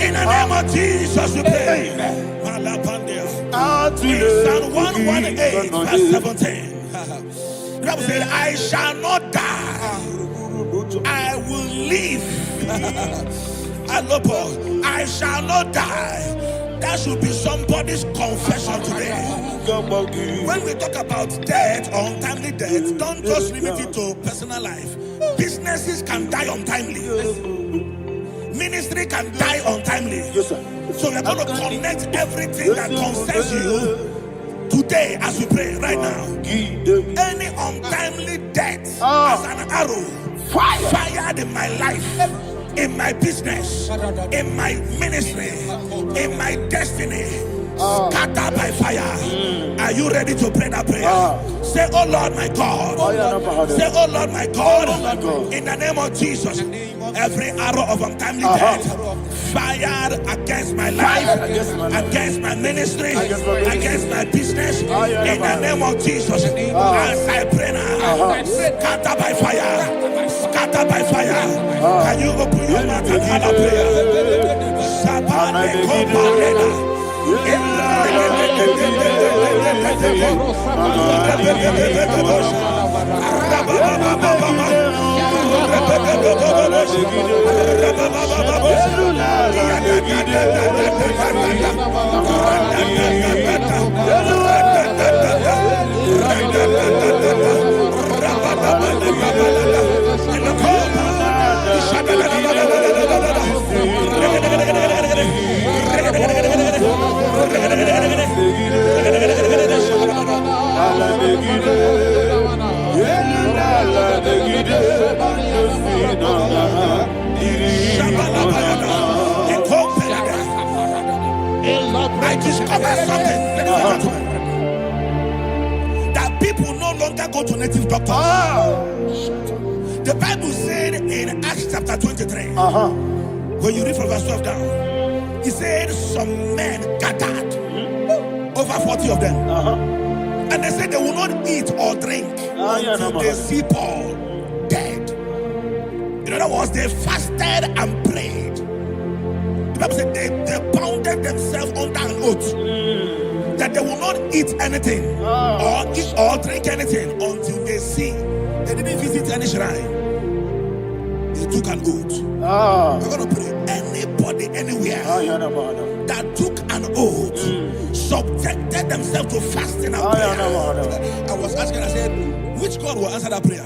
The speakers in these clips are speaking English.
In the name of Jesus, we pray. Psalm 118, verse 17. The Bible said, I shall not die, I will live. I shall not die. That should be somebody's confession today. When we talk about death or untimely death, don't just limit it to personal life. Businesses can die untimely. Ministry can die untimely. Yes, sir. So we're going to connect everything that concerns you today as we pray right now. Any untimely death as an arrow fired in my life, in my business, in my ministry, in my destiny, scattered by fire. Are you ready to pray that prayer? Say, oh Lord my God. Say, oh Lord my God. In the name of Jesus, every arrow of untimely death fired against my life, against my ministry, against my business, in the name of Jesus, as I pray now, scattered by fire, scattered by fire. Can you open your mouth and have a prayer? I discovered something, that people no longer go to native doctors. The Bible said in Acts chapter 23, when you read from verse 12 down, it said some men gathered, over 40 of them, and they said they will not eat or drink until they see Paul dead. In other words, they fasted and prayed. The Bible said they bounded themselves under an oath that they will not eat anything or eat or drink anything until they see. They didn't visit any shrine. They took an oath. We're going to pray. Anybody, anywhere that took an oath, subjected themselves to fasting and prayer. I was asking, I said, which God will answer that prayer?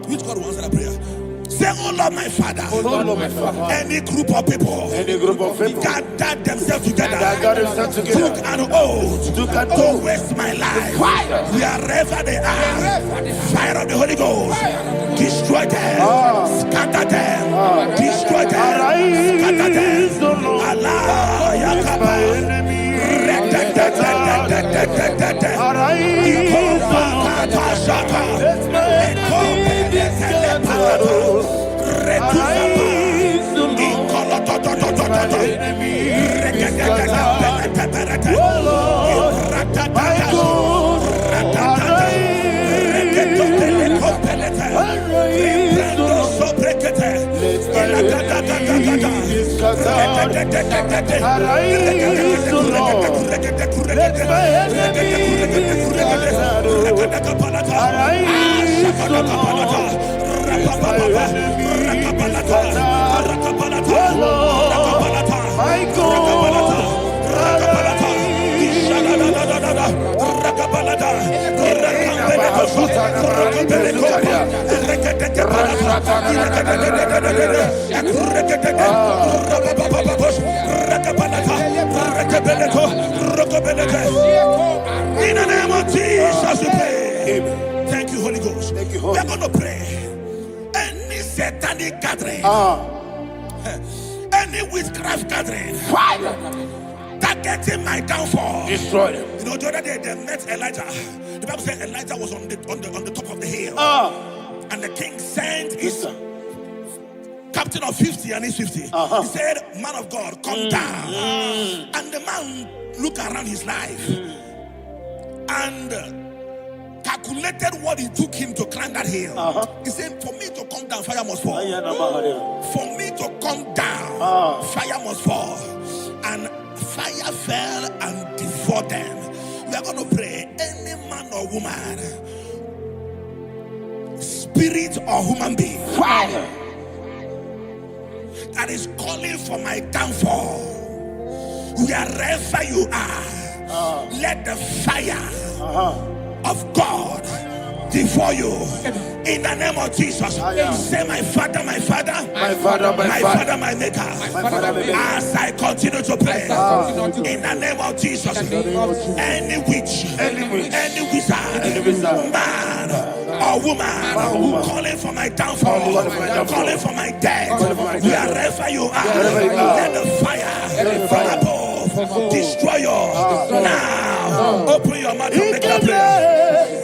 Which God will answer that prayer? Say, oh Lord my Father, any group of people gathered themselves together, took an oath to waste my life, wherever they are, fire of the Holy Ghost, destroy them, scatter them, destroy them, scatter them. Allah Yakaba, In the name of Jesus, we pray. Amen. Thank you, Holy Ghost. Thank you, Holy. We're going to pray. Any satanic gathering, any witchcraft gathering, fire, targeting my downfall, destroy them. You know, the other day they met Elijah. The Bible said Elijah was on the top of the hill, and the king sent his captain of 50 and his 50. He said, "Man of God, come down." And the man looked around his life and calculated what it took him to climb that hill. He said, "For me to come down, fire must fall. For me to come down, fire must fall." And fire fell and devoured them. We are going to pray. Any man or woman, spirit or human being, fire, that is calling for my downfall, wherever you are, let the fire of God devour you in the name of Jesus. Say, "My Father, my Father, my Father, my Father, my Maker." As I continue to pray in the name of Jesus, any witch, any wizard, man or woman calling for my downfall, calling for my death, wherever you are, let the fire from above destroy you now. Open your mouth and make that prayer.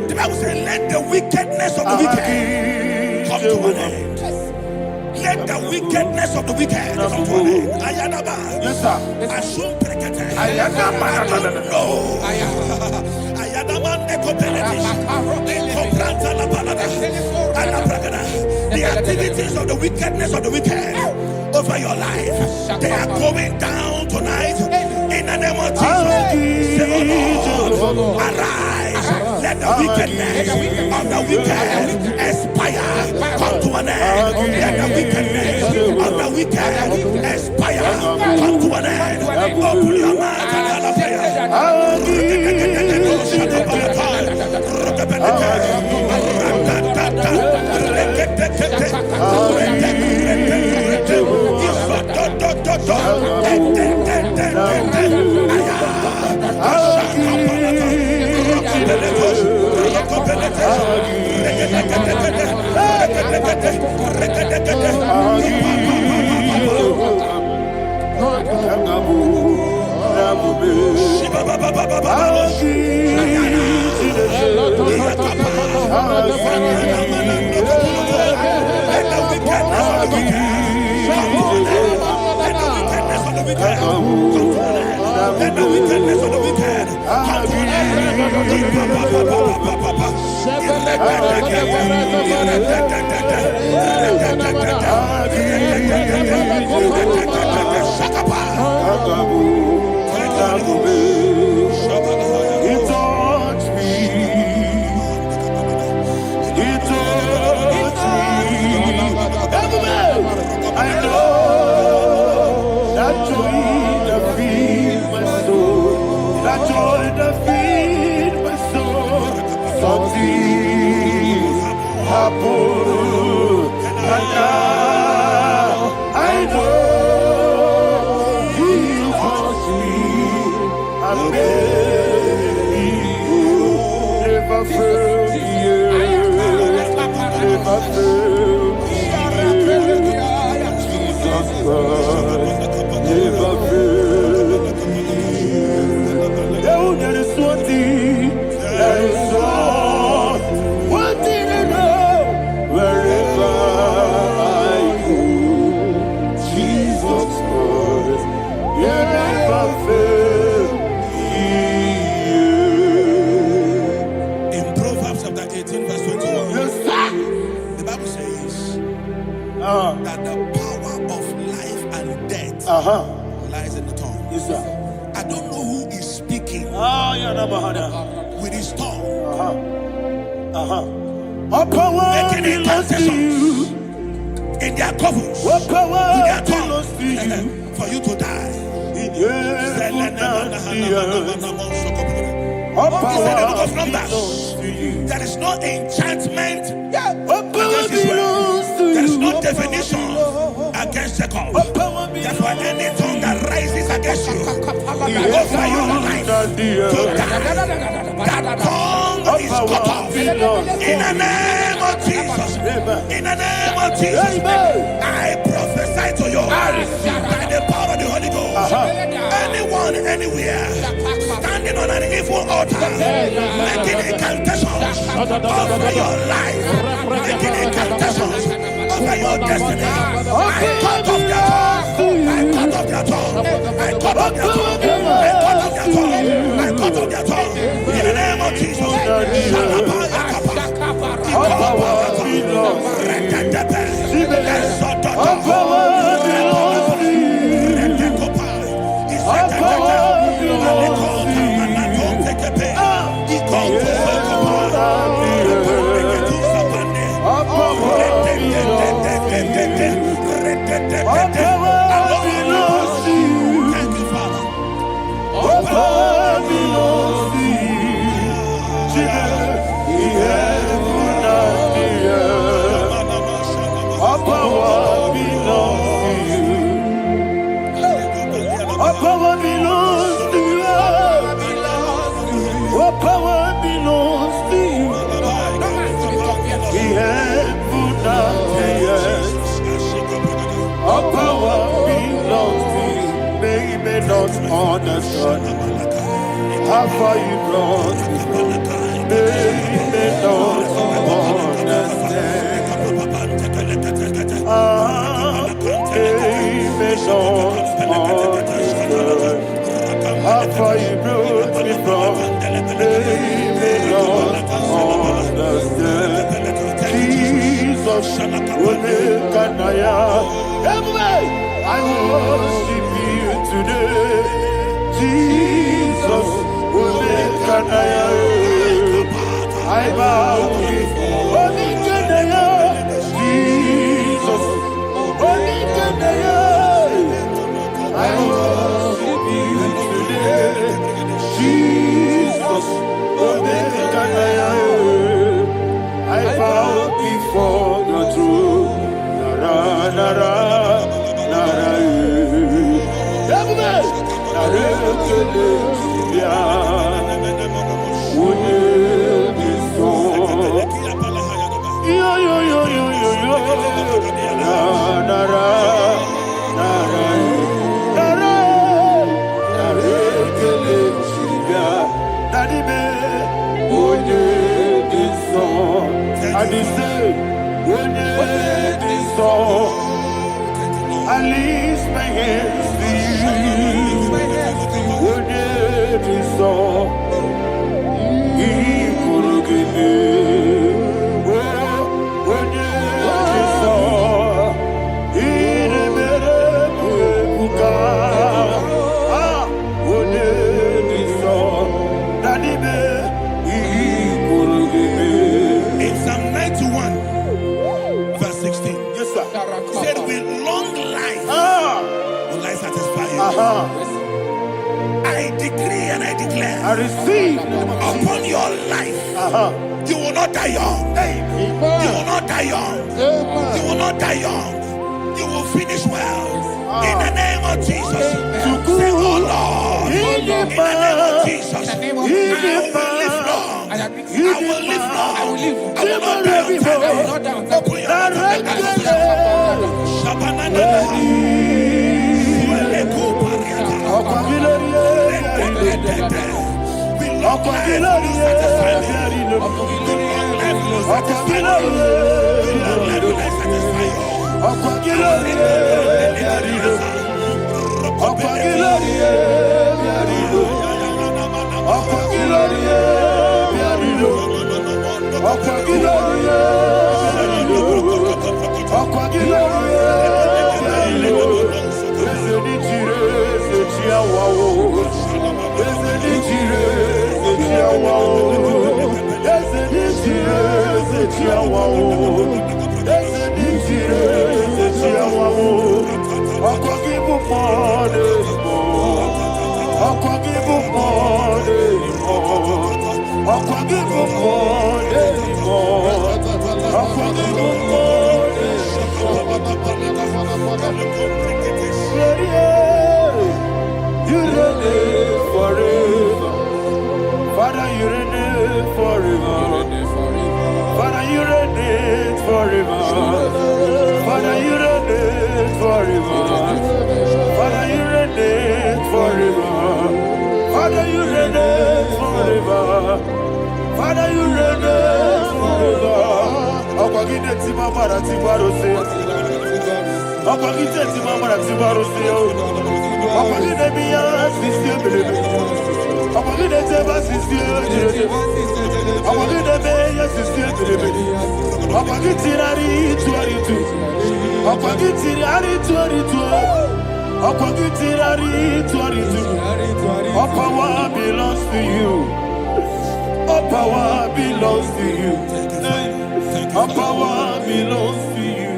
The Bible says, "Let the wickedness of the wicked come to an end." Let the wickedness of the wicked come to an end. Ayadaba. Yes, sir. Assume prekete. Ayadaba. No. Ayadaba nekopeletis. Nekopranta la balada. Alabragada. The activities of the wickedness of the wicked over your life, they are going down tonight in the name of Jesus. Say, "Oh Lord, arise. Let the wickedness of the wicked expire, come to an end. Let the wickedness of the wicked expire, come to an end." Open your mouth and have a prayer. Let the wickedness of the wicked come to an Never fail you. That the power of life and death lies in the tongue. Yes, sir. I don't know who is speaking with his tongue, making incantations in their covens with their tongue for you to die. He said in the book of Numbers, there is no enchantment against Israel. There is no definition against Jacob. Therefore, any tongue that rises against you over your life to die, that tongue is cut off. In the name of Jesus. In the name of Jesus. I prophesy to you by the power of the Holy Ghost. Anyone, anywhere, standing on an evil altar, making incantations over your life, making incantations over your destiny, I cut off their tongue. I cut off their tongue. I cut off their tongue. I cut off their tongue. I cut off their tongue. In the name of Jesus. Thank you, Father. All power belongs to you. All power belongs to you. All power belongs to you. All power belongs to you. All power belongs to you. They may not understand how far you brought me. They may not understand. They may not understand how far you brought me from. They may not understand. Jesus, I worship you today. Jesus, I bow before Jesus, I worship you today. Jesus, I bow before the throne. I lift my hands to you. When it is all, he could give me. When it is all, he never could. When it is all, that he could give me. In Psalm 91, verse 16. Yes, sir. He said, with long life will I satisfy you. I decree and I declare, I receive upon your life, you will not die young. You will not die young. You will not die young. You will finish well. In the name of Jesus. Say, oh Lord, in the name of Jesus, I will live long. will live long. I will not die on time. Open your Father, you reign forever. Father, you reign forever. Father, you reign forever. Father, you reign forever. Father, you reign forever. Father, you reign forever. Akwagine timama na tibarose. Akwagine timama na tibarose. Akwagine biya sisi belebe. Akwagine teba sisi belebe. Akwagine beya sisi belebe. Akwagine tirari tuaritu. Akwagine tirari tuaritu. Akwagine tirari tuaritu. All power belongs to you. All power belongs to you. All power belongs to you.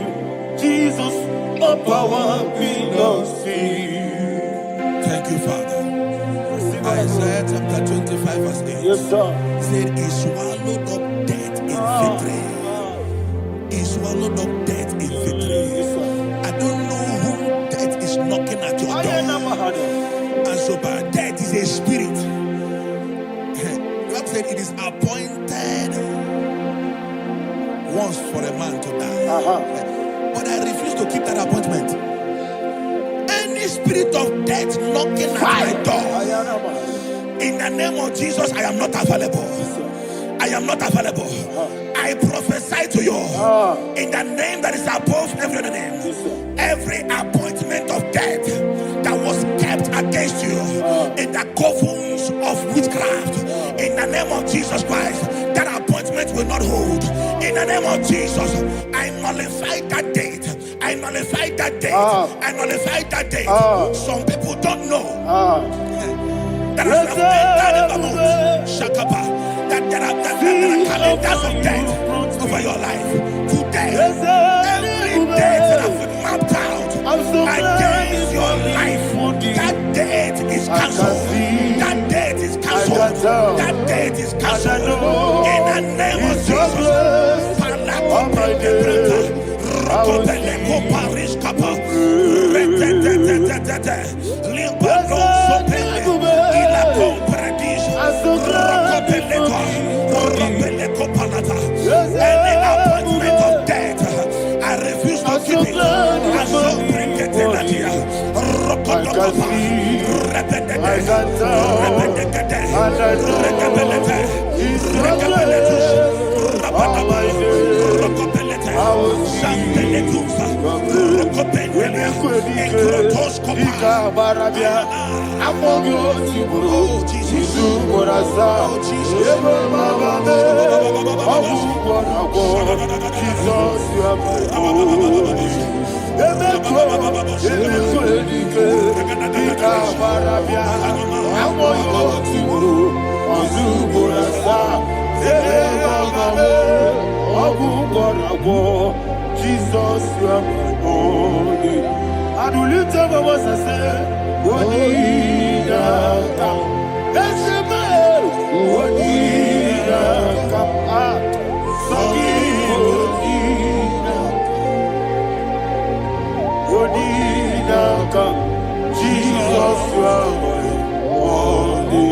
Jesus, all power belongs to you. Thank you, Father. Isaiah chapter 25 verse 8. Yes, sir. Said he swallowed up death in victory. He swallowed up death in victory. Yes, sir. I don't know who death is knocking at your door. And so but death is a spirit. God said it is appointed once for a man to die. But I refuse to keep that appointment. Any spirit of death knocking at my door, in the name of Jesus, I am not available. I am not available. I prophesy to you in the name that is above every other name. Every appointment of death that was kept against you in the covens of witchcraft, in the name of Jesus Christ, that appointment will not hold. In the name of Jesus, I nullify that date. I nullify that date. I nullify that date. Some people don't know that as of Shakapa, that there are calendars of death over your life. Today, every date that has been mapped out against your life, that date is cancelled. That date is cancelled. That date is cancelled. In the name of Jesus. Any appointment of death, I refuse to keep it. I so bring it in the year. Jesus, you are my holy. I do lift up my voice and say, Wodinaka, Eshebel, Wodinaka, Sagi, Wodinaka, Jesus, you are my holy.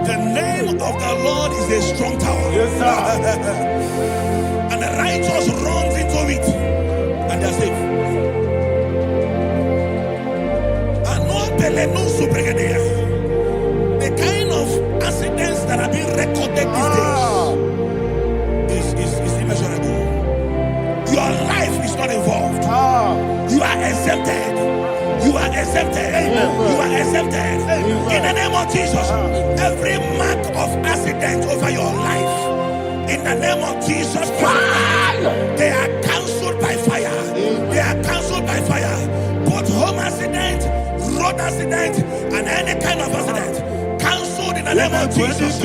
The name of the tower. Yes, sir. And the righteous runs into it, and they're safe. The kind of accidents that are being recorded these days is immeasurable. Your life is not involved. You are exempted. You are exempted. You are exempted. In the name of Jesus, every mark of accident over your life, in the name of Jesus Christ, they are cancelled by fire. They are cancelled by fire. Both home accident, road accident, and any kind of accident, cancelled in the name of Jesus.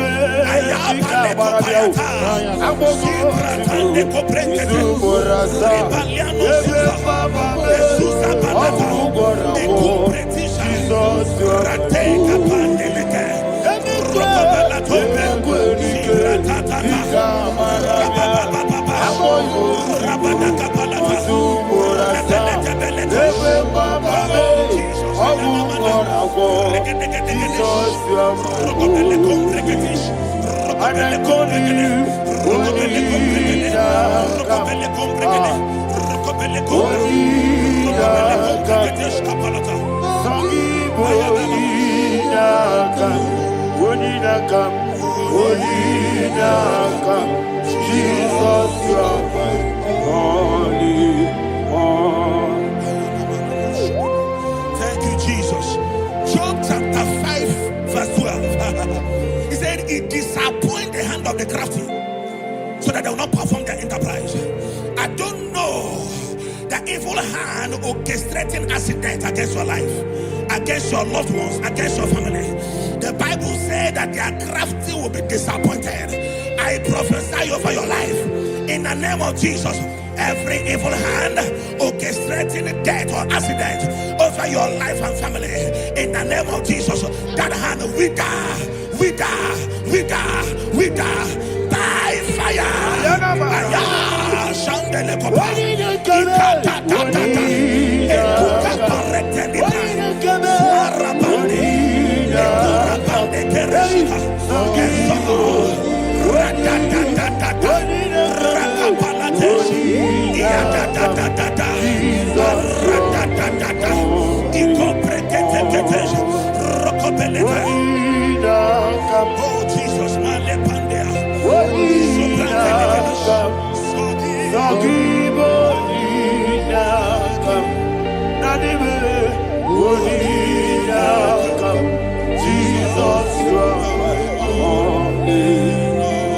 Thank you, Jesus. Job chapter 5, verse 12. He said, "It disappoints the hand of the crafty, so that they will not perform their enterprise." I don't know the evil hand orchestrating accident against your life, against your loved ones, against your family. The Bible said that their crafty will be disappointed. I prophesy over your life in the name of Jesus. Every evil hand orchestrating death or accident over your life and family, in the name of Jesus, that hand wither by fire. Oh Jesus,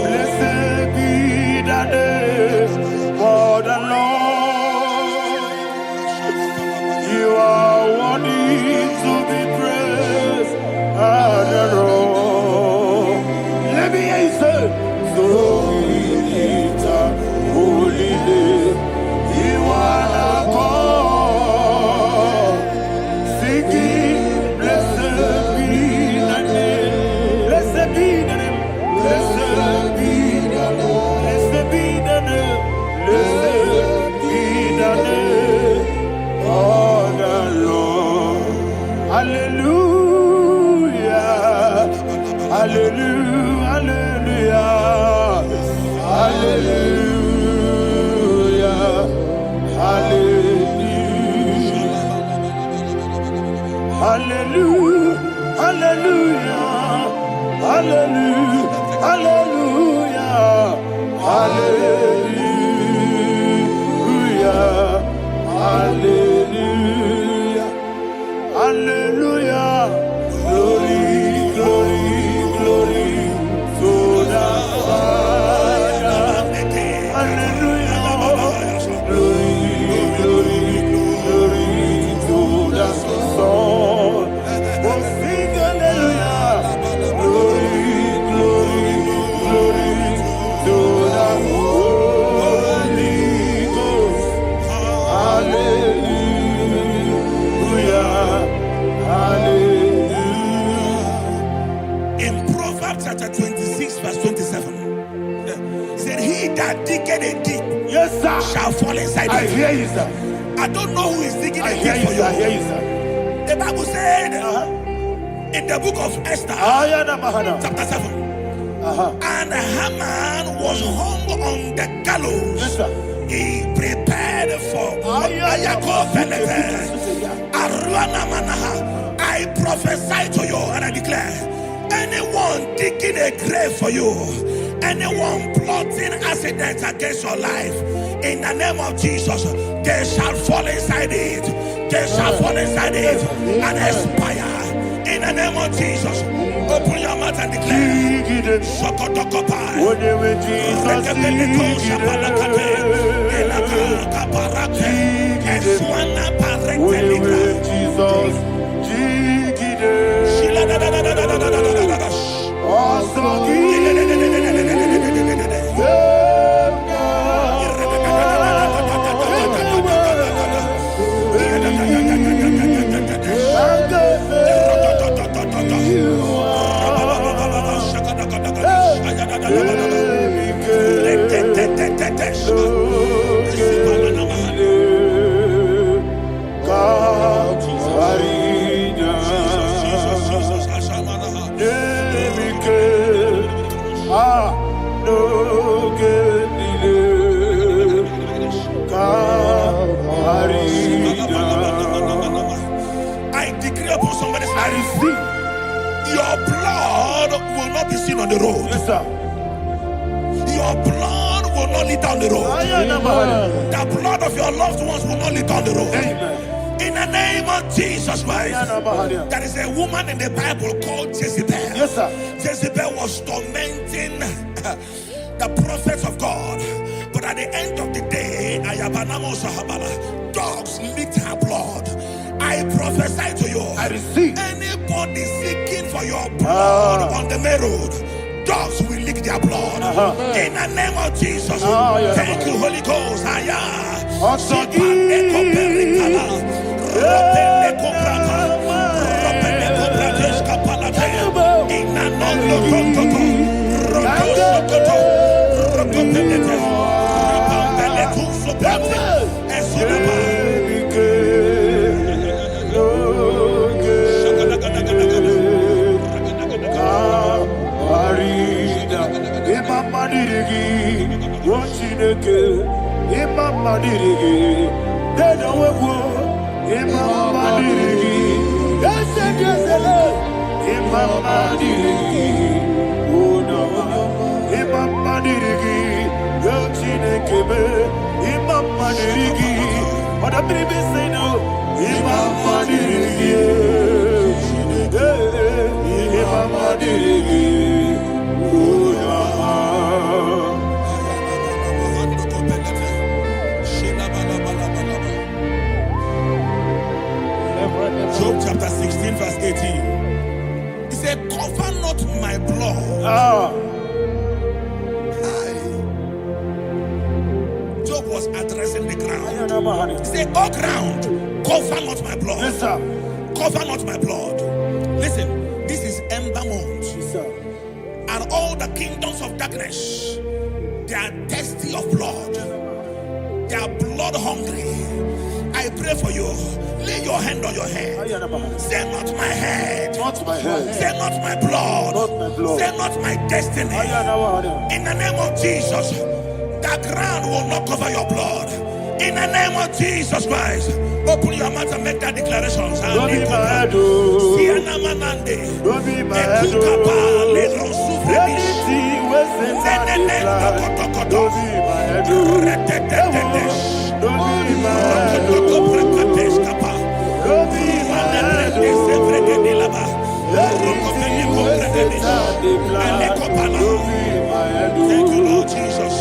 blessed be the name for the Lord. You are worthy to be praised and adored. Let me hear you say, so we lift up holy name. You are the God. Singing, blessed be the name. Blessed be the name. Blessed be the name. Blessed be the name. Blessed be the name of the Lord. Hallelujah. Hallelujah. Hallelujah. Hallelujah. Hallelujah. Hallelujah. Hallelujah. Hallelujah. Hallelujah. Hallelujah. Glory, glory, glory to the Father. Hallelujah. Glory, glory, glory to the Son. Oh, sing hallelujah. Glory, glory, glory to the Holy Ghost. Hallelujah. Hallelujah. In Proverbs chapter 26, verse 27, he said, "He that diggeth a deep, yes, sir, shall fall inside it." I hear you, sir. I don't know who is digging a deep for you. I hear you, sir. The Bible said in the book of Esther, chapter 7, and Haman was hung on the gallows. Yes, sir. He prepared for I prophesy to you and I declare, anyone digging a grave for you, anyone plotting accidents against your life, in the name of Jesus, they shall fall inside it. They shall fall inside it and expire. In the name of Jesus, open your mouth and declare. Shokotokopai. I decree upon somebody's life, your blood will not be seen on the road. Yes, sir. Your blood will not lead down the road. The blood of your loved ones will not lead down the road. Amen. In the name of Jesus Christ. There is a woman in the Bible called Jezebel. Yes, sir. Jezebel was tormenting the prophets of God. But at the end of the day, dogs licked her blood. I prophesy to you, I receive. anybody seeking for your blood on the main road, dogs will lick their blood. In the name of Jesus. Thank you, Holy Ghost. Job chapter 16 verse 18. He said, cover not my blood. Job was addressing the ground. He said, oh ground, cover not my blood. Yes, sir. Cover not my blood. Listen, this is ember month. Yes, sir. And all the kingdoms of darkness, they are thirsty of blood. They are blood hungry. I pray for you. Lay your hand on your head. Say not my head. Not my head. Say not my blood. Not my blood. Say not my destiny. In the name of Jesus, the ground will not cover your blood. In the name of Jesus Christ, open your mouth and make that declaration. Don't be mad, oh. Don't be mad, oh. Anything was in that plan. Don't be mad, oh. Don't be mad, oh. Don't be mad, oh. Anything was in that plan. Don't be mad, oh. Thank you, Lord Jesus.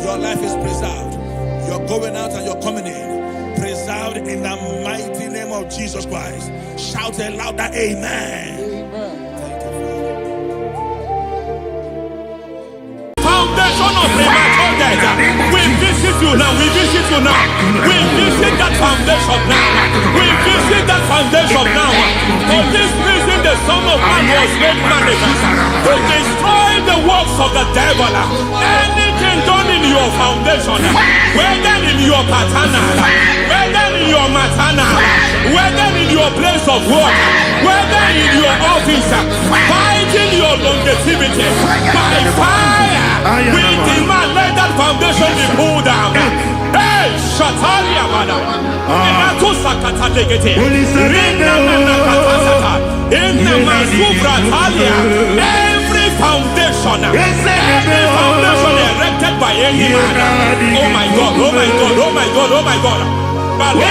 Your life is preserved. You're going out and you're coming in. Preserved in the mighty name of Jesus Christ. Shout a louder amen. of premature death. We visit you now. We visit you now. We visit that foundation now. We visit that foundation now. For this reason, the Son of Man was made manifest to destroy the works of the devil. Anything done in your foundation, whether in your paternal, whether in your maternal, whether in your place of work, whether in your office, fighting your longevity by fire, we demand let that foundation be pulled down. Hey, Shatalia Bada, Sakata Legate, in the Masufra Talia, every foundation erected by any man. Oh my God, oh my God, oh my God, oh my God. Oh my God, in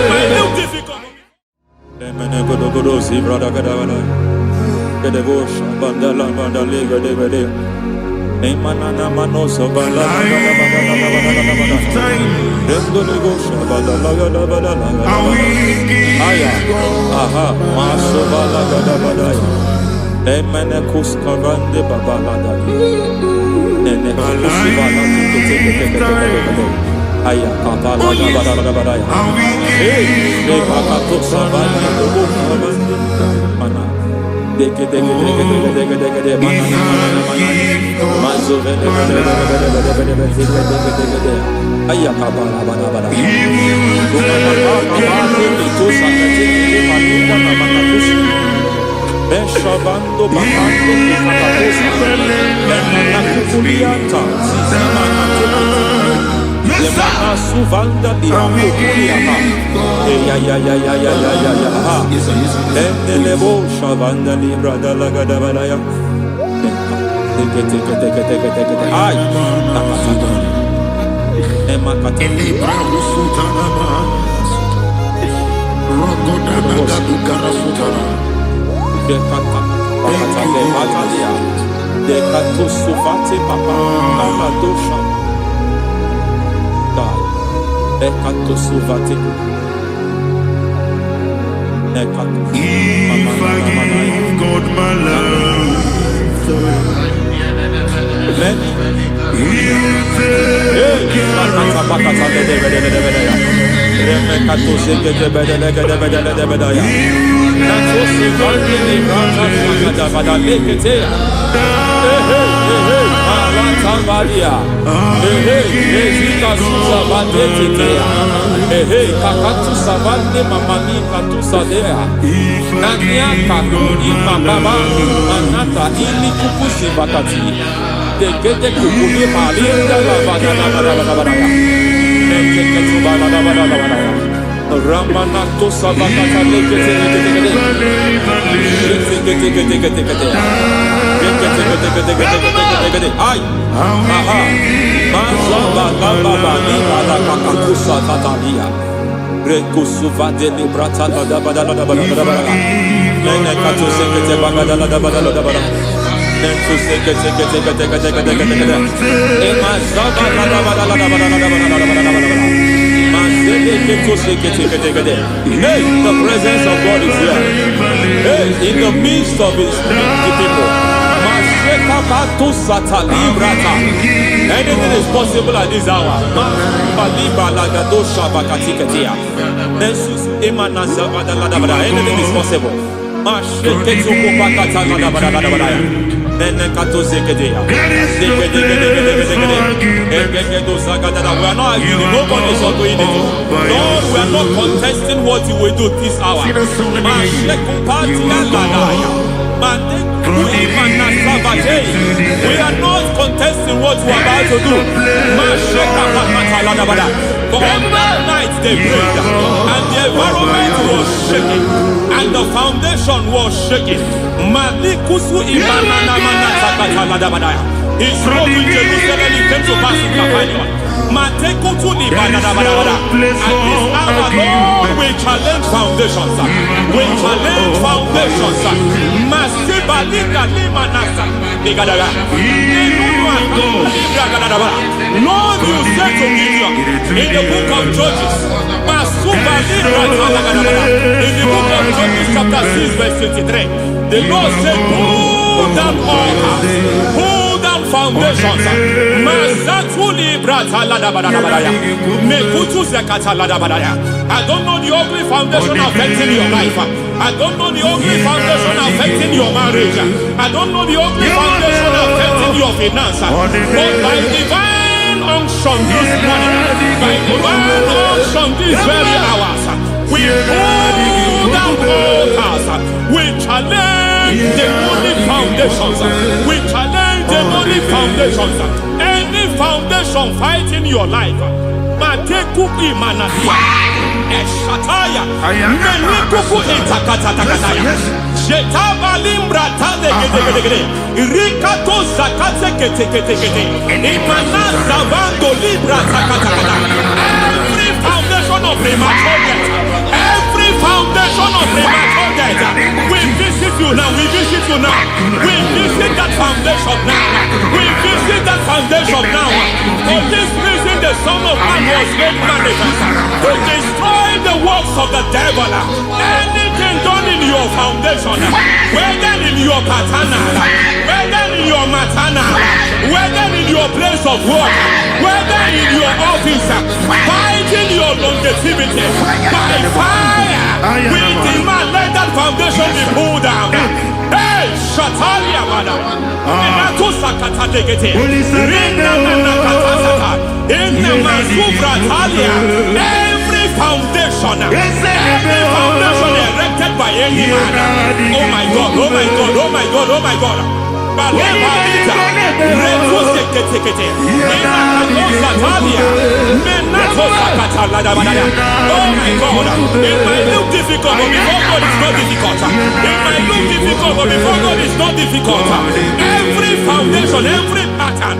my new difficult. Emenekus karande babalada. Enekus aya kapala badabada. Hey, bakato sabani dobo mana. Deke mana. Mazo vede. Aya kapala badabada. Beshabando bakando kikakosa Emana kukulianta Zizimana Emana suvanda bihakukuliata Ya Enelebo shavanda libra dalagadabadaya Teke Ay Nakasata Emakata Libra Rusutanama Rogodana Dukarasutana. Dekata Batalia, Dekato Sufati Papa, Amadosha, Dekato Sufati, Dekato. If I give God my love, many, Ramanato Sabakata Ay, aha, Mazaba Baba Nibala Kakakusa Tatalia, Rekusuva de Librata da Badala, Nenekato Sekete Bagadala da Badala, Nentu Sekete, Emazaba Hey, the presence of God is here. Hey, in the midst of His people. Anything is possible at this hour. Anything is possible. We are not arguing, nobody is doing it. Lord, we are not contesting what you will do this hour. We are not contesting what you are about to do. For all night they prayed, and the environment was shaking, and the foundation was shaking. He spoke in Jerusalem, he came to pass in Capernaum. And this hour, Lord, we challenge foundations. We challenge foundations. Lord, you said to me in the book of Judges, In the book of Judges chapter 6 verse 23, the Lord said, pull down altars, pull down foundations. I don't know the ugly foundation affecting your life. I don't know the ugly foundation affecting your marriage. I don't know the ugly foundation affecting your finance. But by divine unction this morning, by divine unction these very hours, we pull down altars. We challenge demonic foundations. We challenge demonic foundations. Any foundation fighting your life, Matekuku Imanatia, Eshataya, Menikuku Itakatatakataya, Jetavalimbra Tadegede, Rikato Zakate Ketekete, Imanaza Vando Libra Takataka. Every foundation of premature death, every foundation of premature death, we visit you now, we visit you now, we visit that foundation now, we visit that foundation now. For this reason, the Son of Man was made manifest to destroy the works of the devil. Anything done in your foundation, whether in your paternal, whether in your maternal, whether in your place of work, whether in your office, fighting your longevity by fire, we demand let that foundation be pulled down. Hey, Shatalia Bada, Inato Sakata Degete, Rina Nakatasata, in the Masubra Talia, every foundation erected by any man. Oh my God, oh my God, oh my God, oh my God. Balita, Reto Sekete, Inato Satalia, Menato Sakata Ladabada. Oh my God, it might look difficult, but before God it's not difficult. It might look difficult, but before God it's not difficult. Every foundation, every pattern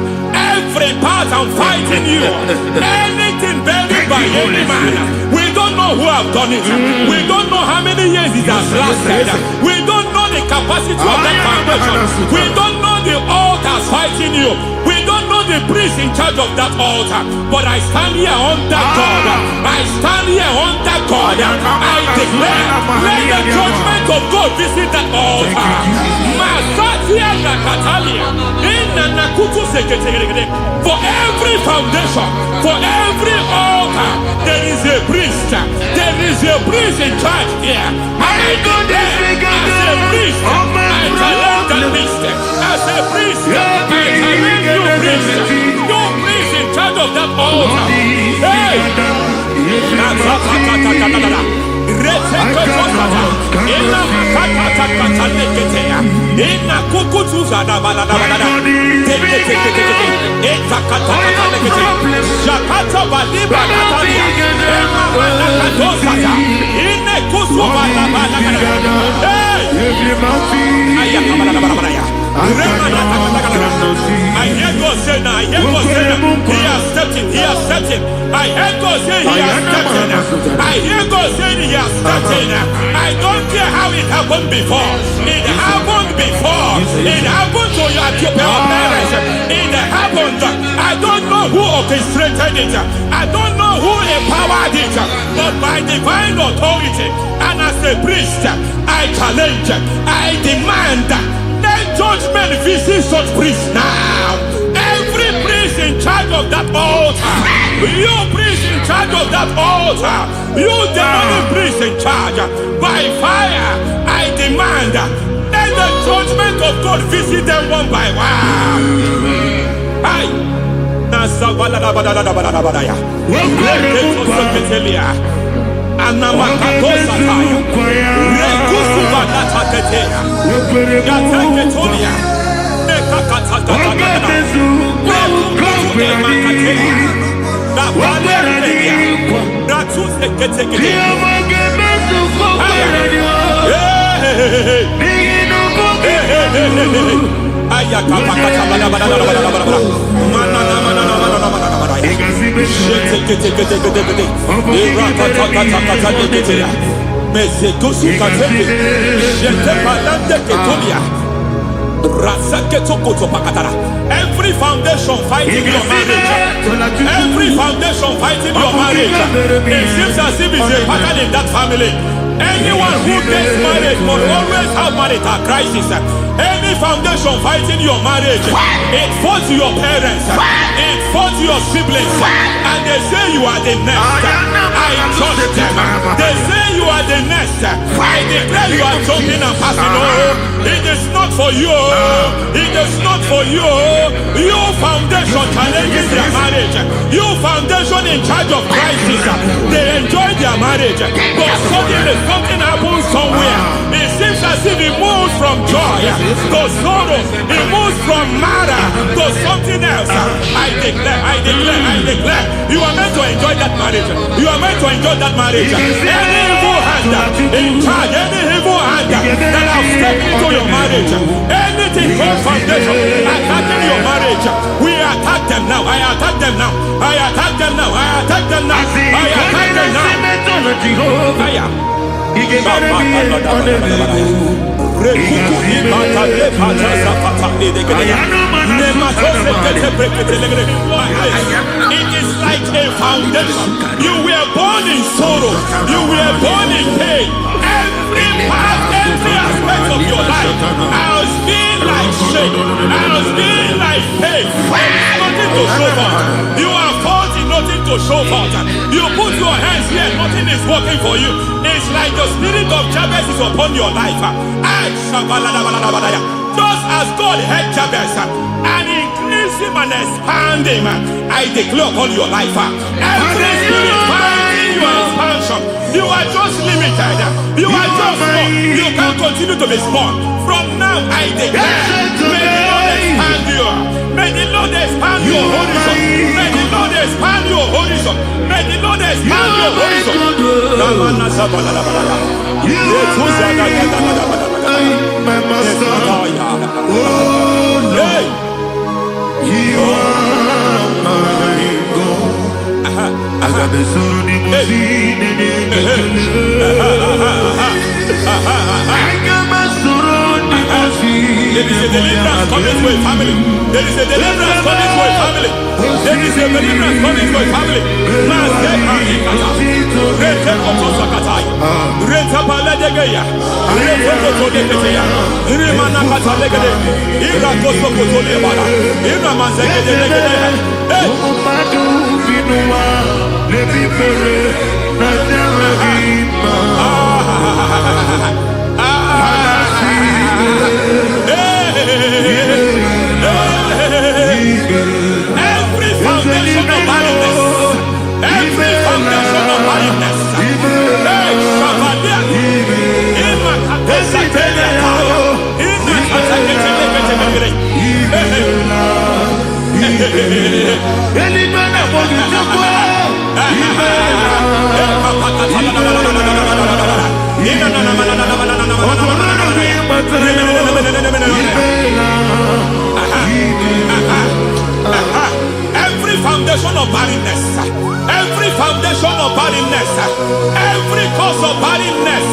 fighting you, anything buried by any man. We don't know who have done it. We don't know how many years it has lasted. We don't know the capacity of that foundation. We don't know the altars fighting you. We don't know the priest in charge of that altar. But I stand here under God. I stand here under God. I declare, let the judgment of God visit that altar. Masatia Nakatalia. For every foundation, for every altar, there is a priest. There is a priest in charge here. I declare, as a priest, I challenge that priest. As a priest, I challenge you priest. You priest in charge of that altar. Hey! I hear God say now, I hear God say now, he has stepped in, he has stepped in. I hear God say he has stepped in. I hear God say he has stepped in. I don't care how it happened before. It happened before. It happened to your parents. It happened. I don't know who orchestrated it. I don't know who empowered it. But by divine authority and as a priest, I challenge, I demand, let judgment visit such priests now. Every priest in charge of that altar, you priest in charge of that altar, you demonic priest in charge, by fire, I demand, let the judgment of God visit them one by one. Aye. Every Every foundation fighting your marriage, every foundation fighting your marriage, it seems as if it's a pattern in that family. Anyone who gets married must always have marital crisis. Any foundation fighting your marriage, it fought your parents, it fought your siblings, and they say you are the next. I judge them. They say you are the next. I declare you are jumping and passing. Oh, it is not for you. It is not for you. You foundation challenging their marriage. You foundation in charge of crisis. They enjoy their marriage, but suddenly something happens somewhere. It seems as if it moves from joy to sorrow. It moves from matter to something else. I declare, you are meant to enjoy that marriage. You are meant to enjoy that marriage. Any evil hand in charge, any evil hand that have stepped into your marriage, anything called foundation attacking your marriage, we attack them now. I attack them now. I attack them now. I attack them now. I attack them now. It is like a foundation. You were born in sorrow. You were born in pain. Every part, every aspect of your life has been like shame. Has been like pain. Nothing to show for. You are faulty, nothing to show for. You put your hands here, nothing is working for you. It's like the spirit of Jabez is upon your life. Just as God had Jabez and increased him and expand him, I declare upon your life. Every spirit fighting your expansion, you are just limited. You are just small. You can't continue to be small. From now, I declare, may the Lord expand you. May the Lord expand your horizon. May the Lord expand your horizon. May the Lord expand your horizon. My master, oh Lord, you are my God. I got the son in my feet, I got my son in my feet. There is a deliverance coming to a family. There is a deliverance coming to a family. There is a deliverance coming to a family. Every foundation of barrenness, every foundation of barrenness, every foundation of barrenness, every foundation of barrenness, every cause of barrenness.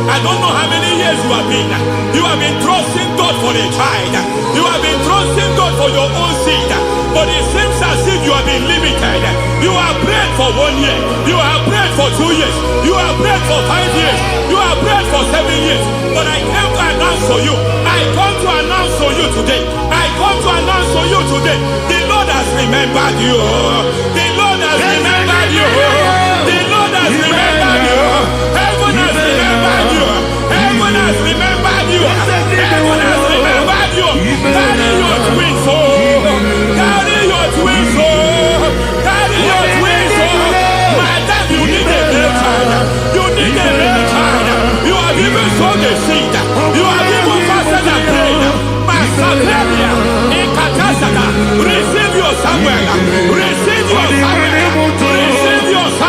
I don't know how many years you have been trusting God for a child. You have been trusting God for your own seed, but it seems as if you have been limited. You have prayed for 1 year, you have prayed for 2 years, you have prayed for 5 years, you have prayed for 7 years. But I came to announce for you, I come to announce for you today, I come to announce for you today, the Lord has remembered you. The Lord has remembered you. The Lord has remembered you. Heaven has remembered you. Heaven has remembered you. Heaven has remembered you. Carry your twins, oh. Carry your twins, oh. Carry your twins, oh. Madam, you need a real child. You need a real child. You have even sown the seed. You have even fasted and prayed. Masaperia, Ekatasata, receive your Samuel. Receive your Samuel. Receive your Samuel.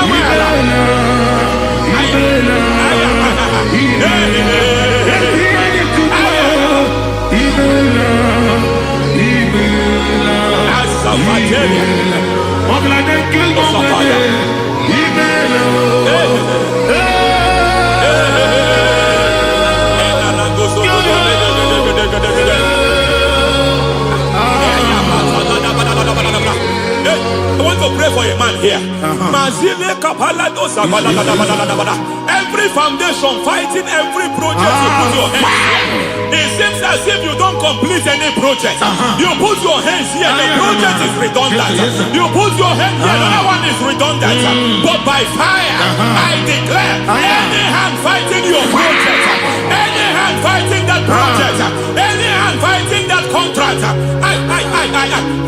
Every foundation fighting every project you put your hands here. It seems as if you don't complete any project. You put your hands here, the project is redundant. You put your hand here, another one is redundant. But by fire, I declare, any hand fighting your project, any hand fighting that project, any hand fighting that contract,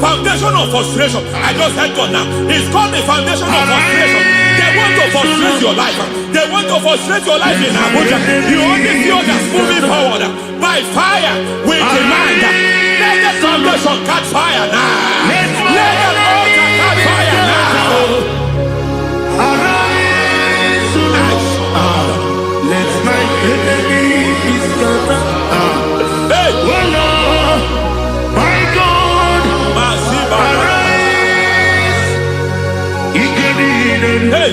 foundation of frustration. I just heard God now. It's called the foundation of frustration. They want to frustrate your life. They want to frustrate your life in Abuja. You only see others moving forward. By fire, we demand. Let the foundation catch fire now. Let the altar catch fire now. Arise, let my enemies scatter. Hey, Oh Lord, my God, arise. hey,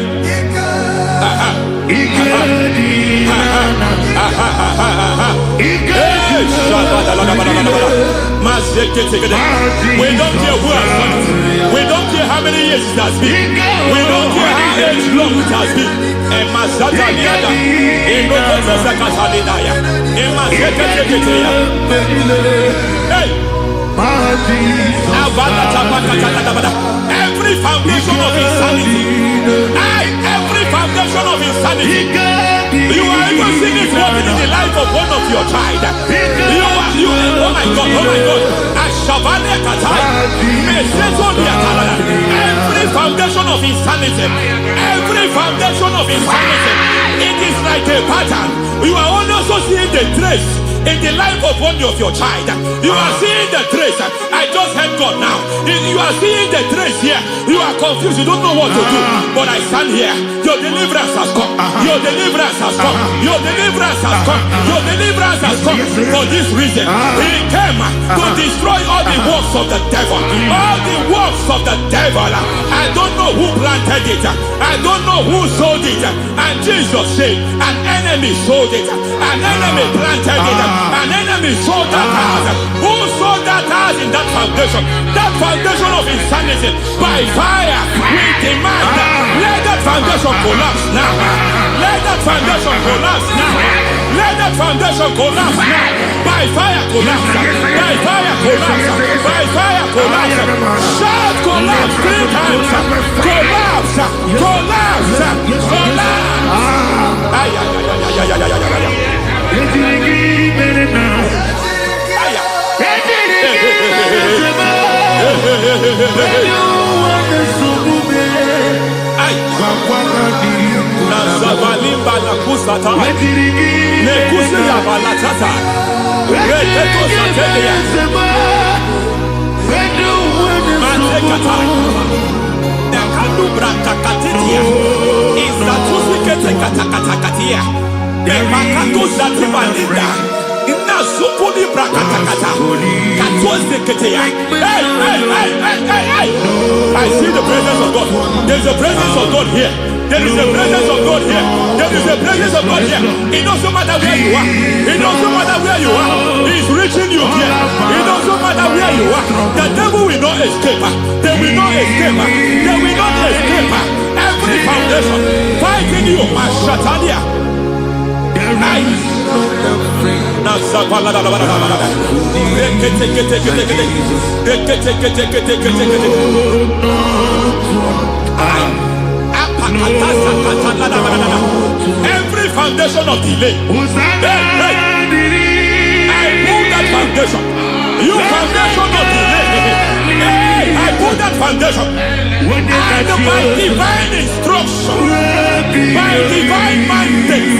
we don't care who has done it. We don't care how many years it has been. We don't care how long it has been. Every foundation of insanity, every foundation of insanity, you are even seeing it working in the life of one of your child. Oh my God, every foundation of insanity, it is like a pattern. You are also seeing the trace in the life of one of your child. You are seeing the trace. I just heard God now. You are seeing the trace here. You are confused. You don't know what to do. But I stand here. Your deliverance has come. Your deliverance has come. Your deliverance has come. Your deliverance has come. For this reason, He came to destroy all the works of the devil. All the works of the devil. I don't know who planted it. I don't know who sold it. And Jesus said, an enemy sold it. An enemy planted it. An enemy sold that house. Who sold that house in that foundation? That foundation of insanity. By fire, we demand, let that foundation collapse now. Let that foundation collapse now. Let that foundation collapse now. By fire, collapse. By fire, collapse. By fire, collapse. Shout collapse 3 times. Collapse. Collapse. Collapse. I see the presence of God. There's a presence of God here. There is a presence of God here. There is a presence of God here. It doesn't matter where you are. It doesn't matter where you are. He's reaching you here. It doesn't matter where you are. The devil will not escape. They will not escape. They will not escape. Every foundation fighting you, Mashatalia. Every foundation of delay, I pull that foundation. You foundation of delay, I pull that foundation. And by divine instruction, by divine mandate,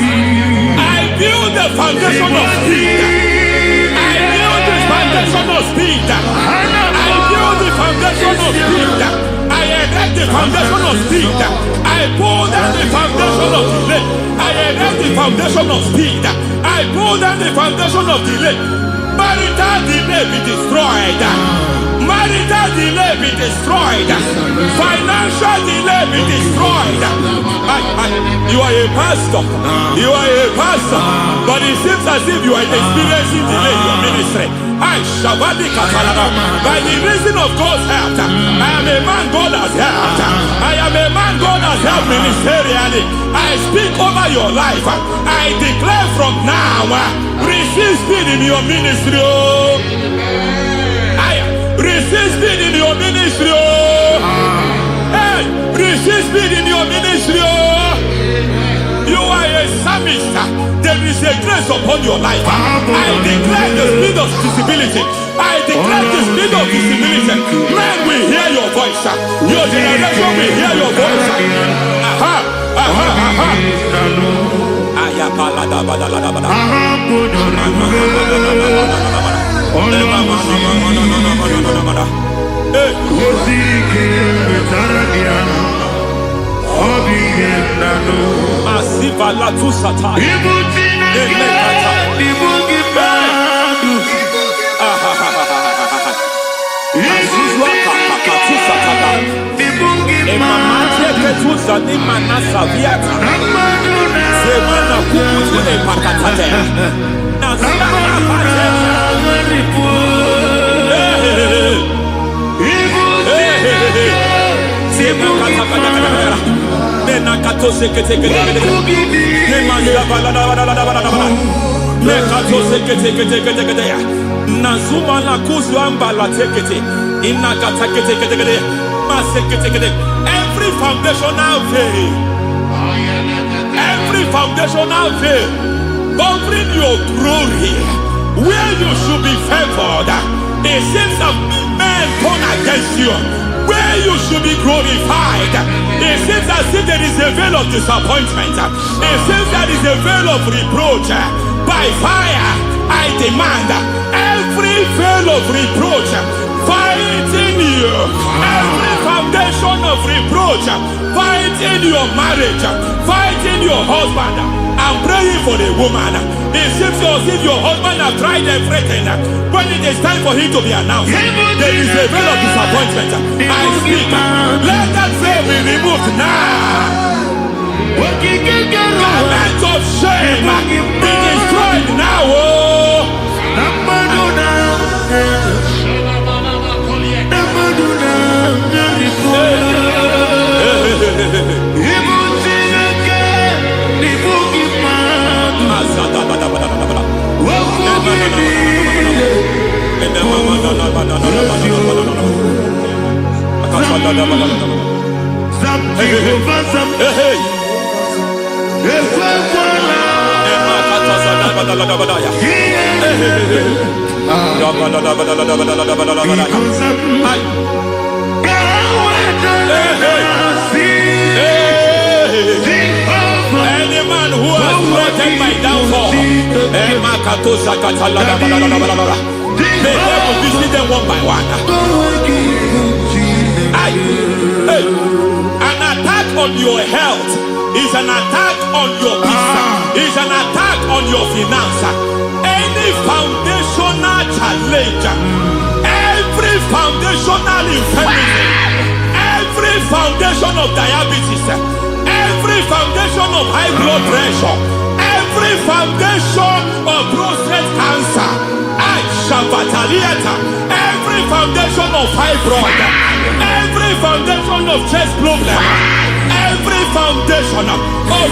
I build the foundation of speed. I build the foundation of speed. I build the foundation of speed. I erect the foundation of speed. I pull down the foundation of delay. I erect the foundation of speed. I pull down the foundation of delay. Marital delay be destroyed. Marital delay be destroyed. Financial delay be destroyed. You are a pastor. You are a pastor. But it seems as if you are experiencing delay in your ministry. I Shabadi Katarada. By the reason of God's help, I am a man God has helped. I am a man God has helped ministerially. I speak over your life. I declare from now, receive speed in your ministry. Receive speed in your ministry. Hey, receive speed in your ministry. You are a psalmist. There is a grace upon your life. I declare the speed of visibility. I declare the speed of visibility. Men will hear your voice. Your generation will hear your voice. Aha, aha, aha. Masiva la tu sata. Every foundational veil, every foundational veil covering your glory, where you should be favored, it seems that men turn against you. Where you should be glorified, it seems as if there is a veil of disappointment. It seems there is a veil of reproach. By fire, I demand every veil of reproach fighting you, every foundation of reproach fighting your marriage, fighting your husband. I'm praying for the woman. It seems as if your husband has tried everything. When it is time for him to be announced, there is a veil of disappointment. I speak. Let that veil be removed now. Garment of shame be destroyed now. Any man who has threatened my downfall, may God visit them one by one. An attack on your health is an attack on your peace, is an attack on your finance. Any foundational challenge, every foundational infirmity, every foundation of diabetes, every foundation of high blood pressure, every foundation of prostate cancer, every foundation of fibroid, every foundation of chest problem, every foundation of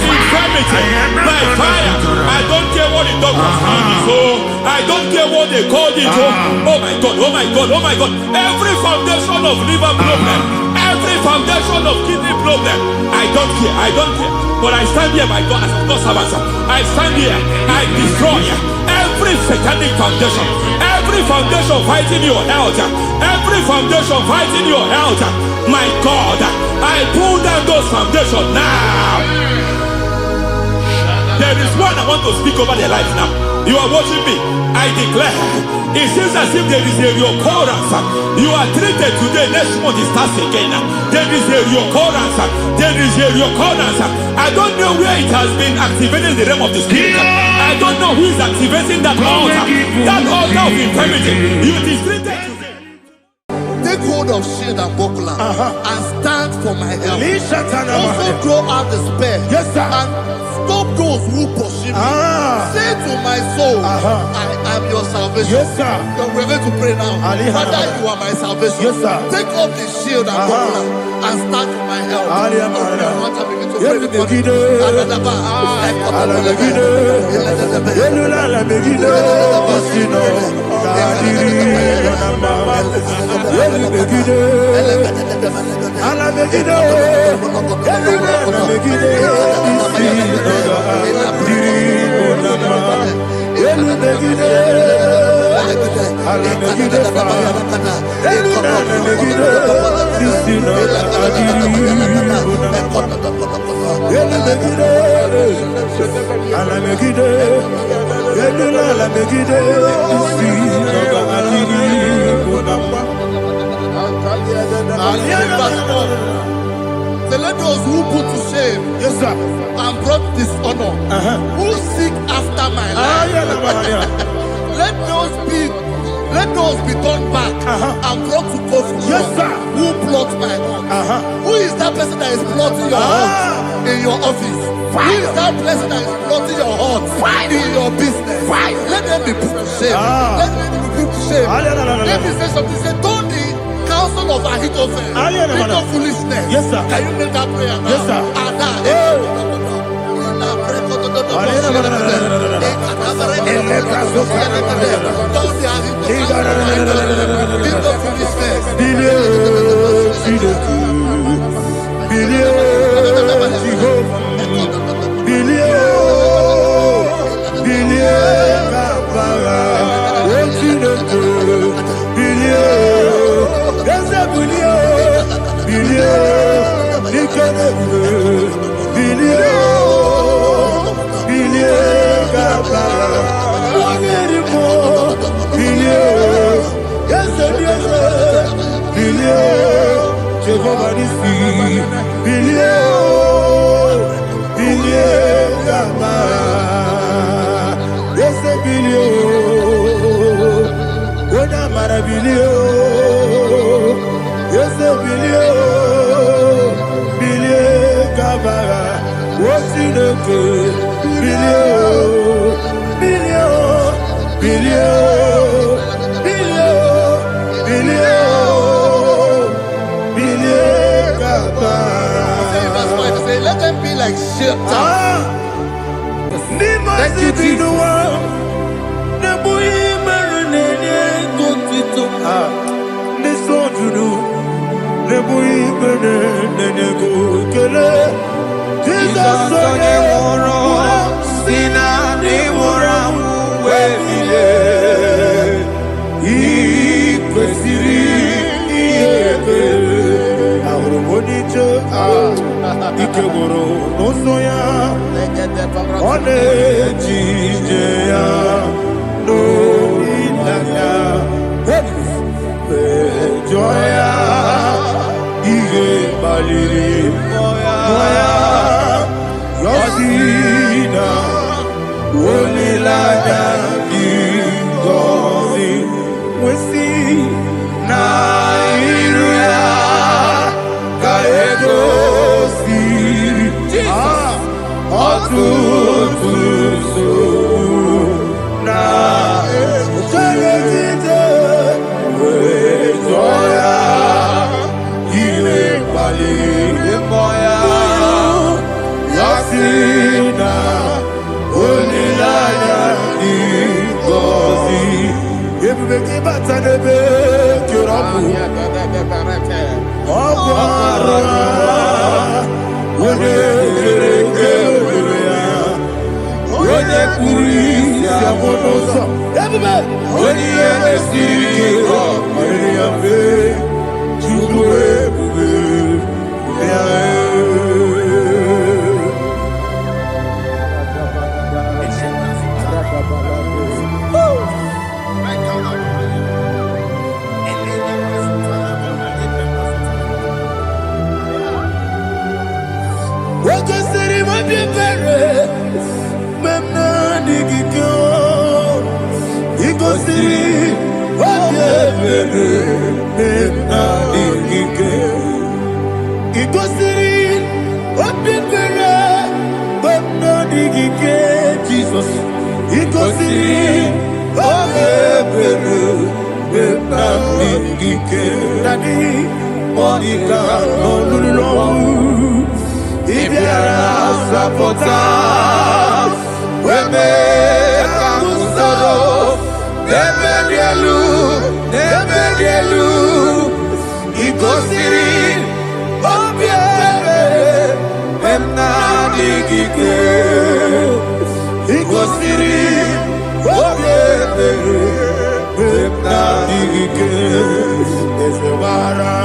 infirmity, by fire. I don't care what the doctors call it, so I don't care what they call it. Oh my God, oh my God, oh my God. Every foundation of liver problem, every foundation of kidney problem, I don't care, I don't care. But I stand here, my God, as a God servant. I stand here, I destroy every satanic foundation, every foundation fighting your health, every foundation fighting your health. My God, I pull down those foundations now. There is one I want to speak over their life now. You are watching me. I declare, it seems as if there is a reoccurrence. You are treated today, next month it starts again. There is a reoccurrence. There is a reoccurrence. I don't know where it has been activated in the realm of the spirit. I don't know who is activating that altar of infirmity. You is treated today. Take hold hold of shield and buckler and stand for my help. Also throw out despair. Yes, sir. And stop those who pursue me. Say to my soul, I am your salvation. Yes, sir. We're going to pray now. Father, you are my salvation. Yes, sir. Take off the shield and buckler and stand for my help. So let those who put to shame, Yes, sir. and brought dishonor, who seek after my life, let those be turned back and brought to confusion. Yes, sir. Who plot my hurt? Who is that person that is plotting your hurt in your office? Who is that person that is plotting your hurt in your business? Let them be put to shame. Let them be put to shame. Let me say something. Say, don't the counsel of Ahithophel think of foolishness. Yes, sir. Can you make that prayer now? Yes, sir. Let them be like shelter. Thank you, Jesus. Iko siri, wabye bere, digike Jesus igosiri obebere na digike dadi monica nolulo ibiara sapota weme kamusoro nebedielu igosiri obebere na digike igosiri obebere na digike eze bara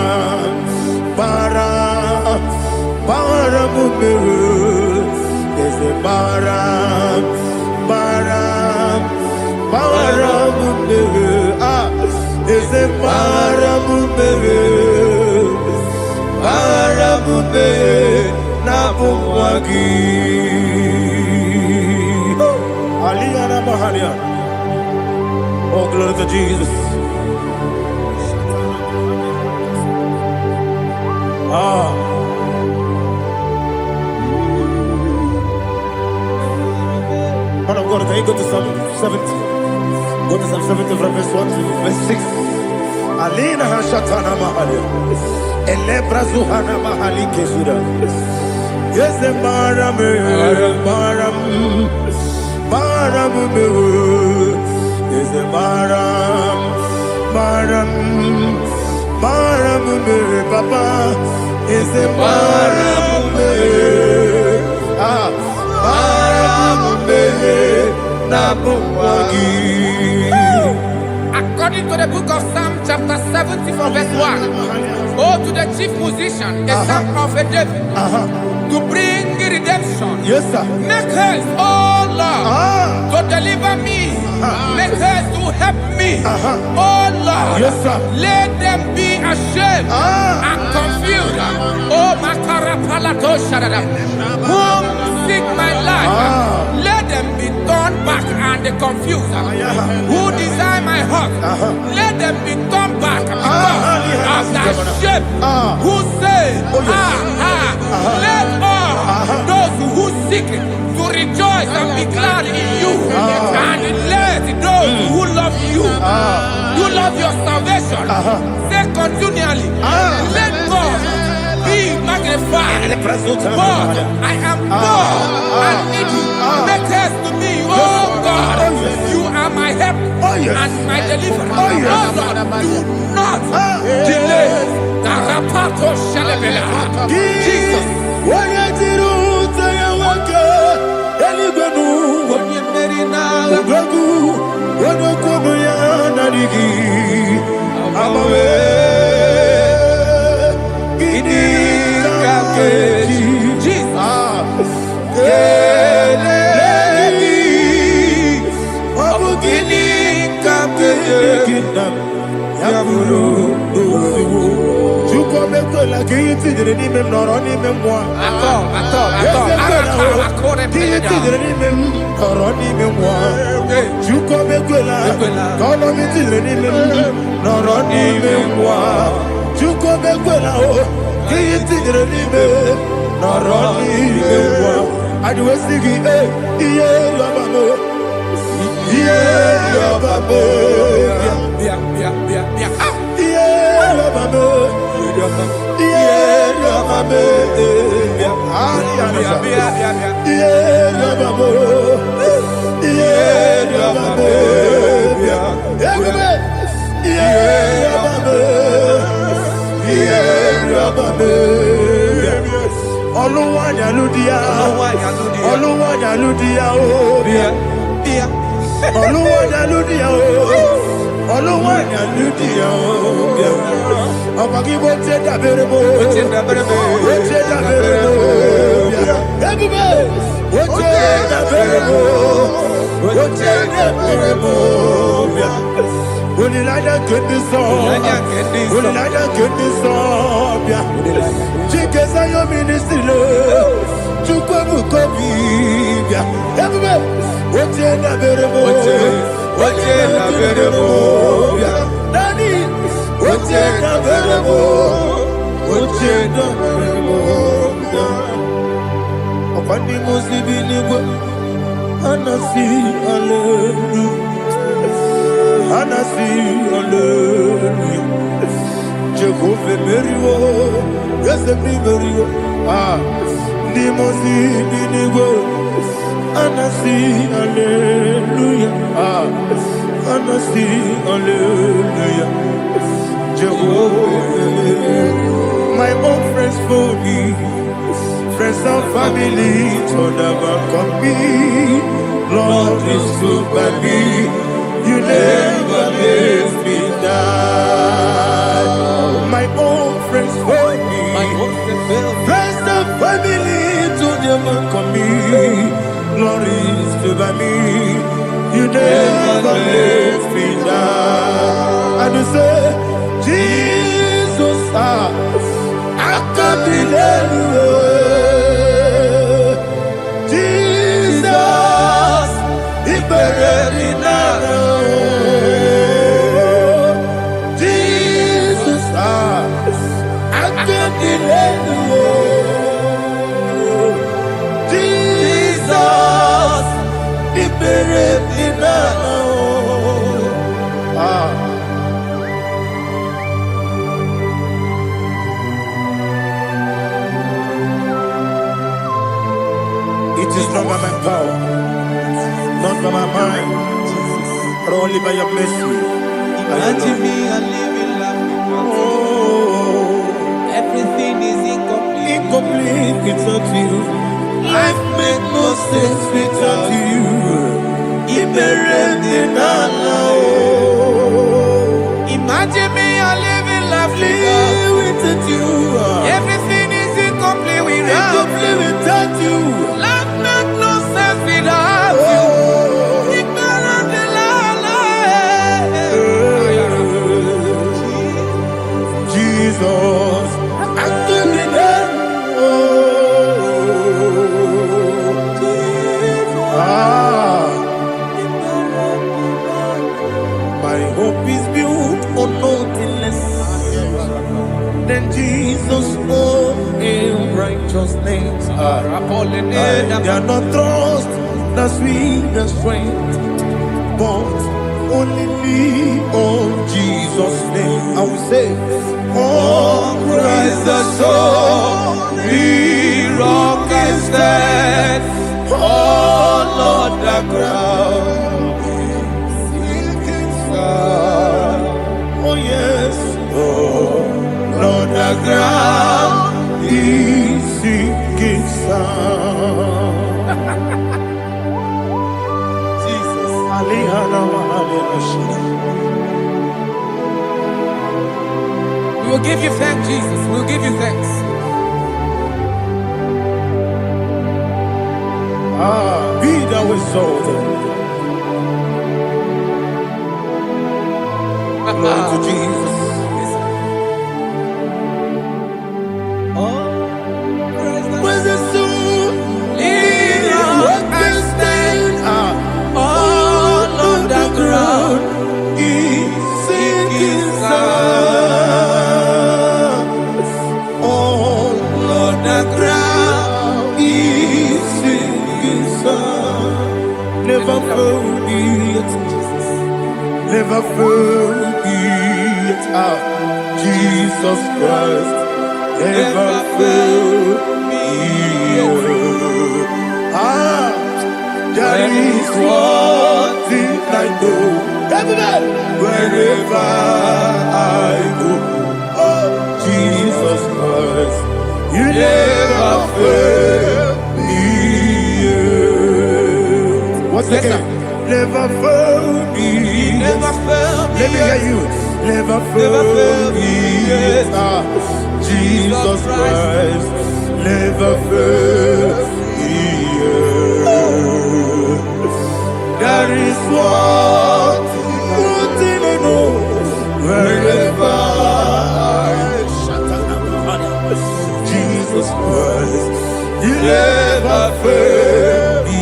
mumere eze bara mumere eze bara mumere na bumwagi Aliyana Mahalia. Oh, glory to Jesus. Man of God, can you go to Psalm 70? Go to Psalm 70 from verse 1 to verse 6. Alina Hashatana Mahalia. Elebra Zuhana Mahali Kesura. Yes, the Maram. Is a Maram, Papa, is a Maram, Nabuwagi. According to the book of Psalm chapter 70 from verse 1, oh, to the chief musician, a son of a David, to bring redemption. Yes, sir. Make haste, oh Lord, to deliver me. Make haste to help me. Oh Lord, yes, sir. Let them be ashamed and confused. Oh, Makarapalato whom seek my life, let them be turned back and confused. Who desire my heart, let them be turned back because of that shape. Who say, let all those who seek to rejoice and be glad in you, and let those who love you, you love your salvation, say continually, let God be magnified. God, I am poor and needy. Make haste to me, oh God. You are my help and my deliverer. Oh Lord, do not delay. Tarapato Shalabela. Jesus. Kwani musibinigwe anasi hallelujah anasi hallelujah Jehovah Meriwo Yesemi Meriwo ni musibinigwe anasi hallelujah anasi hallelujah Jehovah my own friends for me friends and family told never come me. Lord is good by me. You never let me die. My own friends for me. Friends and family told never come me. Lord is good by me. You never let me die. And you say, Jesus, I can't believe you. Jesus, I can't delay you. Jesus, liberate me now. It is not by my power, not by my mind, but only by your mercy. Imagine me and living life without you. Everything is incomplete. Incomplete without you. Life makes no sense without you. Imagine me and living life without you. Everything is incomplete without you. Life makes no sense without you. Jesus, my hope is built on nothing less than Jesus' own righteousness. They are not trust the sweetest strength, but only lean on Jesus' name. I will say, Oh, Christ the solid rock is dead. Oh, Lord, the ground is sinking sun. oh yes, Oh, Lord, the ground is sinking sun. Jesus. We will give you thanks, Jesus. We will give you thanks. Be thou exalted. Glory to Jesus. Where's the soul? What can stand? All on the ground is sinking sun. All on the ground. is sinking sun. Never forget, never forget Jesus Christ. Never forget. There is one thing I know. Everybody, wherever I go, oh Jesus Christ, you never fail me. What's the name? Never fail me. Never fail me. Let me hear you. Never fail me. Jesus Christ, never fail me. There is one thing I know. Wherever Jesus Christ, you never fail me.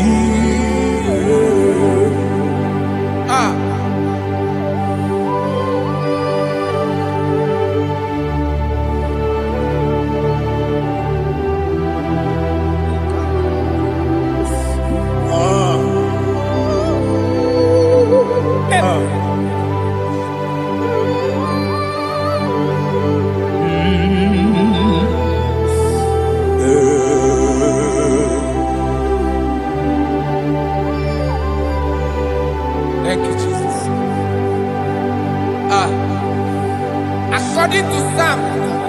Thank you, Jesus. According to Psalm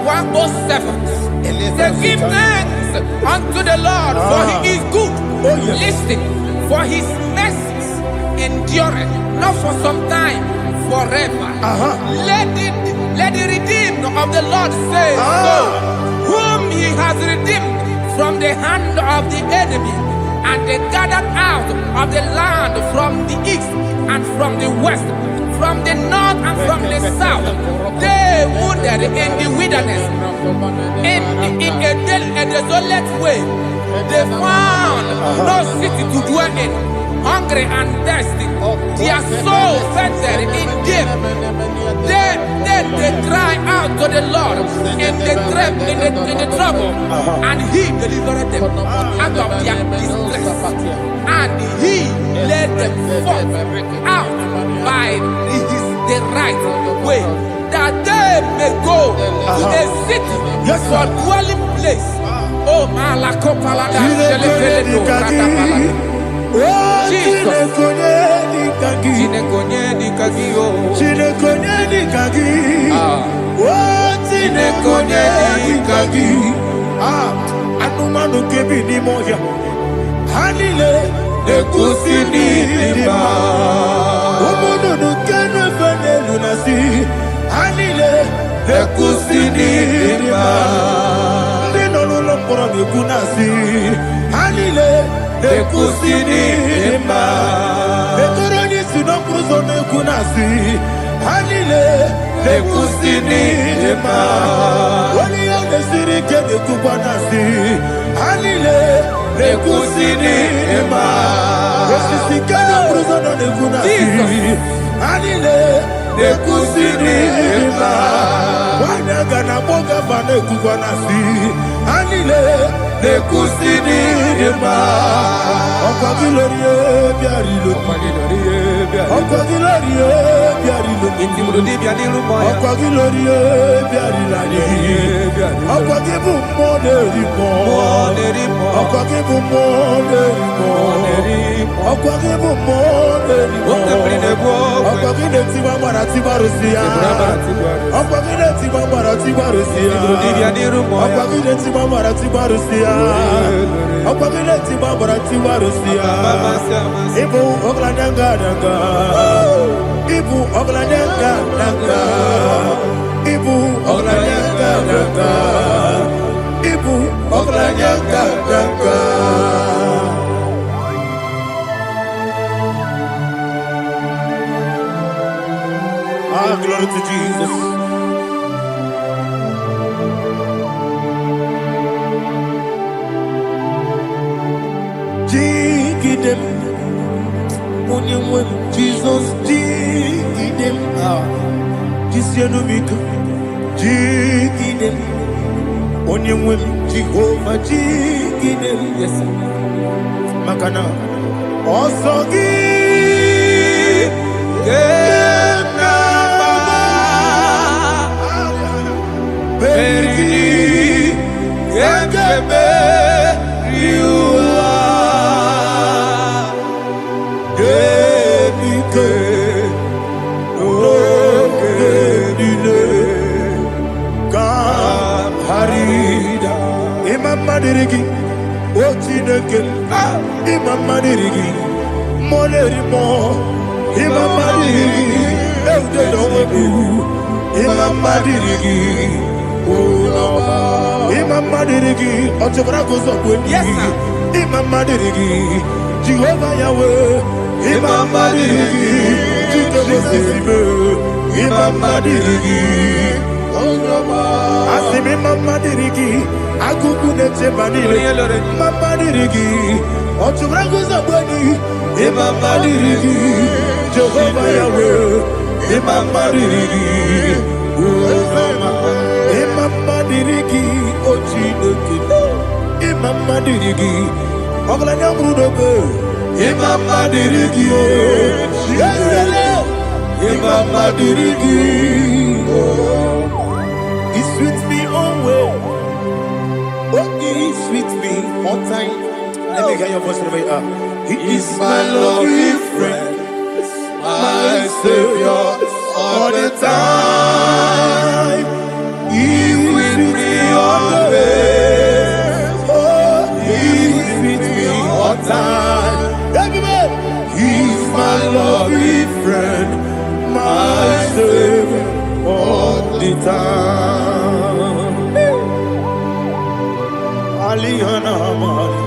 107, they give thanks unto the Lord, for he is good. Listen, for his mercies endureth, not for some time, forever. Let the redeemed of the Lord say so, whom he has redeemed from the hand of the enemy, and they gathered out of the land from the east and from the west, from the north and from the south. They wandered in the wilderness, in a desolate way. They found no city to dwell in, hungry and thirsty. Their soul fainted in deep. Then they cry out to the Lord in the trouble, and he delivered them out of their distress, and he led them forth out by the right way, that they may go to a city for dwelling place. Oh, Malakopalada, Jesus. Anumanu kebi ni moja Hanile Nekusini lima Umudu nukene fene lunasi Hanile Nekusini lima Nino lulokura mikunasi Hanile Nekusini lima Nekurani sinokruzo nekunasi Hanile Nekusini lima Wali ya nesiri kene kubanasi Hanile Nekusini lima Nesisi kene bruzo nekunasi Hanile Nekusini lima Wanaga na boga bane kubanasi Hanile Nekusini lima Okwa gilorie biarilo Okwa gilorie biarilo Okwa gilorie biarilani Okwa gibu moderimo Okwa gibu moderimo Okwa gibu moderimo Okwa gile tiba mara tiba rusia Okwa gile tiba mara tiba rusia Okwa gile tiba mara tiba rusia Okwa gile tiba mara tiba rusia Ibu oglanyanga daga Ibu oglanyanga daga Ibu oglanyanga daga Ibu oglanyanga daga Glory to Jesus. Jigidem, Onyemwem, Jesus, Jigidem, Jisianumika, Jigidem, Onyemwem, Jehovah, Jigidem, yes, Makana, Osogi, Madirigi, Ochineke, Imam Madirigi, Molerimo, Imam Madirigi, Eudedobu, Imam Madirigi, Imam Madirigi, Ochobrako Zobweni, Imam Madirigi, Jehovah Yahweh, Imam Madirigi, Jitobosime, Imam Madirigi, Asimi Mama Dirigi, Akuku Neche Manile, Mama Dirigi, Ochurango Zabani, Mama Dirigi, Jehovah Yahweh, Mama Dirigi, Mama Dirigi, Ochineke, Mama Dirigi, Oglanya Brudobe, Mama Dirigi, Mama Dirigi, He's with me always. Oh, he's with me all time. Let me hear your voice. He is my lovely friend. my Savior, all the time. He with me always. He with me all time. Everybody, He's my loving friend, my Savior, all the time. Aliyana Mari.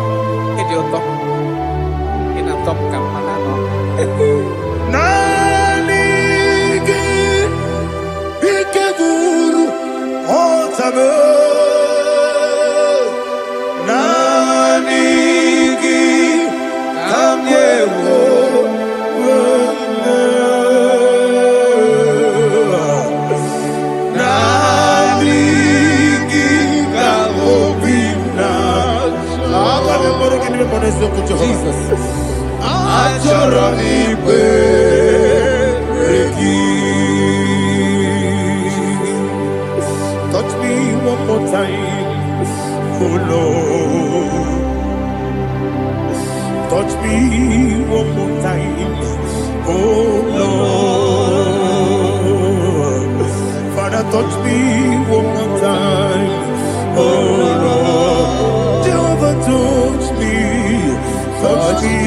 Nani ike guru otame. Nani kamyewo. Nani kamobina. Jesus. Touch me one more time, oh Lord. Touch me one more time, oh Lord. Father, touch me one more time, oh Lord. Jehovah, touch me. Touch me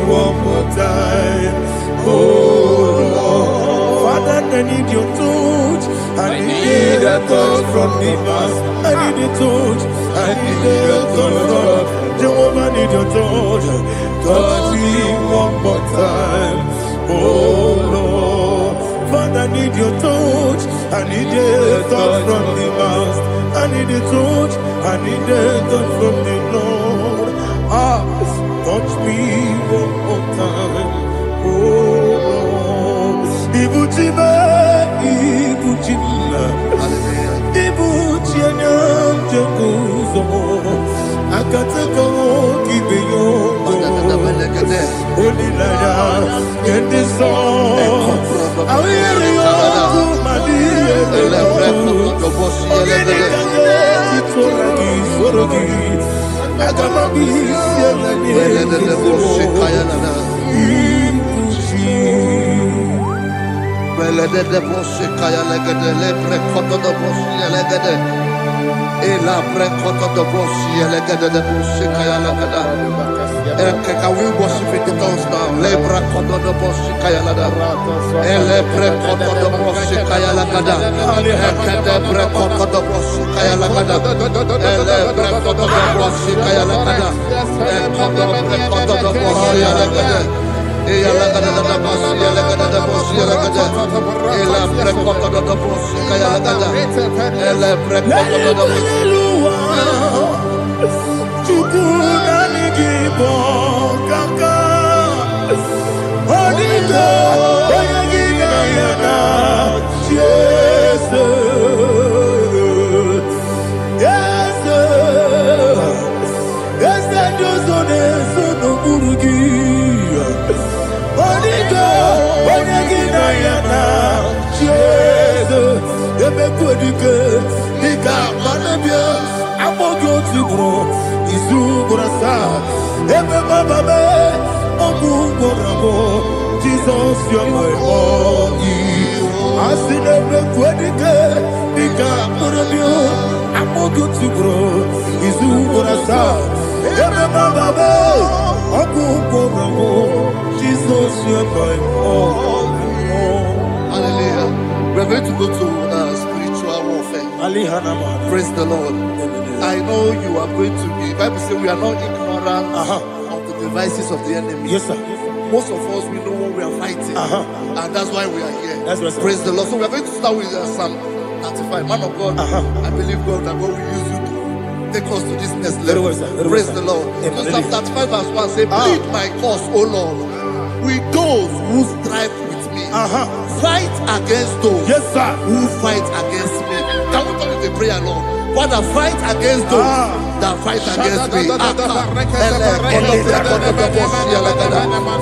one more time, oh Lord. Father, I need your touch. I need a touch from the past. I need a touch. I need a touch from Jehovah. I need your touch. Touch me one more time, oh Lord. Father, I need your touch. I need a touch from the past. I need a touch. I need a touch from the Lord. Touch me one more time, oh Lord. Ibuchima, Ibuchima, Ibuchina, Jacuzo. Akatako, Kibeyo, Olilaya, get this song. I hear you, my dear. Can we worship in the tongues now? Lebra kodo do boshi kaya lada. Ele bre kodo do boshi kaya lada. Ekede bre kodo do boshi kaya lada. Ele bre kodo do boshi kaya lada. Ekodo bre kodo do boshi lada. Eya lada da boshi lada da boshi lada. Ele bre kodo do boshi kaya lada. Ele bre kodo do boshi. IGBO kaka Odito Oyagina yana Yes Yes Yes Josone Sono Burugi Odito Oyagina yana Yes Ebekodike Nika Manabia Amogo Tibro Izugrasa, Ebe Bababe, Ogugorabo, Jesus, you are my all. Asinebe Kwedike, Nika Murabio, Amogo Tibro, Izugrasa, Ebe Bababe, Ogugorabo, Jesus, you are my all. Hallelujah. We're going to go to spiritual warfare. Praise the Lord. I know you are going to be. Bible says we are not ignorant of the devices of the enemy. Yes, sir. Most of us, we know what we are fighting, and that's why we are here. That's right, sir. Praise the Lord. So we are going to start with Psalm 35. Man of God, I believe God that God will use you to take us to this next level. Very well, sir. Very Praise well, the sir. Lord. Amen. So Psalm 35 verse 1 say, plead my cause, O Lord, with those who strive with me. Fight against those Yes, sir. who fight against me. Can we come with a prayer, Lord? Father, fight against those that fight against me.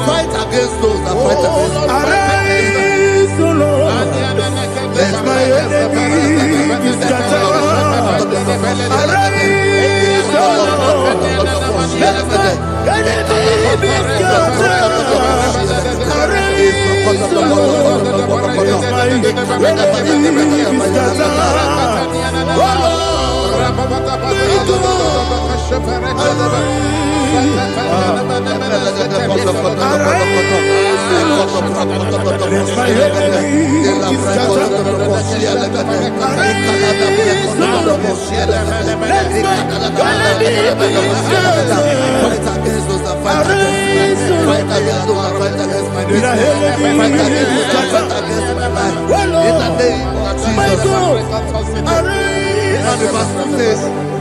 Fight against those that fight against me. Arise, O Lord. Let my enemy be scattered. Arise, O Lord. Let my enemy be scattered. Arise,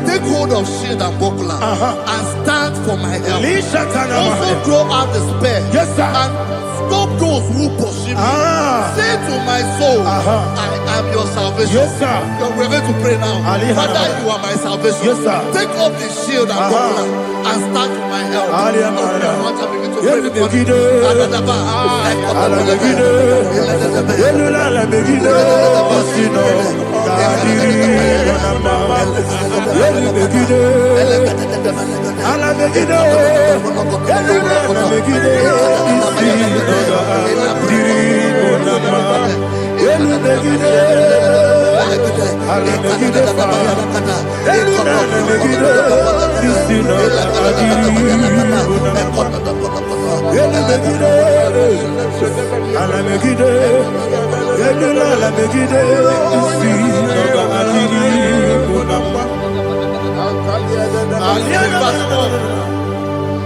Take hold of shield and buckler and stand for my help. Also throw out the spear and stop those who pursue me. Say to my soul, I am your salvation. You're ready to pray now. Father, you are my salvation. Take off the shield and buckler and stand for my help.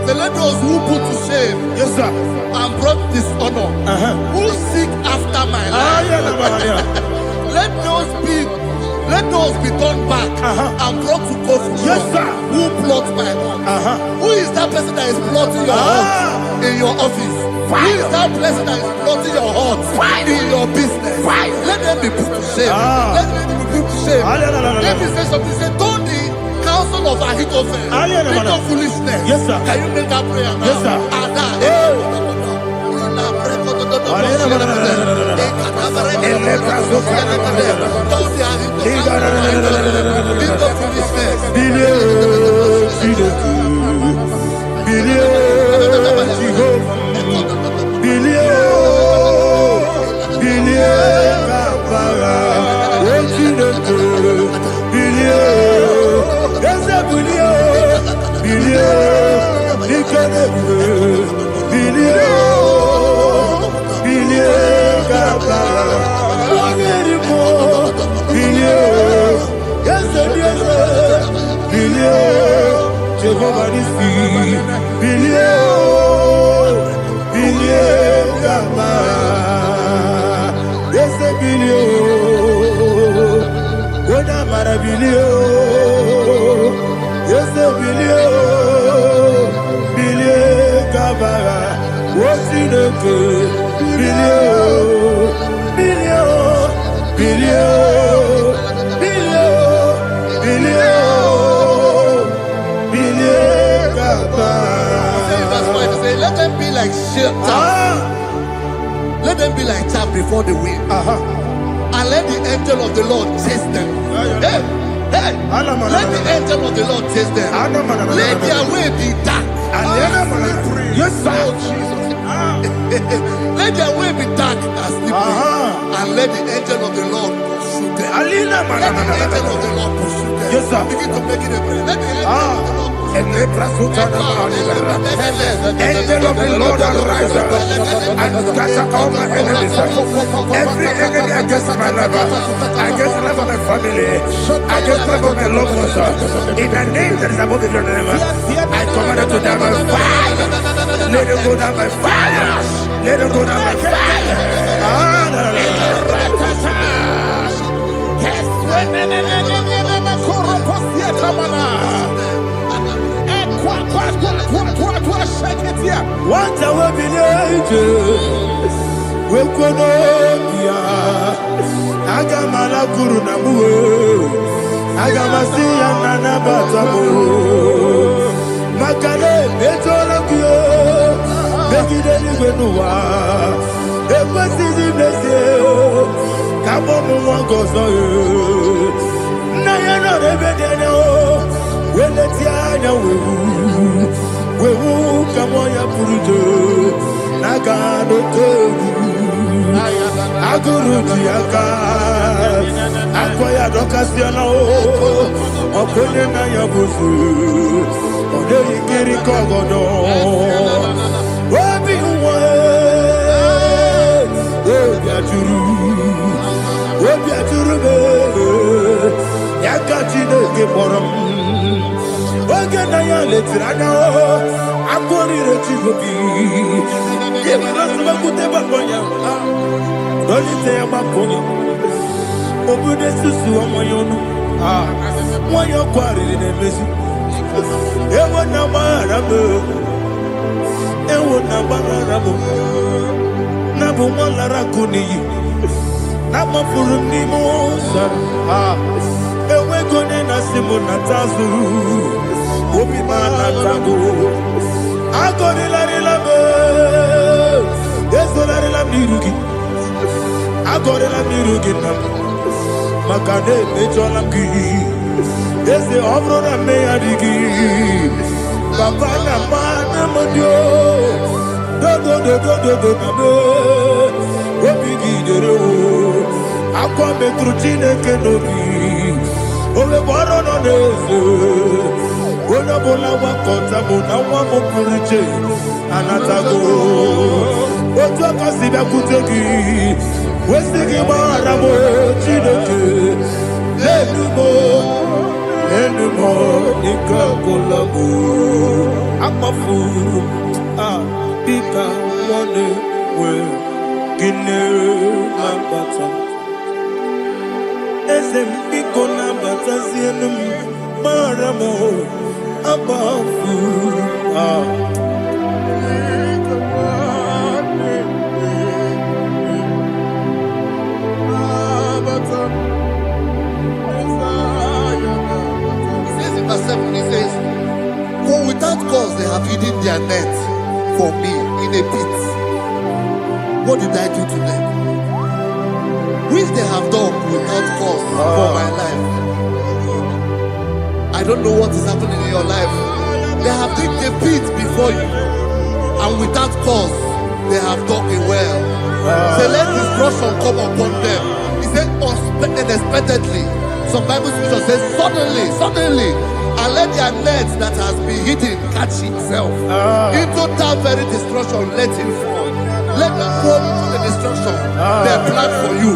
Let those who put to shame and brought dishonor, who seek after my life, let those be turned back and brought to confusion. Who plots my home? Who is that person that is plotting your home in your office? Who is that person that is plotting your heart in your business? Let them be put to shame. Let them be put to shame. Let me say something. Say, don't the counsel of Ahithophel think of foolishness. Can you make that prayer now? Yes, sir. Let them be like chaff. Let them be like chaff before the wind. And let the angel of the Lord chase them. Hey, let the angel of the Lord chase them. Let their way be dark. Yes, sir. Let their way be dark and slippery. And let the angel of the Lord pursue them. Let the angel of the Lord pursue them. Yes, sir. Begin to make it a prayer. Let the angel of the Lord Angel of the Lord arise and scatter all my enemies. Every enemy against my life, against the life of my family, against the life of my loved ones. In the name that is above your name, I command it to die by fire. Let it go down by fire. Let it go down by fire. What a village, we could Agamala Guru Namu, Agamasia Nana Batamu, Makale, Betolakio, Begideni Benua, the Pasisi Blessio, Kabomu Wangozo, Nayana Rebedeno, Weletiana. We will come on your Purujo, Nagano. aguru diaka akwaya dokasiana o okonye na yabuzu ode ikiri kogodo obi nwa obi aturu be yaka Chineke kpọrọ oge na ya letiri anya akwọrire Chigobi ịbụrụsụbakwute gbakonye dolite ya gbakonye obodo susu ọmanye ọnụ nwanyị ọkwarịrị na-emezi ewo na gbaghara m na bụ nwa lara akụ n'iyi na gbapụrụ m n'ime ụzọ enweghị onye na-asị m na tazụ obi m anatago agọrịlarịla m ezorarịla m n'iru gị agọrịla m n'iru gị na m maka na emejọla m gị eze ọ bụrụ na mmegharị gị papa na mma na mmadụ dodododododo na m obi gị dere akwa metụrụ Chineke n'obi owebe ọrụ nọ n'eze onye ọbụla gbakọta bụ na nwa m pụrụ iche anatago otu aka si bịakwute gị wesị gị gbaghara m Chineke enumo ike agwụla m akpafuru dịka nwanne nwee gịnị na-abata eze m biko na-abatazienu m mara m agbafuru He says, for without cause they have hidden their net for me in a pit. What did I do to them? Which they have done without cause for my life. I don't know what is happening in your life. They have digged a pit before you, and without cause they have dug a well. Say, let destruction come upon them. He said, unexpectedly. Some Bible scripture says, suddenly, and let their net that has been hidden catch itself. Into that very destruction, let it fall. Let them fall into the destruction they plan for you.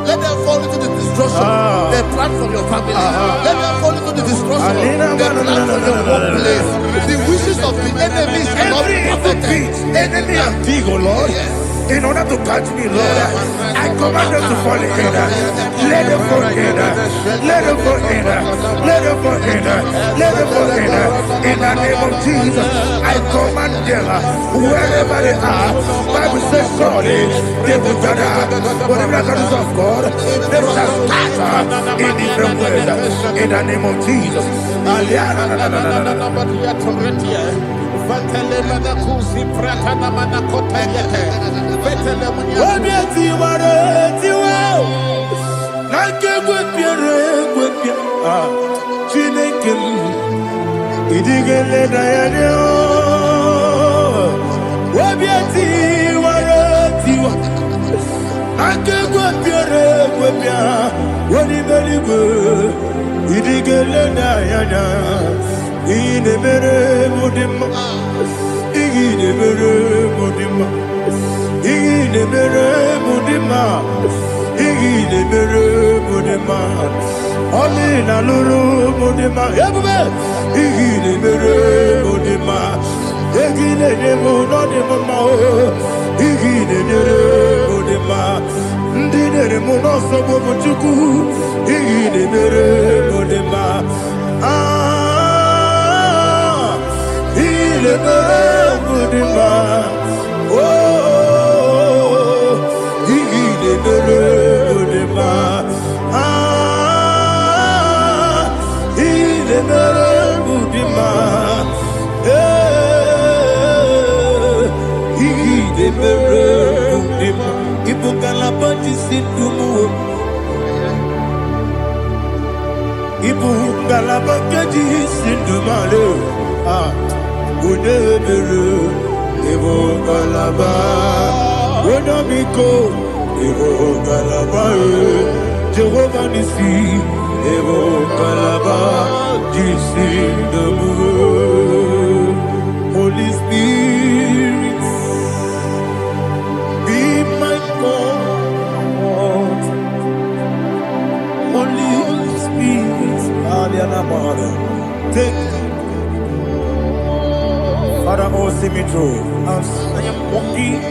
Let them fall into the destruction they plan for your family. Let them fall into the destruction they plan for your workplace. The wishes of the enemy shall not be perfected. Enemy and dig, oh Lord. Yes. In order to catch me, Lord, I command them to fall in. Let them fall in. Let them fall in. Let them fall in. Let them fall in. In the name of Jesus, I command them wherever they are. Bible says, surely they will gather. But the miracles of God, they shall scatter in different ways. In the name of Jesus. Chineke idigele dayane obiati waratiwa akegwe piere gwepia woni beligwe idigele dayana ine mere mudima ine mere mudima ine mere mudima ine mere mudima Oli na luru mudima ebube ine mere mudima egine nemo no nemo ma ine mere mudima ndine mo no so bo chuku ine mere mudima ine mere mudima ine mere mudima Ibu galaba keji sindumale unebere ibu galaba unamiko Evo Kalaba, Jehovah Nissi, Evo Kalaba, Jesus the Lord. Holy Spirit, be my God. Holy Spirit, take Father, oh, see me through. As I am walking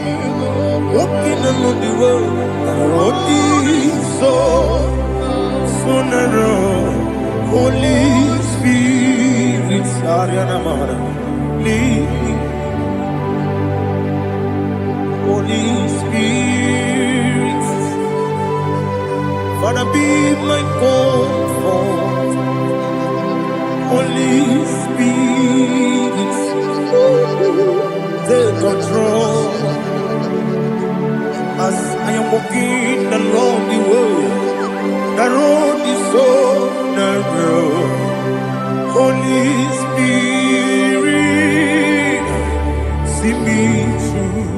along the road, the road is so narrow. Holy Spirit, lead me. Holy Spirit, Father, be my comfort. Holy Spirit, take control. As I am walking along the road is so narrow. Holy Spirit, see me through.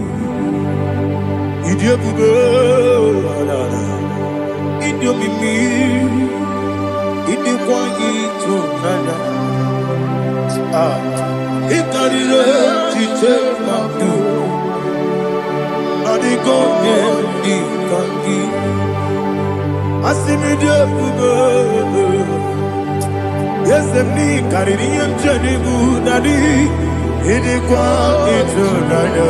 Idiobube, Idiomimi, Idikwanyito nana. Ikarire chiche madu. Adigo ni kangi. Asimi Idiobube. Yes, me kariri mjani budadi. Idikwanyito nana.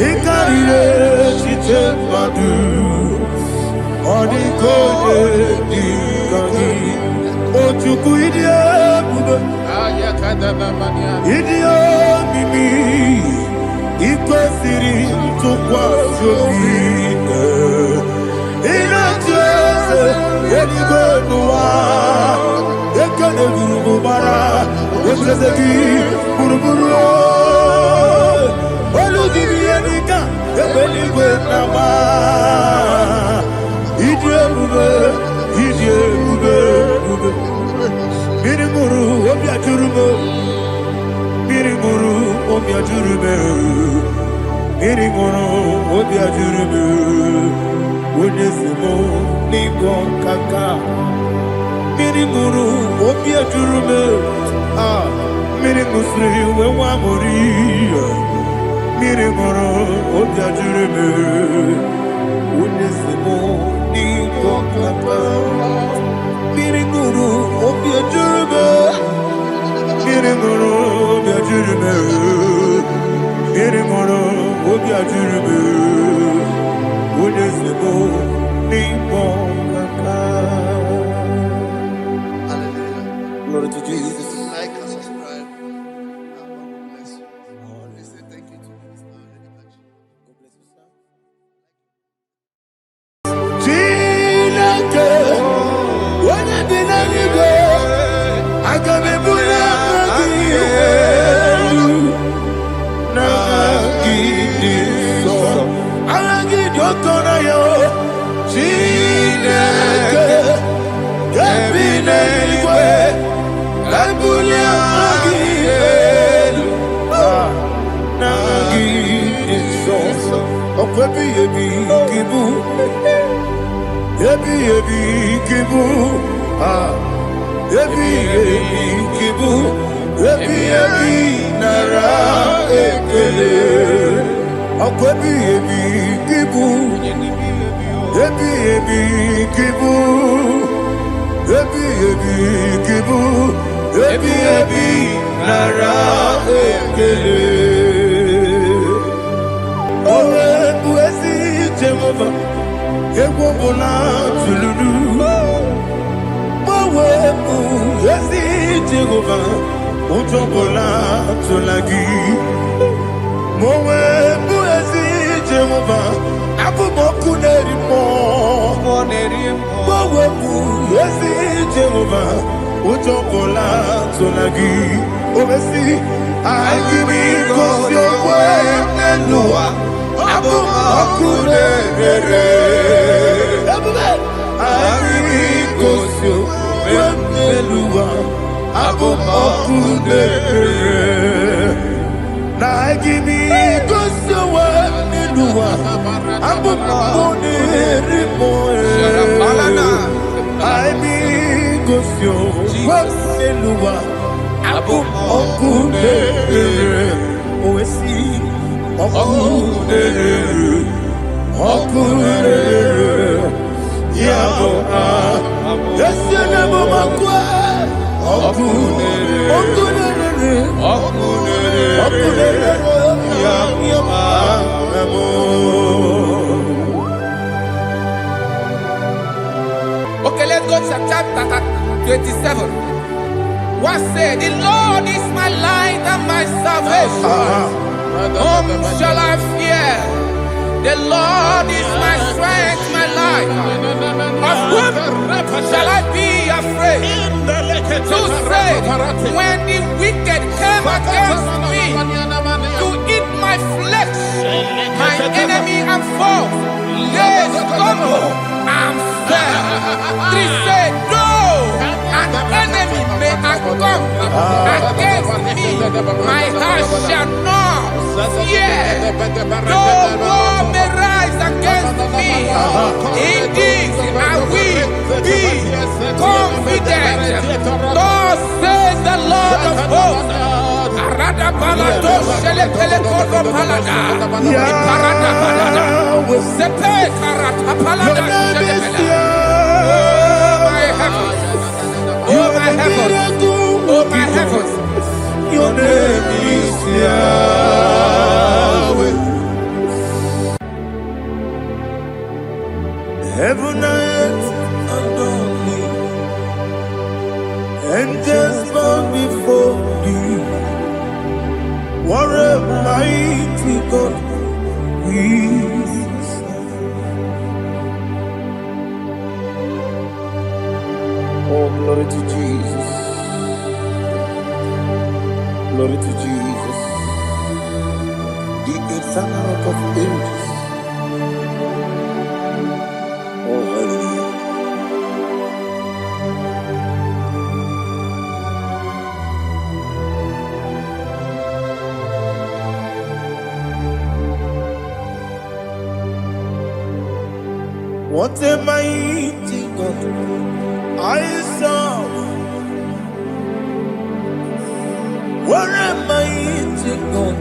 Ikarire chiche madu. Adigo ni kangi. Ochuku Idiobube. Idio mimi iko siri tukwa jovine inatese edigonua ekane gurubara wetezeki buruburu olugibi enika ebeligwe nama Idiobube Mirimuru obia jurume Mirimuru obia jurume Mirimuru obia jurume Wonesimo ningo kaka Mirimuru obia jurume Mirimusri wewa mori Mirimuru obia jurume Wonesimo ningo kaka Mirimuru obia jurume Mirimuru obia jurume Mirimuru obia jurume Wonesimo ningo kaka. Glory to Jesus. Like and subscribe. God bless you. Let's say thank you to Minister Lady. God bless you, sir. Chineke, when I did not go, I got me put up again. Now give this song. I'll give your corner, yo. Chineke, get me anyway. I put you again. Now give this song. Oh, baby, kibu. Ebi kibu, ebi kibu, ebi nara ekele. Akwa ebi kibu, ebi kibu, ebi kibu, ebi nara ekele. Owe buesi Jehovah. Ewobola tululu Mowebu Yesi Jehovah Utobola tulagi Mowebu Yesi Jehovah Abumoku nerimo Mowebu Yesi Jehovah Utobola tulagi Obesi IGBO Nelua Abumoku nerere IGBO Nelua Abumoku nerere Na IGBO Eluwa, Abumoni Rimoe, Aibi Gosio, Eluwa, Abumoni Oesi, Okune, Yabo, Yesenebo Makwa, Okune, Okay, let's go to chapter 27. What said? The Lord is my light and my salvation. Whom shall I fear? The Lord is my strength, my life. Of whom shall I be afraid? Who said, when the wicked came against me to eat my flesh, my enemy and foe, they stumble and fell. Three said, no, an enemy may come against me, my heart shall not fear. No war may rise against me. In this I will be confident. Thus says the Lord of hosts. Oh my heavens, oh my heavens, your name is Yahweh. Heaven and earth adore me, angels bow before thee. What a mighty God we serve. Oh, glory to Jesus. Glory to Jesus. The eternal rock of ages. Oh, hallelujah. What a mighty God I serve. What a mighty God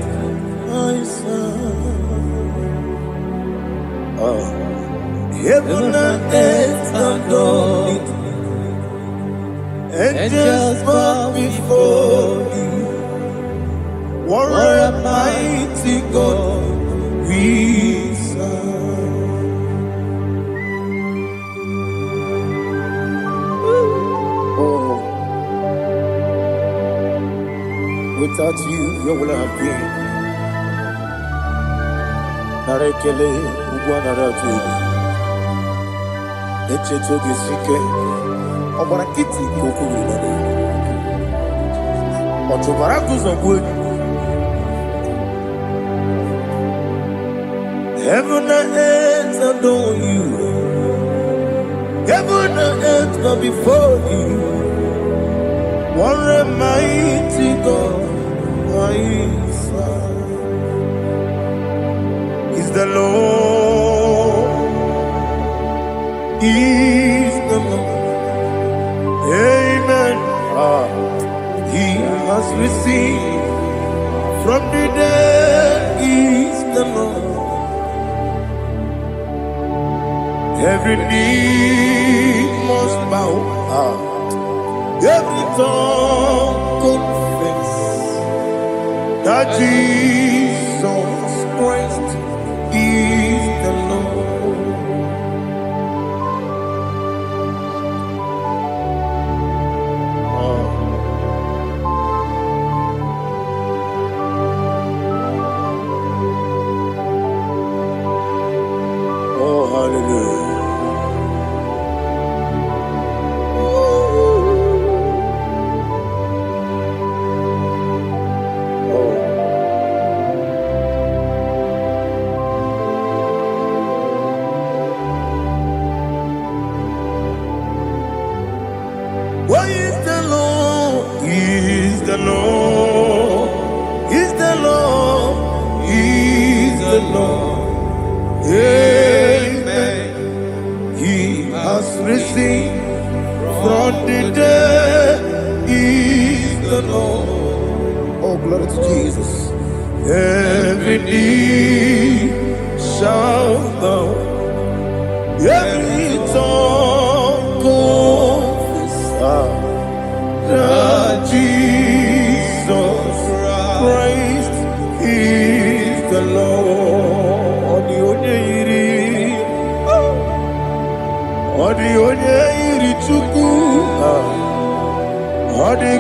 I serve. Oh, heaven and earth adore it, angels bow before you. What a mighty God we serve. Without you, where will I have been? Narekele, Ugwanaratu, Echetoge Sike, Obarakiti Kokuru, Otobarakus of wood. Heaven and earth adore you. Heaven and earth bow before you. What a mighty God I serve. Is the Lord, is the Lord. Amen. He has received from the dead, is the Lord. Every knee must bow. Every tongue confess that Jesus Christ is the Lord. Oh, hallelujah. What is the Lord? Is the Lord? Is the Lord? Is the Lord? every knee shall bow, every tongue confess that Jesus Christ is the Lord. Onye iri Chukwu, onye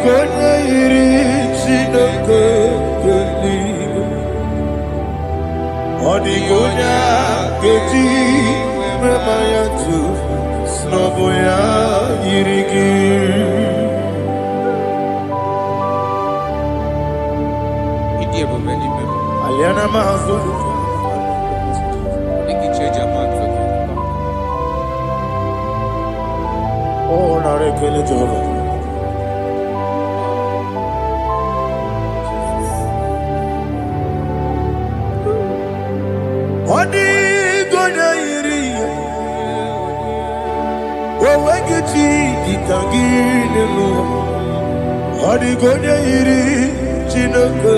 iri Chineke eluigwe, onye ga-eji mema ya tụ n'ọbụ ya yiri gị. Aliana Mazo. Oh, na rekele Jehovah. Odi gonya iri, owegiti ditangine lo. Odi gonya iri, Chineke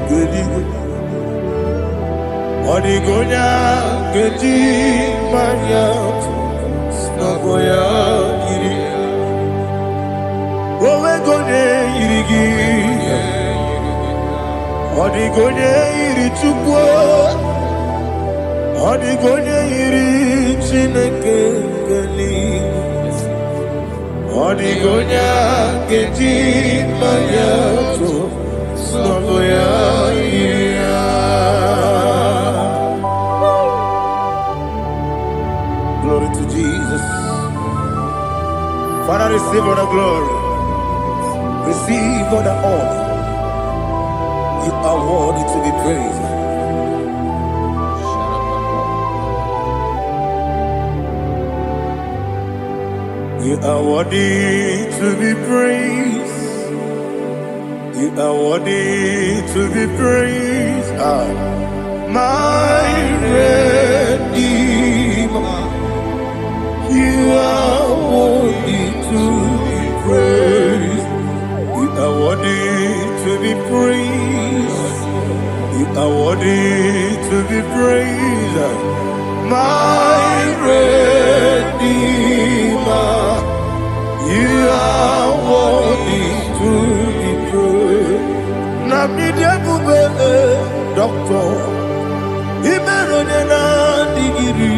geligo. Odi gonya geti manya, snaboya iri. Owegonya iri gi, odi gonya iri chukwu. Odigonya iri Chineke eluigwe, odigonya ga-eji mmanya tụ n'ọbụ ya yiri ya. Glory to Jesus. Father, receive all the glory, receive all the honor. You are worthy to be praised. You are worthy to be praised. You are worthy to be praised. My Redeemer. You are worthy to be praised. You are worthy to be praised. You are worthy to be praised. My Redeemer. You are worthy to be praised. Namidebube, Doctor. Imerone na digiri.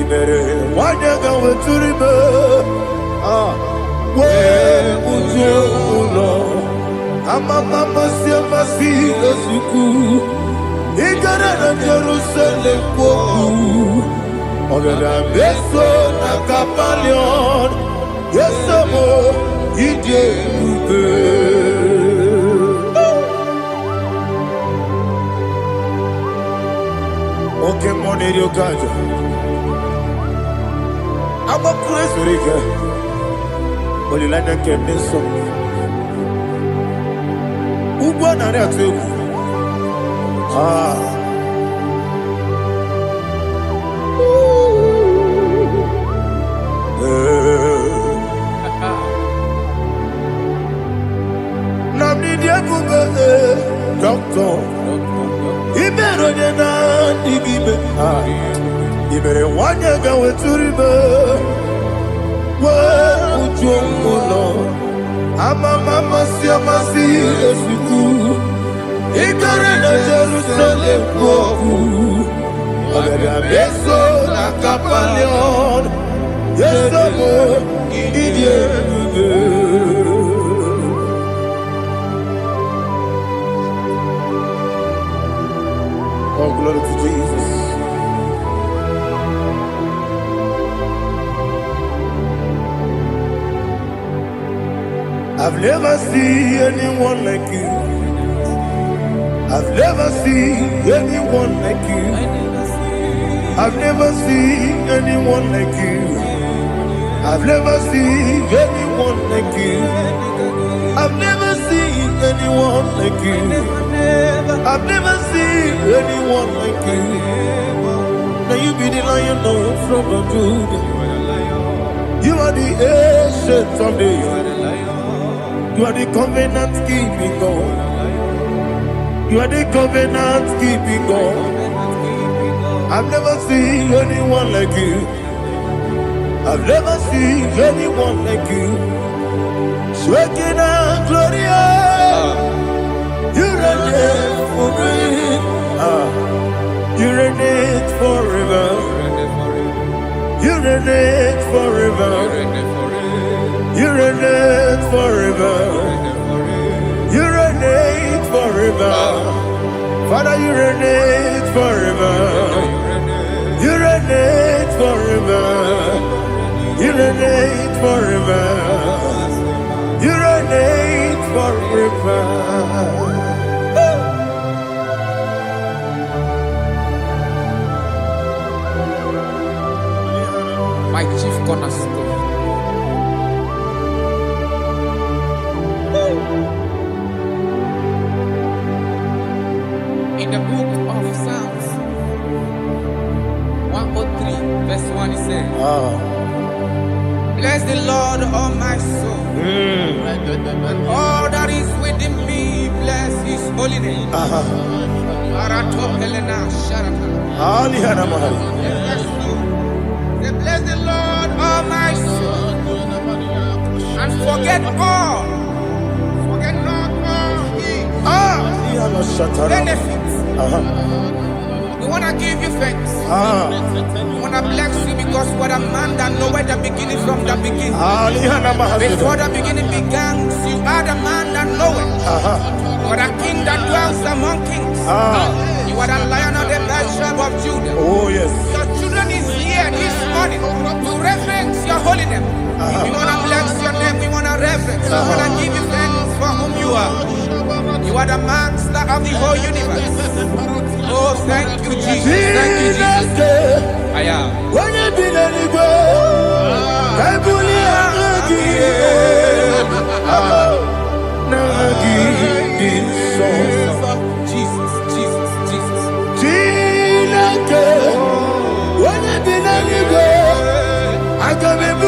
Imere wanyaga weturibe. We ujo ulo. Amama masi esuku. Igara na Jerusalem kwoku. Ogada beso na Kapalion. Yes, amo ije ube. Okay, money rio kaja. Amo kure rika. Olilanya kemeso. Ugwa na re ategu. Doctor, Iberone na digibe. Ibere wanyaga weturibe. We ujongulo. Amama siamasi esuku. Igare na Jerusalem kwoku. Ogada beso na Kapalion. Yesomo idie ube. Oh, glory to Jesus. I've never seen anyone like you. I've never seen anyone like you. I've never seen anyone like you. I've never seen anyone like you. I've never seen anyone like you. I've never seen anyone like you. Now you be the Lion from the Judah. You are the ancient of days. You are the covenant keeping God. You are the covenant keeping God. I've never seen anyone like you. I've never seen anyone like you. Shaking and glorious. You reign for me. You reign forever. You reign forever. You reign forever. You reign forever. Father, you reign forever. You reign forever. You reign forever. You reign forever. My chief cornerstone. In the book of Psalms 103, verse 1, it says, bless the Lord, all my soul, and all that is within me, bless his holy name. Say, bless the Lord, all my soul, and forget not all his benefits. We want to give you thanks. We want to bless you because what a man that knoweth the beginning from the beginning. Before the beginning began, you are the man that knoweth. What a king that dwells among kings. You are the Lion of the tribe of Judah. Oh yes. Your children is here this morning to reverence your holy name. We want to bless your name. We want to reverence. We want to give you thanks for whom you are. You are the master of the whole universe. Oh, thank you, Jesus. Thank you, Jesus. I am. When you be anywhere, I Jesus, Jesus, Jesus. When you be anywhere, I can be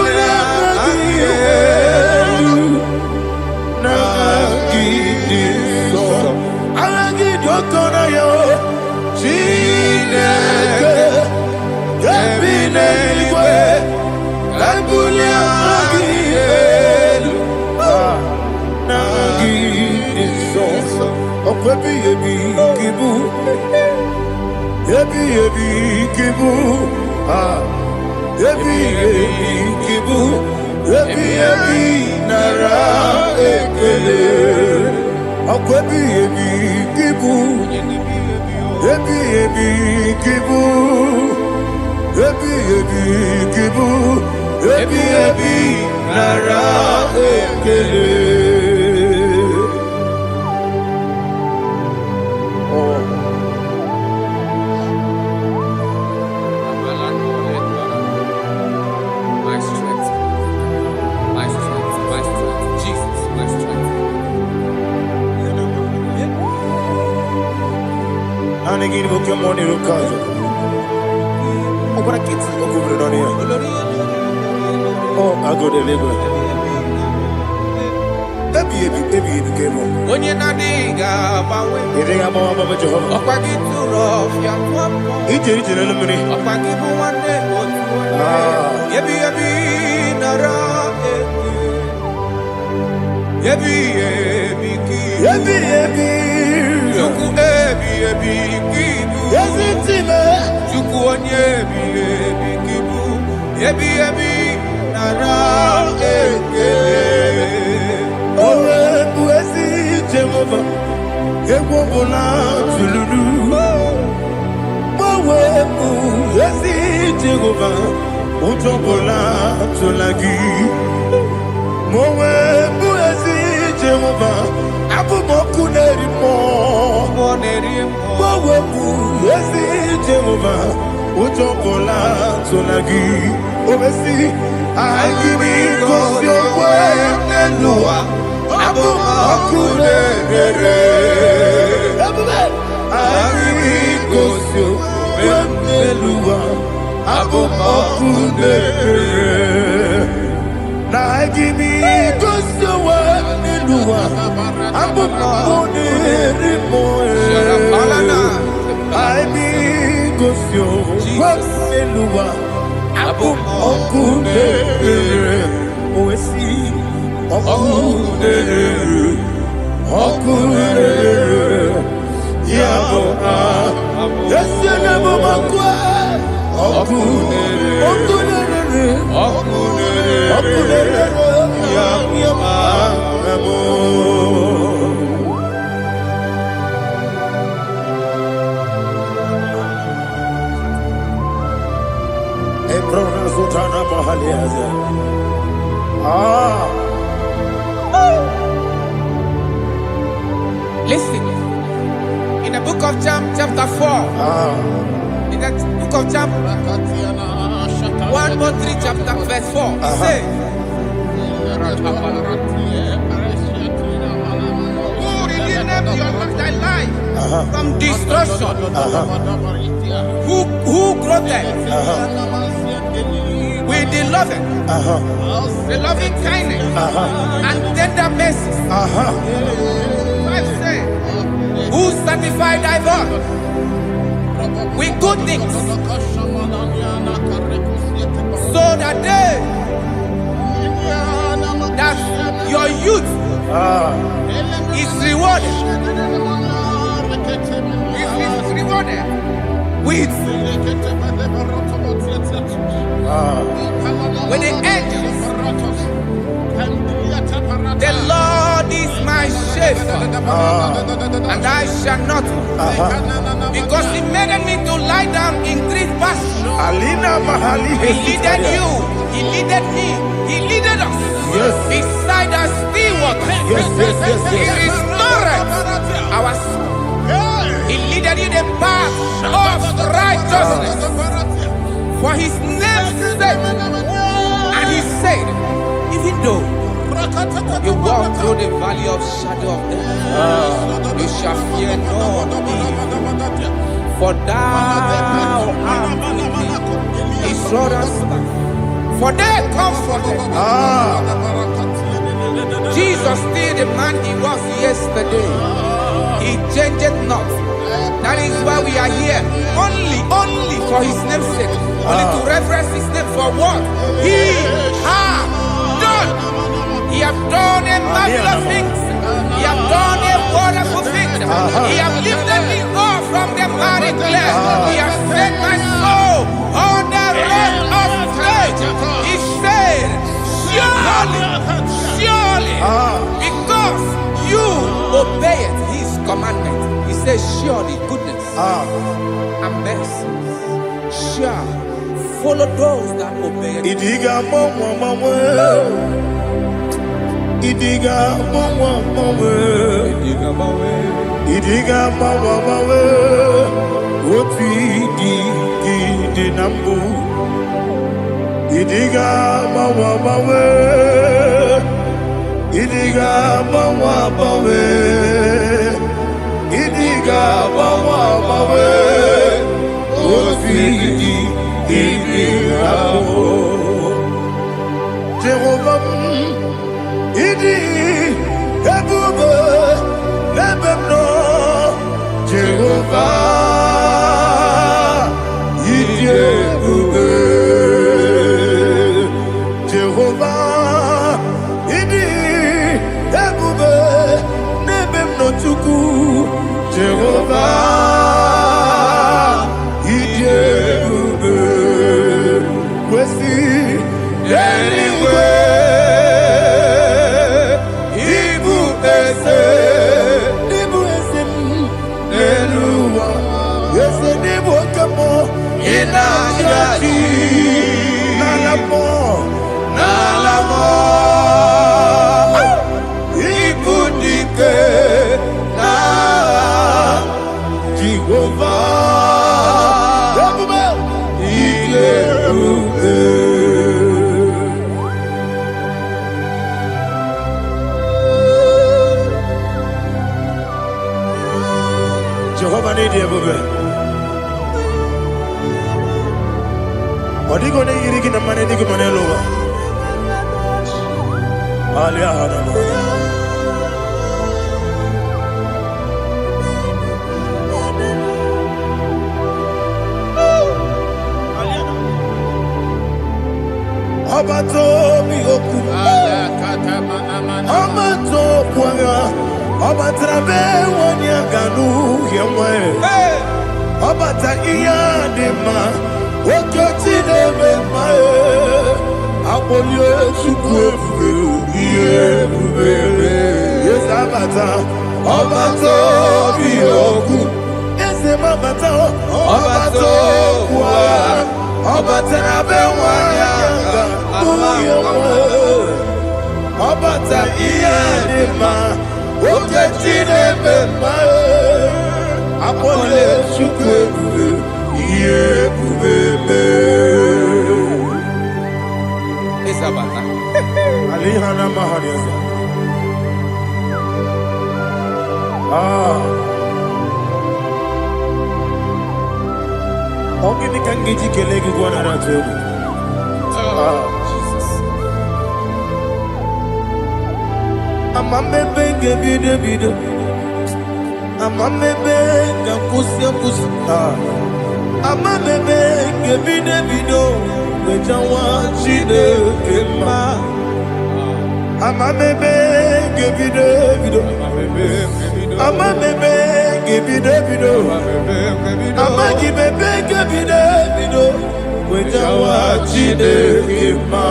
Eluwa Okudere Oesi Okudere Okudere Yabo Esenebo Makwa Okudere Okudere Yabo Listen, in the book of John, chapter 4, in the book of John, 1:3, chapter verse 4, it says, who redeemed thy life from destruction, who groweth with the loving kindness and tender mercies. Who sanctify thy body with good things, so that your youth is rewarded. Is rewarded with the angels. The Lord is my shepherd, and I shall not want. Because He made me to lie down in green pastures. He leaded you, He leaded me, He leaded us beside the still waters. He restored our soul. He leaded you the path of righteousness for His name's sake. And He said, even though you walk through the valley of shadow of death, you shall fear no evil, for thou art with me. His rod and staff, for they comforted. Jesus still the man He was yesterday. He changed not. That is why we are here. Only for His name's sake. Only to reference His name for what He has done. He has done a marvelous things. He has done a wonderful thing. He has lifted me up from the miry clay. He has set my soul on the rock of faith. He said, surely, because you obeyed His commandment. He says, surely goodness and mercy shall follow those that obey. Idiga mawe Oti di nambu Idiga mawe Idiga mawe Idiga mawe Oti di nambu Jehovah Idi Ebube Ebemno Jehovah Idi Ebube Jehovah Idi Ebube Nebemno Tuku Jehovah Idi Ebube Kwesi anyway Jehovah need you, baby. Odigo ne yiri kina mane digo mane lowa. Alia hana. Obato Mioku, Obato Puanga, Obatrabe, Wanyaganu, Yamwe, Obata Iyadema, Okotine, Apolio, Suku, yes, Abata, Obato Mioku, yes, Mabata, Obato Puanga. Obata bewanya Obata iyadema Oketine bema Apole chukwe Iye bubebe Isabata. Alihana mahariasa Ogini kangeji kelegi gwana ratubu. Jesus. Amamebe gebide bide. Amamebe gakusi. Amamebe gebide bido. Bejawa chide kema. Amamebe gebide bido. Amamebe gebide bido. Amagi bebe gebide bido. Wejawa chide kema.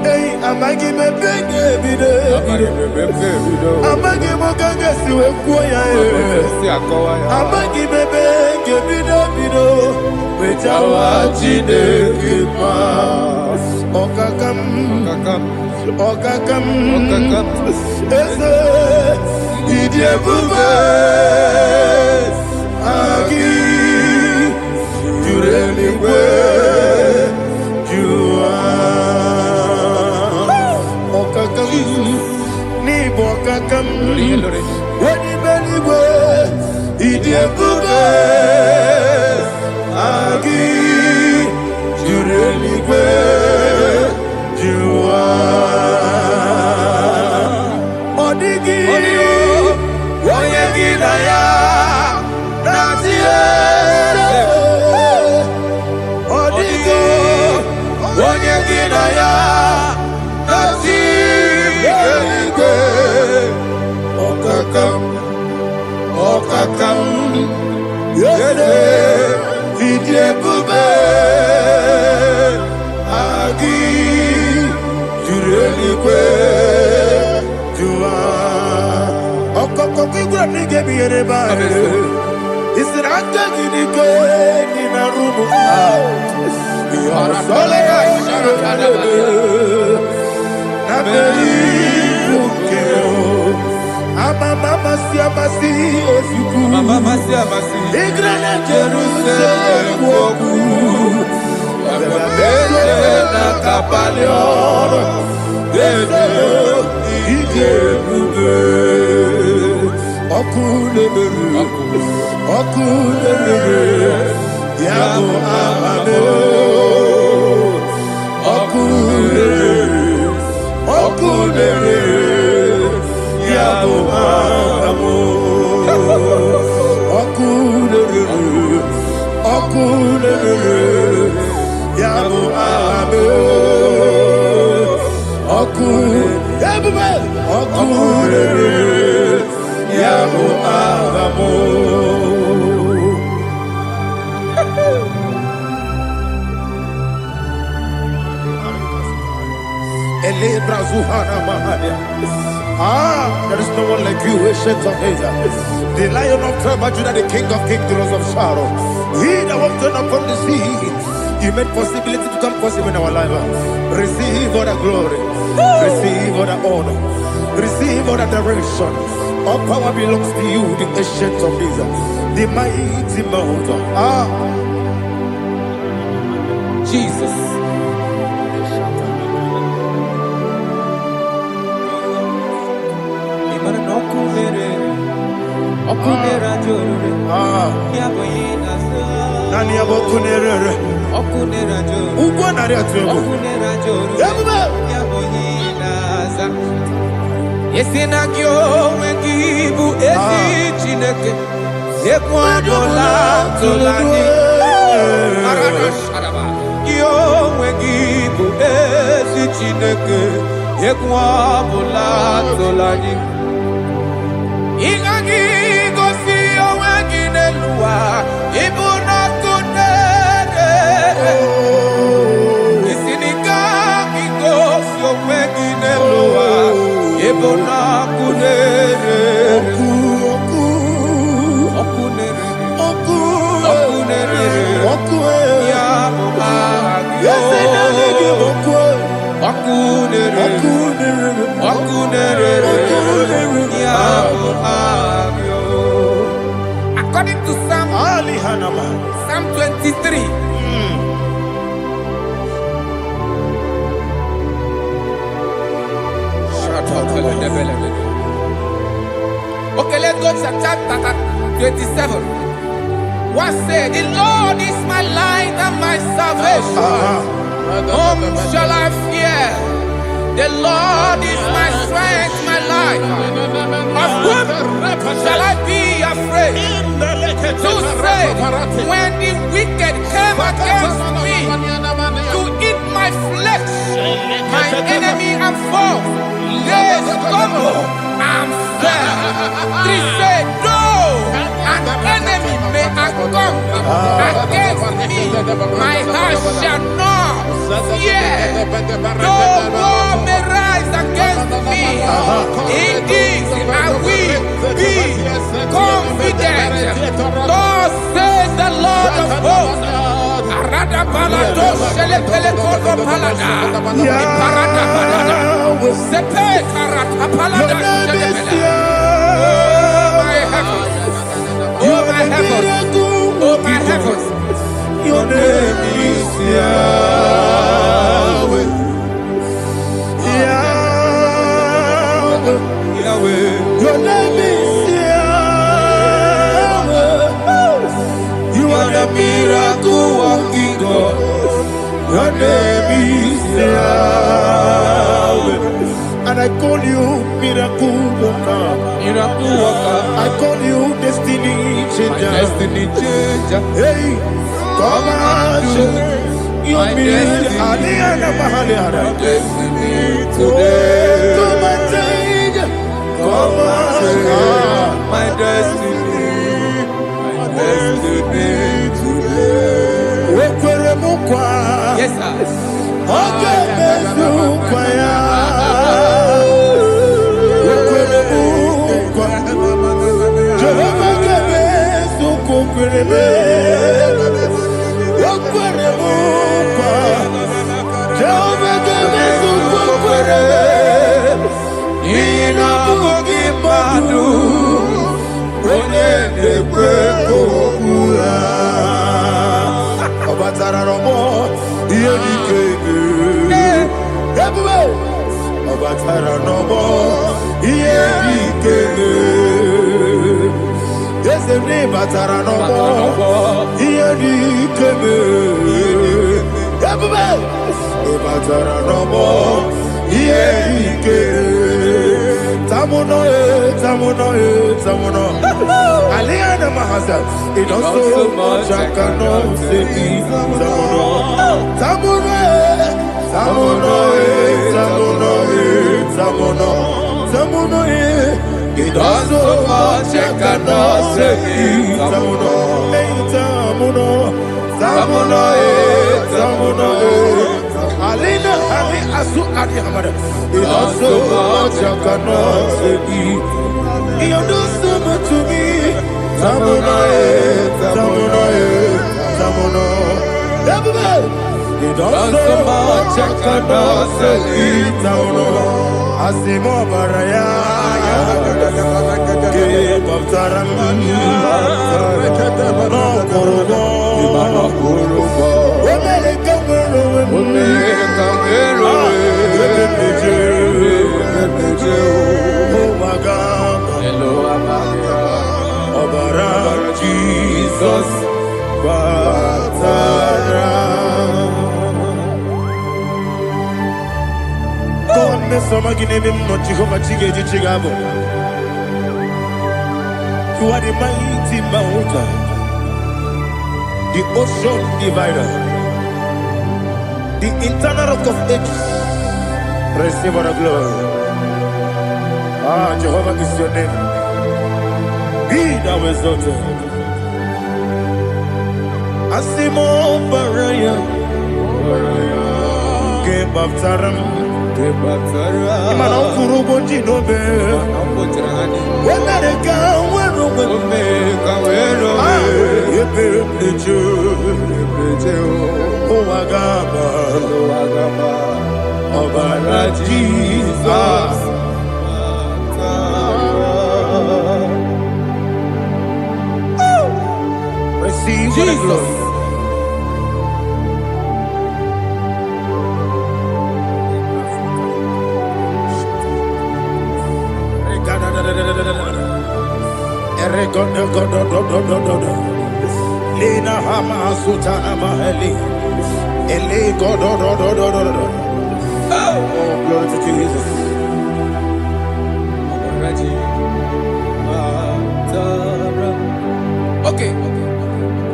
Hey, amagi bebe gebide bido. Amagi mokange siwe kuya Amagi bebe gebide bido. Wejawa chide kema. Okakam. Eze idie bube agi jureligwe jua okakam ni bokakam wani beligwe idie bube agi jureligwe jua odigi oyegi na ya natie odigi oyegi na ya natie okakam yede idie bube agi jureligwe jua okokokigwe nige biyereba isiraka gidike nina rumu yarasolega na meri ukeo mama siamasi osuku Mama siamasi igrana Jerusalem woku bebe na kapalion bebe ije bube okulere yabo amame okulere yabo amamo okulere yabo amame okulere yabo amamo there is no one like you, Ancient of Days. The Lion of tribe of Judah, the King of Kings, the Rose of Sharon. He that walked upon the sea, you made possibility to come possible in our life. Receive all the glory, receive all the honor, receive all the direction. All power belongs to you, the Ancient of Days, the mighty mountain. Jesus. Okunera jorore yaboyina nani abokunere okunera jorore ugwa nari atwego okunera jorore yaboyina za yesina kyo wengibu esi chineke ekwadola tolani arado sharaba onwe gị bụ ezi Chineke, egwu ọbụla tụla gị. Ị gaghị gosi onwe gị n'elu ụwa, ịbụ n'ọkụ na-ere. Isi na ị gaghị gosi onwe gị n'elu ụwa, ịbụ n'ọkụ na-ere. According to Psalm 23. Okay, let's go to chapter 27. What said? The Lord is my light and my salvation. Whom shall I fear? The Lord is my strength, my life. Of whom shall I be afraid? To say, when the wicked came against me to eat my flesh, my enemy and foe, they stumble and fell. Three said, no, an enemy may come against me, my heart shall not fear. No war may rise against me. In this I will be confident. Thus says the Lord of hosts. Arada balado shelepele kodo palada. Iparada balada. Sepe karata palada shelepele. Oh my heavens. Oh my heavens. Oh my heavens. Your name is Yahweh. Yahweh. Yahweh. Your name is Yahweh. You are the miracle working God. Your name is Yahweh. And I call you miracle worker. Miracle worker. I call you destiny changer. My destiny changer. Hey, come on, you mean Aliana Mahaliana. My destiny today. Come on, change. Come on, my destiny. My destiny today. Yes, sir. Okay, Aliana Mahasa, it does so much I cannot say. Samono, it does so much I cannot say. Samono, Alina, Ali Asu Adi Hamada, it does so much I cannot say. You do so much to me. Samono. You do so much I cannot say. Samono. Asimo Baraya. Give up Taram. No Korobo. Oh my God. Hello, Abara Jesus. God, me some again him not Jehovah Chige Chigabo. You are the mighty mountain, the ocean divider. the eternal rock of ages. Receive all the glory. Jehovah is your name. Be thou exalted. Asimo Baraya. Give up Taram. Imana Kurubo Jinobe. When they go, where oh, Agaba. Obara Jesus. Receive Jesus. Glory. Lina Hama Sutana Maheli. Oh, glory to Jesus. Okay.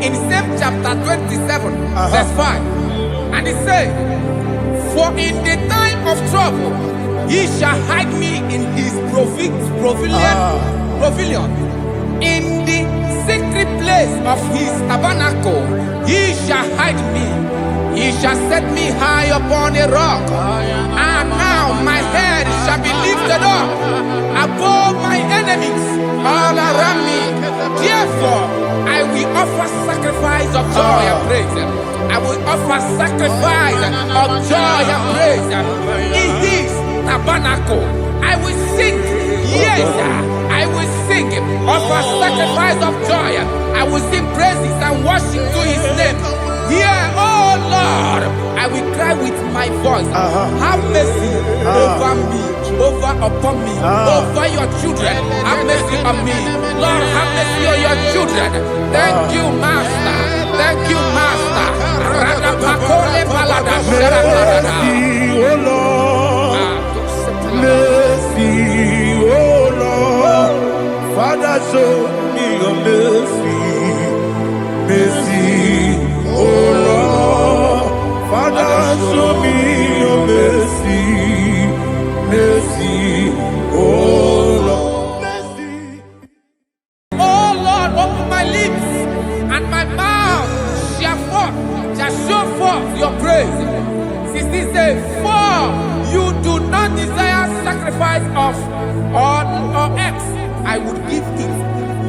In same chapter 27, verse 5, and it says, for in the time of trouble, he shall hide me in his pavilion. In the secret place of his tabernacle, he shall hide me. He shall set me high upon a rock. And now my head shall be lifted up above my enemies all around me. Therefore, I will offer sacrifice of joy and praise. I will offer sacrifice of joy and praise in his tabernacle. I will sing, yes, I will sing, offer sacrifice of joy. I will sing praises and worship to his name. Here, oh Lord, I will cry with my voice. Have mercy over me, upon me, over your children. Have mercy on me. Lord, have mercy on your children. Thank you, Master. Thank you, Master. Mercy, oh Lord. Mercy, oh Lord. Father, show me your mercy. Mercy, oh Lord. Father, show me your mercy. Mercy, oh Lord. Mercy. Oh Lord, open my lips, and my mouth shall show forth your praise. 16 says, for you do not desire sacrifice of or X, I would give it.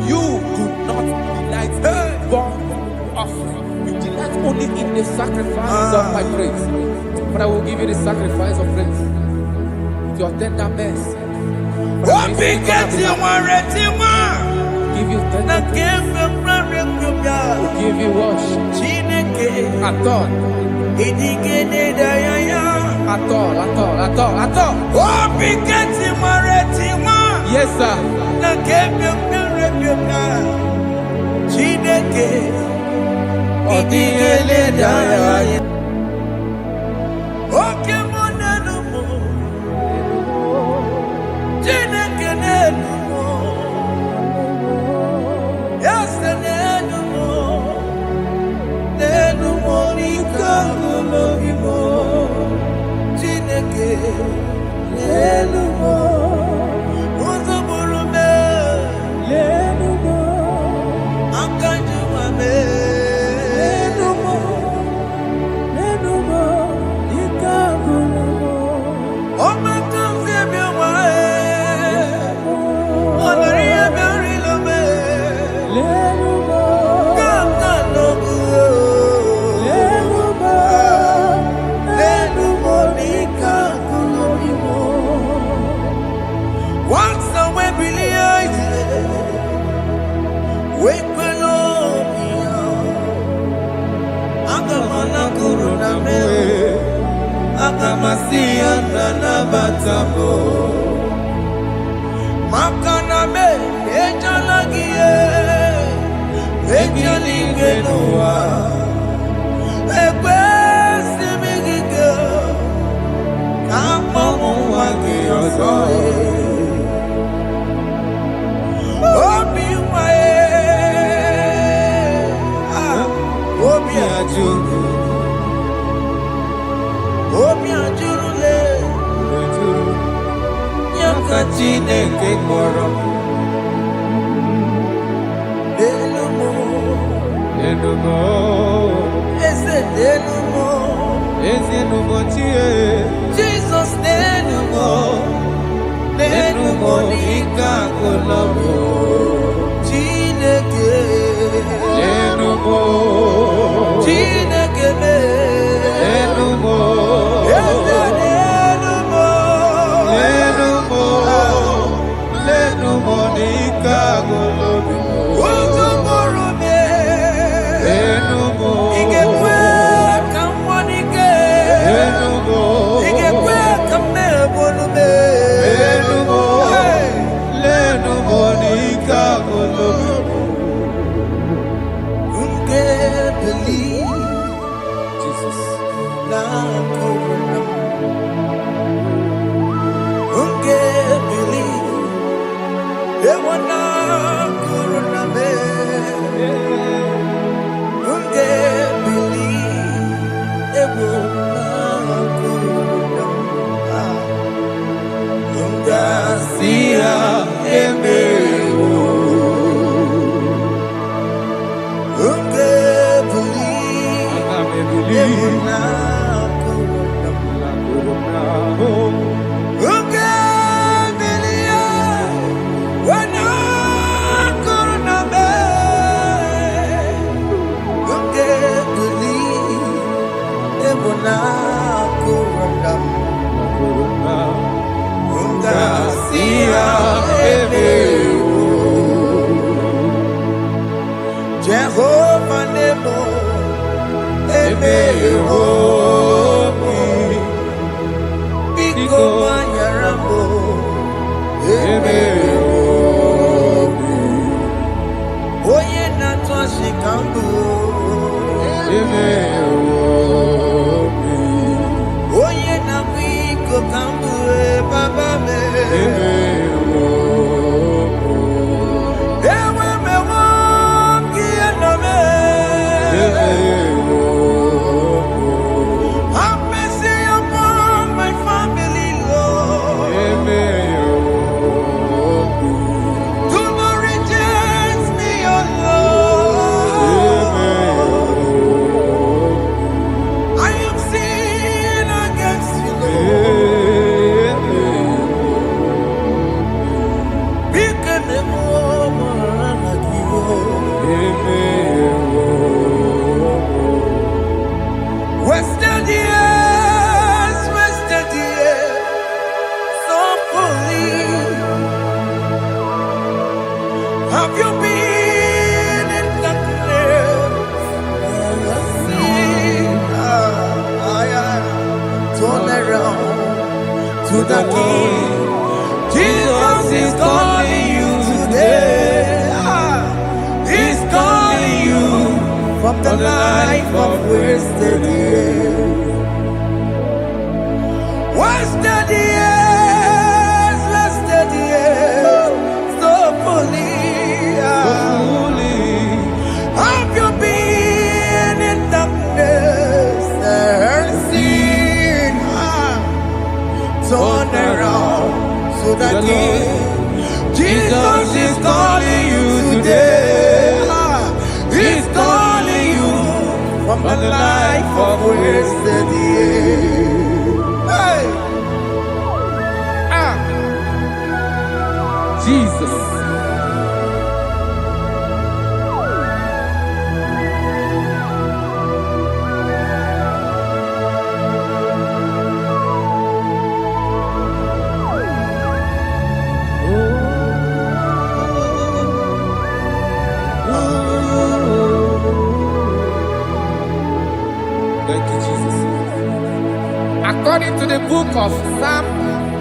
You do not delight in burnt offering. You delight only in the sacrifice of my praise. But I will give you the sacrifice of praise. With your tender mercy. Give you tender mercy. Will give you worship. At all. Yes, sir. Jesus, Nenumo, Ika Kolabo, Chineke, Nenumo, Chineke, Nenumo, Nenumo, Ika Kolabo, Ugumorome, Nenumo, Igekwe, Kamonike, Nenumo, Igekwe, Kamebolume, Nenumo, Nenumo, Ika Kolabo. Unge believe Jesus na corona. Unge believe ewana corona me. Unge believe ewana corona. Unga sia emeo. Unge believe ewana corona. Unge believe ewana corona me. Unge believe ewana corona. Unga sia emeo. Jehovah Nebo, Emeo, Biko Manyarambo, Emeo, Oye Natwa Shikambu, Emeo, Oye Nabiko Kambu, Baba Me, Emeo. Have mercy upon my family, Lord. Do not reject me, oh Lord. I am sin against you, Lord. Because the woman like you. Wasted years, so fully. Have you been in darkness? Turn around to the King. Jesus is calling you today. He's calling you from the life of wasted years. Wasted years, so fully. Have you been in darkness and seen? Turn around to the King. Jesus is calling you today. He's calling you from the life of wasted years. Hey! Jesus. Thank you, Jesus. According to the book of Psalm,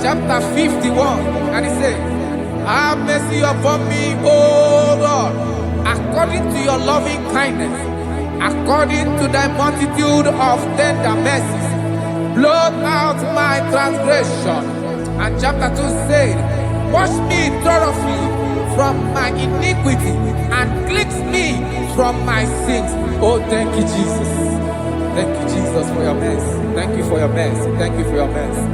chapter 51, and it says, have mercy upon me, O Lord, according to your loving kindness, according to thy multitude of tender mercies, blot out my transgression. And chapter 2 said, wash me thoroughly from my iniquity and cleanse me from my sins. Oh, thank you, Jesus. Thank you, Jesus, for your mercy. Thank you for your mercy. Thank you for your mercy.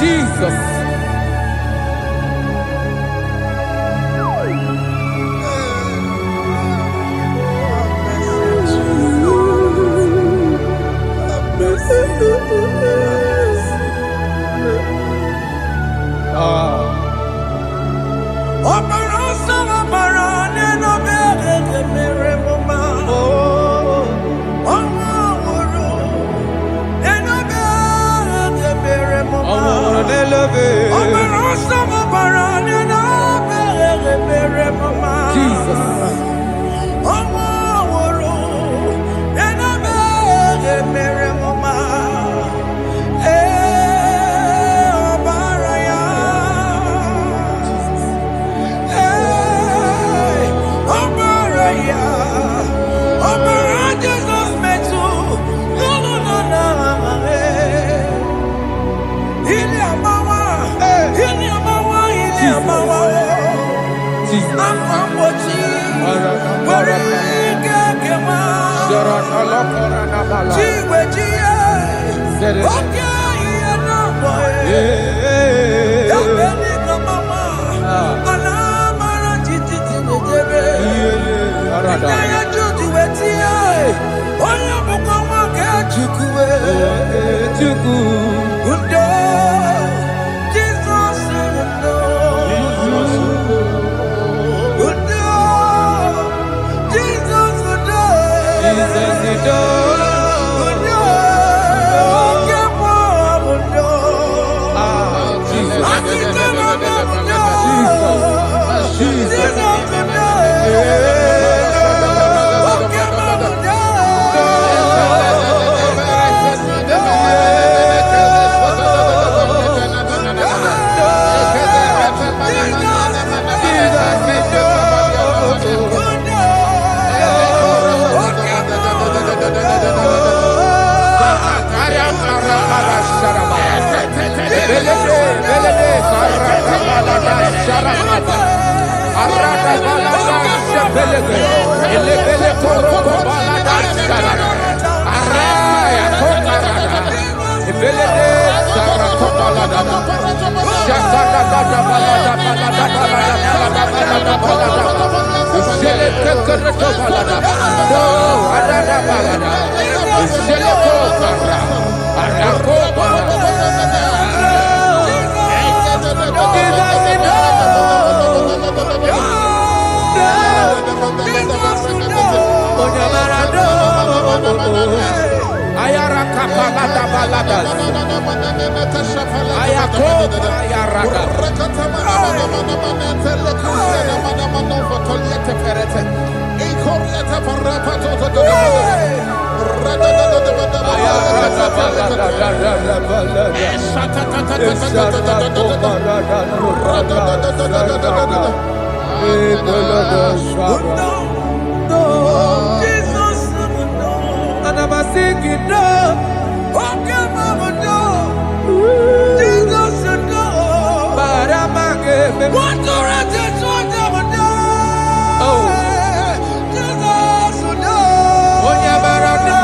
Jesus. Ayara kapalada baladas. Ayako ayarada. And I'm singing no. Okay, mama, no. Jesus should go. But I'm again. What do I just want to do? Oh, Jesus should go. Oh, yeah, but I know.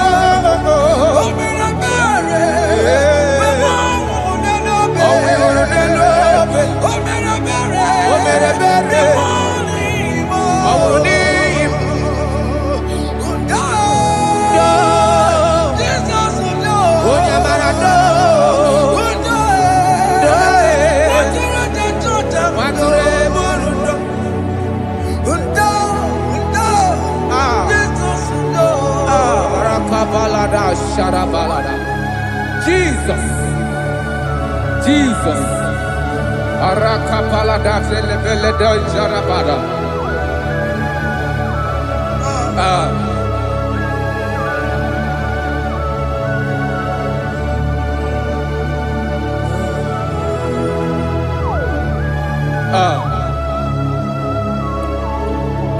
Oh, me not married. Oh, me not married. Oh, me not married. Oh, me not married. Oh, me Jesus, Jesus, Arakapalada Zelebeleda Jarabada.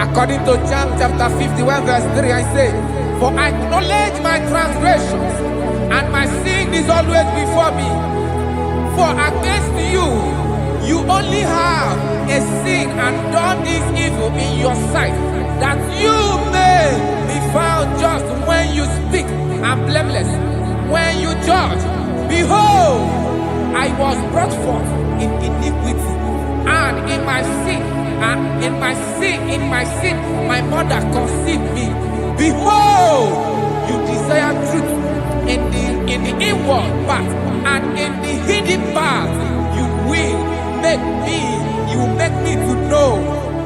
According to John chapter 51 verse 3, I say, for I acknowledge my transgressions, and my sin is always before me. For against you, you only have a sin and done this evil in your sight, that you may be found just when you speak and blameless when you judge. Behold, I was brought forth in iniquity, and in my sin, my mother conceived me. Behold, you desire truth in the inward part, and in the hidden part you will make me to know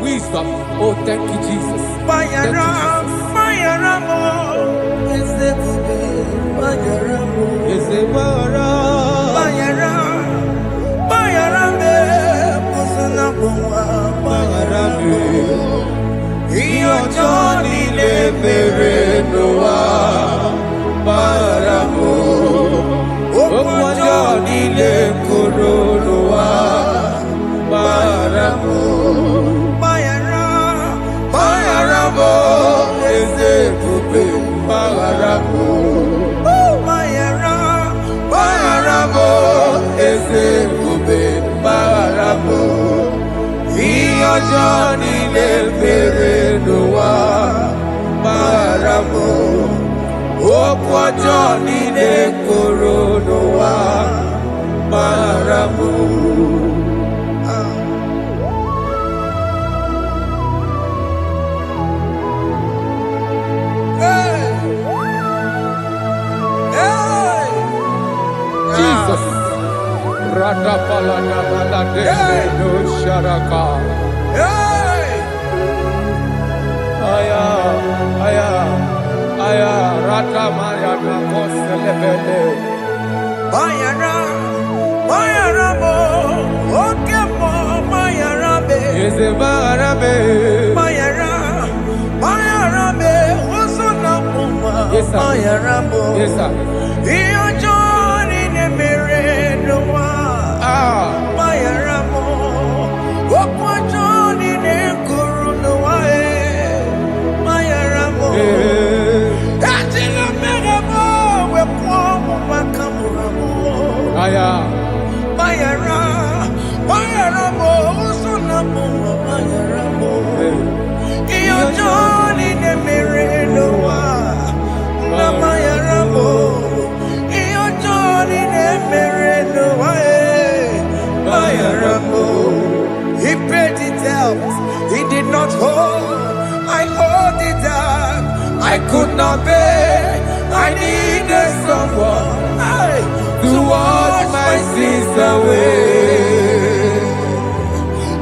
wisdom. Oh, thank you, Jesus. Thank you, Johnny le Noa Baramo, Johnny le Noa Baramo, Bayaramo is a puppy, Bayaramo, Bayaramo is a puppy, Bayaramo. Johnny le Noa Baramo, Johnny le Noa Baramo. Jesus, Radapalana Balade no Sharaka. Aya, Rata Maya Nakoselebele. Bayara, Okemo, Bayarabe. Is a Barabe. Bayarabe, Osona Puma. Yes, sir. Bayarabo. Yes, sir. Iyo Johnny Nemere Noa. Bayarabo. Okwa Johnny Nekuru Noa. Bayarabo. Aya, Bayara, Sunamo, Bayaramo. Iyo Johnny Nemere Noa, Bayaramo. Iyo Johnny Nemere Noa, Bayaramo. He paid it out, he did not hold. I hold it down, I could not bear. I needed someone to wash my sins away.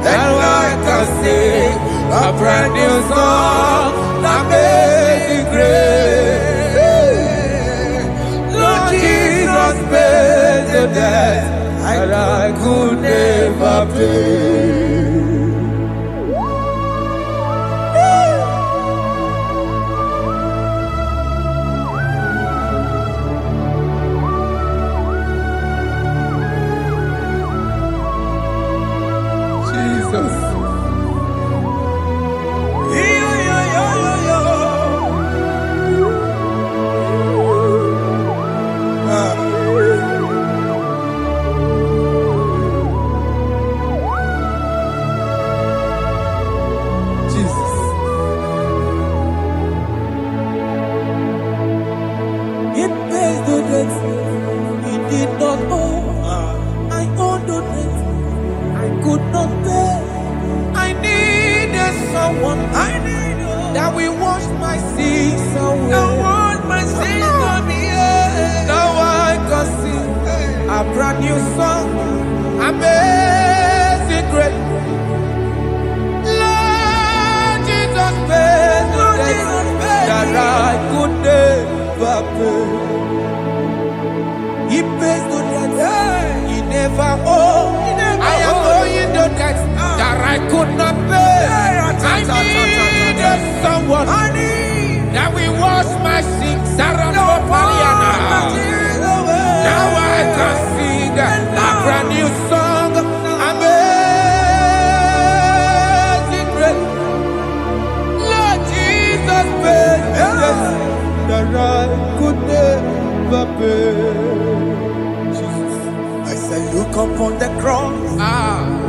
And I can sing a brand new song that made me great. That will wash my sins away. That wash my sins away. Now I can sing a brand new song. Amazing grace. Lord Jesus paid the debt that I could never pay. He pays the debt he never owed. I am owing the debt that I could not pay. I need someone that will wash my sins. Now I can sing a brand new song. Amazing grace. Lord Jesus paid the debt that I could never pay. I said, look upon the cross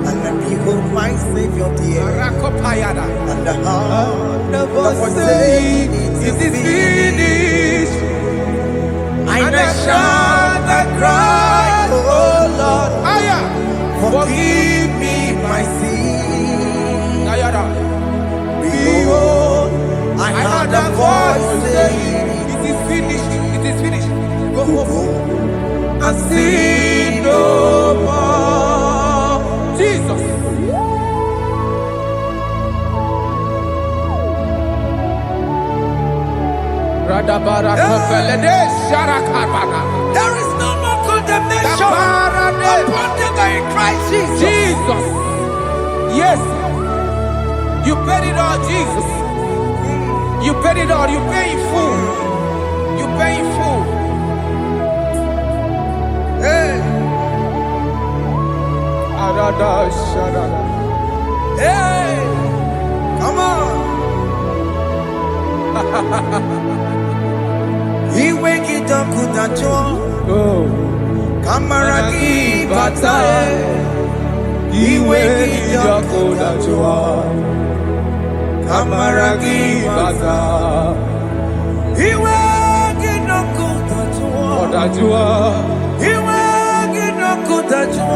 and then behold my Savior dear. And the heart of us saying, it is finished. And I shout and cry, oh Lord, forgive me my sin. Behold, I heard a voice saying, it is finished, it is finished. go and sin no more. Jesus. There is no more condemnation upon them that in Christ Jesus. Jesus. Yes. You paid it all, Jesus. You paid it all. You pay in full. You pay in full. Hey, hey, come on. He wake it up with a joy. Kamaraki batae. He wake it up with a joy. Kamaraki batae. He wake it up with a joy. He wake it up with a joy.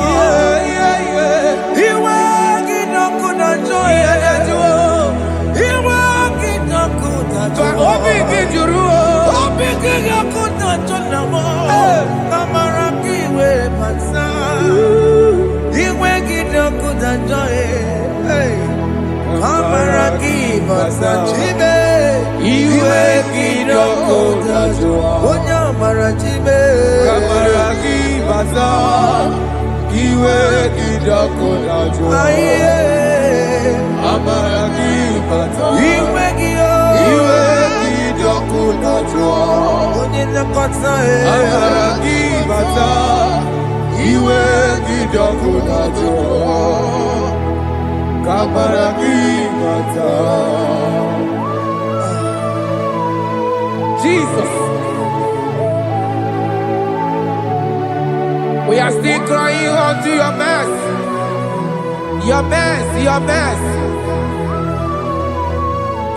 He wake it up with a joy. He wake it up with a joy. Jesus. We are still crying unto your mercy. Your mercy, your mercy.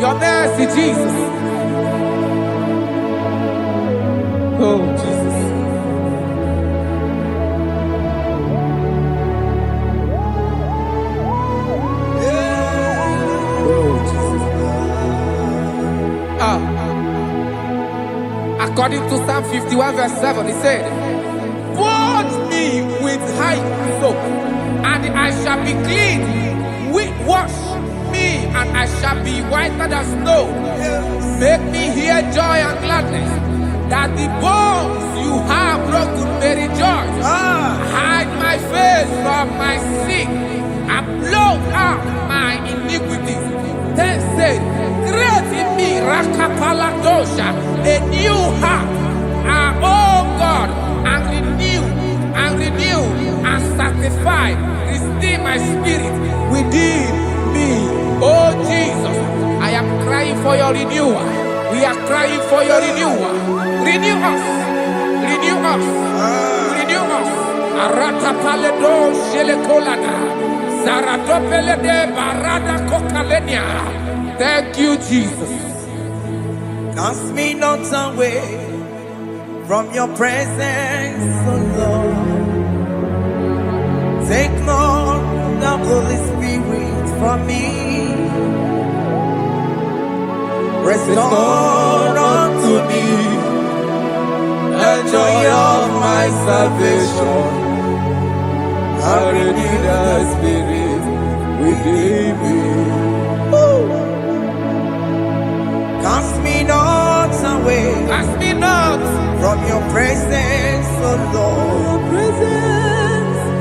Your mercy, Jesus. Oh, Jesus. Oh, Jesus. According to Psalm 51 verse 7, he said, wash me with hyssop, and I shall be clean. Wash me, and I shall be whiter than snow. Make me hear joy and gladness, that the bones you have broken may rejoice. Hide my face from my sin, and blot out my iniquities. Then said, create in me Rakapaladosha, a new heart, oh God, and renew, and sanctify, restore my spirit within me. Oh Jesus, I am crying for your renewal. We are crying for your renewal. Renew us, renew us, renew us. Arata paledo shelekolada, zaratopele de barada kokalenia. Thank you, Jesus. Cast me not away from your presence, oh Lord. Take not the Holy Spirit from me. Restore unto me the joy of my salvation, and renew the spirit within me. Cast me not away, cast me not from your presence, O Lord.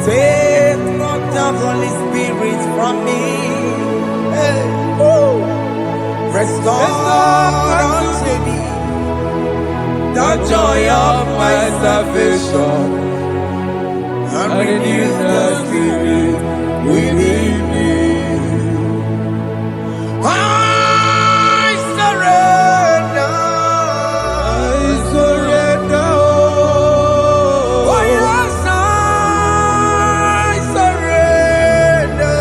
Take not the Holy Spirit from me. Hey. Restore unto me the joy of my salvation, and renew the spirit within me. I surrender. Oh yes, I surrender.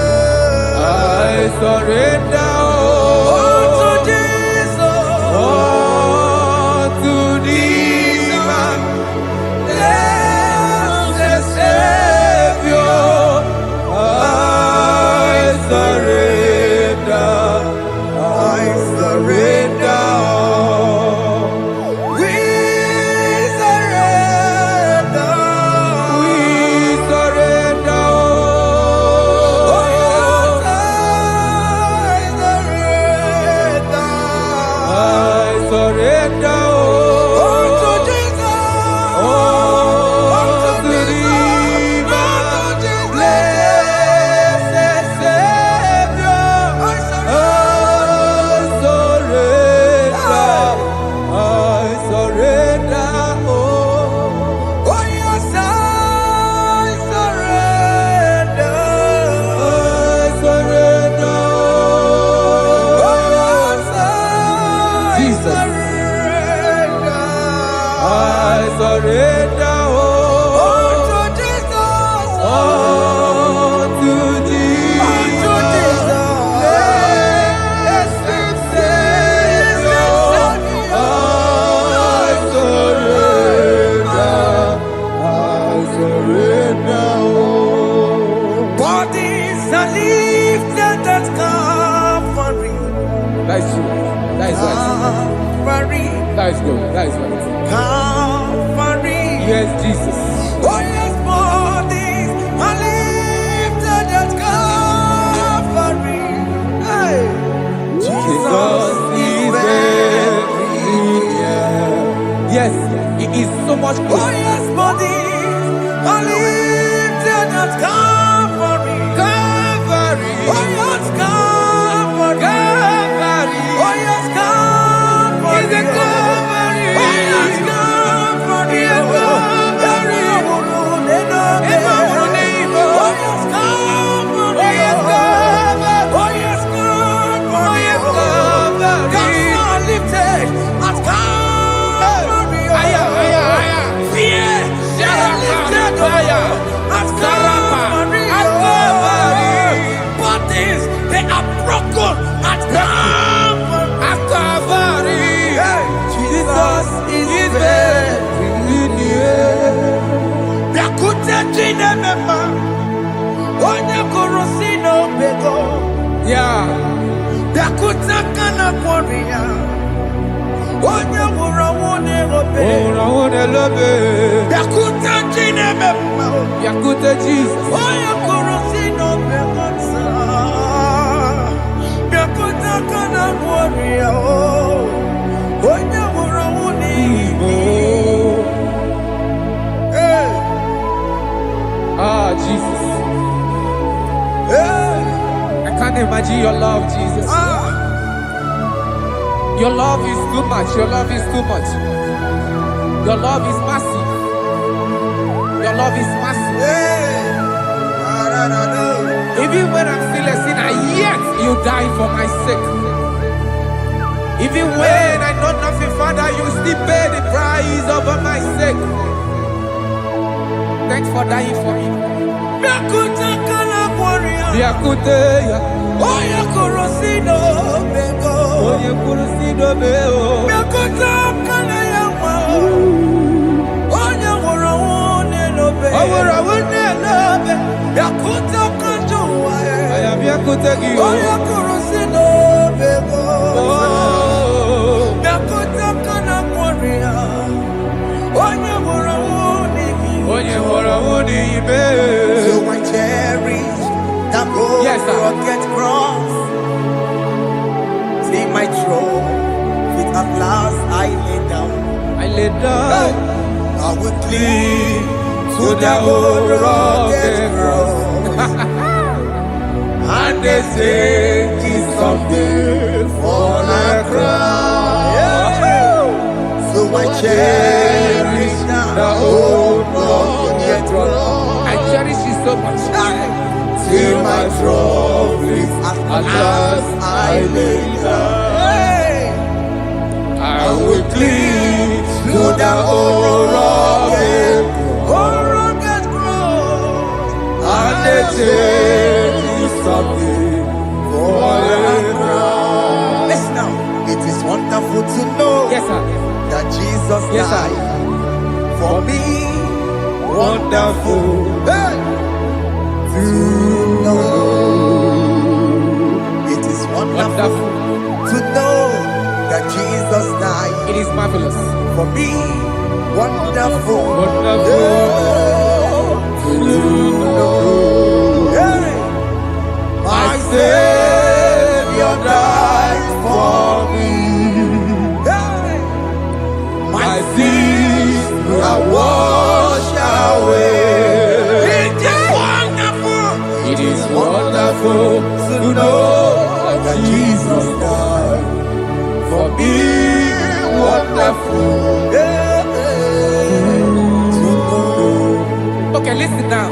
That is good. That is right. Calvary. Yes, Jesus. Oh yes, bodies are lifted at Calvary. Hey. Jesus is there. Yes, it is so much good. Oh yes, bodies are lifted at Calvary. Calvary. Oh yes, Calvary. Calvary. Oh yes, Calvary. Is it Calvary? Oh yes, Calvary. Yes, Calvary. Oh yes, Calvary. Oh yes, Calvary. Oh yes, Calvary. Oh yes, Calvary. Cast are lifted at Calvary. Aya, aya, aya. Fear are lifted at Calvary. At Calvary. Bodies, they are broken at Calvary. At Calvary. Jesus is very near. Yakute chinemema, onye kurusi n'obego. Yeah. Yakute kana kworiya, onye wurawo n'erobe. Oh, Nelobe. Yakute chinemema, Yakute Jesus. onye kurusi n'obego nsa. Yakute kana kworiya, onye wurawo n'erobe. Hey. Ah, Jesus. Hey. I can't imagine your love, Jesus. Your love is too much. Your love is too much. Your love is massive. Your love is massive. Even when I'm still a sinner, yet you die for my sake. Even when I know nothing, Father, you still pay the price over my sake. Thanks for dying for me. Yakute, Oya kurosino bego. Oye kurusido beo. Yakuta kana yawa. Oya wura wune lobe. Awura wune lobe. Yakuta kanjuwa. I am Yakute Gio. Oya kurosino bego. Oh. will cling to the old rugged cross. And they say he's someday for a crown. So I cherish the old rugged cross. I cherish it so much. Till my trophies at last I lay down. I will cling to the old rugged cross. And they take something for a crown. Listen now, it is wonderful to know Yes, sir. that Jesus Yes, sir. died for me. Wonderful to know. It is wonderful to know that Jesus died It is marvelous. for me. Wonderful, Wonderful to know. Hey, my Savior died for me. Hey, my sins are washed away. It is wonderful to know that Jesus died for me. Wonderful to know. Okay, listen now.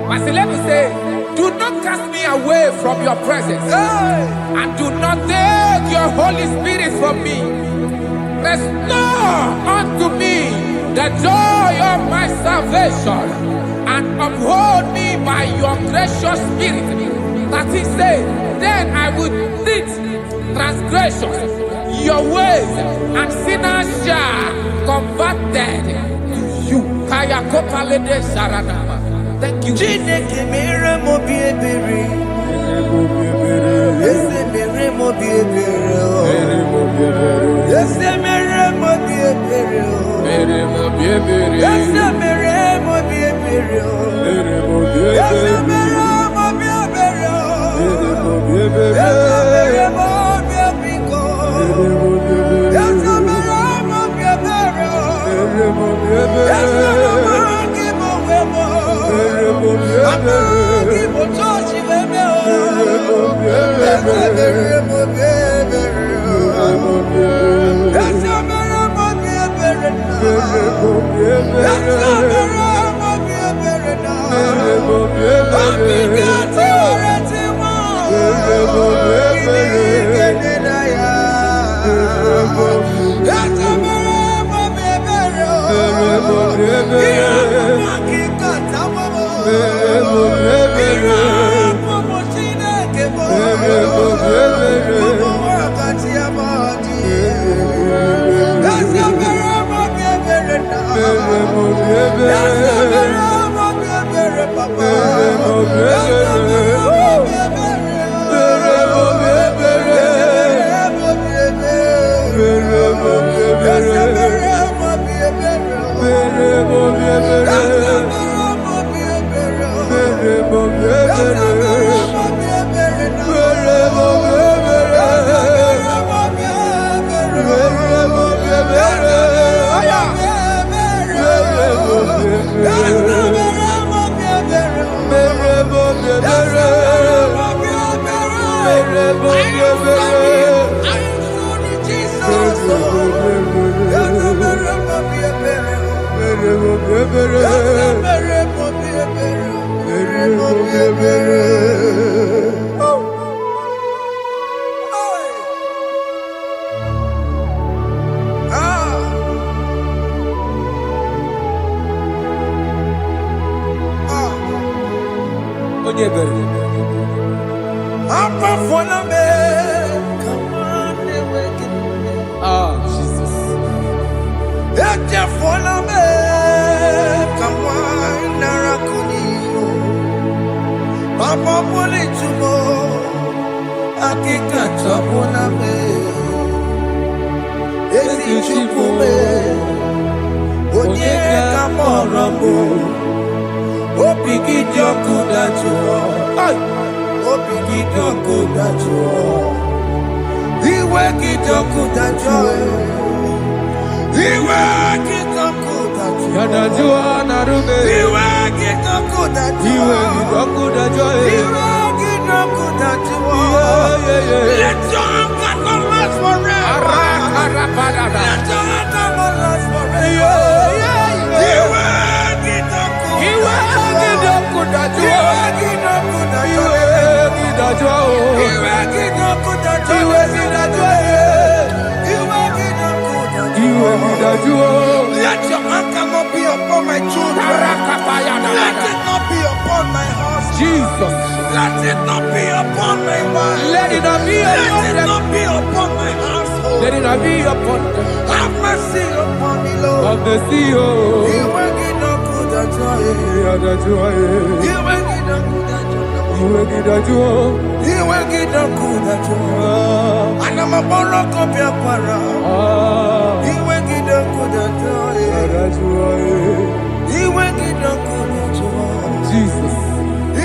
My Bible says, do not cast me away from your presence, and do not take your Holy Spirit from me. Restore unto me the joy of my salvation, and uphold me by your gracious spirit. That he said, then I would teach transgressions your ways, and sinners shall converted to you. Kaya kopalede sharanama. Thank you. Chineke mere mo bi ebere. Ese mere mo bi ebere. Ese mere mo bi ebere. Ese mere mo bi ebere. Ese mere mo bi ebere. Ese mere mo bi ebiko. Ese mere mo bi ebere. Ese mere ki mo wemo. Ama ki mo tochi wemo. Ese mere mo bi ebere. Ese mere mo bi ebere na. Ese mere mo bi ebere na. Obi gati oreti mo. Kini kene na ya. Ese mere mo bi ebere. Iya mo ki kata mo. Iya mo Chineke mo. Mo wakati ya madi. Ese mere mo bi ebere na. Ese mere mo bi ebere papa. Ese mere mo bi ebere. Ese mere mo bi ebere. Ese mere mo bi ebere. Jesus. Iwe Yanajua narume. Iwe kidokuda Iwe kidokuda joy. Iwe kidokuda jua. Let your anger not last forever. Let your anger not last forever. Iwe kidokuda. Iwe kidokuda jua. Iwe kidokuda jua. Iwe kidokuda joy. Iwe kidokuda jua. Iwe kidokuda joy. Iwe kidokuda jua. Let your anger not be upon my children. Let it not be upon my husband. Jesus. Let it not be upon my wife. Let it not be upon Let it them. not be upon my household. Let it not be upon them. Have mercy upon me, Lord. Of the sea, oh. Iwe kidokuda jua. Kidokuda joy. Iwe kidokuda jua. Iwe kidokuda joy. Iwe kidokuda jua. Anamaboro kopya kwara. Iwe kidokuda jua. Iwe kidokuda jua. Jesus.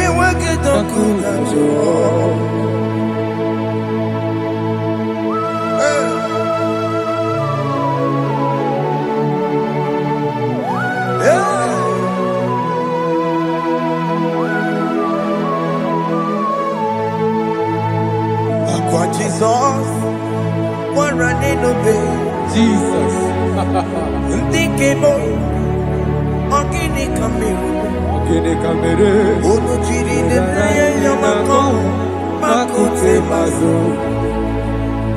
Iwe kidokuda jua. Akwa Jesus, one running obey. Jesus. Ndikebo, ogini kamiru. Okene kamere. Onujiri nene yamako, makute mazo.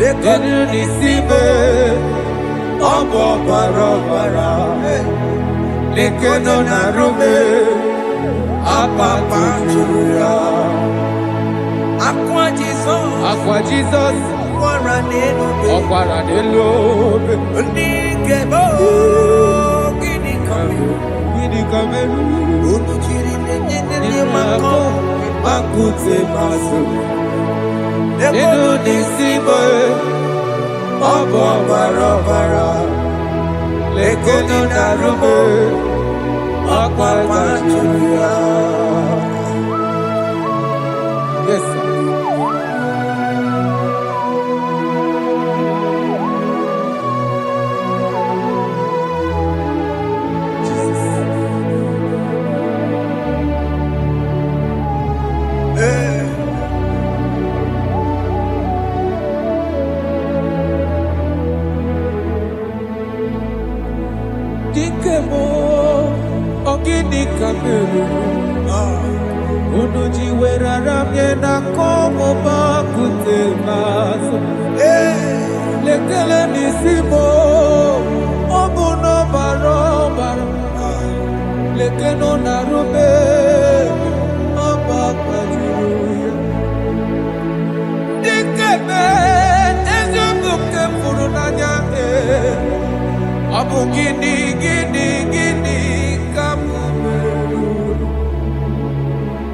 Enu nisibe. Obo barabara. Lekeno narume. Apa juya. Akwa Jesus, Akwa Jesus. one running obey. Ọkwara n'elobe. Ndikebo, ogini kamiru. Gịnị ka meru? Onujiri nene yamako, Makute maso. Enu Enu nisibe. Obo barabara. Lekeno narume. Apa juya. Yes, sir. Dikemo, ogini kamelu. Unu jiwerara mye na komo bakute maso. Lekele nisimo, obu no barobara. Lekeno narube, oba kajuya. Dikeme, ezobuke furunanya Abu gini kamu.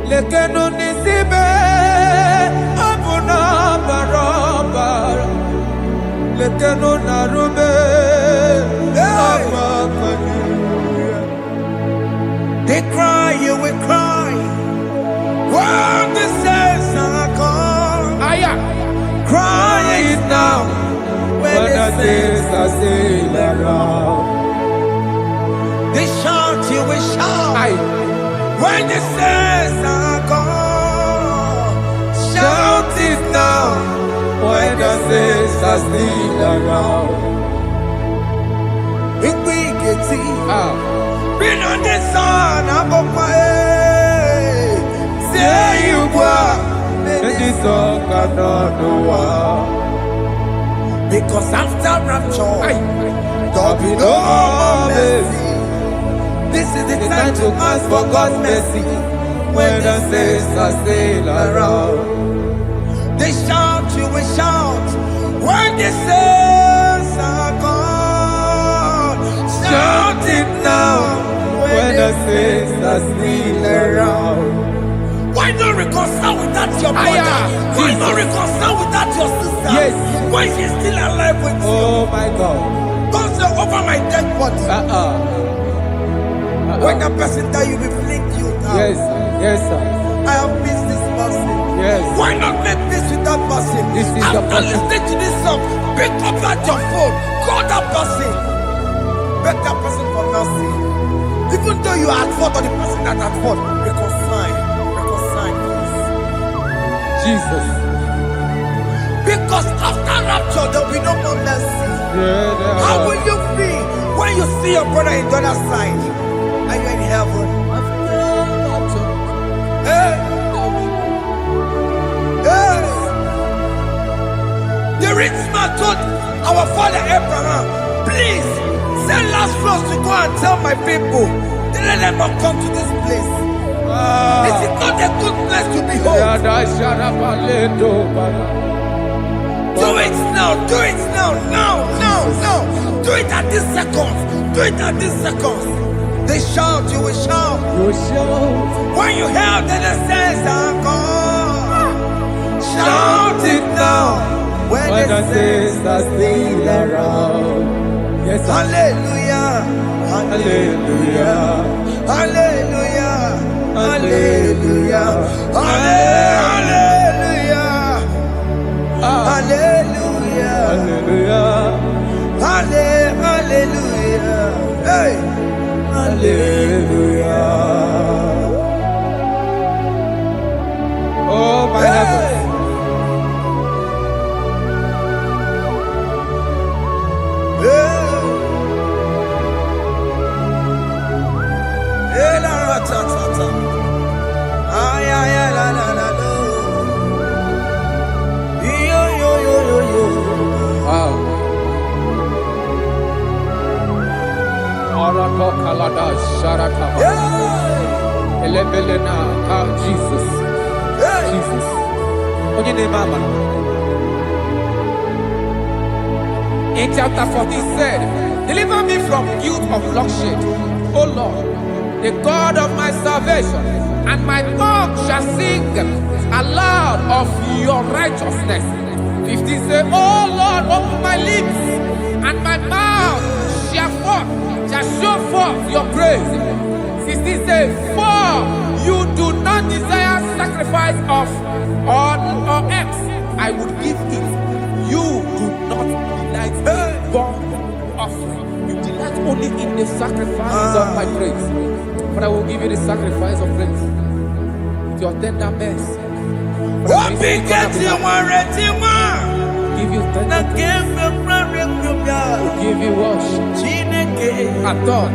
Lekeno nisibe abu na barabara. Lekeno narube abakajuya. They cry, you will cry. When the saints are gone, cry it now. When When the the saints saints are sail around. they shout, you will shout. Aye. When the saints are gone, shout it now. When the saints are still around. Big big Ah. been on the sun, I'm on my head. Say you go, And the song cannot know why. because after rapture, Aye. there'll be no more mercy. This is the It's time to ask for God's mercy. When the saints are still around. They shout, you will shout. When the saints are gone, shout it now. When the saints are still around. Why not reconcile with that your brother? Why not reconcile with that your sister? Yes. Why she's still alive with you? Oh my God. Don't say over my dead body. When the person that you will fling you down. Yes, yes, sir. I have missed this person. Yes. Why not make peace with that person? This is the After person. listening to this song, pick up that your phone, call that person. beg that person for mercy. Even though you are at fault or the person that at fault, reconcile, please. Jesus. Because after rapture, there will be no more mercy. How will you feel when you see your brother in the other side? Are you in heaven? Hey. Hey. The rich man told our father Abraham, please send Lazarus to go and tell my people, let them not come to this place. This is not a good place to behold. Do it now, do it now, now. Do it at this second. Do it at this second. They shout, you will shout. When you hear that the saints are gone, shout it now. When the saints are still around. Yes, hallelujah, hallelujah, hallelujah, hallelujah, hallelujah, hallelujah, hallelujah, hallelujah, hey, hallelujah. Oh my heavens. Jesus. Jesus. In chapter 14 said, deliver me from guilt of bloodshed, O Lord, the God of my salvation, and my tongue shall sing aloud of your righteousness. 15 say, O Lord, open my lips, and my mouth shall show forth your praise. 16 say, for you do not desire sacrifice of or eggs, I would give it. You do not delight in burnt offering. You delight only in the sacrifice of my praise. But I will give you the sacrifice of praise with your tender mercy. Give you tender praise. Will give you worship. At all.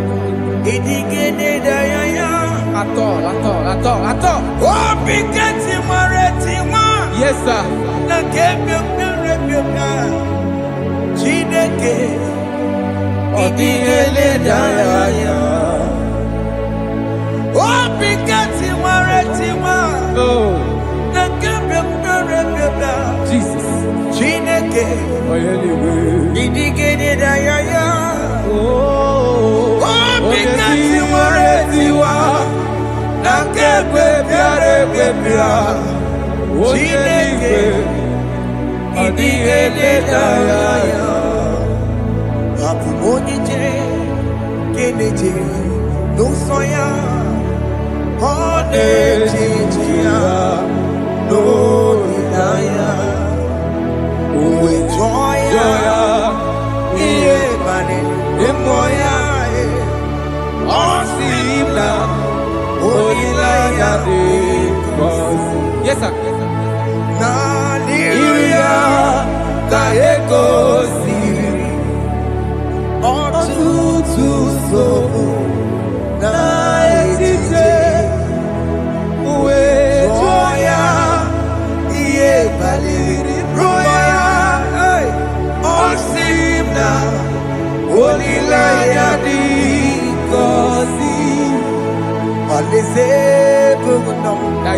Yes, sir. Jesus. Yes, sir. That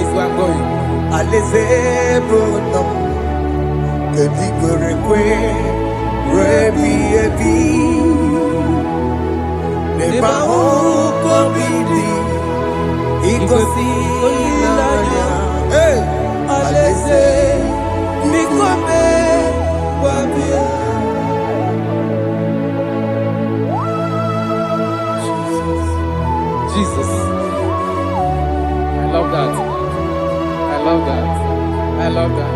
is where I'm going. Jesus. I love that. I love that. I love that.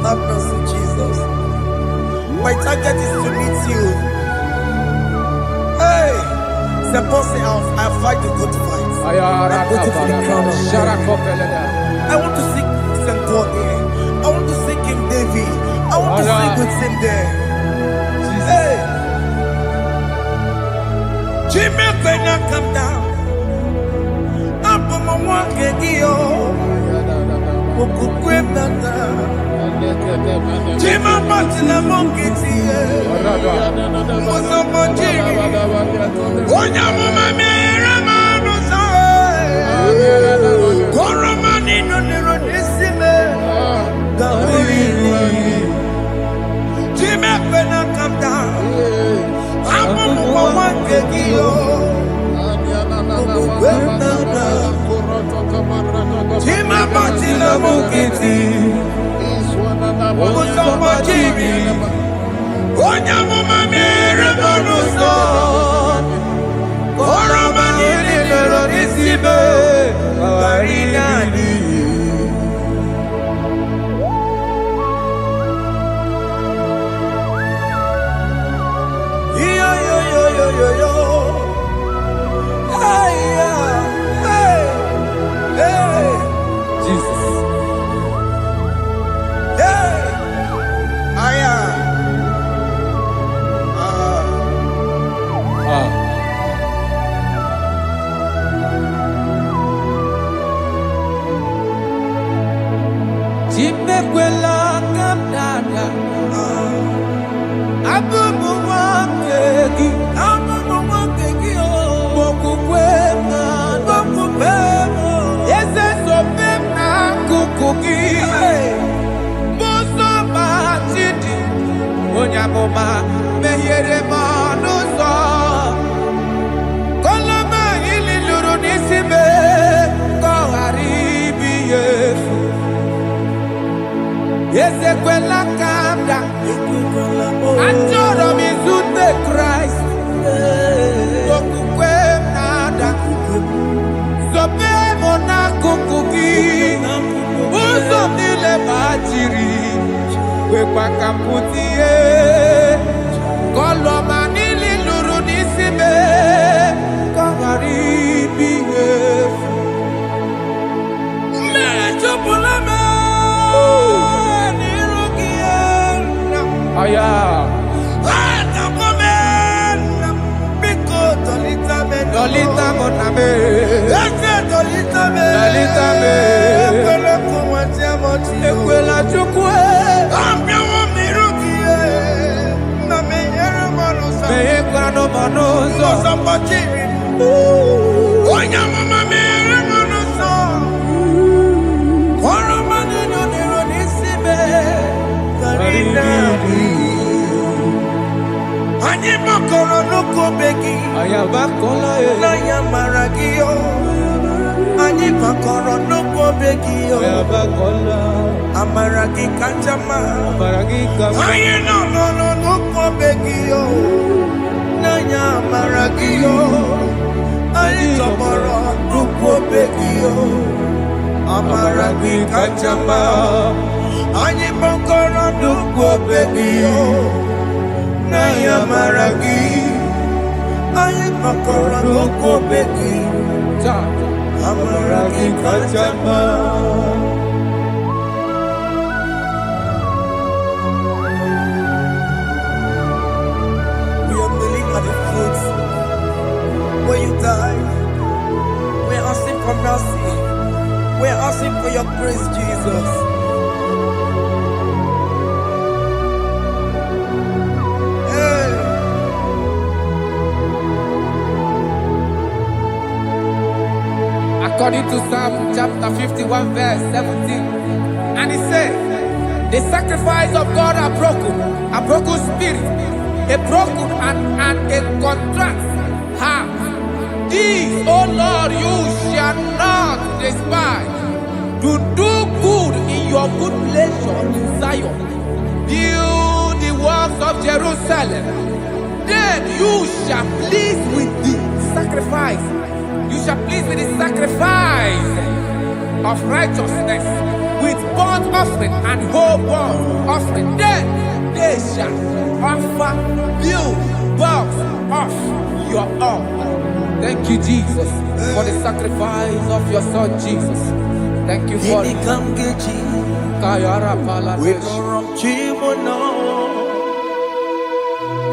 Have mercy, Jesus. My target is to meet you. Hey, suppose I fight the good fight. I'm waiting for the crown of life. I want to seek St. Paul here. I want to seek King David. I want to seek with him there. Hey, Jimmy, when I come down, I'm from my one Kedio. Jima Batila Monkiti, Mosamonjiri, Onyamama Meramanus, Koromani no Neronisime, Jima Pena come down, I'm one Kekio, Jima Batila Monkiti. Mosamonjiri, Onyamama Meramanus, Koromani no Neronisime, Barinani. Yo. Hey, Jesus. Hey, Jimekwela kamdada, abubu wakegi, bokukwema, yese sopema kukugi, muso batidi, onyamoma mehiere manuso, koloma ili luru nisime, koharibi yesu. Ezekwela kamda, Antoro mizute Christ, Okukwe nada, Sope mona kukuki, Uzo nile bajiri, Wekwa kamputie, Koloma nili luru nisime, Kongaribi yefu. Mechopulame, Aya, Dolita moname, Dolita me, Ekwela chukwe, Meye kwano monoso, Onyamama mere monoso, Koromani no neronisime, Anyibakoro no kobeki, Ayabakola Nayamaragio, Anyibakoro no kobeki, Ayabakola Amaragi Kanjama, Amaragi Kanjama, Ayeno no kobeki, Nayamaragio, Ayitoboro no kobeki, Amaragi Kanjama, Anyibakoro no kobeki, Naya Maragi, I am a Koroko Beki, Amaragi Kachama. We are kneeling at the foot where you died. We are asking for mercy. We are asking for your grace, Jesus. According to Psalm chapter 51 verse 17, and he said, the sacrifice of God are broken spirit, a broken and a contrite heart. These, O Lord, you shall not despise. To do good in your good pleasure in Zion. Build the walls of Jerusalem. Then you shall please with the sacrifice. You shall please with the sacrifice of righteousness, with burnt offering and whole burnt offering. Then they shall offer build boughs of your own. Thank you, Jesus, for the sacrifice of your Son, Jesus. Thank you for it. Kayara Pala. We don't run Chimono.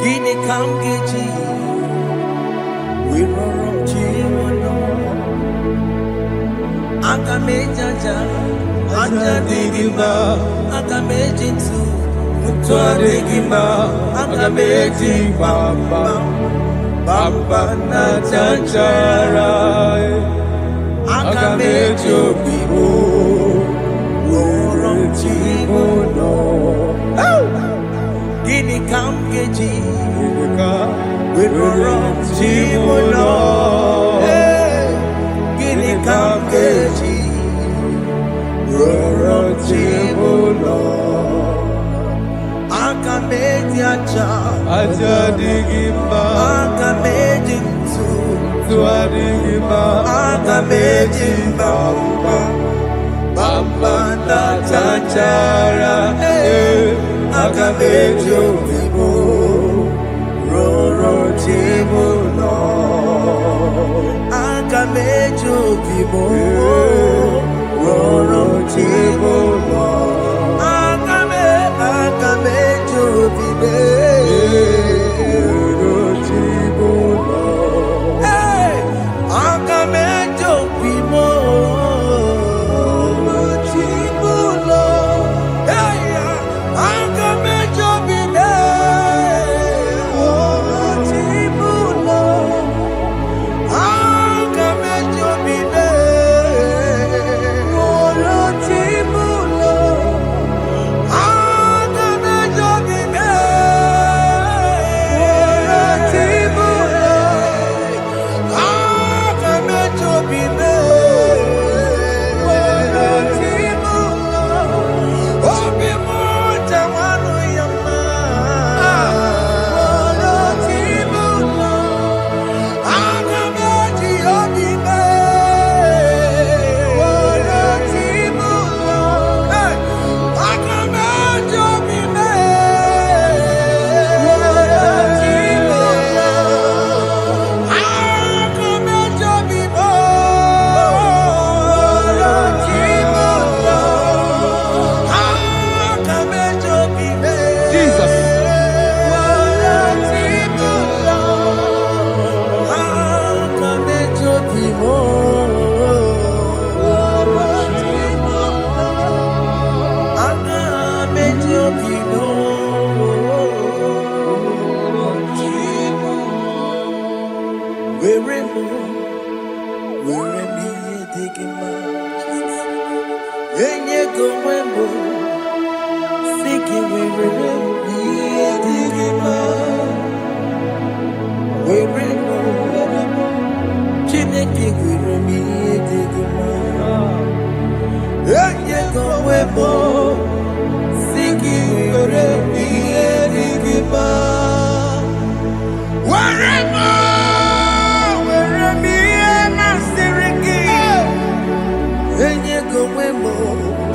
Guinea Kamgeji. We don't run Chimono. Akamejaja. Ajadigima. Akamejinsu. Mutuadigima. Akameji Bamba. Bamba na chanchara. Akamejo bibo. Rorom Chimono. Guinea Kamgeji. We rorom Chimono. Guinea Kamgeji. Rorom Chimono. Akameji acha. Acha digimba. Akameji ntu. Tuadigimba. Akameji bamba. Bamba na chanchara. Akamejo vivo. Roro Chimono. Akamejo vivo. Roro Chimono. Akamejo vivo. Roro Chimono. Hey, Akamejo vivo.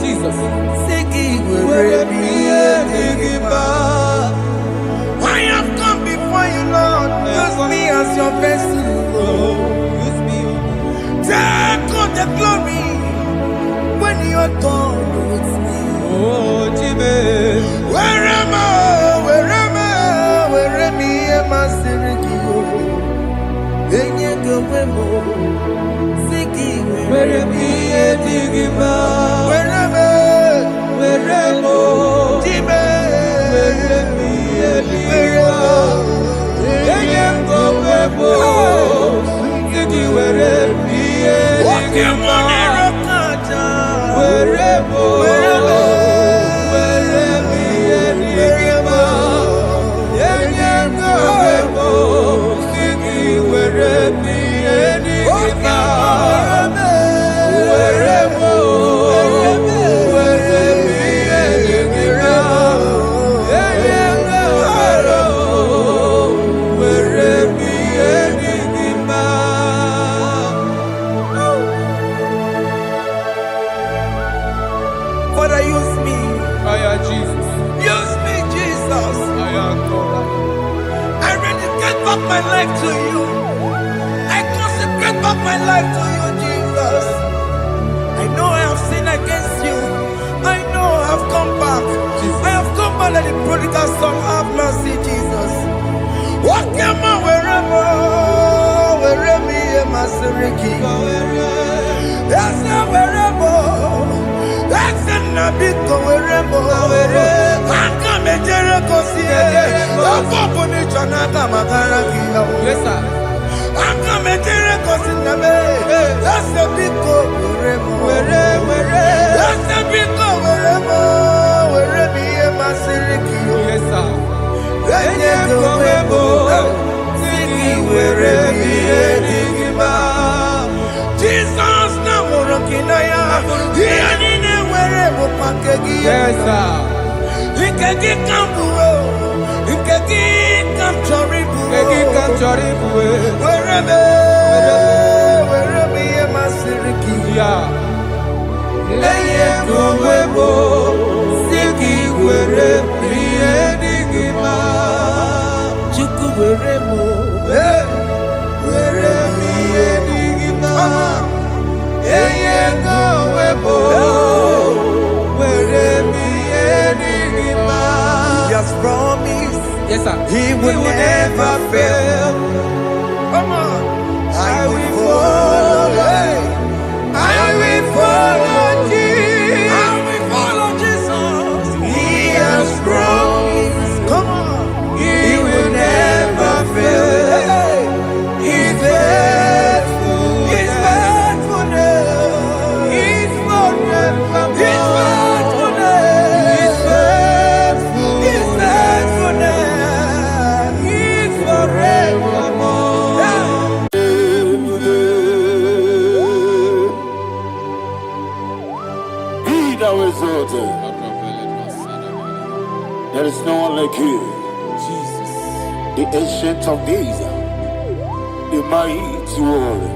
Jesus. your vessel, Lord. Use me, Take all the glory when you are done with me. oh Jimmy. Where am I? Where am I? Where am I? Sirikio. Enye gowemo. Siki. Where am I? Digima. Where am I? Where am I? Jime. Where am I? Digima. Enye gowemo. Siki where am I? Digima. Where am I? Father, use me. Jesus. Use me, Jesus. I rededicate back my life to you. I consecrate back my life to you, Jesus. I know I have sinned against you. I know I have come back. I have come back like the prodigal son. Have mercy, Jesus. What am I? Wherever me and my Siriki. That's not wherever. That's not big wherever. I come and Jericho see it. I'm up on it. Yes, sir. I'm coming to reconcile me. That's a big wherever. That's a big wherever me and my Sirikio. Yes, sir. Enye gowemo. Siki wherever me and Digima. Jesus na morokinaya. Yanine wherever pakegi. Yes, sir. Ikegi kambuo. Ikegi kamchoribu. Wherever me and my Siriki. Eye gowemo. Siki where me Digima. Chuku wherever. Where me Digima. Eye gowemo. Where me Digima. He has promised. Yes, sir. He will never fail. Come on. I will follow. I will follow Jesus. I will follow Jesus. He has promised. Come on. He will never fail. He's faithful. He's faithfulness. He's forever. He's faithfulness. He's faithful. He's faithfulness. He's forevermore. Be thou exalted. There is no one like you. Jesus. The ancient of days, the mighty warrior.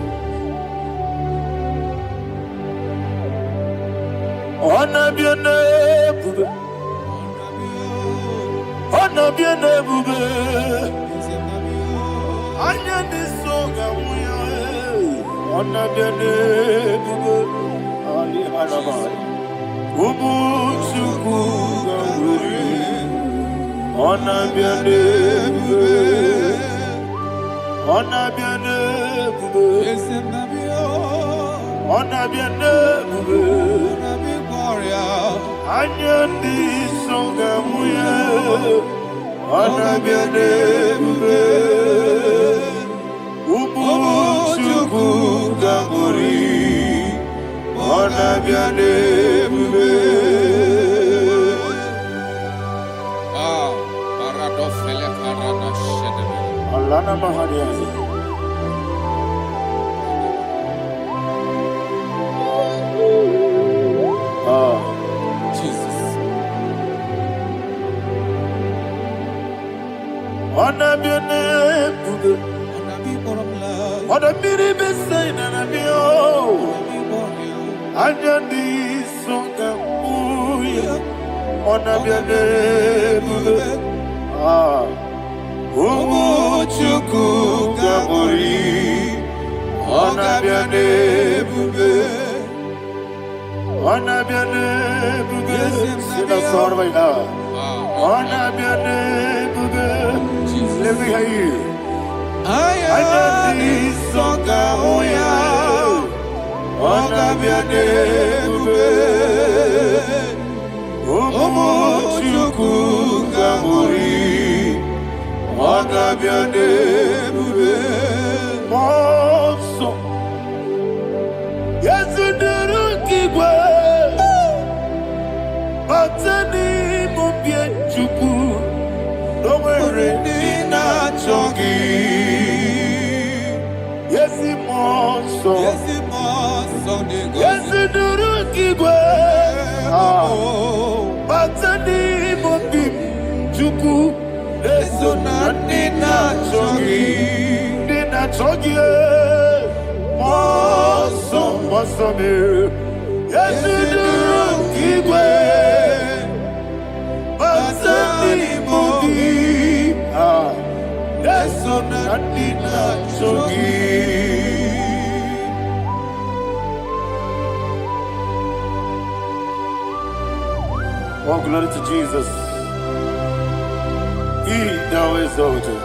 Honor be your name, bube. Honor be your name, bube. Honor be so good. Honor be your name, bube. Ali Alabari. Ubu chuku ganguri. Honor be your name, bube. Honor be your name, bube. Honor be your name, bube. Anyandi songa muye, honor be your name, Ubu chuku ganguri, honor be your name, Alana Mahadiazi. Jesus. Honor be your name, honor be the best sign and I be Anyandi songa muye, honor be your name, Ubu chuku ganguri. Onabiane bube. Onabiane bube. Sina sorvaina. Onabiane bube. Let me hear you. Ayani soka oya. Onabiane bube. Omo chuku kamuri. Onabiane bube. Monso. Yasuduru kigwe. Batani mubie chuku. Nowhere nina chogi. Yesi monso. Yesi monso. Yasuduru kigwe. Batani mubie chuku. Eso na nina chogi. Nina chogi. Monso. Monso me. Yasuduru kigwe. Batani mubie. Eso na nina chogi. Oh, glory to Jesus. He thou exalted.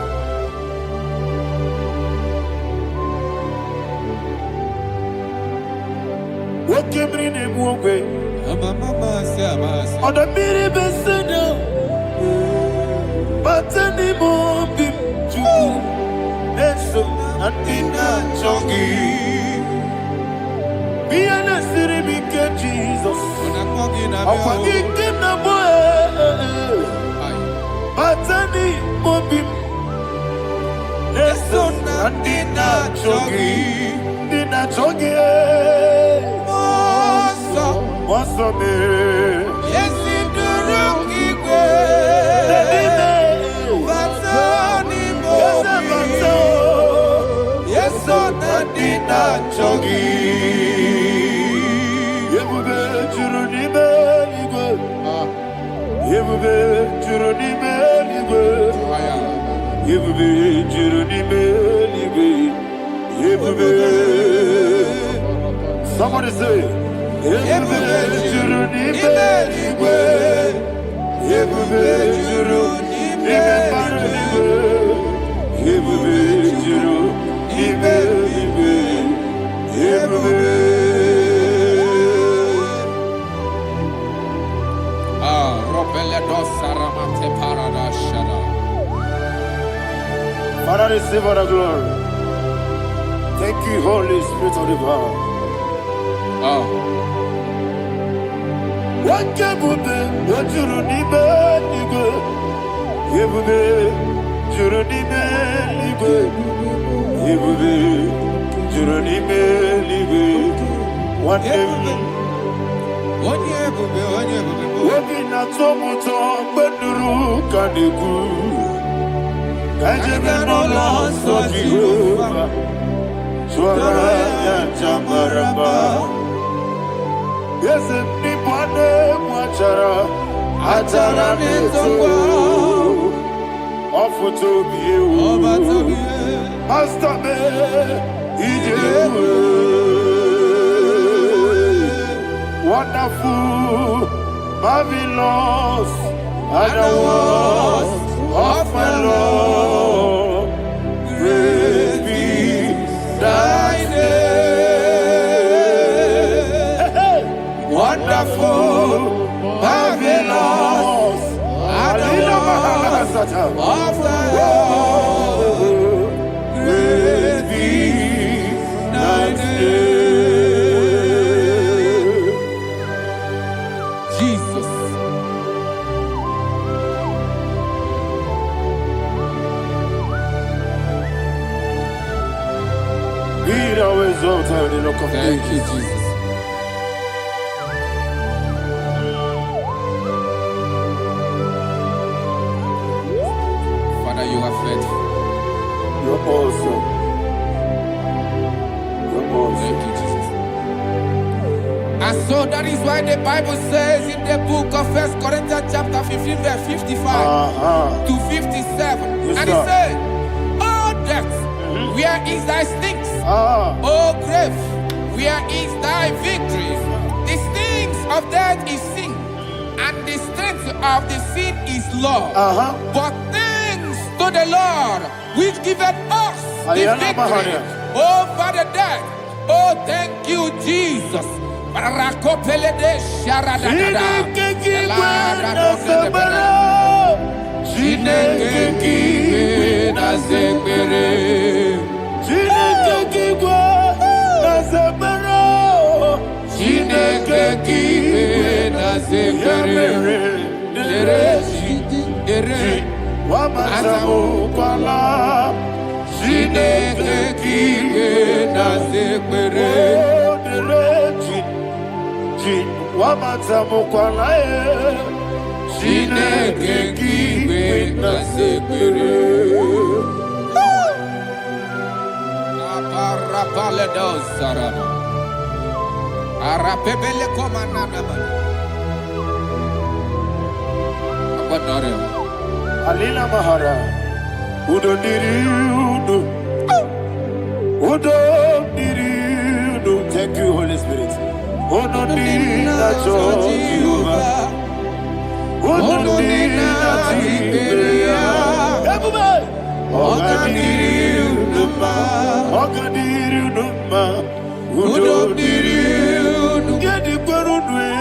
What came in him one way? On the mini beside, but anymore be true. Eso na nina chogi. Be an city, be Jesus. Ọ̀pọ̀ igi na bọ́ Batani mobi. Eso na nina chogi. Nina chogi. Monso. Monso me. Yesi duru kigwe. Batani mobi. Yeso na nina chogi. Yebube juru ni beligwe. Yebube juru ni beligwe. Yebube juru ni beligwe. Yebube. Somebody say. Yebube juru ni beligwe. Yebube juru ni beligwe. Yebube juru ni beligwe. Yebube. Father, receive all the glory. Thank you, Holy Spirit of the power. What can you do? What you need, nigga? You will be, you need me, nigga. You will be, you need me, nigga. One day, what in a tomoto, but the rook can do. Kajabano lost of Jehovah, Swaraya Jamaraba. Yes, if Nipane Machara, Atara Neto, offer to be you, Master Me, wonderful, marvelous, and the was of my Lord, praise be thy name. Wonderful, marvelous, and the was of my Lord, praise be thy name. Jesus. Always out the look of Thank you, Jesus. Father, you are faithful. You're awesome. You're awesome. Thank you, Jesus. And so that is why the Bible says in the book of 1 Corinthians chapter 15, verse 55 to 57. Yes, and it says, "Oh death, where is thy stings? O grave, where is thy victory? The stings of death is sin, and the strength of the sin is law. But thanks to the Lord, which giveth us the victory over the death. Oh, thank you, Jesus. Alina Mahara, Udo Diriudo, Udo Diriudo. Thank you, Holy Spirit. Udo Dina Jehovah, Udo Dina Tiberia, Ogadiriudo, Udo Diriudo, Gedi Perudwe,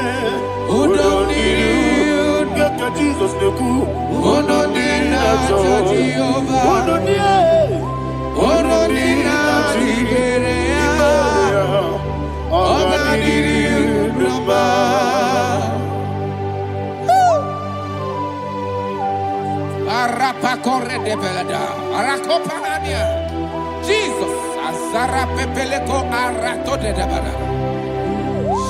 Udo Diriudo, Gaka Jesus Neku. Onodina Jehovah, Onodina Tiberia, Ogadiriuduba. Arapa corre de belada, Arakopania, Jesus, Azara Pepeleko Arato de Dabada.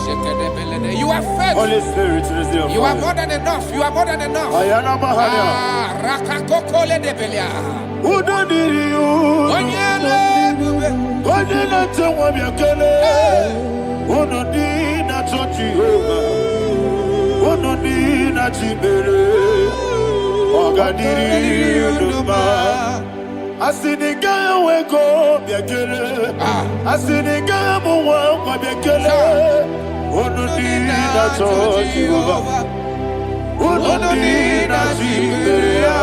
You are faithful. Holy Spirit, resume. You are more than enough. You are more than enough. Ayana Mahania. Rakakokole de Belia. Udo diri you. Onyele. Onyele tewa miakele. Udo di na Jehovah. Udo di na Tibere. Ogadiri uduma. Asiniga weko miakele. Asiniga muwa miakele. Onodina Jehovah, Onodina Tiberia,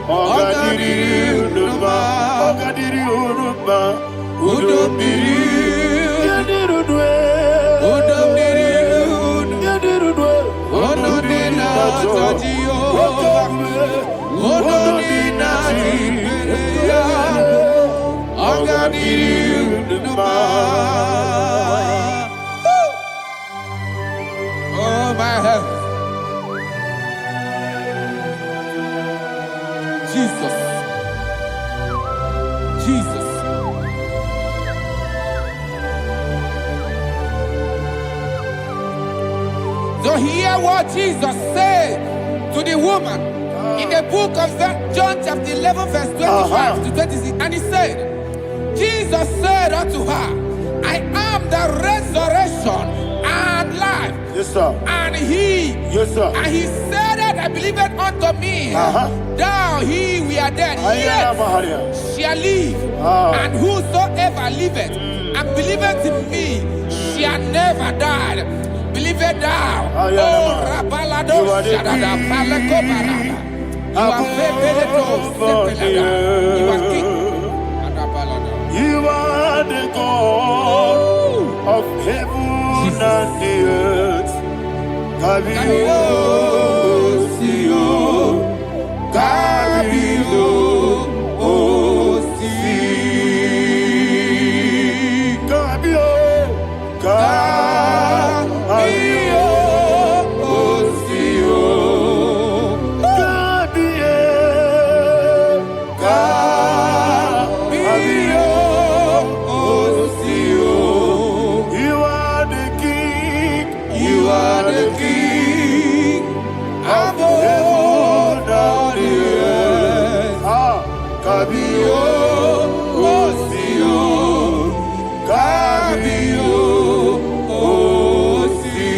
Ogadiri Uduma, Ogadiri Uduma, Udomiri, Yadirudwe, Udomiri, Yadirudwe, Onodina Jehovah, Onodina Tiberia, Ogadiri Uduma. Oh, my health. Jesus. Jesus. So hear what Jesus said to the woman in the book of John chapter 11 verse 25 to 26. And he said, Jesus said unto her, I am the resurrection and life. Yes, sir. And he, yes, sir. And he said that I believe it unto me. Thou he we are dead, yet shall live. And whosoever liveth and believeth in me shall never die. Believe it thou. Oh, Rabalado Shadada Palakobarada. You are faithful. You are king. You are the God of heaven and the earth. Kabio, Sio, Kabio, Osi, Kabio, Kabio, Osio, Kabio, Kabio, Osio. You are the king. You are the king of heaven and the earth. Kabio, Osio, Kabio, Osi.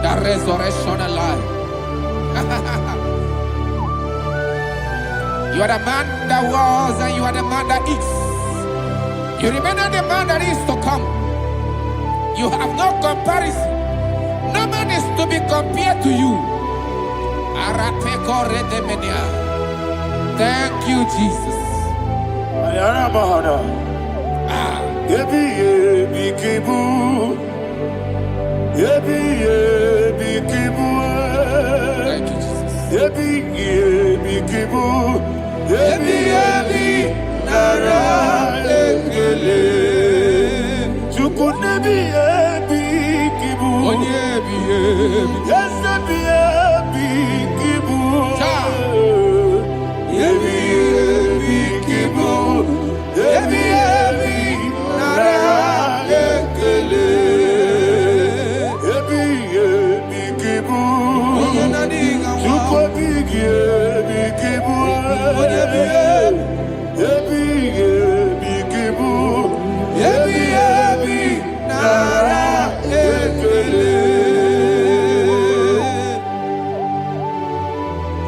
The resurrection alive. You are the man that was and you are the man that is. You remain the man that is to come. You have no comparison. No man is to be compared to you. Thank you, Jesus. Thank you,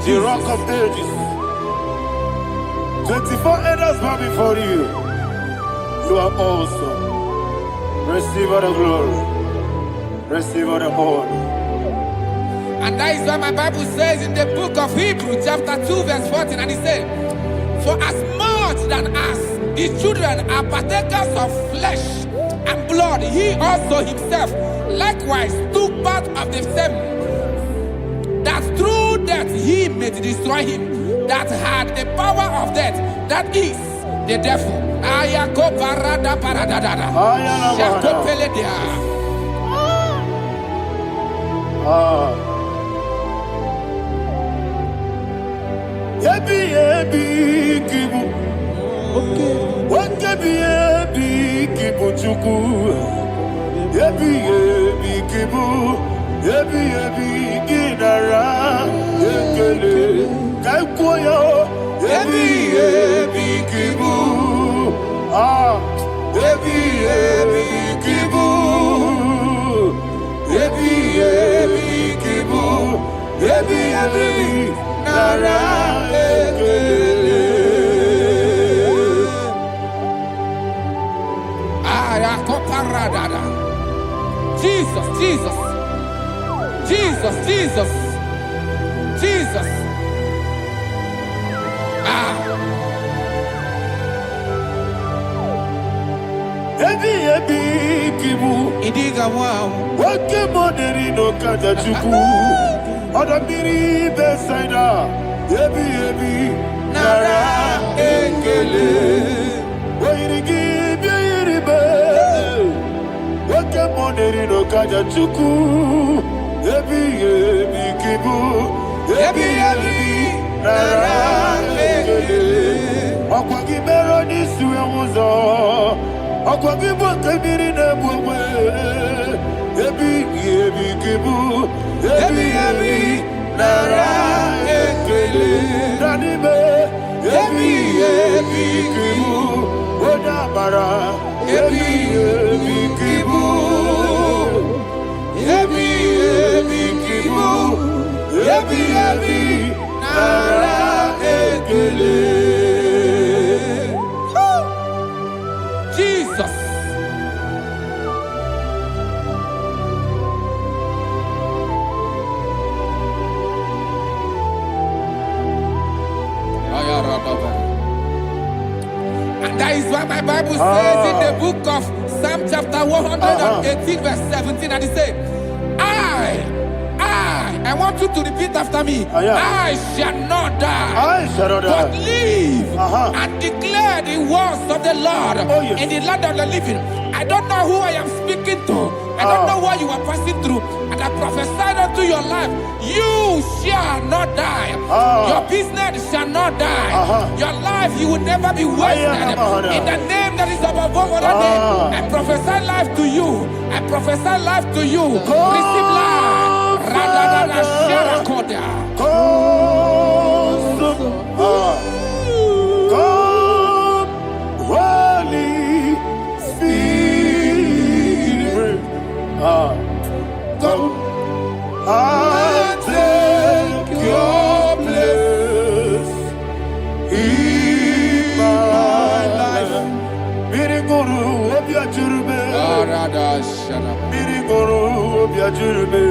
The Rock of Ages. 24 elders bow before you. You are awesome. Receive all the glory. Receive all the honor. And that is what my Bible says in the book of Hebrews chapter 2 verse 14. And it said, for as much than as the children are partakers of flesh and blood, he also himself likewise took part of the same, that through death he may destroy him that had the power of death, that is the devil. Jesus, Jesus, Jesus, Jesus, Jesus. Idiga wow. Wake money no kata chuku. Odamiri besaida. Ebi nara ekele. Wairigi biiribe. Wake money no kata chuku. Ebi kibu. Ebi nara ekele. Akwagi mero ni suwe muzo. Akwagi bokebiri ne bwe. Ebi kibu. Ebi nara ekele. Nanibe. Ebi kibu. Odamara. Ebi kibu. Ebi kibu. Ebi nara ekele. Jesus. And that is why my Bible says in the book of Psalm chapter 118 verse 17, and it says, I want you to repeat after me. I shall not die, but live and declare the words of the Lord in the land of the living. I don't know who I am speaking to. I don't know what you are passing through. And I prophesied unto your life, you shall not die. Your business shall not die. Your life, you will never be wasted. In the name that is above all other name, I prophesy life to you. I prophesy life to you. Receive life. Radadada Sharakoda. Come, Holy Spirit. Come and take your place Mirigoro obiajurube.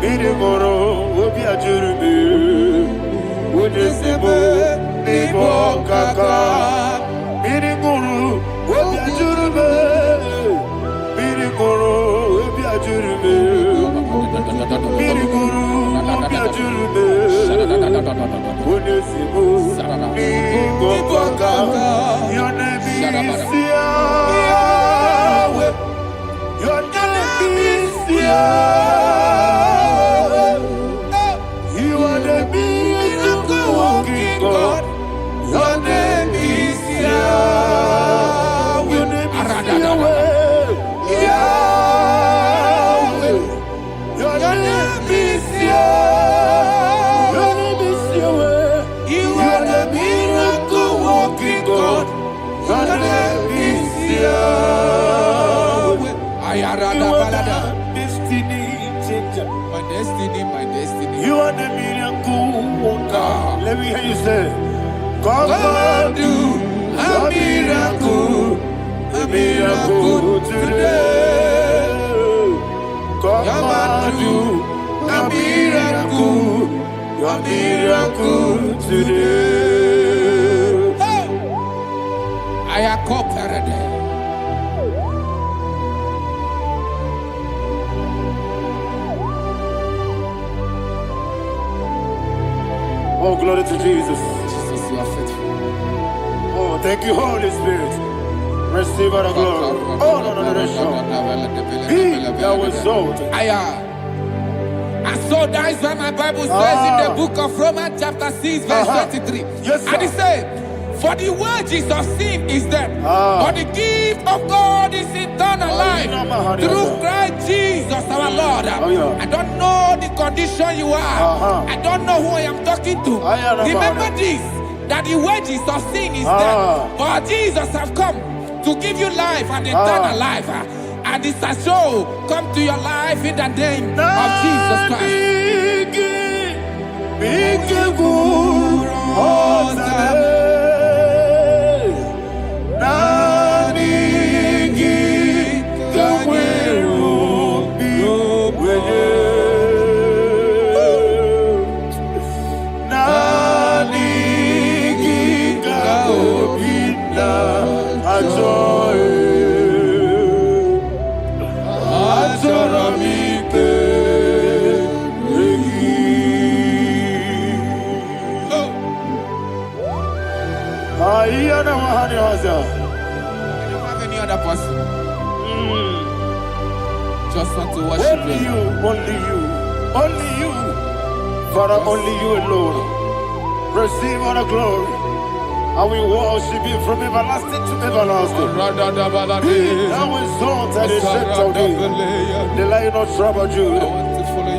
Mirigoro obiajurube. Ujesebo nibo kaka. Mirigoro obiajurube. Mirigoro obiajurube. Mirigoro obiajurube. Ujesebo nibo kaka. Your name is Yahweh. Your name is Yahweh. You are the miracle working God. Your name is Yahweh. Your name is Yahweh. Yahweh. Your name is Yahweh. Your name is Yahweh. You are the miracle working God. Your name is Yahweh. You are the destiny changer. My destiny. You are the miracle worker. Let me hear you say, come and do a miracle today. Come and do a miracle today. I am cooperative. Oh, glory to Jesus. Jesus, you are faithful. Oh, thank you, Holy Spirit. Receive our glory. Oh, no, He that was exalted. And so that is why my Bible says in the book of Romans chapter 6 verse 23. Yes, sir. And it says, for the wages of sin is death, but the gift of God is eternal life through Christ Jesus our Lord. I don't know the condition you are. I don't know who I am talking to. Remember this, that the wages of sin is death, but Jesus have come to give you life and eternal life. And this has so come to your life in the name of Jesus Christ. I don't have any other person. Just want to worship only you, only you. Father, only you alone. Receive all the glory. And we worship you from everlasting to everlasting. Thou exalted the strength of thee, the Lion of tribe of Judah.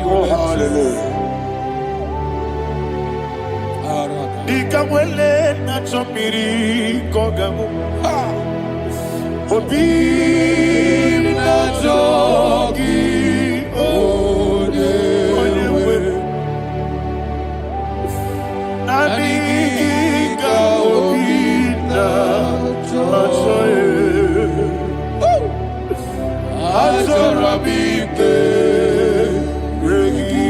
Oh, hallelujah. Ikamwele na chomiri kogamu. Obi na jogi onewe. Naniga obi na choye. Azorabike regi.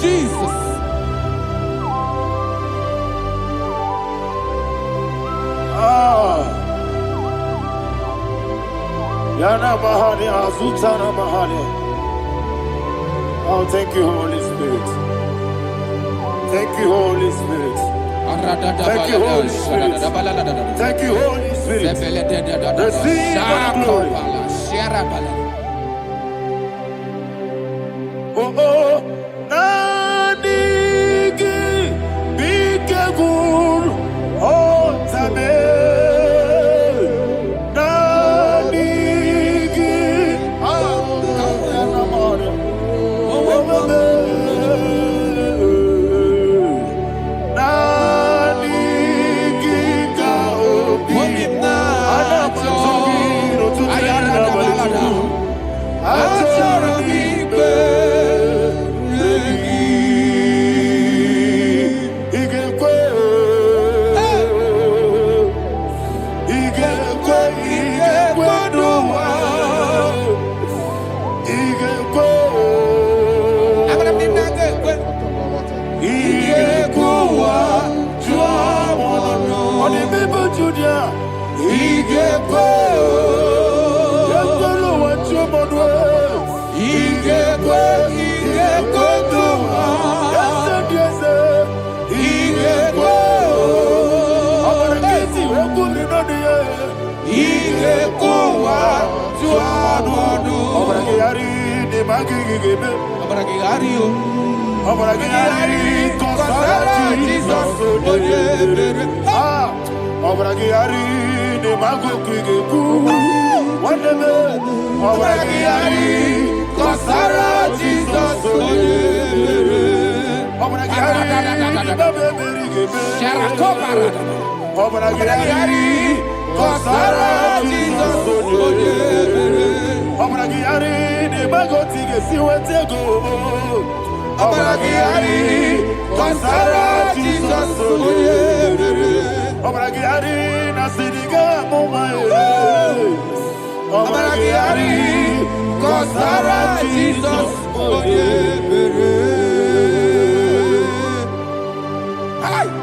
Jesus. Yana Mahani Azutana Mahani. Oh, thank you, Holy Spirit. Thank you, Holy Spirit. Thank you, Holy Spirit. Thank you, Holy Spirit. Receive our glory. Oh, oh, Nanigi, Bigagul, oh, Tame.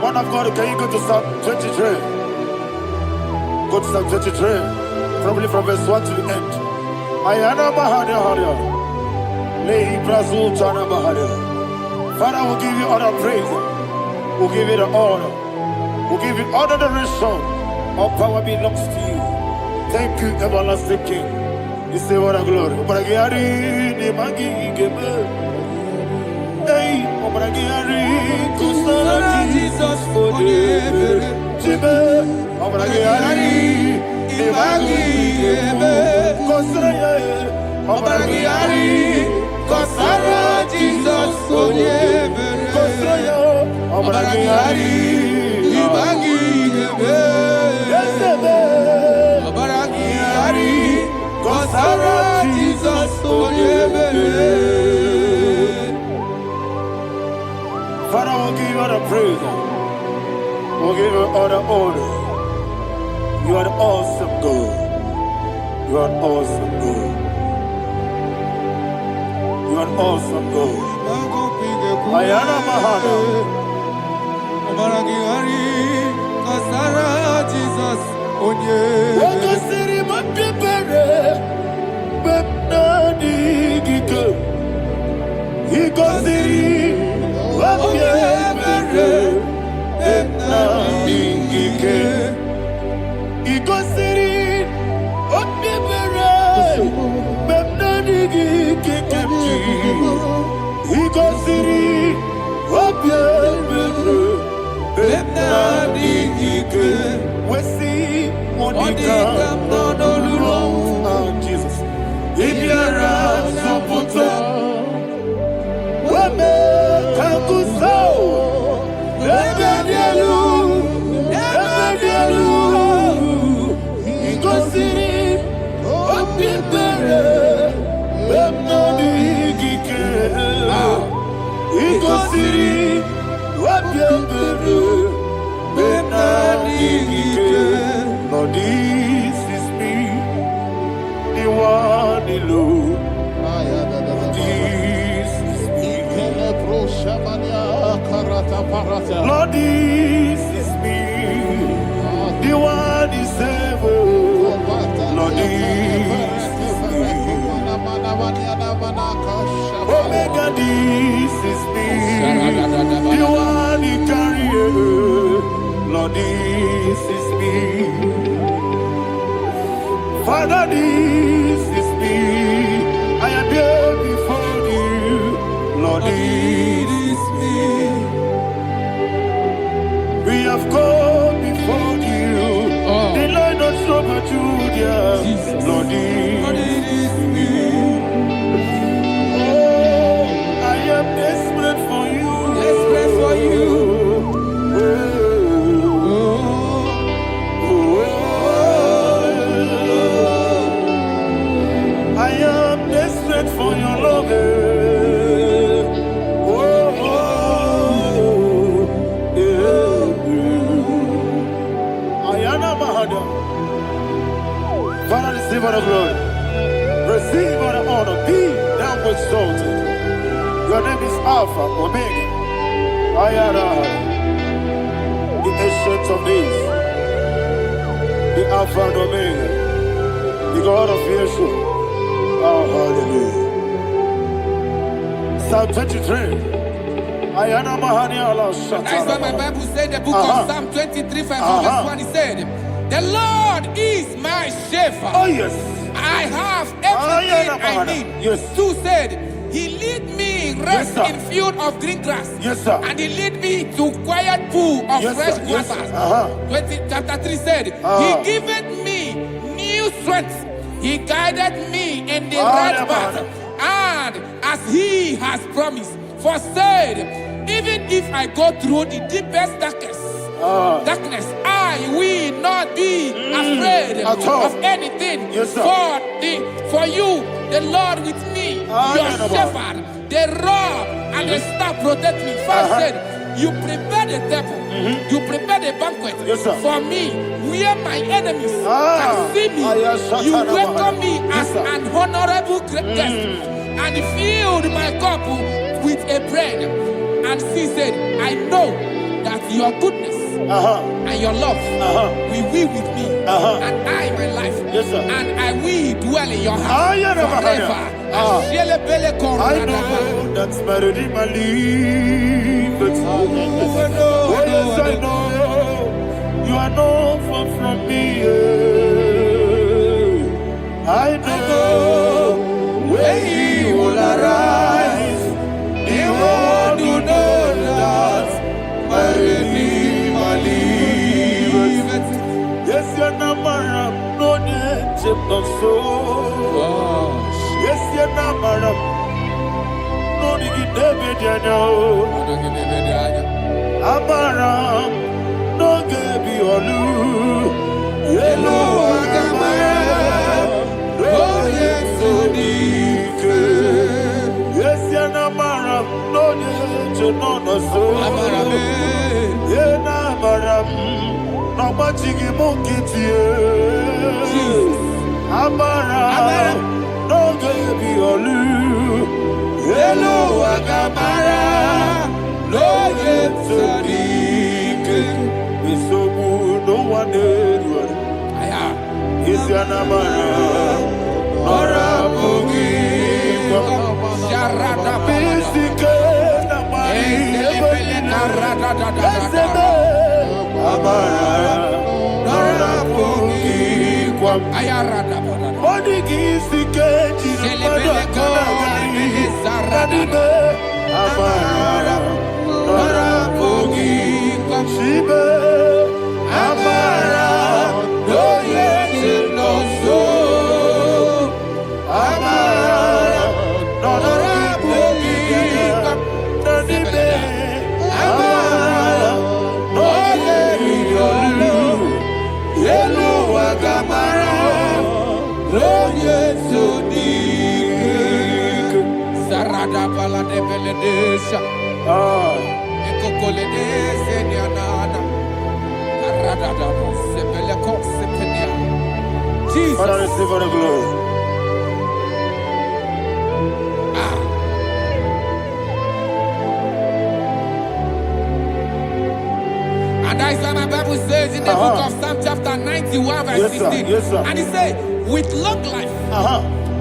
Man of God, can you go to Psalm 23? Go to Psalm 23, probably from verse 1 to the end. Ayana Mahana Haria. Lay Brazil Chana Mahana. Father, we'll give you all the praise. We'll give you the honor. We'll give you all the adoration. All power belongs to you. Thank you, everlasting King. You say what a glory. Obragiari, Nimagi, Gebe. Hey, Obragiari, Kusara, Jesus, for the Jibe. Obragiari, Nimagi, Gebe. Kusara, Obragiari, Kusara, Jesus, for the Kusara, Obragiari, Nimagi, Gebe. Obragiari, Kusara, Jesus, for the Father, we'll give you all the praise. We'll give you all the honor. You are an awesome God. You are an awesome God. You are an awesome God. Ayana Mahana. Jesus, Wakasiri mapipere, bepnani gike. Ikosiri mapipere, bepnani gike. Ikosiri mapipere, bepnani gike kemji. Ikosiri mapipere, bepnani gike. Wesi Monica, Jesus. Ibiara Sopoto, Wame Kankuso, Ebedielu, Igosiri, Opipere, Bemnadi Gike, Igosiri, Opipere, Bemnadi Gike. Lord, this is me, the one alone. This is me, Lord, this is me. The one is able. Lord, this is me. Omega, this is me. The one he carry. Lord, this is me. Father, this is me. I am here before you. Lord, this is me. We have come before you. The Lord of Super Judah. Lord, this is me. Oh, I am desperate for you. Desperate for you. I am desperate for your love. Father, receive all the glory. Receive all the honor. Be thou exalted. Your name is Alpha, Omega. I am the ancient of days. The Alpha and Omega. The God of Yeshua. Oh, hallelujah. Psalm 23. Ayana Mahani Allah Shata. That's why my Bible said the book of Psalm 23, 5, verse 1, he said, the Lord is my shepherd. Oh, yes. I have everything I need. Yes. 2 said, he lead me rest Yes, in field of green grass. Yes, sir. And he lead me to quiet pool of Yes, fresh sir. Yes, waters. sir. Chapter 3 said, he giveth me new strength. He guided me in the right path. And as he has promised, for said, even if I go through the deepest darkness, I will not be afraid of anything. Yes, sir. For you, the Lord with me, your shepherd, the rod and the staff protect me. First said, you prepare the table, you prepare the banquet for me, where my enemies can see me. You welcome me as an honorable guest, and filled my cup with a bread. And she said, I know that your goodness and your love will be with me, and I, my life, and I will dwell in your house forever. I know that's better than my life. Oh, yes, I know you are not far from me. I know when he will arise, he will do that. My Redeemer liveth. Yes, you're not married, no need to so. Yes, you're not married, no need to be Amara, no gebi olu. Yellow Agamara, no yesodike. Yes, you're not married, no need to know so. Yena maram, no machigi mukiti. Amara, no gebi olu. Hello, Agamara, no yesodike. We so good, no one did. Is your namara, ora bogi. Sharada Bisike namari. Amara, ora bogi. Ayarada. Odigisi keji namara kanagari. Radibe, Amara, ora bogi. Shibe, Amara, no yeti no so. Amara, ora bogi. Radibe, Amara, no yeti no. Yelu Agamara, no yeti Sarada bala de beledesha. Ekokoledese nianana. Arada sepele kosepenia. Jesus. Father, receive all the glory. That is why my Bible says in the book of Psalm chapter 91 verse 16. Yes, sir. And he said, with long life,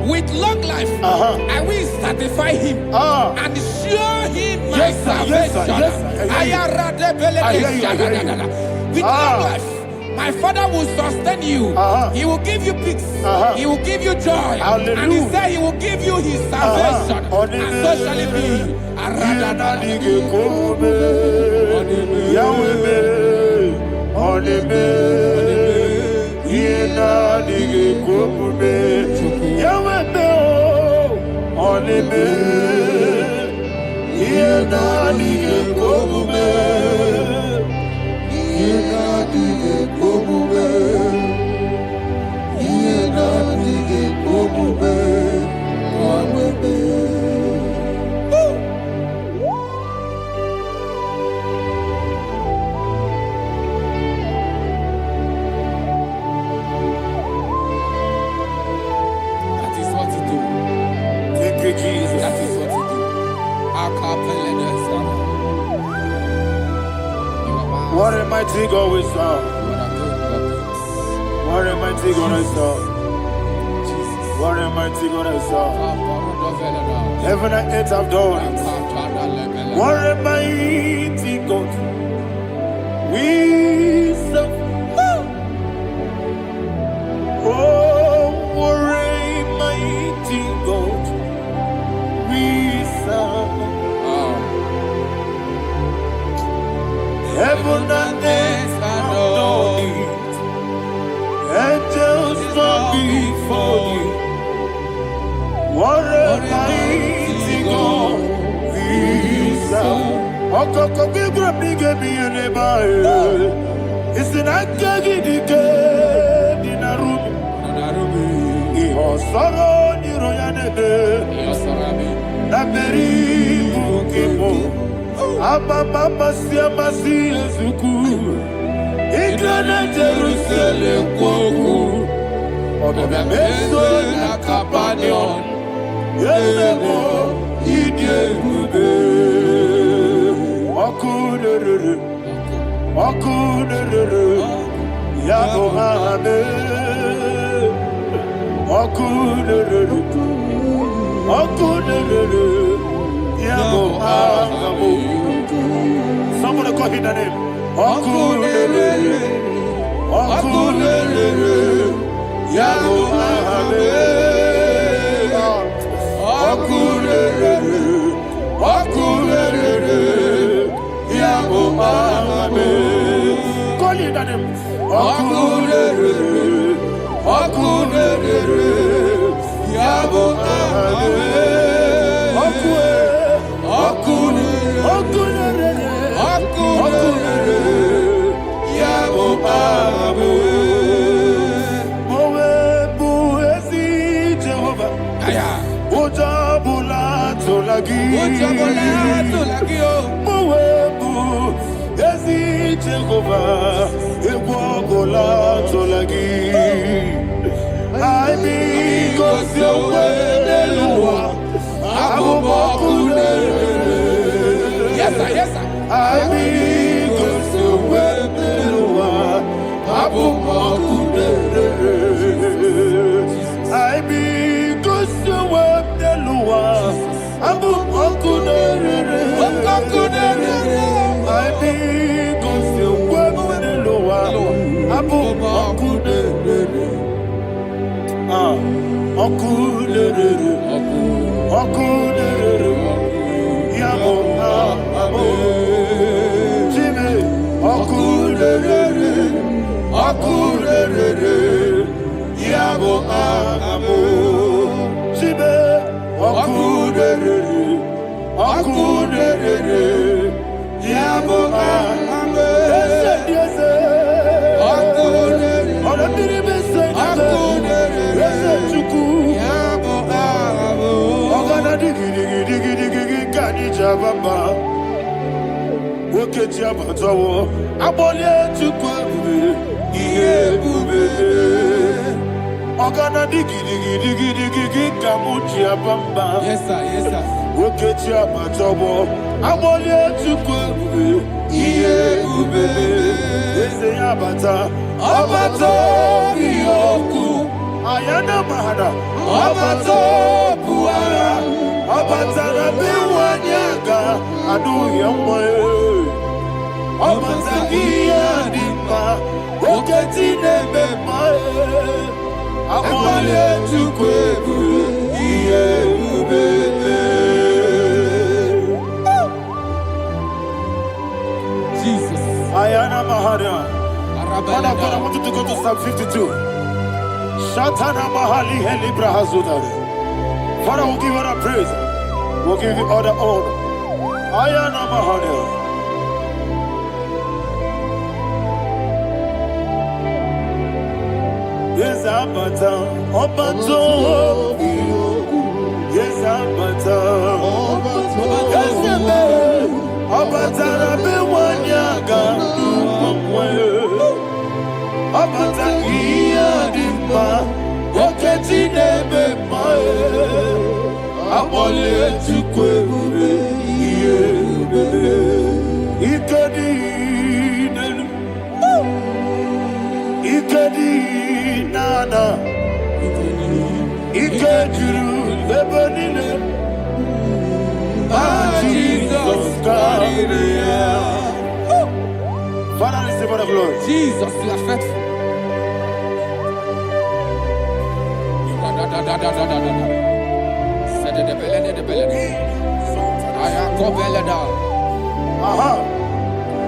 with long life, I will satisfy him and show him my salvation. With long life, my Father will sustain you. He will give you peace. He will give you joy. Hallelujah. And he said he will give you his salvation. And so shall it be. What a mighty God we serve. What a mighty God I serve. What a mighty God I serve. Heaven and earth have done it. What a mighty God we serve. Oh, what a mighty God we serve. Heaven and earth have done it. Angels bow before you. What a mighty God we serve. Okoko bibra bige bi eneba. It's an akagi dike dinarubi. Iho soro ni royanebe. Na beri bukipo. Ababa siama si ezuku. Igrana Jerusalem kwoku. Odobe meso na kapanion. Yelemo idie gube. Wakuderere. Yabo hame. Wakuderere. Yabo hame. Somebody call him the name. Wakuderere. Yabo hame. Wakuderere. Yabo hame. Call him the name. Wakuderere. Yabo hame. Yes, sir. Yes, sir. Yes, sir. Yes, sir. I want you to go. Eze abata. Ọbata obi okwu. Ayana mahada. Ọbata obuara. Abata na biwanyaga. Adu yamwe. Abata iya dimba. Oketi nebe mae. Akwale tukwebu. Iye ubebe. Jesus. Ayana mahada. Father, I want you to go to Psalm 52. Shatana mahali heli brahazudare. Father, we'll give you all the praise. We'll give you all the honor. Ayana mahali. Yes, Abata. Obato. Yes, Abata. Yes, Abata. Rabe wanyaga. Abata iya dimba. Oketi nebe mae. Apole tukwe ube. Iye ube. Ikedi nenu. Ikedi nana. Ikediru lebanine. Jesus carried. Father, receive all the glory. Jesus, you are faithful.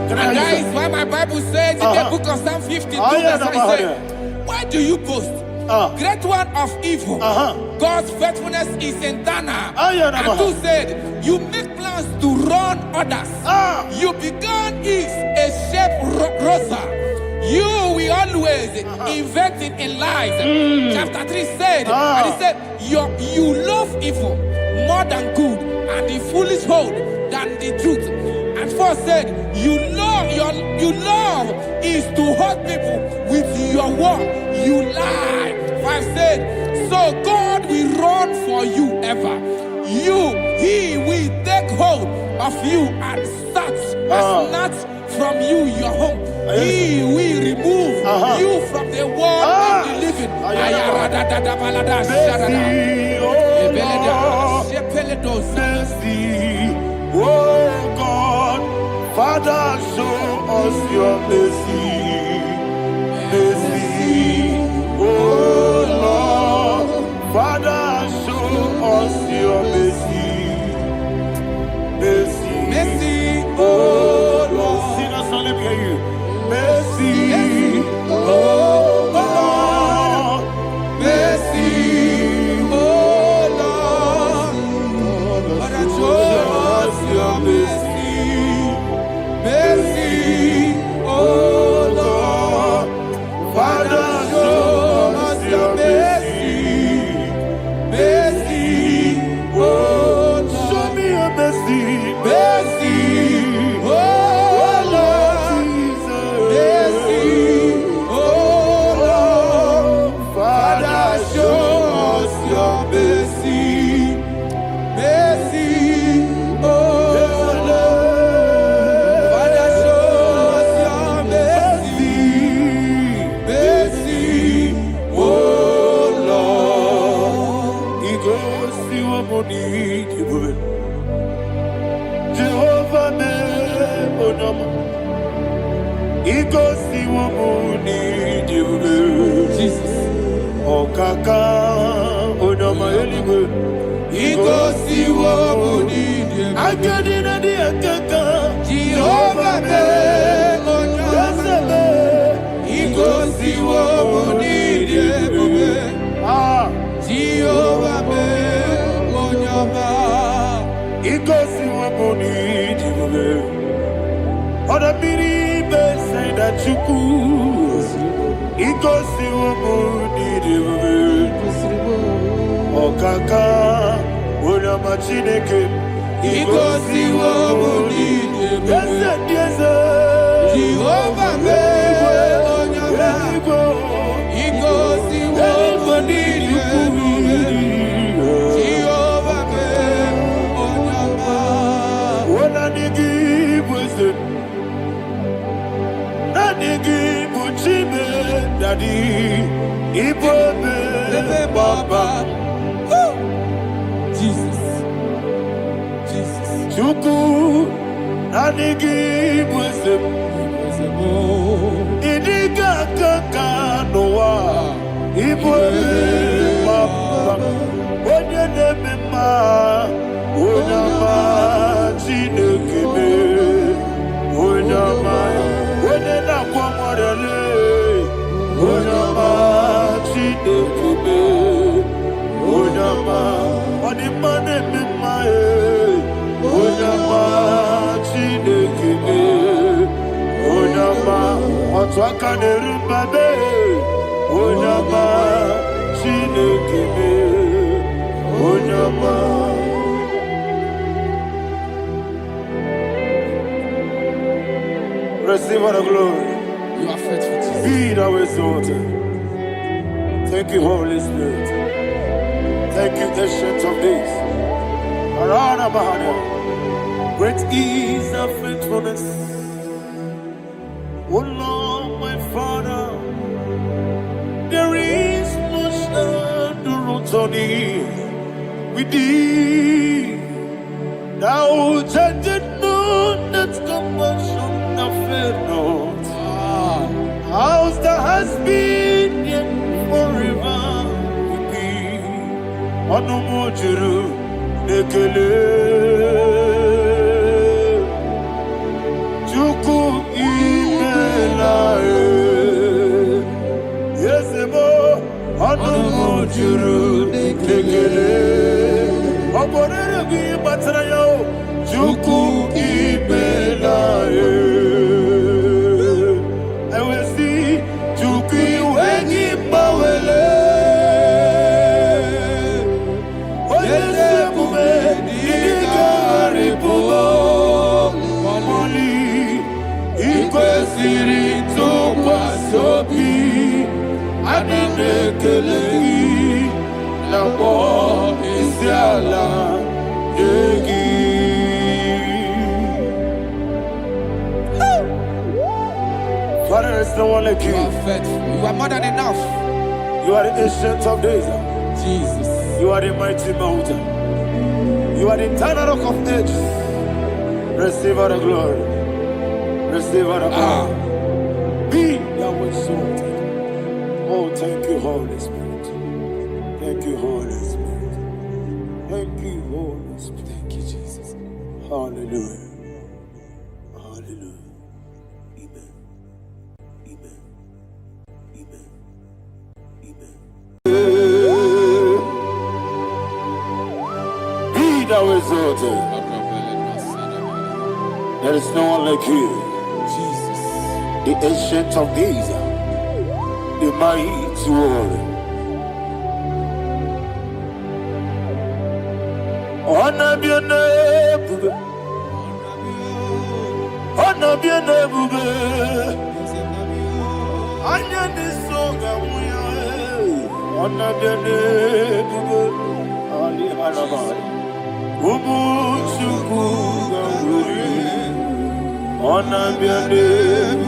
Can I And that hear is why my Bible says in the book of Psalm 52, verse 5 says, why do you boast? Great one of evil. God's faithfulness is eternal. And who said, you make plans to run others. You began is a shape rosa. You will always invent it in lies. Chapter 3 said, and he said, you love evil more than good, and the foolish hold than the truth. And 4 said, you love is to hurt people with your word. You lie. 5 said, so God will run for you ever. He will take hold of you and snatch from you your home. He will remove you from the world of the living. Oh God, Father, show us your mercy. Mercy, oh Lord, Father, show us your mercy. Mercy, Mercy, oh Lord, sing us all, let me hear you. Mercy, oh Lord, mercy, oh Lord, Father, show us your mercy. Mercy, oh Lord, Father, show us your mercy. Mercy, oh Lord, show me your mercy. mercy, oh Lord, mercy, oh Lord, Father, show us your mercy. Mercy, oh Lord, Father, show us your mercy. Mercy, oh Lord. He goes to a money. Jehovah me onama. He goes to a money. Jesus. Okaka onama eligwe. He goes to what we need. Akadina di akaka. Jehovah me onama. He goes to what we need. Jehovah me onama. He goes to a money. Other people say that you could. He goes to a money. Okaka onama chineke. He goes to what we need. Yes, Jehovah me onama. He goes to what we need. Jehovah me onama. When I give wisdom, I give Daddy, Ibobe, Baba, Jesus. Jesus. Chuku, Nanigi, Wisdom, Idiga, Kaka, Noah, Ibobe, Baba, Onye Nemema, Onyama, Chinekebe, Onyama, Onena Kwamorele, Onyama, Chinekebe, Onyama, Onimane Memae, Onyama, Chinekebe, Onyama, Otwakane Rumbabe, Onyama, Chinekebe, Onyama. Receive all the glory. You are faithful, Jesus. Be thou exalted. Thank you, Holy Spirit. Thank you, Ancient of Days. Arana Bahana. Great is thy faithfulness. O Lord, my Father, there is no endurance on thee. With thee, thou changest not that compassion of faith not. How's the has been yet forever with thee? Anumujuru nekele Chuku imelae Yesemo Anumujuru nekele Oborere gi batrayo Chuku imelae Father, there's no one like you. You are faithful. You are more than enough. You are the Ancient of Days. Jesus. You are the mighty mountain. You are the eternal rock of ages. Receive all the glory. Receive all the power. Be thou exalted. Oh, thank you, Holy Spirit. Thank you, Holy Spirit. Thank you, Holy Spirit. Thank you, Jesus. Hallelujah. Hallelujah. Amen. Amen. Amen. Amen. Be thou exalted. There is no one like you. Jesus. The Ancient of Days, the mighty warrior. Honor be your name, honor be your name, honor this song, honor be your name, Ali Hanabai, Ubu Chuku Gamburi, honor be your name,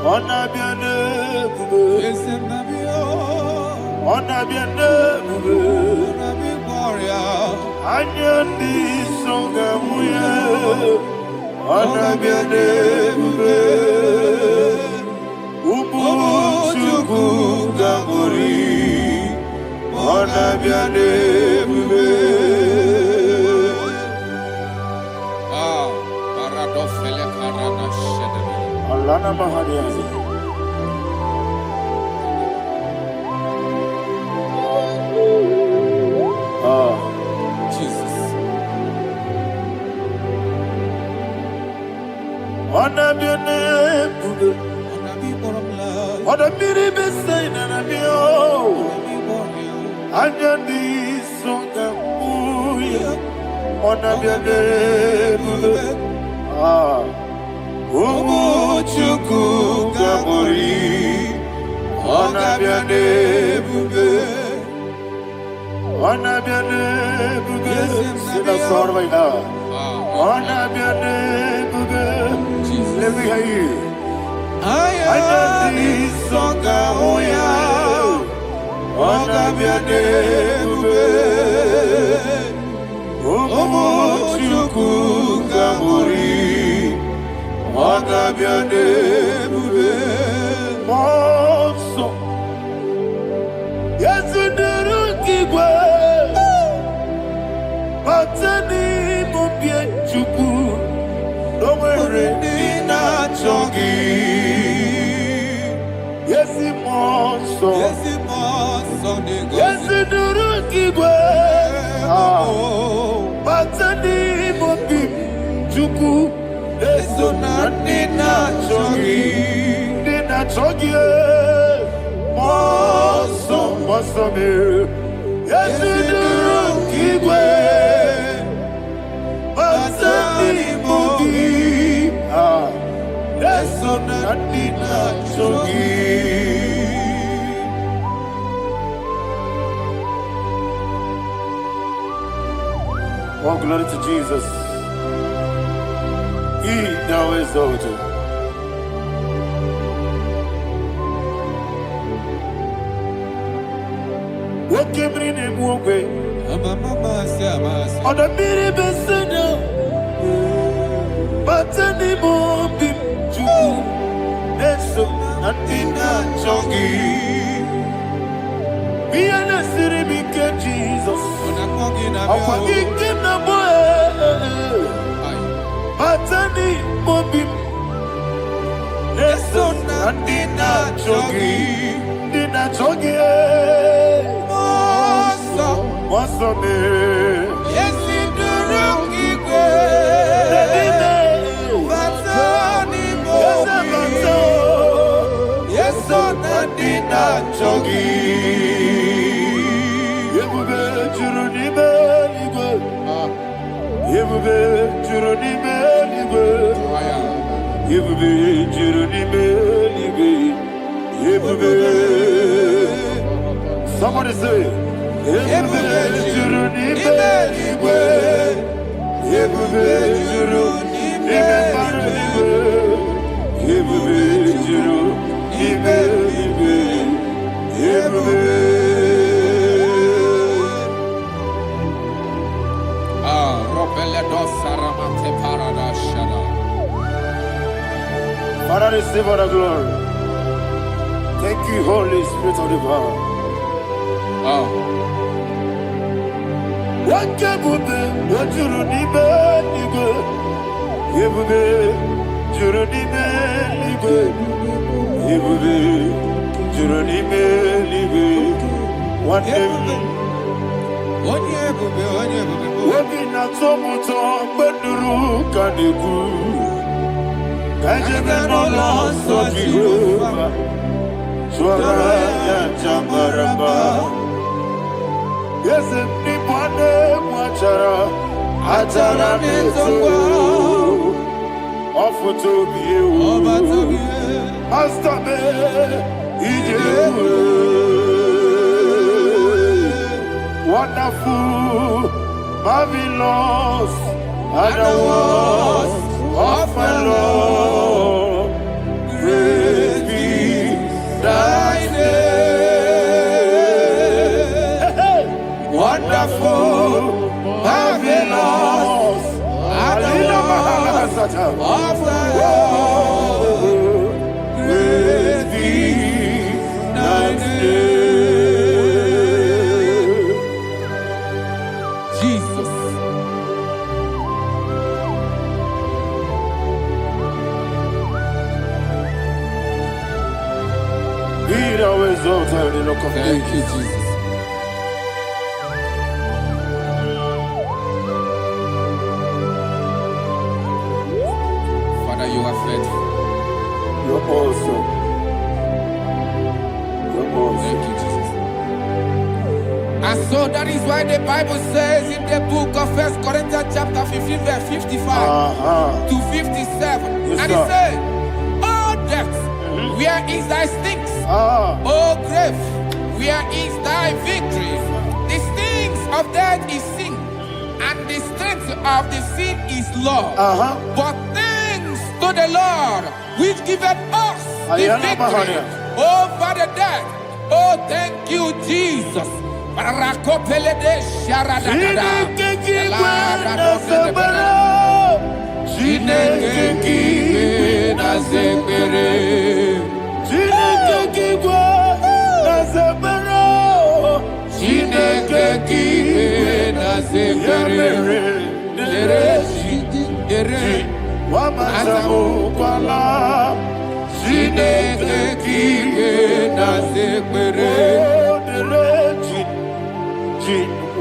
honor be your name, honor be your name. Anyandi songa muye, anabiane bube, ubu chuku gamburi, anabiane bube. Paradofele karana shedebe. Alana mahadiyazi. Jesus. Anabiane bube, anabiri besaina nabio, anyandi songa muye, anabiane bube. Ubu chuku gamburi, anabiane bube. Anabiane bube, sila sor vaina. Anabiane bube, let me hear you. Ayani songa oya Oga biade ube Omo chuku gamuri Oga biade ube Monso Yesu duru kigwe Matani mubie chuku Nomere nina chongi Yesi monso Yesi duru kigwe Matani mubie chuku Yesu na nina chongi Nina chongi Monso monso me Yesi duru kigwe Matani mubie Yesu na nina chongi Oh, glory to Jesus. He now exalted. What came in him one way? On the mini beside but anymore be true. Eso natina chongi. Be an city because Jesus. I'm forgetting the boy. But anymore be Eso natina chongi. Nina chongi. Mosso me. Yes, in the rookie Yes, on the dinner chogi. Yebube juruni beligo. Yebube juruni beligo. Yebube juruni beligo. Yebube. Somebody say. Yebube juruni beligo. Yebube juruni beligo. Yebube juruni beligo. Yebube. Father, receive all the glory. Thank you, Holy Spirit of the power. What can we do? What you need, nigga? You will be, you need me, nigga. You will be, you need me, nigga. One day, working at some time, but the rook and the good. I just no loss of you. Swara Jambaraba. Yes, if Nipane Wachara, Atara Neto, offer to be you. Master me, wonderful, marvelous, and the was of my Lord, great be thy name. Wonderful, marvelous, and the was of my Lord, great be thy name. Jesus. Be thou exalted in the rock of Thank you, ages. Jesus. Father, you are faithful. You're awesome. You're awesome. Thank you, Jesus. And so that is why the Bible says in the book of 1 Corinthians chapter 15, verse 55 to 57. Yes, and sir. it says, "Oh death, where is thy stings? Oh grave, where is thy victory? The stings of death is sin, and the strength of the sin is law. But thanks to the Lord, which giveth us the victory over the dead. Oh, thank you, Jesus. Barakopelede sharadadada. Chineke kiwe na zekere. Chineke kiwe na zekere. Chineke kiwe na zekere. Dere Wamatamu kwala. Chineke kiwe na zekere.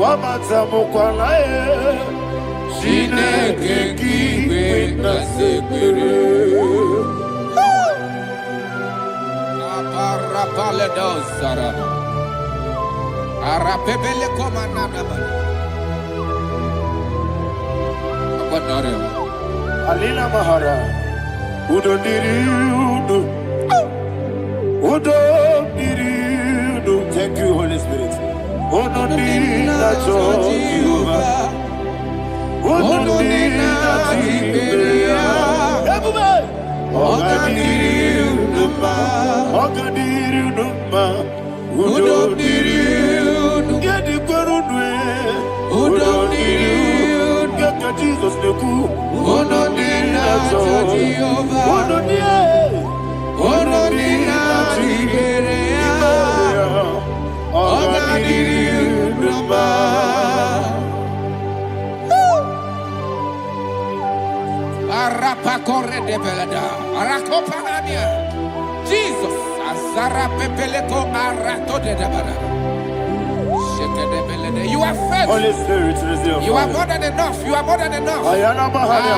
Wamatamu kwala. Chineke kiwe na zekere. Aparapale dozara. Arapebele komanana bana. Abanare. Alina Mahara. Udo diri udo. Udo diri udo. Thank you, Holy Spirit. Udo diri na Jehovah. Udo diri na Tiberia. Everybody. Oga diri udo ma. Oga diri udo ma. Udo diri udo. Gedi kwerudwe. Udo diri udo. Geka Jesus neku. Udo diri na Jehovah. Udo diri. Udo diri na Tiberia. Oga diri udo ma. Arapa corre de belada. Arakopanania. Jesus. Azara pepeleko arato de dabada. Sheke de belede. You are faithful. Holy Spirit, receive. You are more than enough. You are more than enough. Ayana Mahara.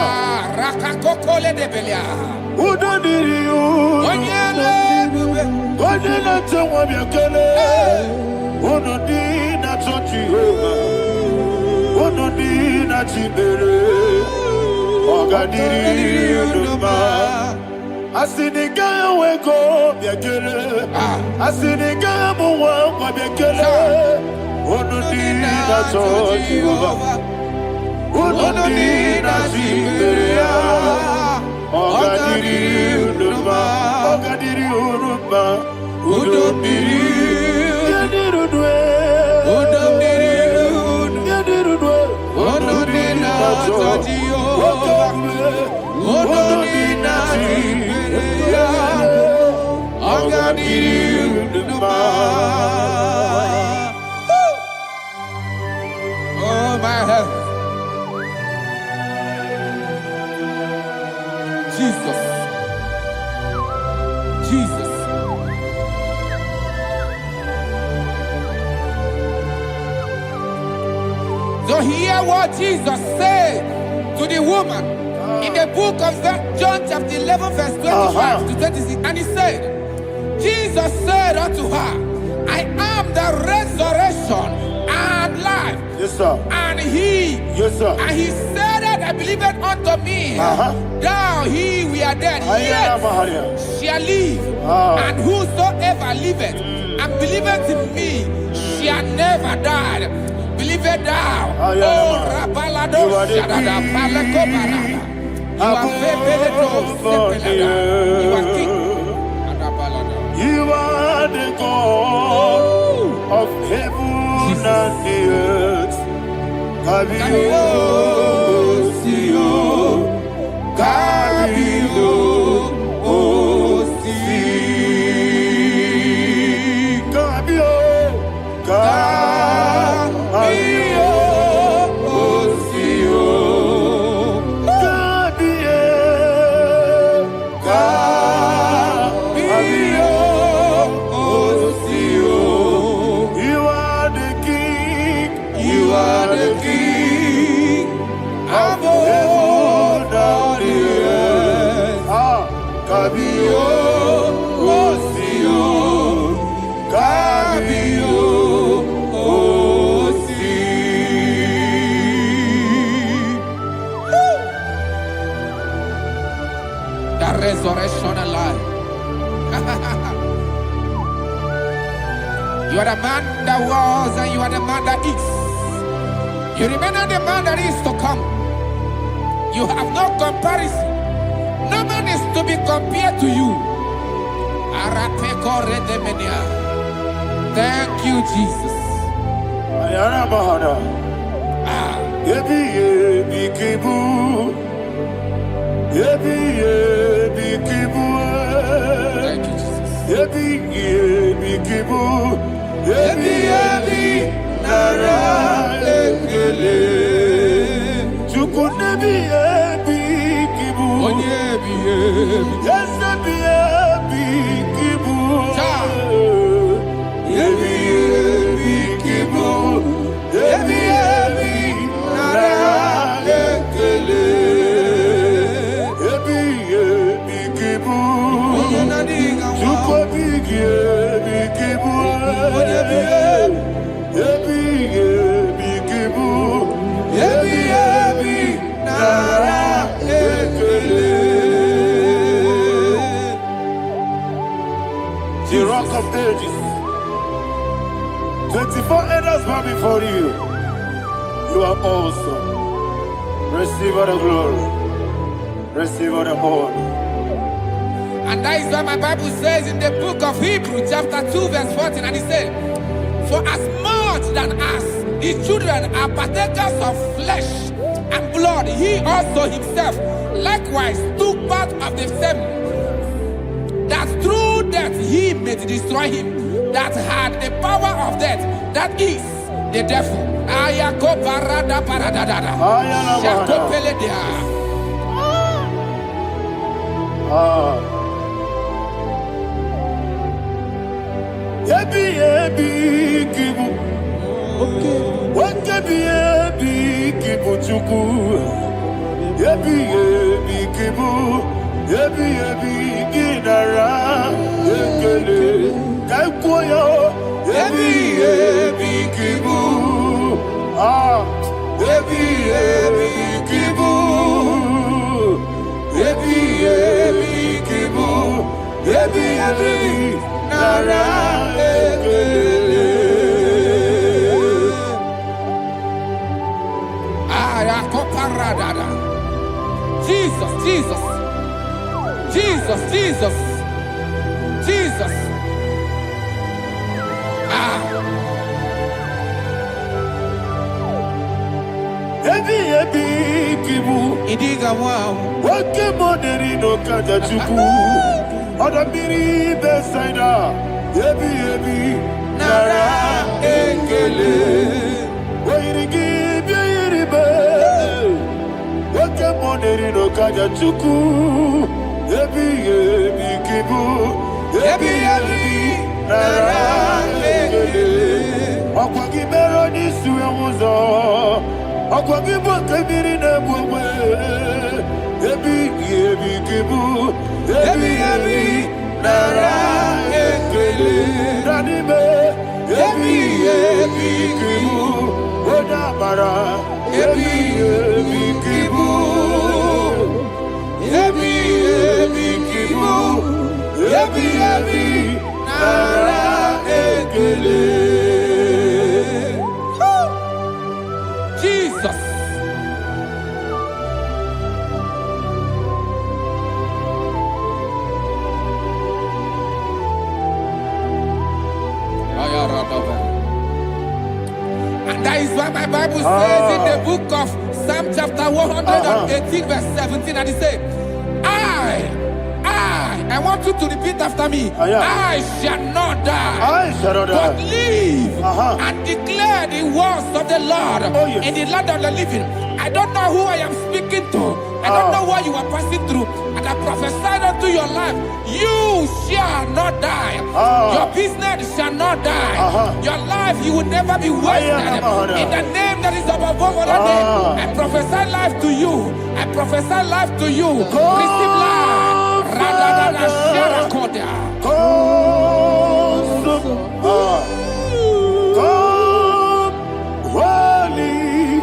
Rakakokole de belia. Udo diri udo. Onyele bube. Onye na tewa biakele. Udo diri na Jehovah. Udo diri na Tibere. Oga diri udo ma. Asinika weko biakele. Asinika muwa kwa biakele. Udo diri na Jehovah. Udo diri na Tibere. Oga diri udo ma. Oga diri udo ma. Udo diri. Yadiru dwe. Udo diri udo. Yadiru dwe. Udo diri na Jehovah. Udo diri na Tiberia. Oga diri udo ma. Oh my heaven. Jesus. Jesus. So hear what Jesus said to the woman in the book of John chapter 11 verse 25 to 26. And he said, Jesus said unto her, I am the resurrection and life. Yes, sir. And he, Yes, sir. and he said that I believed unto me, thou he we are dead, Ayana yet Mahara. shall live. And whosoever liveth and believeth in me shall never die. Believe it thou. Oh, Rabalado, You are the Shadada, Palako Barada. You are Febeledo, Sepelada. You are king. Adabalada. You are the God of heaven and the earth. Kabio, Sio, Kabio, Si, Kabio, Kabio, Sio, Kabio, Kabio, Sio. You are the King. You are the King of heaven and the earth. Kabio, Sio, Kabio, Si. The resurrection and life. You are the man that was and you are the man that is. You remain the man that is to come. You have no comparison. No man is to be compared to you. Thank you, Jesus. Yebi yebi kibu, yebi yebi kibu, Thank you, Jesus. yebi yebi kibu, yebi yebi nara ekele. Chukunebi yebi kibu, Onyebi yebi. yes yebi yebi kibu, yebi yebi kibu, yebi yebi. The Rock of Ages, 24 elders bow before you. You are awesome. Receive all the glory. Receive all the honor. And that is what my Bible says in the book of Hebrews, chapter 2, verse 14. And it says, for as much than us, the children are partakers of flesh and blood, he also himself likewise took part of the same, that through death he may destroy him that had the power of death, that is the devil. Ayako parada paradadada. Shako peledea. Yebi yebi kibu, wakebi yebi kibu chuku. Yebi yebi kibu, yebi yebi ginara ekele. Kaikoyo, yebi yebi kibu, yebi yebi kibu, yebi yebi kibu, yebi yebi nara ekele. Ayakoparadada. Jesus, Jesus, Jesus, Jesus, Jesus. Yebi yebi kibu, Idiga wow. wake moneri no kaja chuku. Odamiri besaida, yebi yebi nara ekele. Wairigi biiribe, wake moneri no kaja chuku. Yebi yebi kibu, yebi yebi nara ekele. Okwagi mero ni suwe muzo. Akwagi bokebiri na bwwe. Yebi yebi kibu, yebi yebi nara ekele. Nanime, yebi yebi kibu, odamara. Yebi yebi kibu, yebi yebi kibu, yebi yebi nara ekele. Jesus. And that is why my Bible says in the book of Psalm chapter 118 verse 17, and it says, I want you to repeat after me. I shall not die, I shall not but die. live and declare the words of the Lord in the land of the living. I don't know who I am speaking to. I don't know what you are passing through. And I prophesy unto your life, you shall not die. Your business shall not die. Your life, you will never be wasted. In the name that is above all other name, I prophesy life to you. I prophesy life to you. Receive life. Radadada Sharakoda. Come, Holy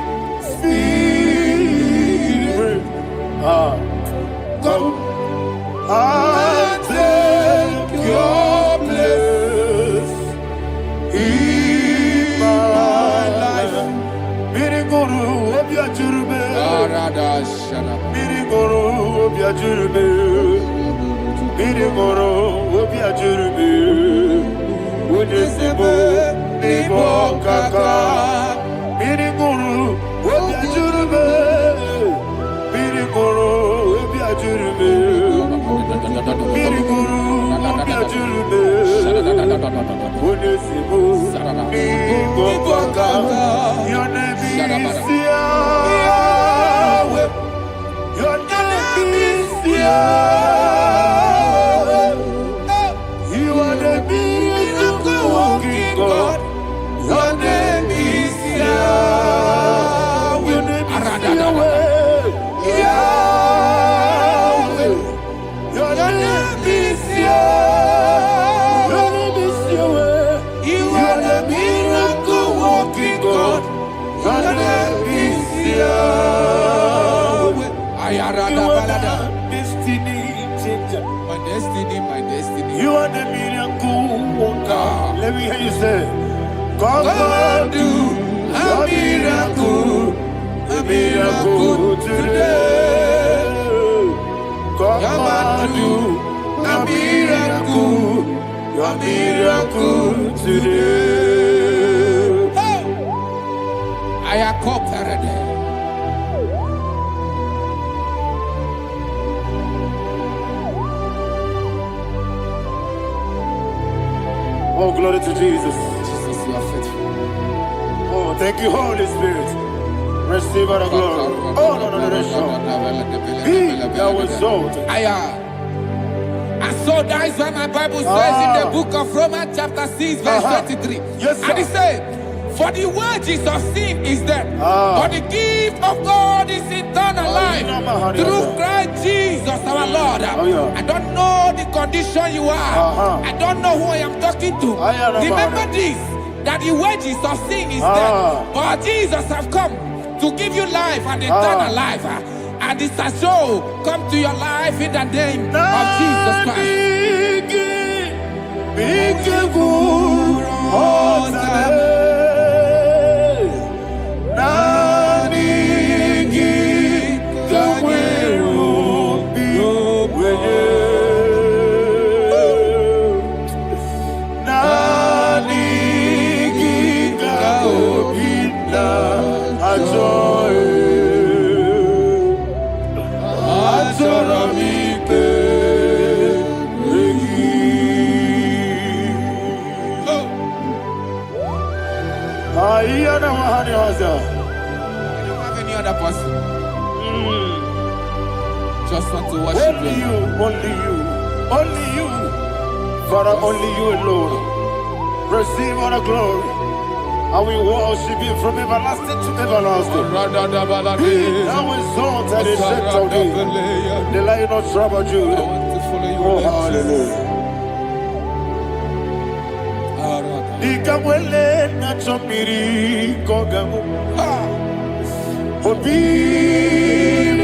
Spirit. Come and take your place in my life. Miriguru obiajurube. Miriguru obiajurube. Miriguru obi ajurumi. Unesibo ibo kaka. Miriguru obi ajurumi. Miriguru obi ajurumi. Miriguru obi ajurumi. Unesibo ibo kaka. Your name is Yahweh. Your name is Yahweh. You are the miracle working God. Your name is Yahweh. Your name is Yahweh. Yahweh. Your name is Yahweh. Your name is Yahweh. You are the miracle working God. Your name is Yahweh. You are the destiny changer. My destiny, my destiny. You are the miracle worker. Let me hear you say, come and do a miracle today. Come and do a miracle today. I am cooperative. Oh, glory to Jesus. Jesus, you are faithful. Oh, thank you, Holy Spirit. Receive all the glory. Oh, no, Be thou exalted. And so that is why my Bible says in the book of Romans chapter 6 verse 23. Yes, sir. And it says, for the wages of sin is death, but the gift of God is eternal life through Christ Jesus our Lord. I don't know the condition you are. I don't know who I am talking to. Remember this, that the wages of sin is death, but Jesus have come to give you life and eternal life. And this has so come to your life in the name of Jesus Christ. I don't have any other person. Just want to worship only you, only you, only you. Father, only you alone. Receive all the glory. And we worship you from everlasting to everlasting. Be thou exalted and set of thee. The Lion of tribe of Judah. Oh, hallelujah. Ikamwele na chomiri kogamu. Obi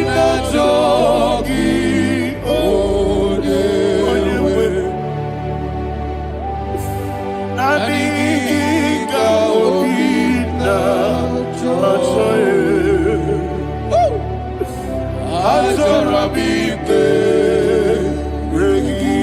na jogi odewe. Nabika obi na jogi. Azorabike regi.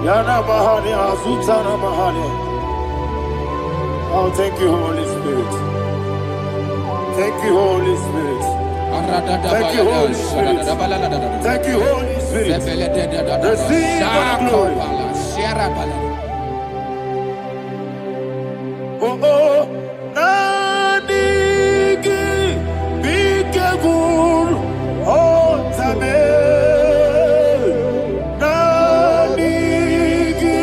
Yana Mahania, Zutana Mahania. Oh, thank you, Holy Spirit. Thank you, Holy Spirit. Thank you, Holy Spirit. Thank you, Holy Spirit. Receive the glory. Oh, oh, Nanigi, Bikagur, oh, Tame, Nanigi,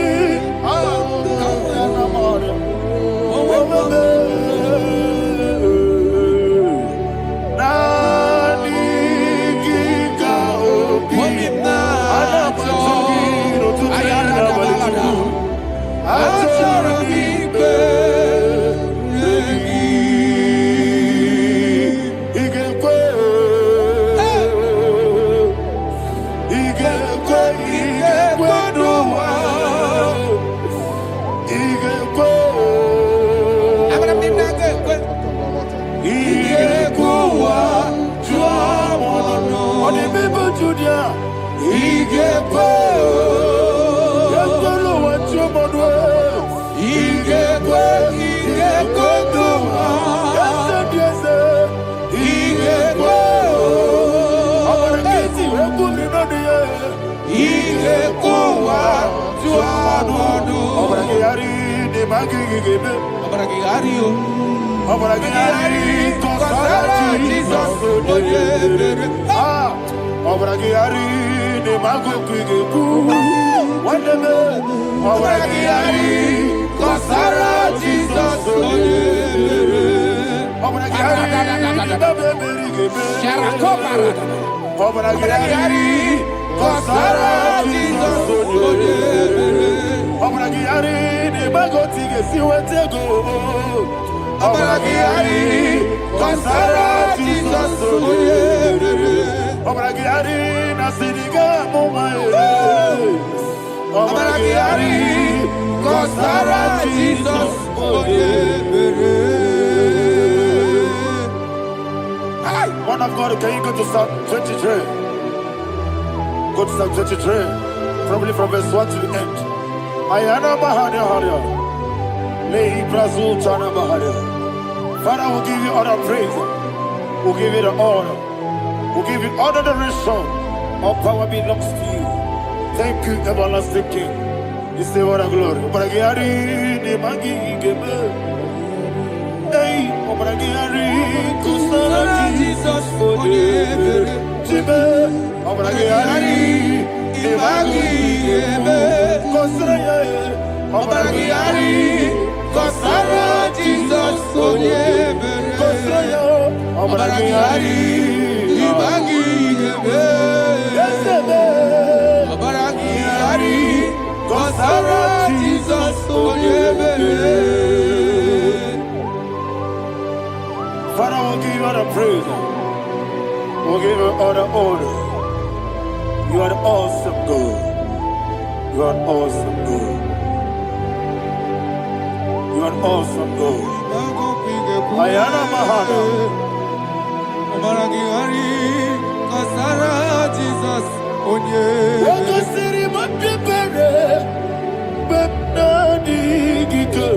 Man of God, can you go to Psalm 23? Go to Psalm 23, probably from verse 1 to the end. Ayana Mahania Haria. Lehi Brazil Chana Mahania. Father, we'll give you all the praise. We'll give you the honor. We'll give you all the adoration. All power belongs to you. Thank you, everlasting King. You say what a glory. Obragiari, ne magi gebe. Hey, Obragiari, Kusara Jesus, Jibe, Obragiari, ne magi gebe. Kusara, Obragiari, Kusara Jesus, Kusara, Obragiari, ne magi gebe. Obragiari. Kusara Jesus, Father, we'll give you all the praise. We'll give you all the honor. You are the awesome God. You are an awesome God. You are an awesome God. Ayana Mahana. Kusara Jesus. Wakasiri mapipere, bepnadi gike.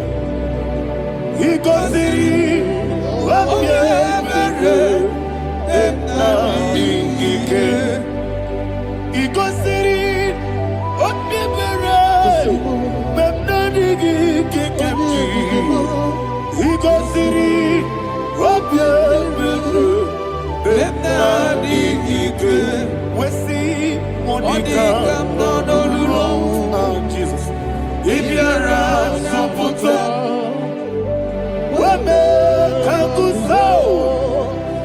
Ikasiri mapipere, bepnadi gike. Ikasiri mapipere, bepnadi gike. Ikasiri mapipere, bepnadi gike. We see Monica, oh Jesus. If you're a Soputo, Wame Kakuso,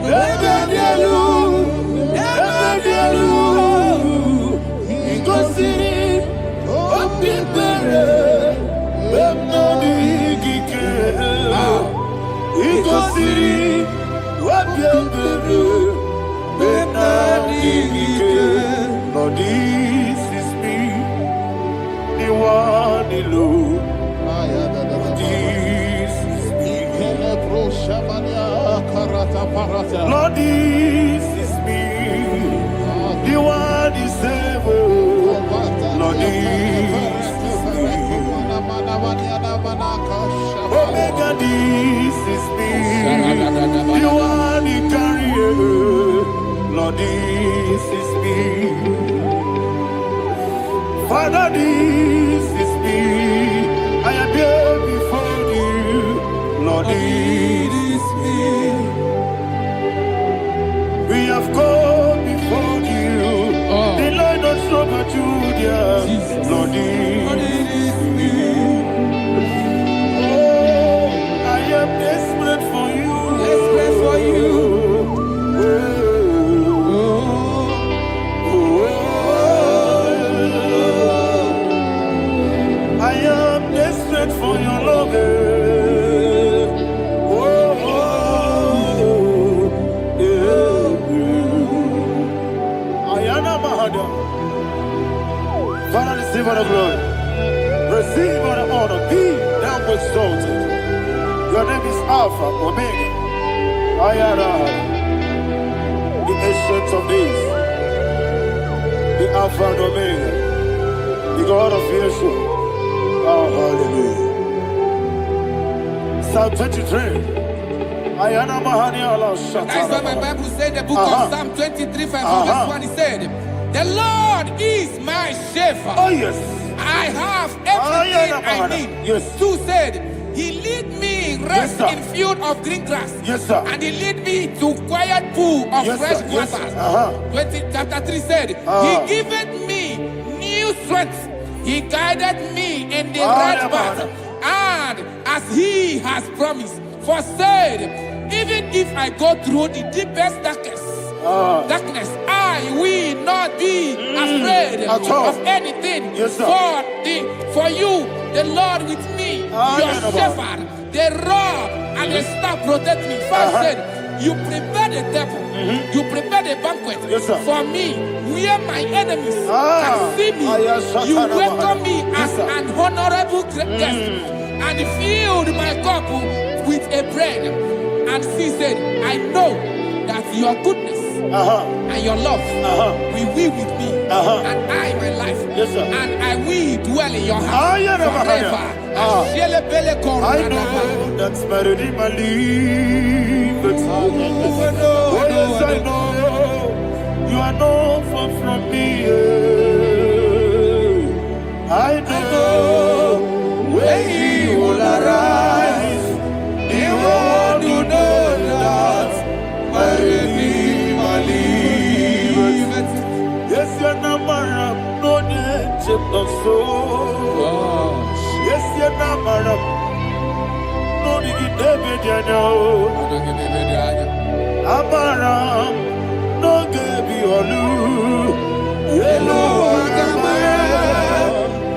Nebedialu, Igosiri, Opipere, Bemnadi Gike, Igosiri, Opipere, Bemnadi Gike. Lord, this is me, the one alone. This is me. Lord, this is me, the one is able. Lord, this Father, this is me. I am here before you. Lord, this is me. We have come before you. The Lord not so but you, dear. Lord, this is me. Oh, I am desperate for you. Desperate for you. I am desperate for your love. Father, receive all the glory. Receive all the honor. Be thou exalted. Your name is Alpha, Omega. I am the ancient of days. The Alpha and Omega. The God of Yeshua. Oh, hallelujah. Psalm 23. That's why my Bible said, the book of Psalm 23, verse 1, it said, the Lord is my shepherd. Oh, yes. I have everything I need. Yes. 2 said, he lead me rest in field of green grass. Yes, sir. And he lead me to quiet pool of fresh waters. 20, chapter 3 said, he giveth me new strength. He guided me in the right path. And as he has promised, for said, even if I go through the deepest darkness, I will not be afraid of anything. Yes, for you, the Lord with me, your shepherd, the rod and the staff protect me. First said, you prepare the table, you prepare the banquet for me, where my enemies can see me. You welcome me as an honorable guest, and filled my cup with a bread. And she said, I know that your goodness and your love will be with me, and I, my life, and I will dwell in your house forever. I know that's my Redeemer lives. Oh, yes, I know you are not far from me. I know when he will arise, the world will know that my Redeemer lives. Yes, you're not married, no need of soul. Yes, you're not married, no need David, you know. Amaram, no give you a loo. Yellow, Amaram,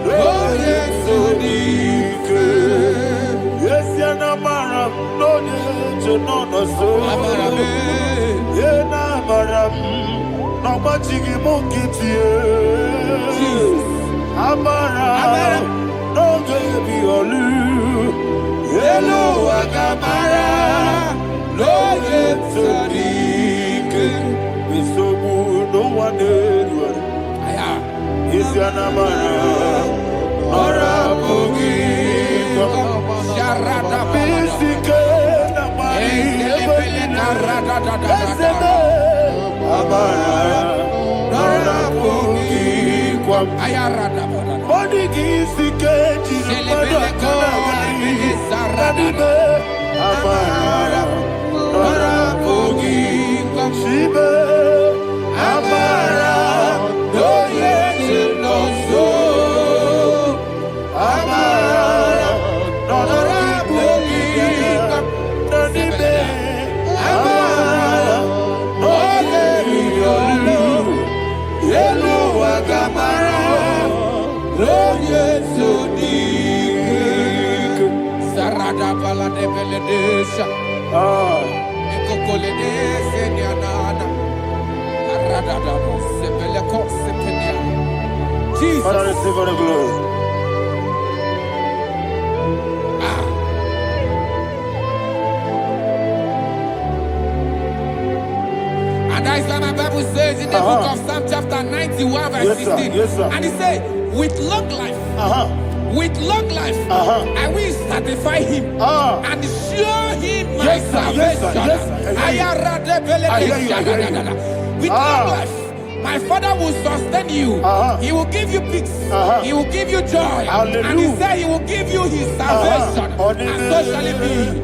no yes, so deep. Yes, you're not married, no need to know the soul. Yeah, Amaram, no much you monkey to you. Amaram, no give you a loo. Yellow, Amaram. No yet so deep, we so good, no one did. Is your number? Or a boogie, Sharada, basic, Father, receive all the glory. And that's why my Bible says in the book of Psalm chapter 91 verse 16. And it says, with long life, I will satisfy him and show him my salvation. With long life, My Father will sustain you. He will give you peace. He will give you joy. Hallelujah. And he said he will give you his salvation. And so shall it be.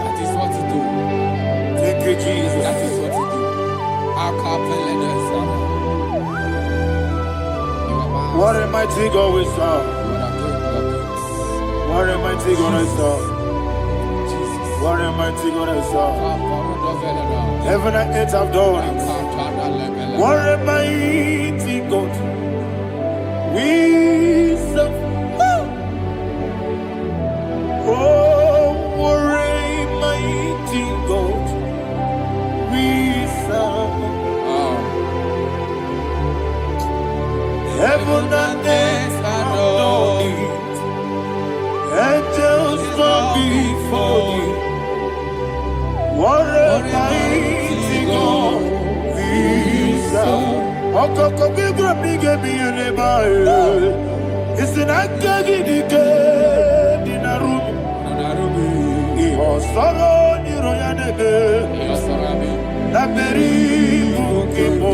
That is what to do. Thank you, Jesus. That is what to do. What a mighty God we serve. What a mighty God I serve. What a mighty God I serve. Heaven and earth have done it. What a mighty God we serve. Oh, what a mighty God we serve. Heaven and earth have done it. Angels bow before you. What a mighty God we serve. Okoko bigro bige biyene bae. Isinaka gidike dinarubi. Iho soro niro yanebe. Laberi bukibo.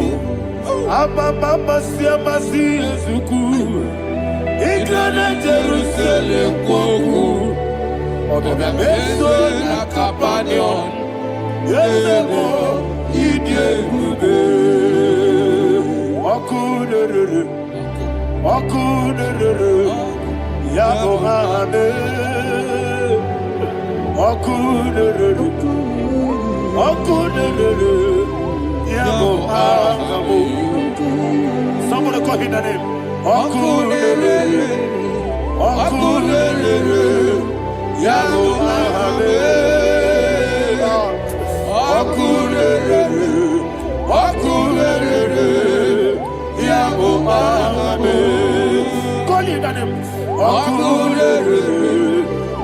Ababa siama si ezuku. Igrana Jerusalem koku. Obe beso na kapanion. Yesemo idye gube. Okuderere. Okuderere. Yabo hane. Okuderere. Okuderere. Yabo hane. Somebody call him the name. Okulele, Okulele, Yabo Ahame. Okulele, Okulele, Yabo Ahame. Call him the name. Okulele,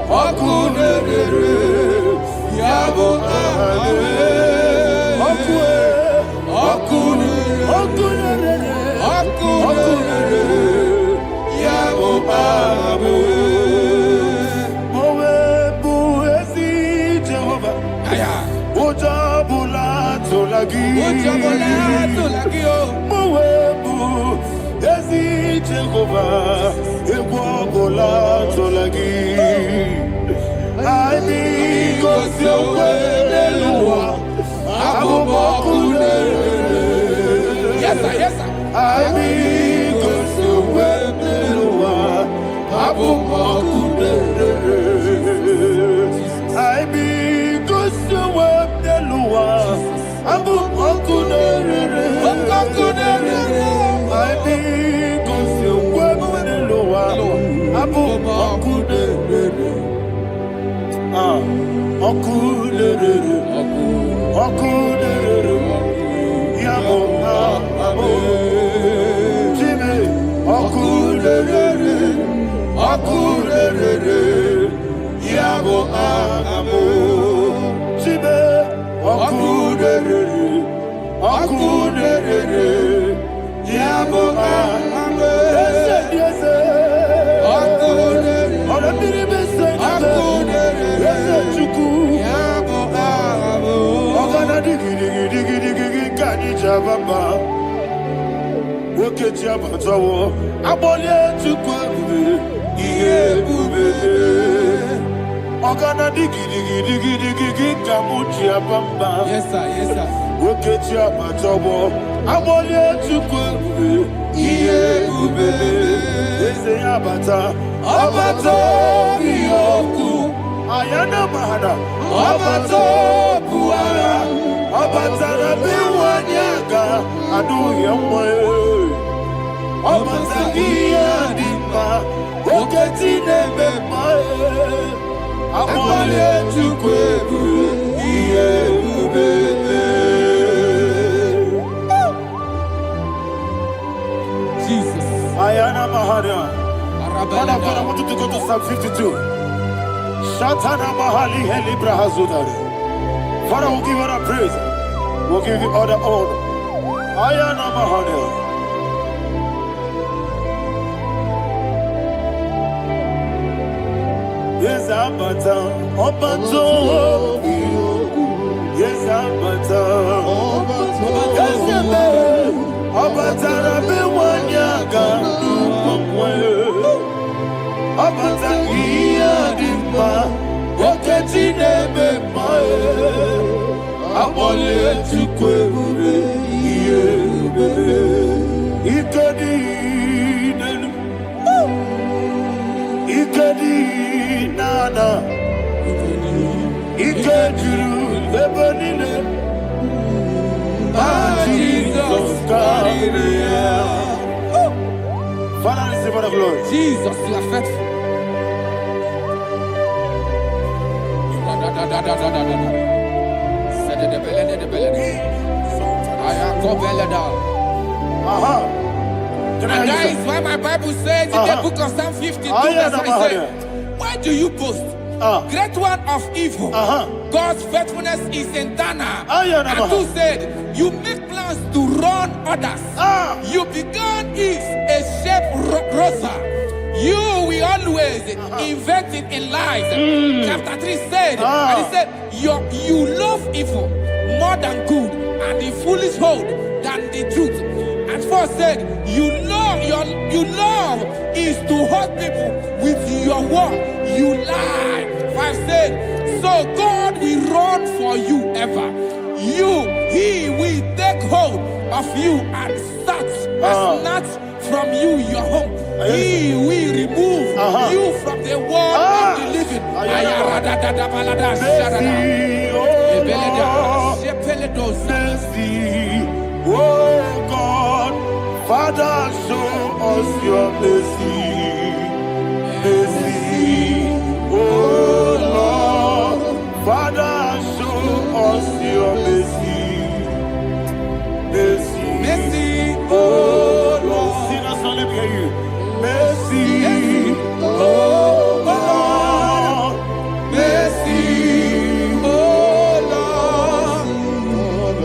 Okulele, Yabo Ahame. Okulele, Okulele. Yes, sir. Yes, sir. Yes, sir. Yes, sir. Ayana mahana, abato buara, abatana biwanyaga, adu yamwe, abatagia dimba, oketine memae amole chukwebu iebube. Jesus. Ayana Maharia. Father, I want you to go to Psalm 52. Shatana Mahali Helibra Hazudare. Father, we'll give you all the praise. We'll give you all the honor. Ayana Maharia. Yes, Abata. Obato. Yes, Abata. Yes, Abata. Rabe Wanyaga. Abata iya dimba, oketine memae, amole chukwebube iebube. Ikadi nenu, ikadi nana, ikadiru lebanile, Jesus God. Father, receive all the glory. Jesus, you are faithful. And that is why my Bible says in the book of Psalm 52, verse 7, why do you boast? Great one of evil. God's faithfulness is eternal. And who said, you make plans to run others. You began is a shape rosa. You will always invent it in lies. Chapter 3 said, and he said, you love evil more than good, and the foolish hold than the truth. And 4 said, you love is to hurt people with your word. You lie. 5 said, so God will run for you ever. He will take hold of you and snatch from you your home. He will remove you from the world of the living. Oh God, Father, show us your mercy. Mercy, oh Lord, Father, show us your mercy. Mercy, Mercy, oh Lord, sinners only hear you. Mercy, oh Lord, mercy, oh Lord,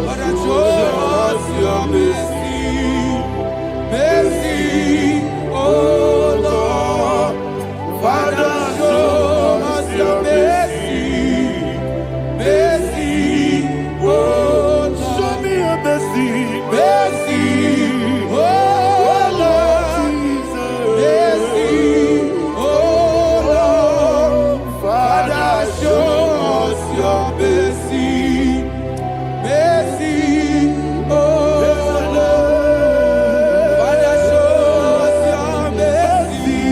Father, show us your mercy. Mercy, oh Lord, Father, show us your mercy. Mercy, oh Lord, show me your mercy. Mercy, oh Lord, mercy, oh Lord, Father, show us your mercy. Mercy, oh Lord, Father, show us your mercy.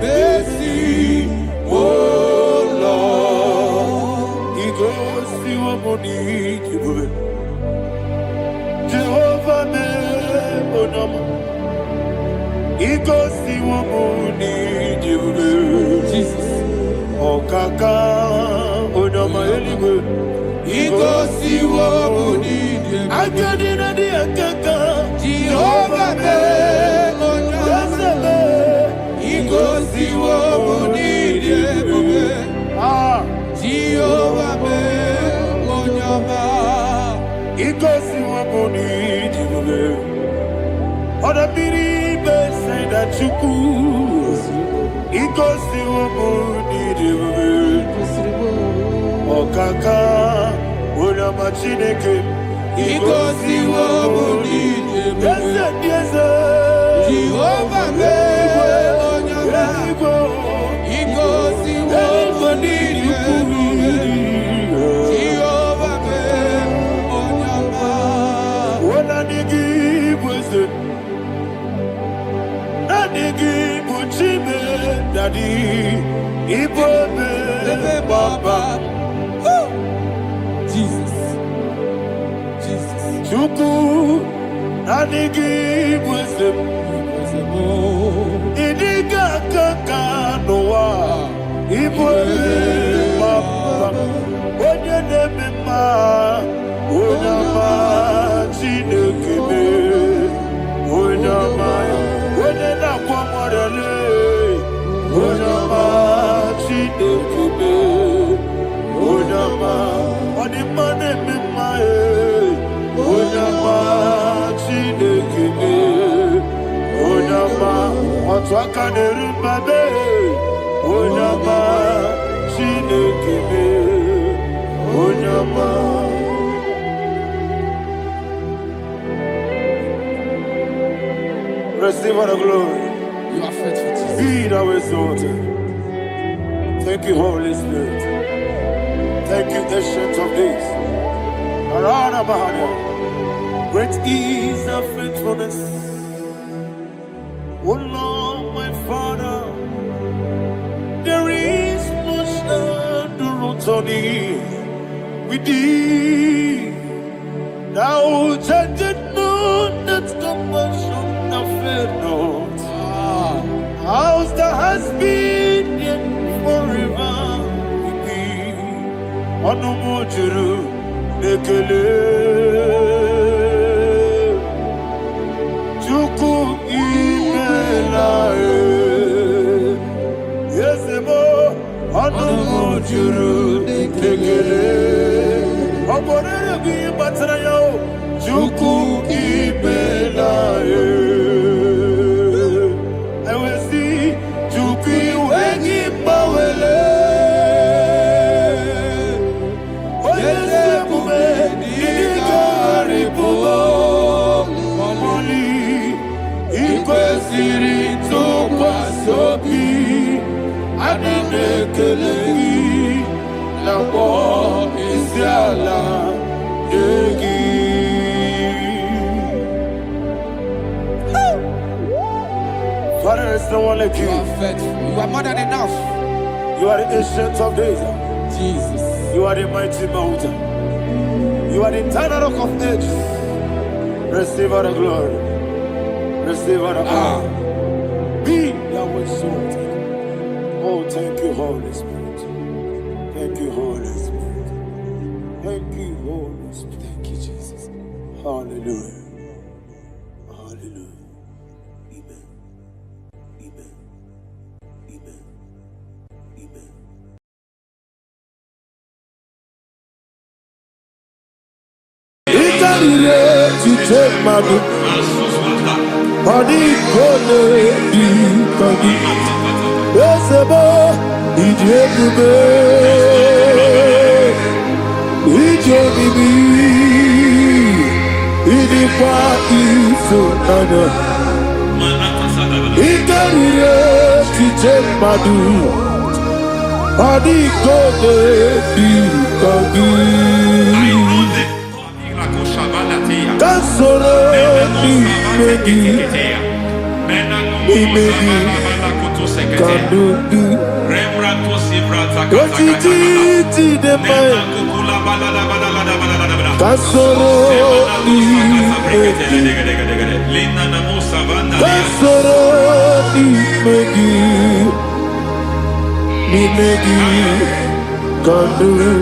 Mercy, oh Lord. He goes to a money. Jehovah me onama. He goes to a money. Jesus. Oh kaka onama eliwe. He goes to a money. I get in a dear kaka. Jehovah me onama. He goes to a money. Jehovah me onama. He goes to a money. Other people say that you could. He goes to a money. Oh kaka, una machineke. He goes to a money. Yes, yes, Jehovah me onyama. He goes to a money. Jehovah me onyama. When I give wisdom, Daddy, Ibobe, Baba. Jesus, Jesus. Chuku, Daddy, give wisdom. Idiga noa ibwe mama onye neme ma onyama chinekeme onyama onye nakwa morele onyama chinekeme onyama odima neme ma onyama chinekeme onyama otwaka nerumbabe onyama chinekeme onyama. Receive all the glory. You are faithful, Jesus. Be thou exalted. Thank you, Holy Spirit. Thank you, Ancient of Days. Arana Bahana. Great is thy faithfulness. Oh Lord, my Father, there is much endurance on thee. With thee, thou changest not that compassion of faith not. Ours thou hast been yet forever with thee. Anumujuru nekele. Chuku imelae. Yesemo anumujuru nekele. Oborere bi batrayo. Chuku imelae. Father, there is no one like you. You are faithful. You are more than enough. You are the Ancient of Days. Jesus. You are the mighty mountain. You are the eternal rock of ages. Receive all the glory. Receive all the honor. Be thou exalted. Oh, thank you, Holy Spirit. Thank you, Holy Spirit. Thank you, Holy Spirit. Thank you, Jesus. Hallelujah. Hallelujah. Amen. Amen. Amen. Amen. Itarire tite madu Adi kone di kagi Esebo ije bube Ije bibi Idi kwa iso nana Itarire tite madu Adi kone di kagi Kansoro ni megi Kadudu Kojiti de mai Kansoro ni megi Kansoro ni megi Ni megi Kadudu.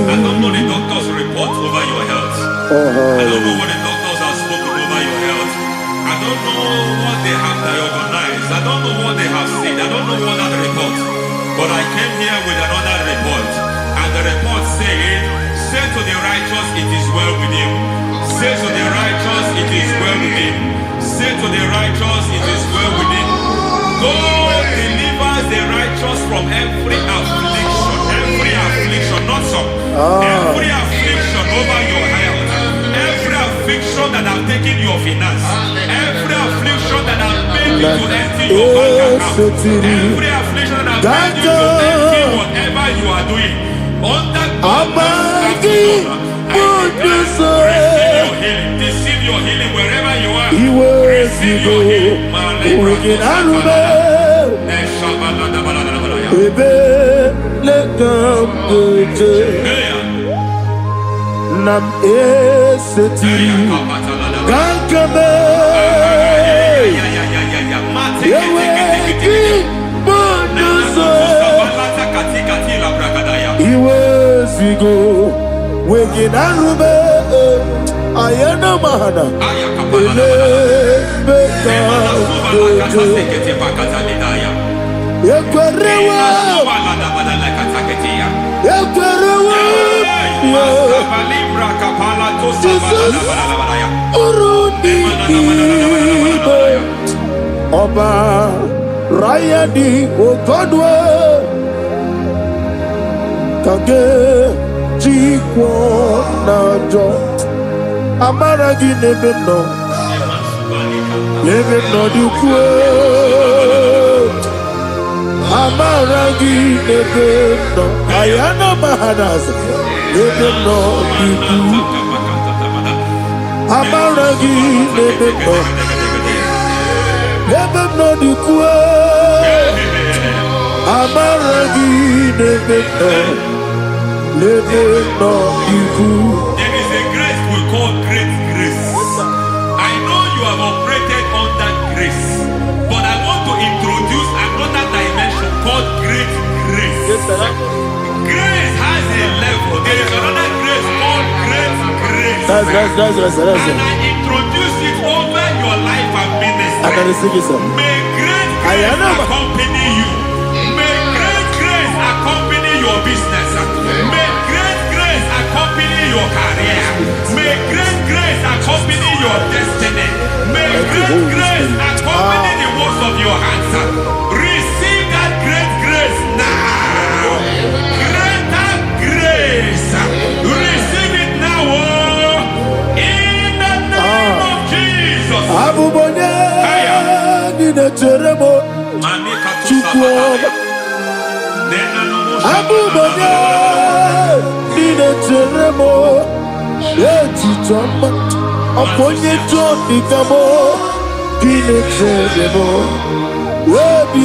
I don't know the doctor's report over your health. I don't know what the doctors have spoken over your health. I don't know what they have diagnosed. I don't know what they have said. I don't know what that report. But I came here with another report. And the report said, say to the righteous, it is well with him. Say to the righteous, it is well with him. Say to the righteous, it is well with him. God delivers the righteous from every affliction. Every affliction, not some. Every affliction over your health. Every affliction that have taken your finance. Every affliction that have made you to empty your bank account. Every affliction that have made you to empty whatever you are doing. Under God's receive your healing wherever you are. Receive your healing. Nam eseti gankame yeweki He was go. Waking Arube. Ayana Mahana. Oba Rayadi Ogodwe Kage Jikwo Najo Amaragi Nebeno Nebeno Dukwe Amaragi Nebeno Ayana Mahanas Nebeno Dukwe Amaragi Nebeno Nebeno Dukwe Amaragi Nebeno Nebeno Dukwe. There is a grace we call great grace. I know you have operated under grace, but I want to introduce another dimension called great grace. Grace has a level. There is another grace called great grace. That's and I introduce it over your life and ministry. I can receive it, sir. May great grace accompany you. May great grace accompany your business. May great grace accompany your career. May great grace accompany your destiny. May great grace accompany the works of your hands. Receive that great grace now. Greater grace. Receive it now. In the name of Jesus. Abubonye Nina Teremo Chukwu Abubonye Nina Teremo Eti Choma Oponye Choni Kamo Nina Teremo Webi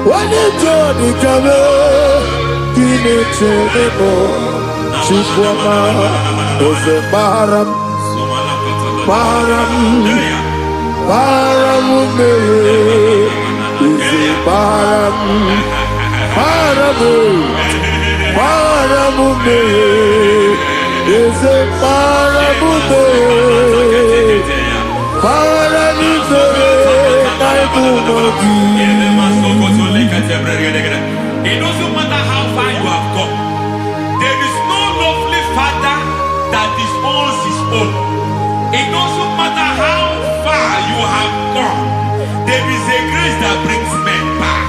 Wane Choni Kamo Nina Teremo Chukwu Ose Baharam Baharam Baramume is Baramu Baramume is Baramume It doesn't matter how far you have come. There is no lovely father that disowns his own. It doesn't matter how far you have gone. There is a grace that brings men back.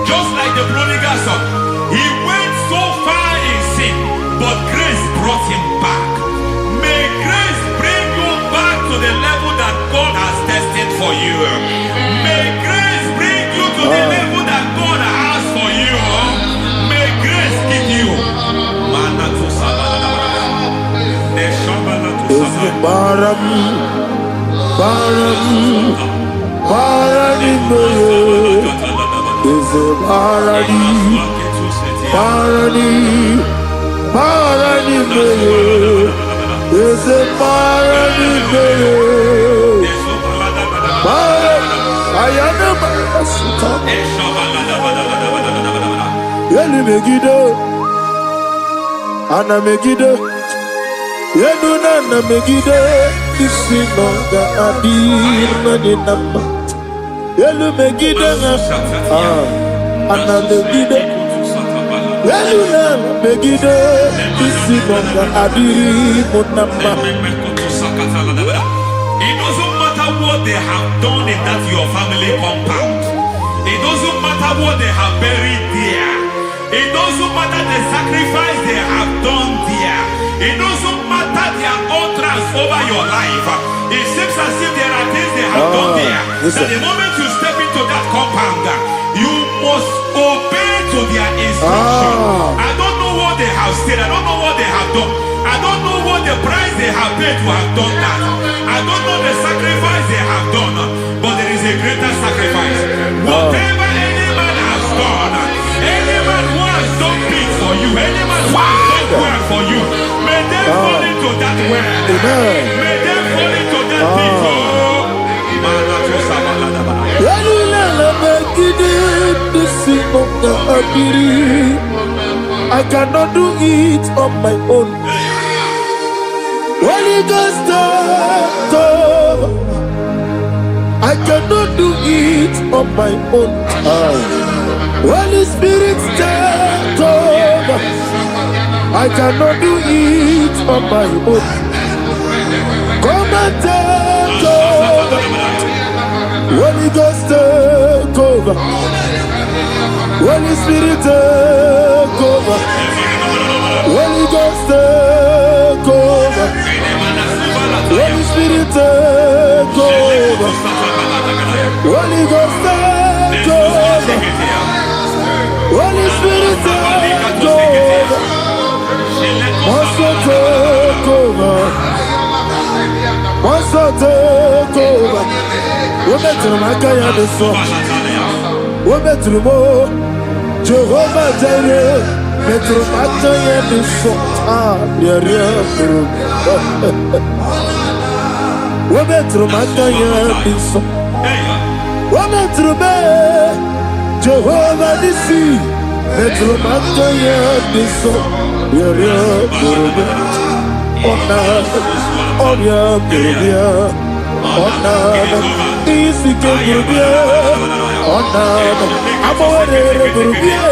Just like the prodigal son. He went so far in sin, but grace brought him back. May grace bring you back to the level that God has destined for you. May grace bring you to the level that God has for you. May grace give you. Ana Megiddo, Yeduna Megiddo, Isinonga Adir Madinama, Yelu Megiddo, Ana Megiddo, Yeduna Megiddo, Isinonga Adir Munama. It doesn't matter what they have done in that your family compound. It doesn't matter what they have buried there. It doesn't matter the sacrifice they have done there. It doesn't matter their utterance over your life. It seems as if there are things they have done there. Listen. That the moment you step into that compound, you must obey to their instruction. I don't know what they have said. I don't know what they have done. I don't know what the price they have paid to have done that. I don't know the sacrifice they have done. But there is a greater sacrifice. Whatever any man has done, any man who has done big for you, any man who has done well for you, may they fall into that well. May they fall into that pit. I cannot do it on my own. Holy Ghost, take over. I cannot do it on my own. Holy Spirit, take over. I cannot do it on my own. Come and take over. Holy Ghost, take over. Holy Spirit, take over. Holy Ghost, take over. Holy Spirit, take over. Holy Ghost, take over. Holy Spirit, take over. Master, take over. Master, take over. Women to my kaya the song. Women to the more. Jehovah Jireh. Metro my kaya the song. Yeah. Women to my kaya the song. Women to me. Jehovah the sea. Metro my kaya the song. Yeah. Easy Gurubia, Onana, Amore Gurubia,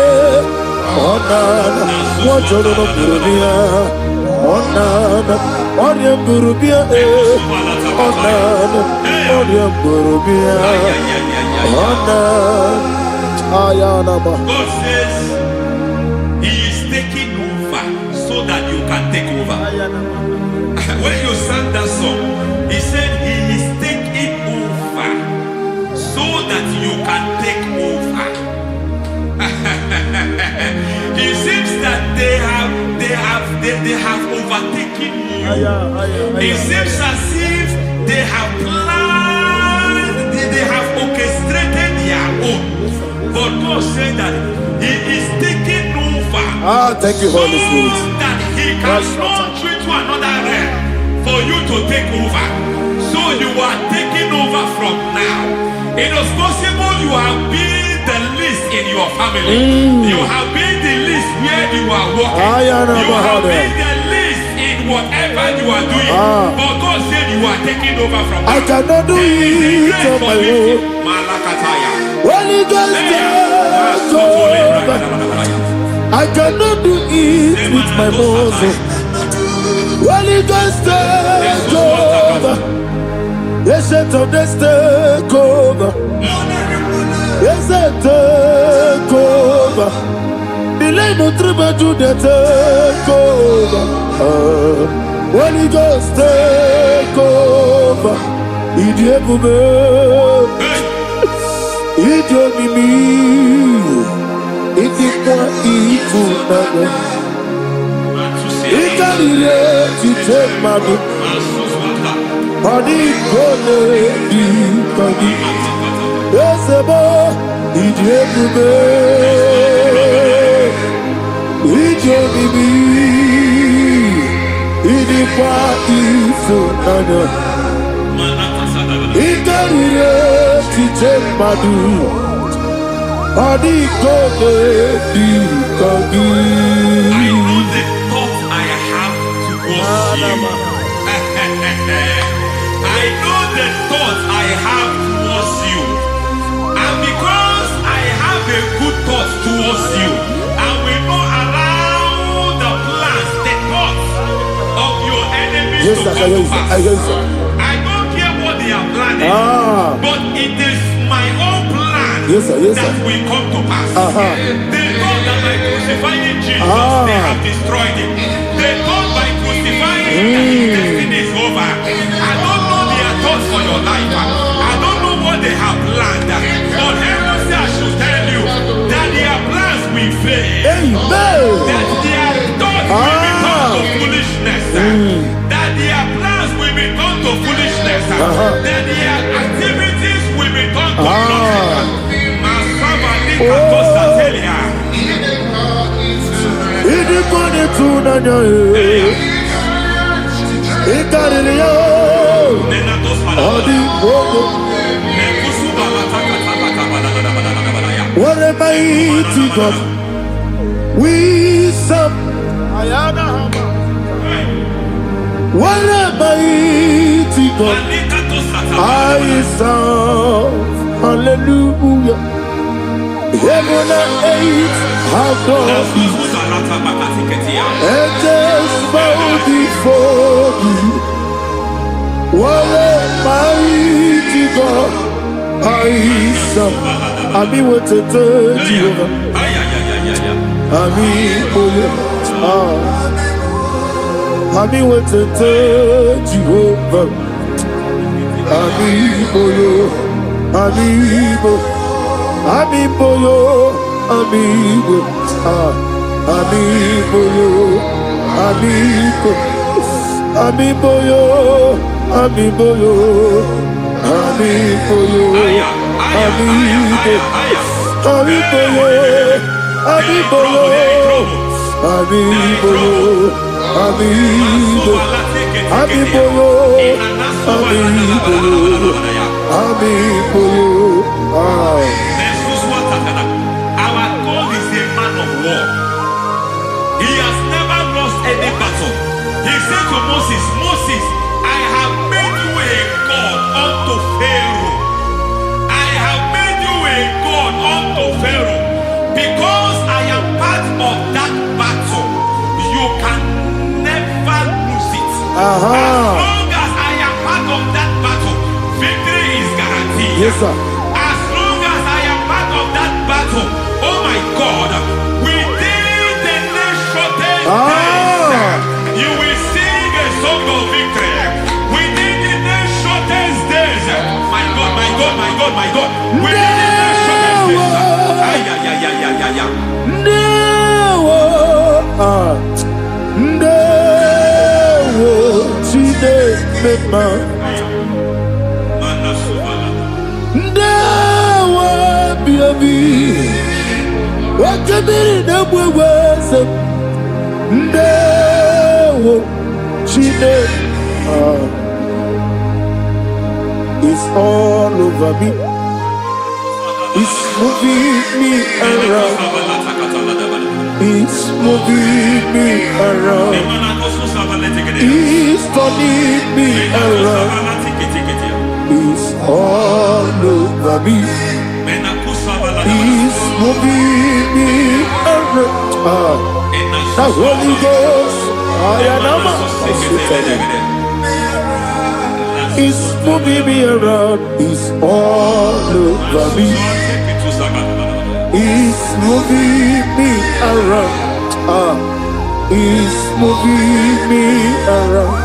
Onana, Mojono Gurubia, Onana, Oriam Gurubia, Onana, Oriam Gurubia, Onana, Ayanaba. God says He is taking over so that you can take over. When you sang that song, He said He is taking over so that you can take over. It seems that they have overtaken you. It seems as if they have planned, they have orchestrated their own. But God said that He is taking over. Thank you, Holy Spirit. So that He can launch you to another realm for you to take over. So you are taking over from now. It is possible you have been the least in your family. You have been the least where you are working. You have been the least in whatever you are doing. But God said you are taking over from now. I cannot do it on my own. Holy Ghost, take over. I cannot do it with my muscle. Holy Ghost, take over. Yes, take over. Yes, take over. Delay no trouble to the take over. Holy Ghost, take over. Idiebube, Idiomimi, Idikwa Ifunana. Ikarire Titemadu. Adi Gole Di Kagi. Yesebo Idiebube, Idiomimi, Idikwa Ifunana. Ikarire Titemadu. Adi Gole Di Kagi. I know the thoughts I have towards you. I know the thoughts I have towards you. And because I have a good thought towards you, I will not allow the plans, the thoughts of your enemies to come to pass. I don't care what they are planning, but it is my own plan that will come to pass. They thought that by crucifying Jesus, they have destroyed him. They thought by crucifying him that his destiny is over. I don't know their thoughts for your life. I don't know what they have planned. But heaven says I should tell you that their plans will fail. That their thoughts will be turned to foolishness. That their plans will be turned to foolishness. That their activities will be turned to nothing. What a mighty God we some. What am I eating? I serve. Hallelujah. Heaven and earth have gone. And just bow before you. What am I eating? I serve. I mean what to touch you. I mean what to touch you. Amigo, amigo, amigo, amigo, amigo, amigo, amigo, Our God is a man of war. He has never lost any battle. He said to Moses, Moses, I have made you a God unto Pharaoh. I have made you a God unto Pharaoh. Because I am part of that battle, you can never lose it. As long as I am part of that battle, victory is guaranteed. Yes, sir. As long as I am part of that battle, oh my God, within the next shortest days, you will sing a song of victory. Within the next shortest days, my God, my God, my God, my God, within the next shortest days, It's all over me. It's moving me around. It's moving me around. It's turning me around. It's all over me. It's moving me around. The Holy Ghost, it's moving me around. It's all over me. It's moving me around. It's moving me around.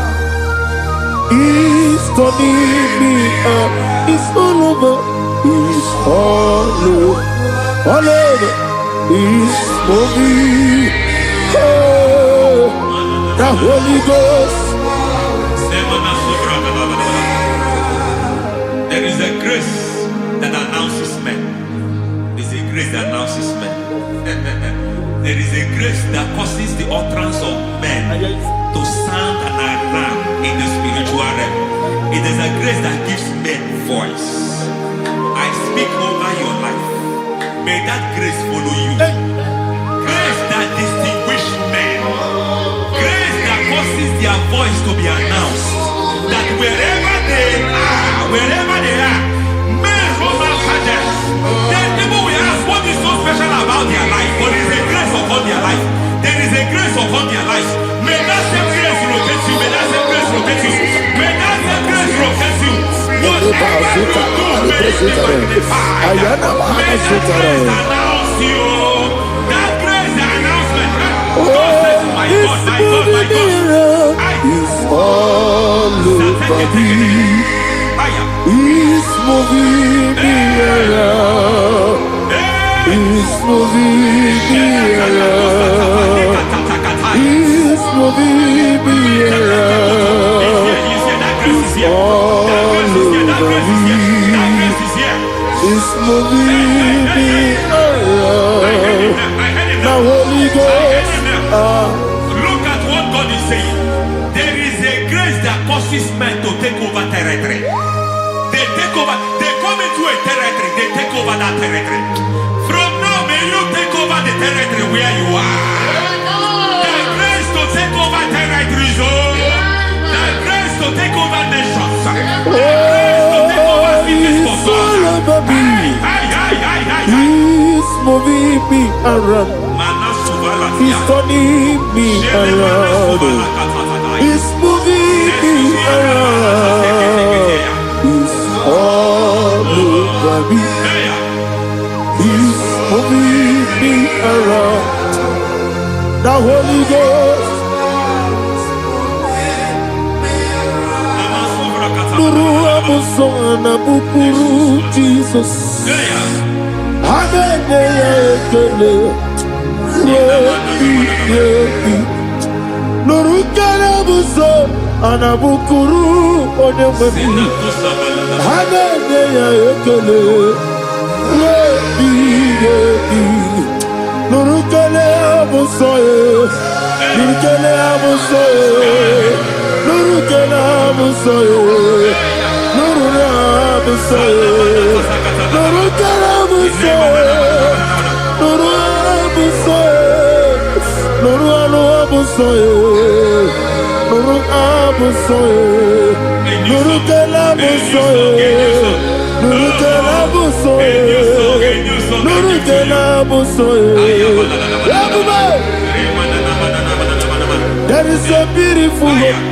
It's turning me up. It's all over. It's all over. All over. It's moving. Oh, the Holy Ghost. There is a grace that announces men. There is a grace that announces men. There is a grace that causes the utterance of men to sound an alarm in the spiritual realm. It is a grace that gives men voice. I speak over your life. May that grace follow you. Grace that distinguishes men. Grace that causes their voice to be announced. That wherever they are, men from after them. Then people will ask, what is so special about their life? But there is a grace upon their life. There is a grace upon their life. May that same grace rotate you. May that same grace rotate you. May that same grace rotate you. Whatever you do, may it be magnified. May that grace announce you. That grace, the announcement. God says, my God, my God, my God. It's all over me. It's moving me around. It's moving me around. It's moving me around. It's all over me. It's moving me around. The Holy Ghost. Look at what God is saying. There is a grace that causes men to take over territory. They take over. They come into a territory. They take over that territory. From now, may you take over the territory where you are. Praise to take over cities for He's all God. over me. He's moving me around. He's turning me around. He's moving me around. He's all over me. He's moving me around. The Holy Ghost. Nuru amusona bukuru Jesus. Amen. Nuru karabuso anabukuru onemami. Nurukele amusoye, nurukele amusoye, nurukele amusoye, nurukele amusoye, nurukele amusoye, nurukele amusoye, nurukele amusoye, nurukele amusoye, nurukele amusoye, nurukele amusoye. There is a beautiful hope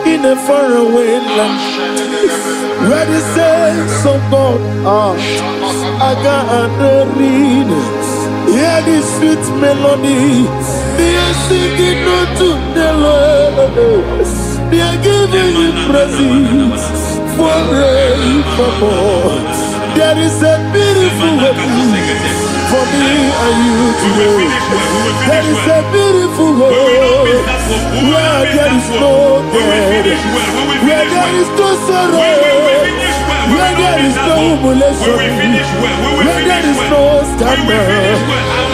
in a faraway land where the saints of God are. I got the read. Hear the sweet melody. They are singing unto the Lord. They are giving you praise forevermore. There is a beautiful hope for me and you today. There is a beautiful hope where there is no death, where there is no sorrow, where there is no humiliation, where there is no scandal.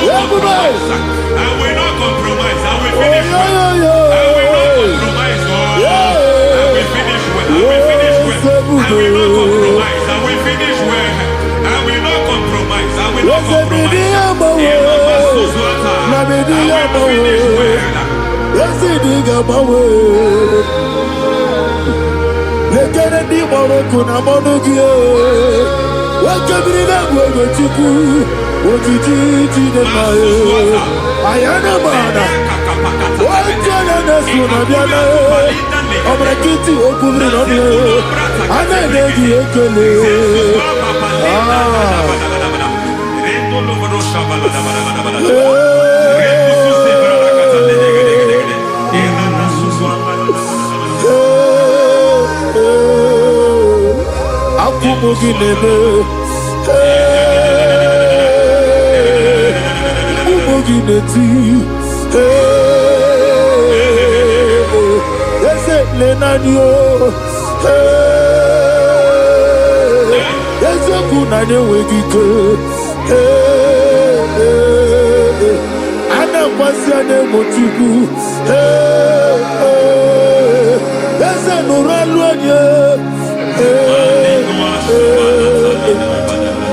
Everybody, I will not compromise. I will finish well. I will not compromise. I will finish well. I will finish well. I will not compromise. I will finish well. I will not compromise. I will not compromise.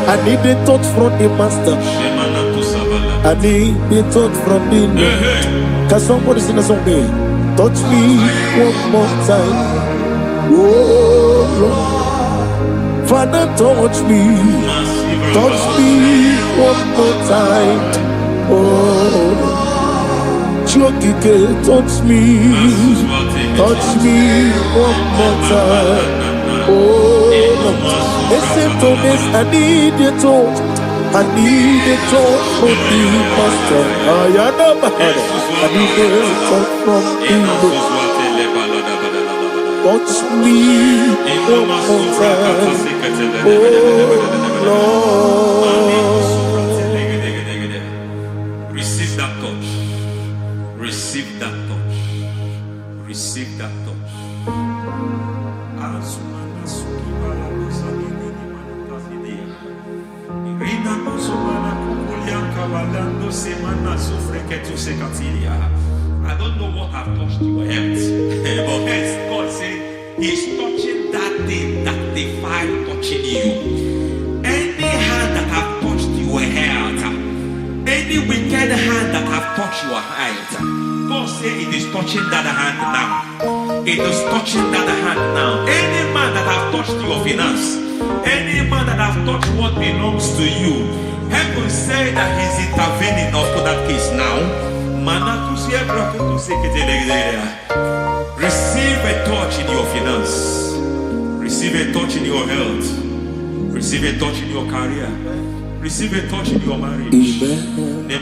I need the touch from the master. I need the touch from the Lord. Can somebody sing a song here? Touch me one more time. Oh Lord. Father, touch me. Touch me one more time. Oh Chokike, touch me. Touch me one more time. Oh Lord. Listen to this, I need your touch. I need a touch from the master. I need a touch from the Lord. Touch me one more time. Oh Lord. Receive that touch. Receive that touch. Receive that touch. I don't know what I've touched your health, but hence God said He's touching that thing that defied touching you. Any hand that have touched your health, any wicked said hand that have touched your health. God said it is touching that hand now. It is touching that hand now. Any man that have touched your finance, any man that have touched what belongs to you, heaven said that he's intervening for that case now. Receive a touch in your finance. Receive a touch in your health. Receive a touch in your career. Receive a touch in your marriage. Amen. He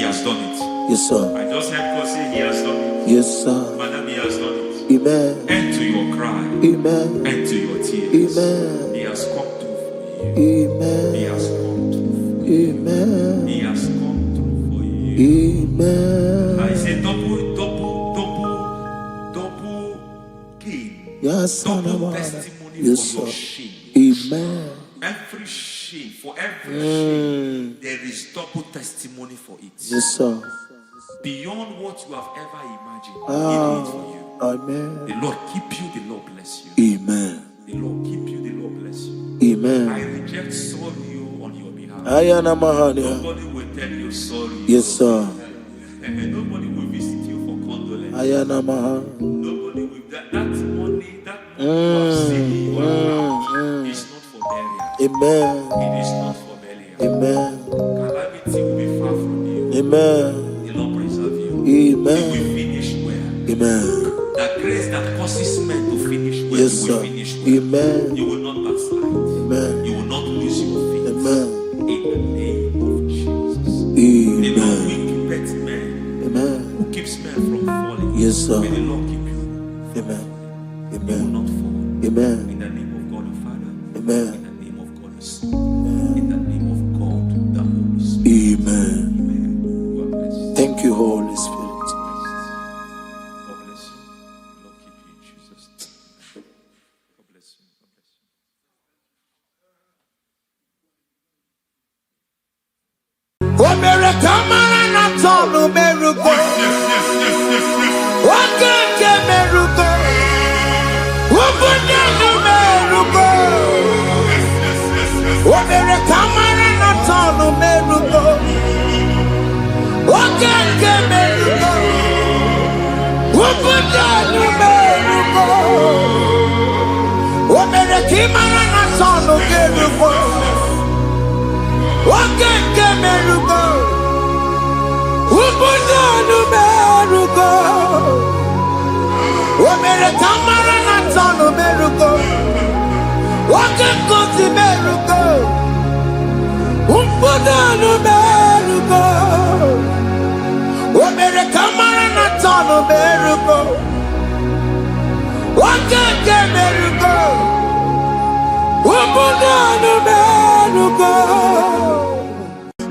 has done it. Yes, sir. I just heard God say he has done it. Yes, sir. Madam, he has done it. Amen. End to your cry. Amen. End to your tears. Amen. He has come through for you. Amen. He has come through for you. Amen. He has come through for you. Amen. I say double gain. Yes, double testimony yes, for your sir. shame. Amen. Every shame, for every shame, there is double testimony for it. Yes, sir. Beyond what you have ever imagined, He did it for you. Amen. The Lord keep you, the Lord bless you. Amen. The Lord keep you, the Lord bless you. Amen. I reject sorry on your behalf. Nobody will tell you sorry. Yes, sir. And nobody will visit you for condolence. Nobody will. That money you have seen in your account is not for burial. Amen. It is not for burial. Amen. Calamity will be far from you. Amen. The Lord preserve you. Amen. You will finish well. Amen. That grace that causes men to finish well, Yes, you will sir. finish well. Amen. You will not backslide. Amen. You will not lose your faith. Amen. In the name of Jesus. Amen. The Lord will keep men. Amen. Who keeps men from falling. Yes, sir. May the Lord keep you. Amen. You will Amen. not fall. Amen. In the name of God the Father. Amen. In the name of God the Son. In the name of God the Holy Spirit. Amen. Amen. You are blessed. Thank you, Holy Spirit. God bless you. The Lord keep you in Jesus' name. God bless you. God bless you.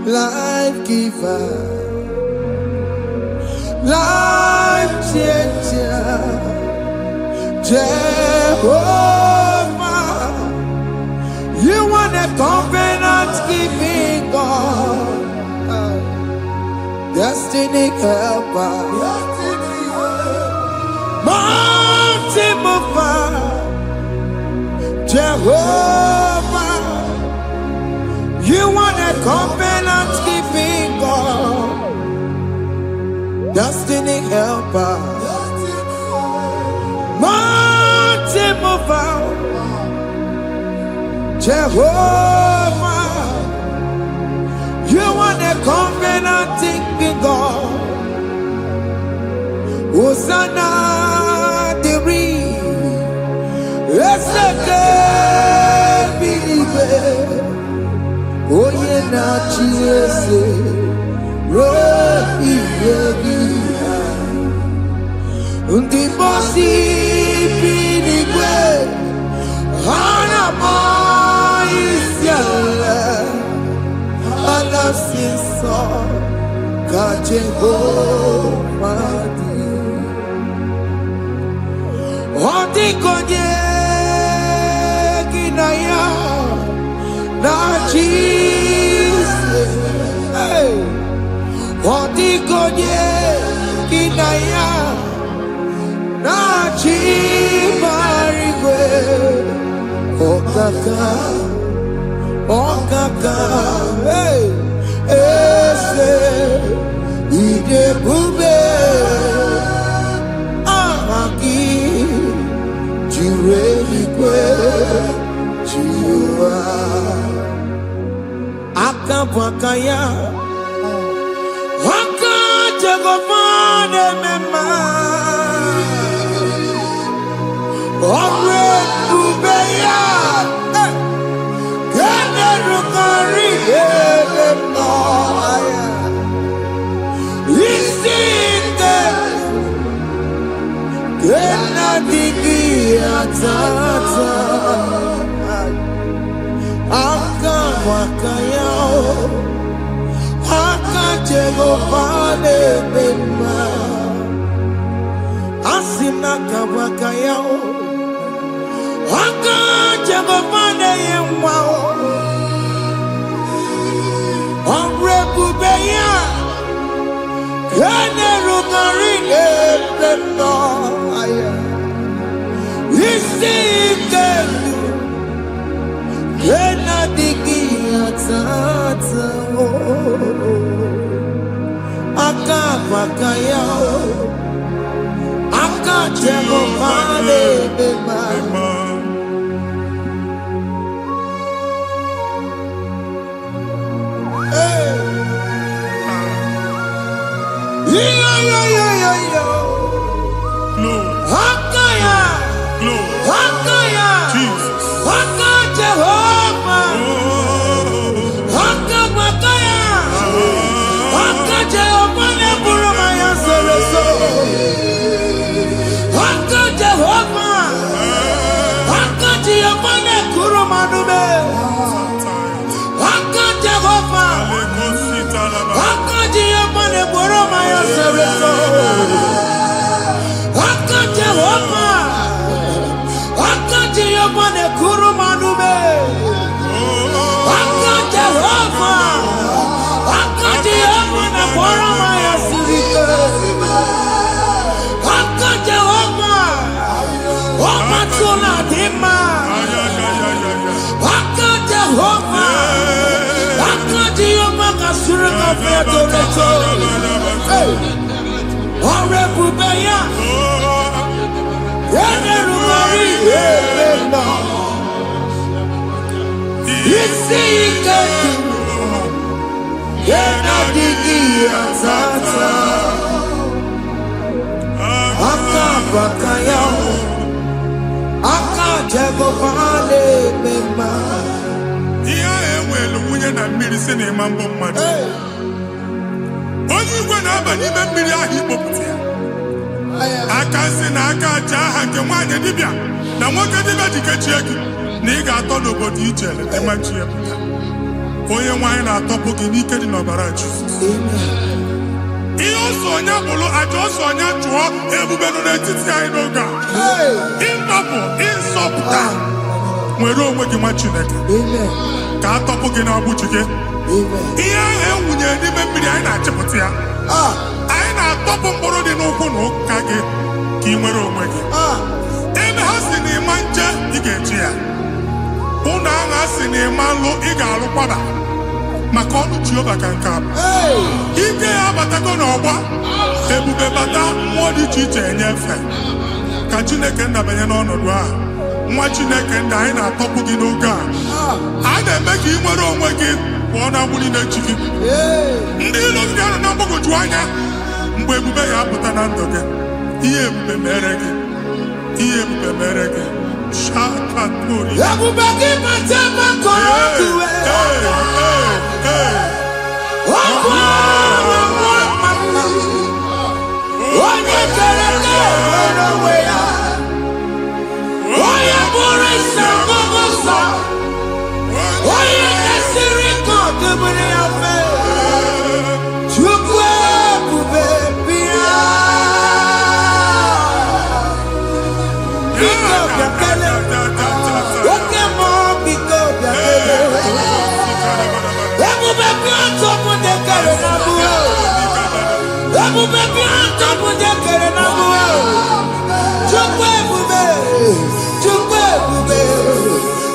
Life giver, life changer, Jehovah, you want a covenant keeping God, destiny helper, mountain mover, Jehovah, you want a covenant keeping God, destiny helper, mountain mover, Jehovah, you want a covenant keeping God. Hosanna, the oh yeah, now Jesus, Rohi Yogi, Undi Bosi Pinigwe, Hana Moisiala, Alasinso, Kajeho Madi, Odi Konye Kinaya. Now Jesus, hey, what he got kinaya, now Jesus, oh Okaka, hey, ese, ide bube, amaki, jiwe jiwa, akabwakaya, akajagofane mema, omre bubeya.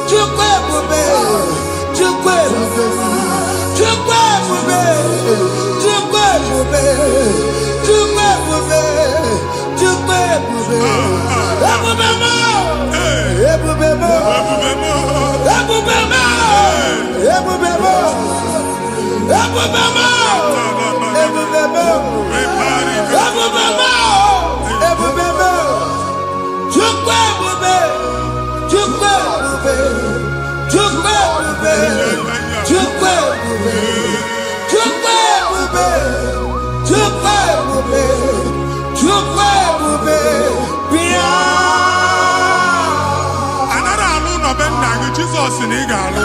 Chukwe Jesus in Igalo.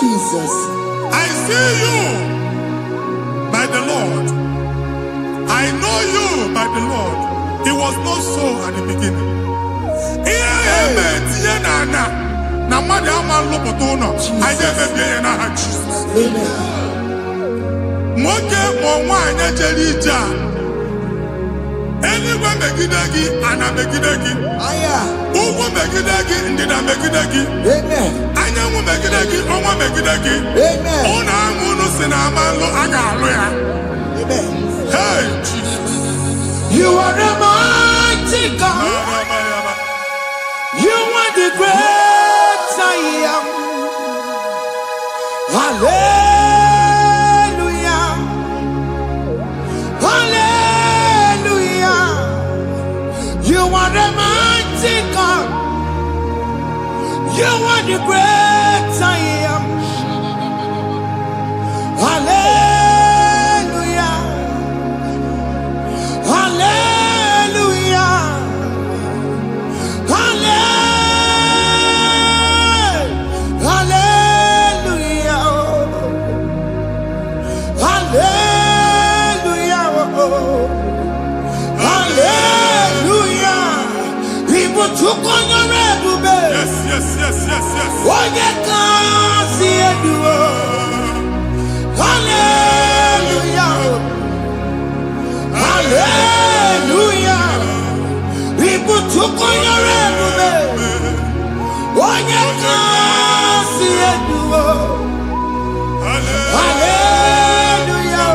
Jesus. I see you by the Lord. I know you by the Lord. It was not so at the beginning. Anywhere megidagi ana megidagi. Aya. Uwo megidagi ndida megidagi. Amen. Anya mu megidagi onwa megidagi. Amen. Ona amunu sinamalo aga alu ya. Amen. Hey Jesus. You are the mighty God. You are the great I am. Hallelujah. Hallelujah. You are the mighty God. You are the great I am. Hallelujah. Hallelujah. Hallelujah. Hallelujah. Hallelujah. People took on your red. Yes, yes, yes, yes, yes. What you can see it do. Hallelujah. Hallelujah. People took on your red. What you can see it do. Hallelujah.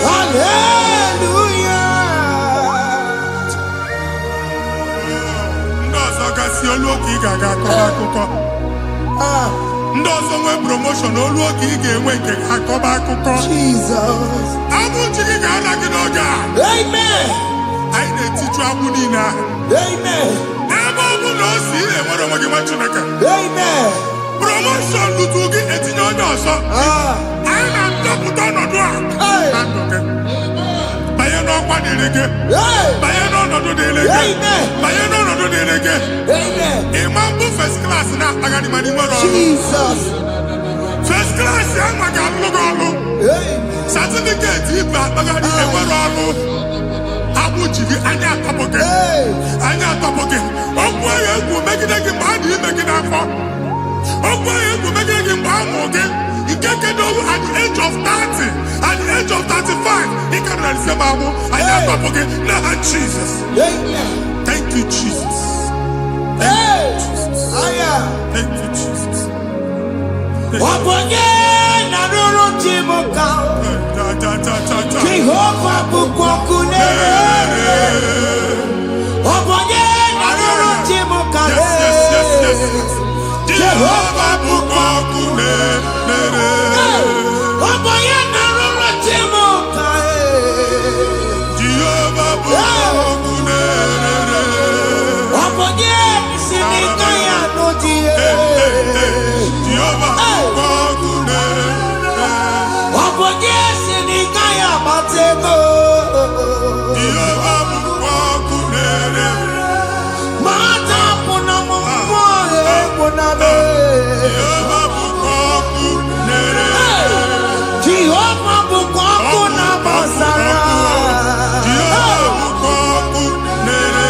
Hallelujah. Oluoki gaga akọba ndị ọzọ nwee promotion oluoki ị ga-enwe nke akọba akụkọ Jesus. Abụ chi gị ga-ala gị n'oge a. Amen. Anyị na-etiju abụ niile ahụ. Amen. Ebe ọ bụ na o si enwere onwe gị nwa Chineke. Amen. Promotion lutu gị etinye onye ọzọ. Anyị na-adọpụta ọnọdụ a na ndụ gị. Banye n'ọkwa dịrị gị. Banye n'ọnọdụ dịrị gị. Banye n'ọnọdụ dịrị gị. Ịma mbụ first class na-akpagharị ma n'ime ọrụ. Jesus. First class ya nwa ga-alụ gị ọrụ. Certificate ibe akpagharị enwere ọrụ. Abụ ji gị anya atọpụ gị. Anya atọpụ gị. Okwu ya egwu megide gị mgbe a dị ime gị n'afọ. Okwu ya egwu megide gị mgbe a mụ gị. Ike kedu at the age of 30, at the age of 35, he can receive our anya atọpụ gị n'aha Jesus. Thank you, Jesus. Thank you, Jesus. Wabonye na ruru chimuka. Jehovah bukwakunere. Wabonye na ruru chimuka. Jehovah bukwakunere. Wabonye na ruru chimuka. Jehovah bukwakunere. Wabonye sinika ya nodiye. Jehovah bukwakunere. Wabonye sinika ya matego. Jehovah bukwakunere. Mata puna mumwe puna be. Jehovah bukwakunere. Jehovah bukwakuna basara. Jehovah bukwakunere.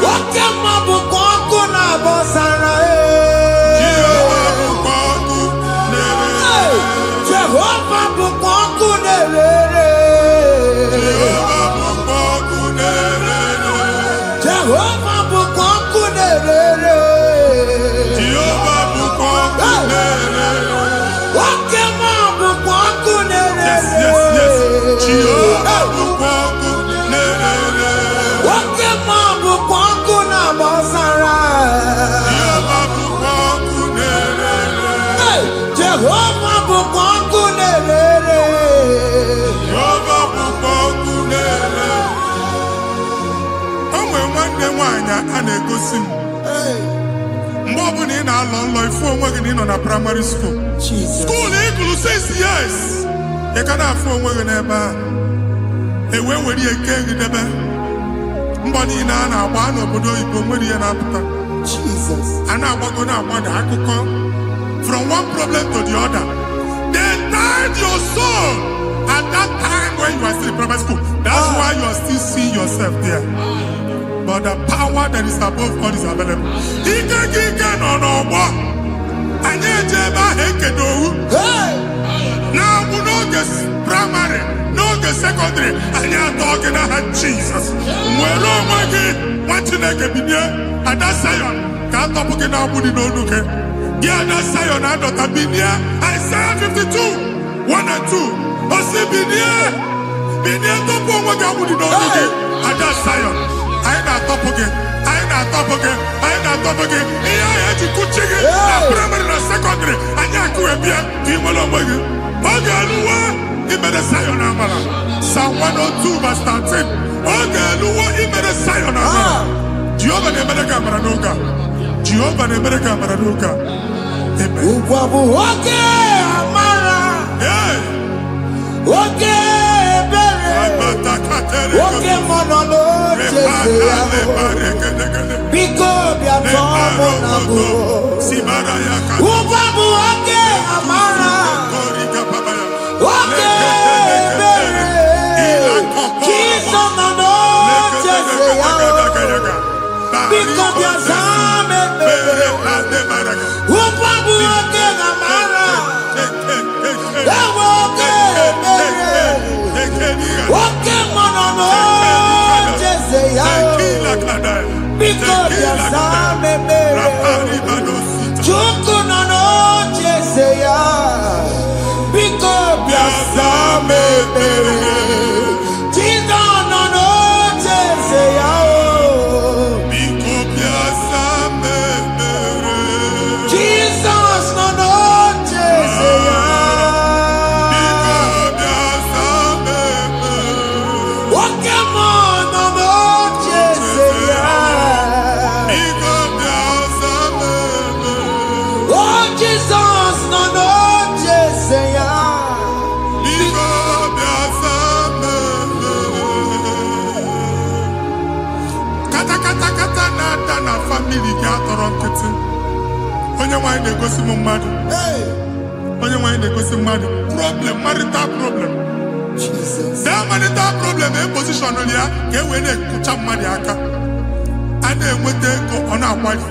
Wakema bukwakuna basara. Jehovah bukwakunere. Jehovah bukwakunere. Jehovah bukwakunere. Jehovah bukwakunere. Jehovah bukwakunere. Wakema bukwakunere. Yes, yes, na-egosi m mgbe ọ bụla ị na-alọ nlọ ifu onwe gị na ị nọ na primary school school ị gụrụ 6 years ị ka na-afụ onwe gị n'ebe a ewe nwere ihe nke gị debe mbọ niile a na-agba n'obodo oyibo nwere ihe na-apụta a na-agbago na-agbada akụkọ from one problem to the other. They tied your soul at that time when you are still in primary school. That's why you are still seeing yourself there. But the power that is above God is available. Ike no more. Anye jeba hekedowu. Now we no get primary, no get secondary. Anye talking about Jesus. Mwero mwagi wachineke binye. Ada sayon kato buki na abudi no nuke. Giada sayon adota binye. Isaiah 52, 1 and 2. Osi binye topo mwagi abudi no nuke. Ada sayon. Aina topo ge. Iya yaji kuchigi. Na primary na secondary. Anya kuwebia. Kimolo mwagi. Oge aluwa. Imere sayon amala. Psalm 102 verse 13. Oge aluwa imere sayon amala. Jehovah nemereka maranuka. Jehovah nemereka maranuka. Amen. Ukwabu oge amara. Oge bere. Oge monolo cheze Biko biatomo nabu. Ukwabu oge amara. Oge bere. Kiso nono cheze Biko biazame bere. Ukwabu oge amara. Oge bere. Oge monono cheze Biko biazame bere. Chuku nono cheze Biko biazame bere. Chizo nono cheze Jesus nono cheze Oke monono cheze Oh Jesus nono cheze Kata na family ga atọrọ nkịtị. Onye nwanyị na-egosi m mmadụ. Onye nwanyị na-egosi mmadụ. Problem, marital problem. That marital problem position ya ka e wee na-ekucha mmadụ aka. A na-enweta ego ọ na-agbali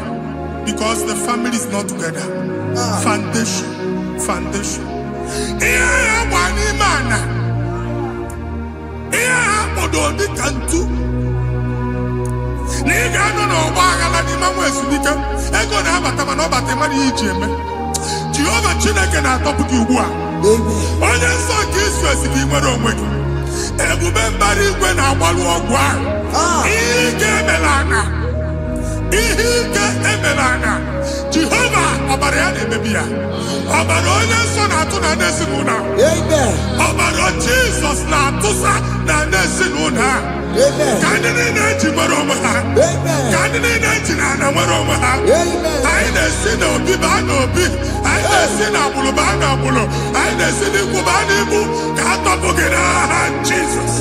because the family is not together. Foundation. Ihe ya gba n'ime ana. Ihe ha kpọdo dị ka ntu. Na ị ga-anọ n'ọgba aghara n'ime nwa ezumike ego na-abata mana ọ bata mmadụ ihe iji eme. Jehova Chineke na-atọpụ gị ugbu a. Onye nsọ nke isu esi gị nwere onwe gị. Ebube mbara igwe na-agbalụ ọgwụ ahụ. Ihe ike emela anya. Jehova ọbara ya na-emebi ya. Ọbara onye nsọ na-atụ na ndị ezinụlọ ahụ. Ọbara Jizọs na-atụsa na ndị ezinụlọ ahụ. Ka ndị niile eji nwere onwe ha. Ka ndị niile eji na ana nwere onwe ha. Anyị na-esi n'obi baa n'obi. Anyị na-esi n'agbụrụ baa n'agbụrụ. Anyị na-esi n'ikwu baa n'ikwu. Ka a tọpụ gị n'aha Jizọs.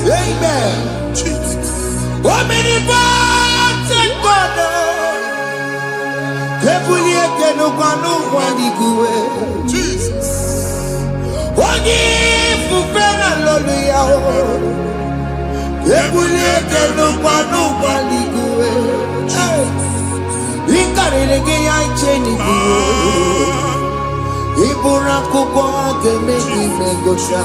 Omnipotent God, Kebulie kenukanu waniguwe. Jesus. Ogi fufena lolu yao. Kebulie kenukanu waniguwe. Ikarelege ya icheni buwe. Ibura kubwa kemeki megosha.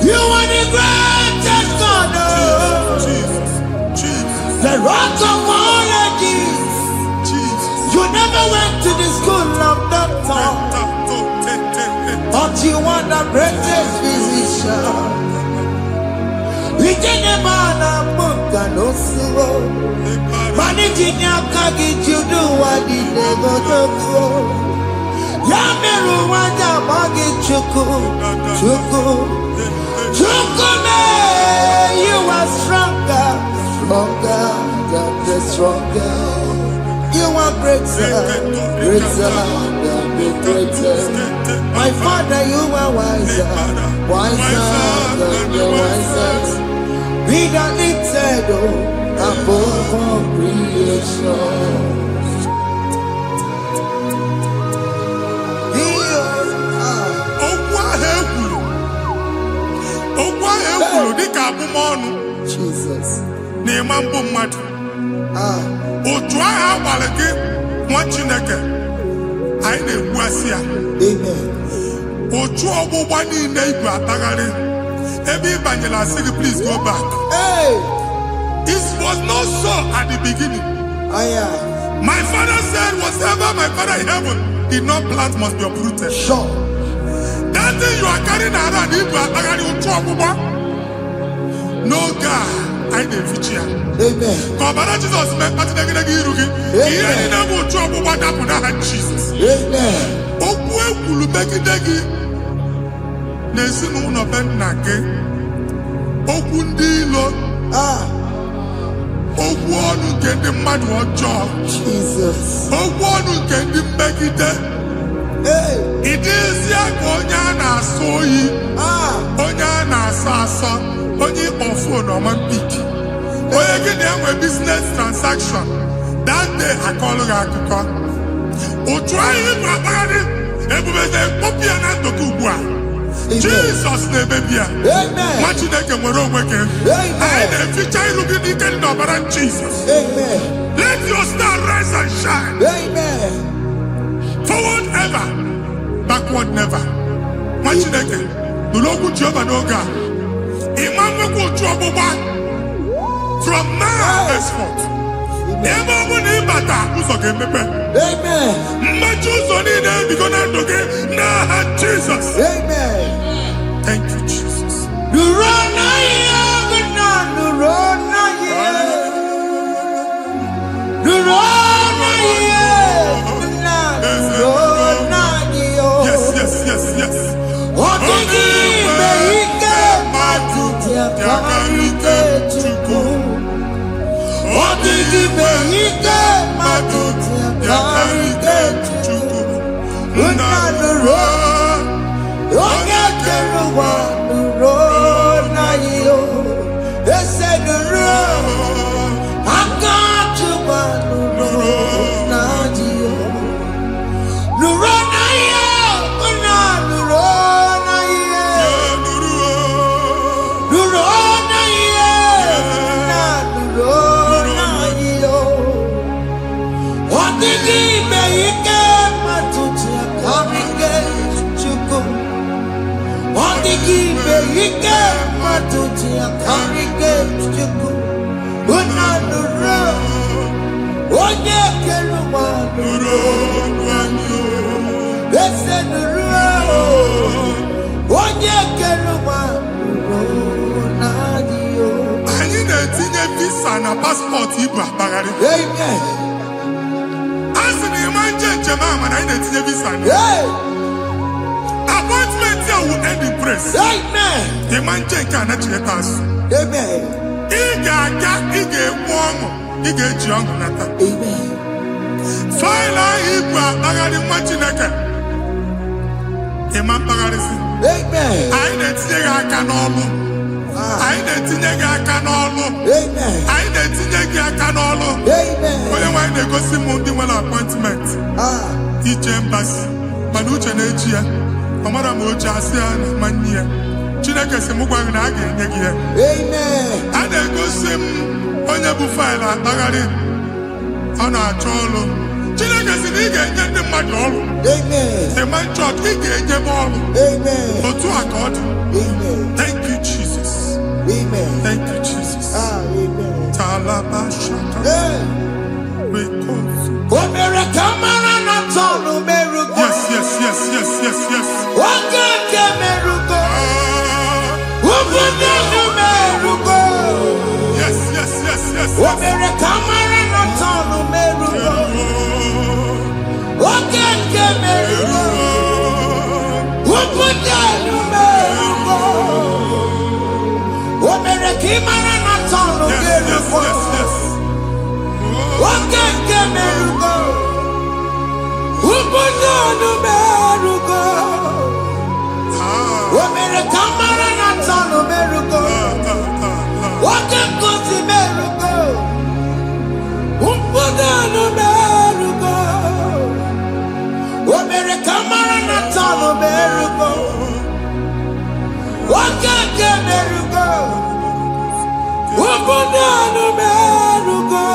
You are the greatest God. The rock of all ages. You never went to the school of doctor, but you are the greatest physician. We didn't man a book and also managing your kagi to do what he never do. Yameru wanja bagi chuku. You are stronger than the stronger. You are greater, greater than the greatest. My Father, you are wiser, wiser than the wisest. Be thou lifted above all creation. Jesus. Otu aha agbara gị nwa Chineke anyị na-egbu asị ya. Amen. Otu ọgbụgba niile igwe atagharị ebe ị banyere asị gị please go back. Hey. It was not so at the beginning. My father said whatever my father in heaven did not plant must be uprooted. Sure. That thing you are carrying around igwe atagharị otu ọgbụgba. No God. I didn't feature. Amen. Kabara Jesus met patinegege irugi. Iye ni na mo tu ogbugba dapu na Jesus. Amen. Okwu ekwulu megidegi na ezinụlọ be nna gị. Okwu ndị ilo. Okwu ọnụ nke ndị mmadụ ọjọọ. Jesus. Okwu ọnụ nke ndị mmegide. Ịdịzi aka onye a na-asọ oyi. Onye a na-asọ asọ. Onye ọfụ n'ọma mpiki. Onye gị na-enwe business transaction. That day akọlụ gị akụkọ. Otu anyị bụ akpagharị ebubeze kpọpụ ya na ndụkọ ugbu a. Jesus na-emebi ya. Nwa Chineke nwere onwe gị. Anyị na-eficha ilu gị n'ike dị n'ọbara Jesus. Let your star rise and shine. Forward ever, backward never. Nwa Chineke nụrụ okwu Jehova n'oge a. From now henceforth, ebe ọ bụ na ịbata ụzọ ga-emepe. Mmachi ụzọ niile ebigo na ndụ gị n'aha Jesus. Thank you, Jesus. Yes, yes, yes, yes. Yakarike chuku, odigime ike maduti. Yakarike chuku, unanuro, oge keruwa nuro na yo. Ese nuro, akachuwa nuro na yo. Nuro na yo, unanuro. Ike matuti akarike chuku unanuro onye keruwa nuro nwanyo ese nuro onye keruwa nuro nanyo. Anyị na-etinye visa na paspọtụ ibu akpagharị. Amen. Asị na ịma njem ama na anyị na-etinye visa na. Appointment here will end in praise. Amen. The man check and actually pass. Amen. Iga ọṅụ, iga eji ọṅụ nata. Amen. Faila igwe akpagharị nwa Chineke. Ịma mkpagharịsị. Amen. Anyị na-etinye gị aka n'ọlụ. Anyị na-etinye gị aka n'ọlụ. Amen. Anyị na-etinye gị aka n'ọlụ. Amen. Onye nwaanyị na-egosi m ndị nwere appointment. Ije mbasi. Mana uche na-eji ya. Ọ mara ma oche asị ya na manye ya. Chineke sị m gwa gị na a ga-enye gị ya. Amen. A na-egosi m onye bụ faịlụ akpagharị. Ọ na-achọ ọrụ. Chineke sị na ị ga-enye ndị mmadụ ọrụ. Amen. Ịma chọọchị ị ga-enye m ọrụ. Amen. Otu a ka ọ dị. Amen. Thank you, Jesus. Amen. Thank you, Jesus. Amen. Talabashaka. O mere ka mara na tọnụ merugo. Yes, yes, yes, yes, yes, yes. Oge nke merugo. Obodo ndụ merugo. Yes, yes, yes, yes. O mere ka mara na tọnụ merugo. Oge nke merugo. Obodo ndụ merugo. O mere ka ị mara na tọnụ merugo. numerugo. Omere kamara na ta numerugo. Wake kosi merugo. Umpuda numerugo. Omere kamara na ta numerugo. Wake ke merugo. Umpuda numerugo.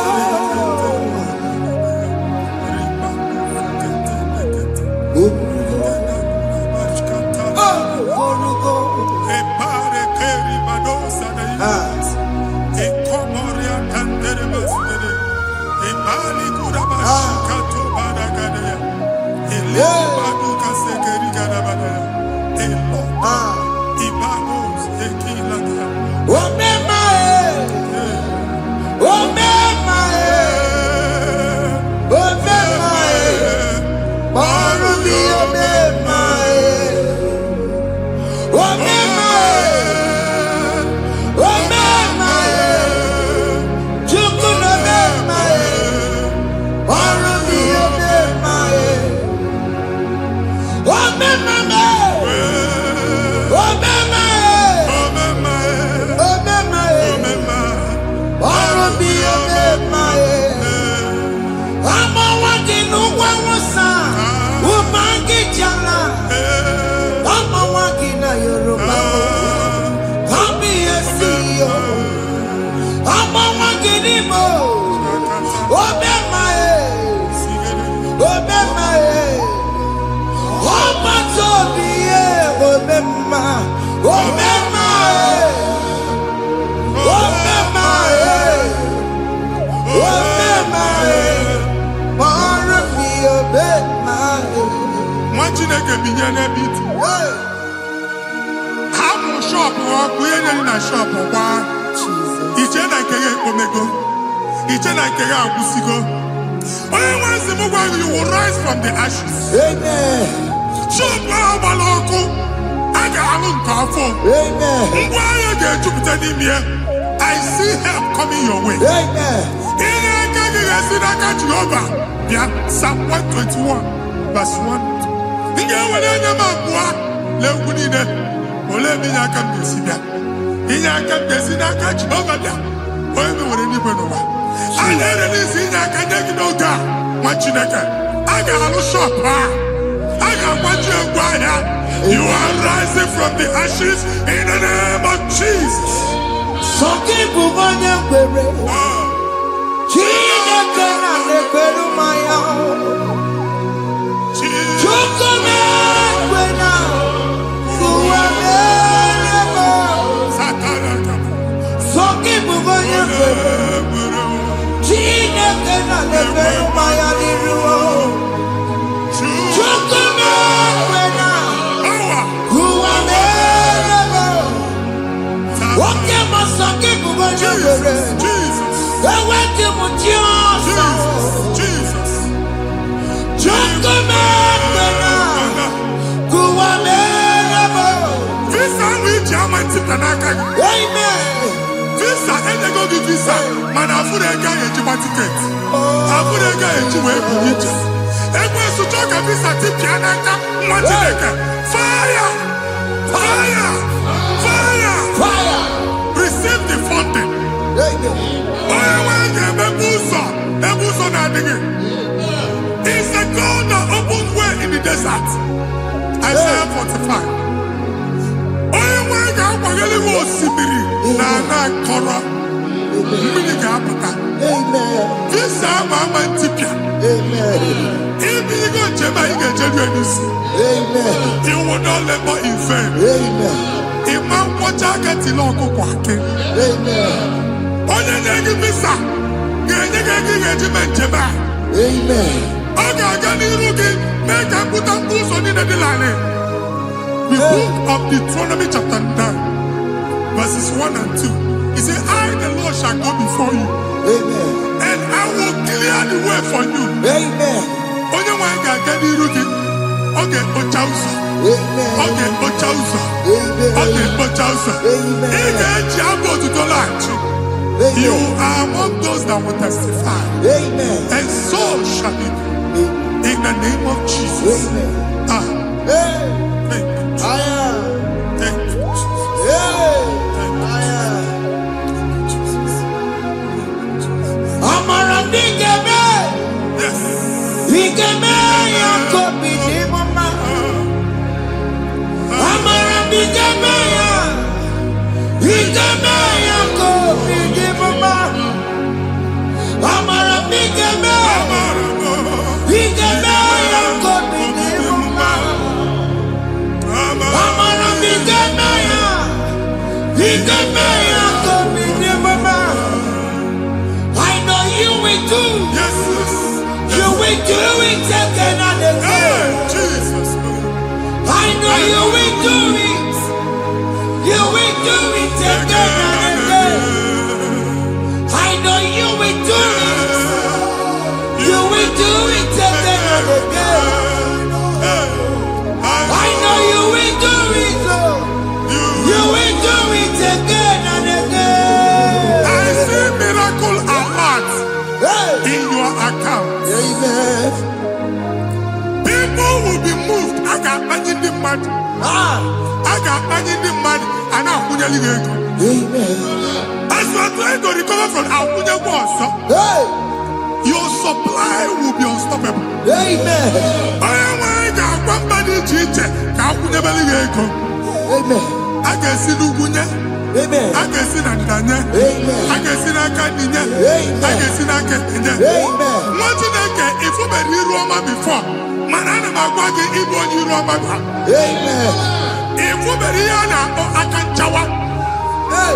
You will rise from the ashes. Amen. I see help coming your way. Amen. Psalm 121, verse 1. You are rising from the ashes in the name of Jesus. Receive the funding. It's a God that opens way in the desert. Isaiah 45. You will not labor in vain. The book of Deuteronomy chapter 9, verses 1 and 2. He said, I, the Lord, shall go before you. Amen. And I will clear the way for you. Amen. Okay, Ochausa. Amen. Okay, Ochausa. Amen. Okay, Ochausa. Amen. You are among those that will testify. Amen. And so shall it be. In the name of Jesus. Amen. I know you will do. Yes. You will do it again and again. Jesus. I know you will do it. You will do it again and again. I know you will do it. You will do it again and again. I know you will do it. You will do it again and again. I see miracle alert in your account. Amen. People will be moved. I got money in the mud. I got money in the mud. And I'm going to leave. Amen. As you are trying to recover from Abuja Boss, your supply will be unstoppable. Amen. I got one body cheat. Amen. I can see Lugunya. Amen. I can see Nandanya. Amen. I can see Nakaninya. I can see Nakaninya. Amen. What you think if you were in Roma before? Manana Magwagi, Ibo, you Roma. Amen. If you were in Akanchawa,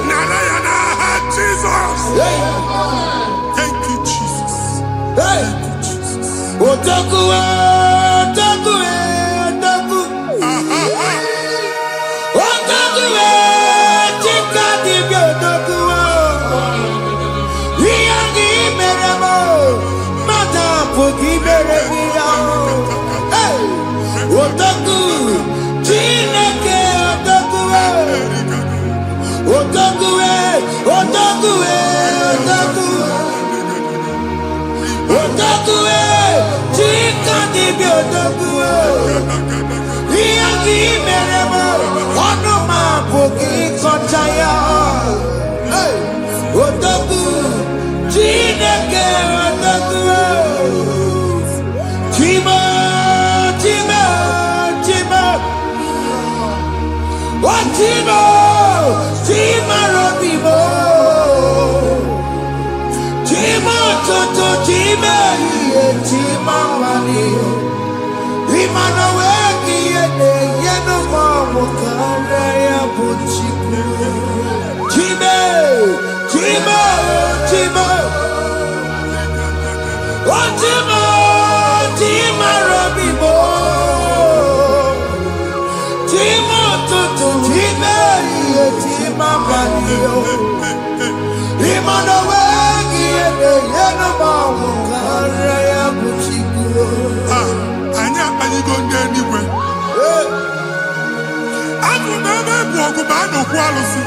Narayana, Jesus. Thank you, Jesus. Thank you, Jesus. Otaku, Otaku, Otaku. Otaku, Chika di Otaku. Iyangi meremo, mata puki meremia. Otaku, Chineke Otaku. Otaku, Otaku, Otaku. Otaku, Chika di Otaku. Iyangi meremo, onuma puki kochaya. Otaku, Chineke Otaku. Chima, Chima, Chima. What Chima? Chima Robibo. Chima Toto Chima, Chima Mani. Imana weki yeno mamu kanda ya buchiku. Chima, Chima, Chima. Oh Chima, Chima Robibo. Chima Toto Chima, Chima Mani. Imana weki yeno mamu kanda ya buchiku. Anya anyị go ndị eluigwe. Abụ m ebe bụ ọgụ ma a na-okwu alụsị.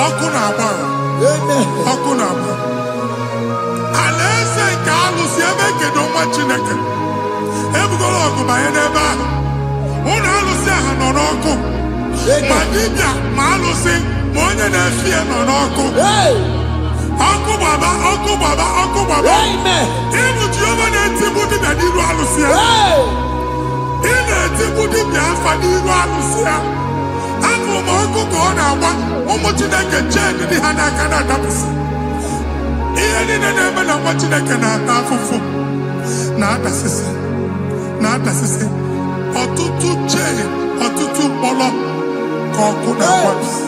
Ọkụ na-agba. Ọkụ na-agba. Alaeze nke alụsị ebe ekedo nwa Chineke. Ebugoro ọgụ banye n'ebe ahụ. Ụlọ alụsị ahụ nọ n'ọkụ. Ma dibịa ma alụsị ma onye na-efi ya nọ n'ọkụ. Ọkụ gbaba, ọkụ gbaba, ọkụ gbaba. Ịbụ Jehova na-etigbu dibịa n'iru alụsị ya. Ị na-etigbu dibịa afa n'iru alụsị ya. Afọ m ọkụ ka ọ na-agba ụmụ Chineke chen dị ha n'aka na-adapụsị. Ihe niile na-eme na nwa Chineke na-ata afụfụ na-adasịsị. Ọtụtụ chen, ọtụtụ mkpọrọ ka ọkụ na-agbapụsị.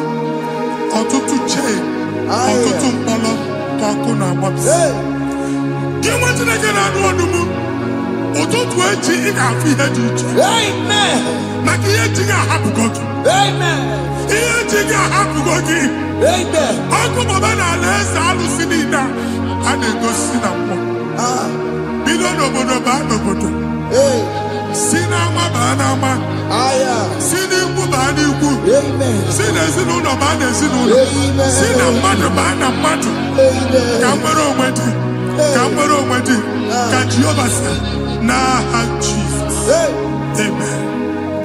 Ọtụtụ chen, ọtụtụ mkpọrọ ka ọkụ na-agbapụsị. Gị nwa Chineke na-anụ ọdụm, ụtụtụ echi ị ga-afụ ihe dị iche. Maka ihe eji gị ahapụgo gị. Ihe eji gị ahapụgo gị. Ọkụ baba na alaeze alụsị niile a na-egosi na mmụọ. Bido n'obodo baa n'obodo. Si n'ama baa n'ama. Si n'ikwu baa n'ikwu. Si n'ezinụlọ baa n'ezinụlọ. Si na mmadụ baa na mmadụ. Ka nwere onwe dị. Ka nwere onwe dị. Ka Jehova sị n'aha Jizọs. Amen.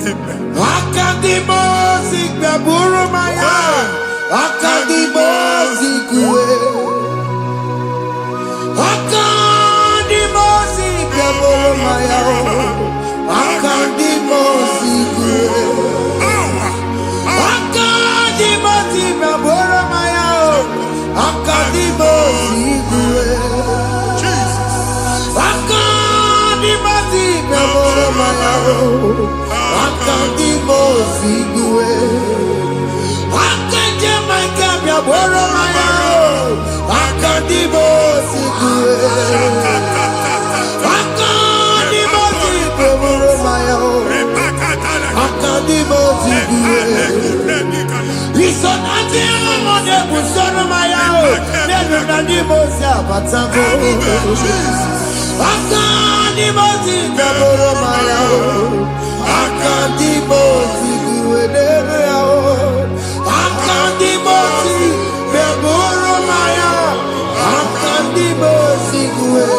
Amen. Akadimosi gbaburu maya. Akadimosi kue. Akadimosi gbaburu maya. Akadimosi kue. Akandimo Sigue. Akanje Maikabia Boromaya. Akandimo Sigue. Akandimo Sigue Boromaya. Akandimo Sigue. Isonati Amone Busoromaya. Akandimo Siabatamo. Akandimo Sigue Boromaya. Akandimo Sigue Akandimo Sigue Boromaya. Akandimo Sigue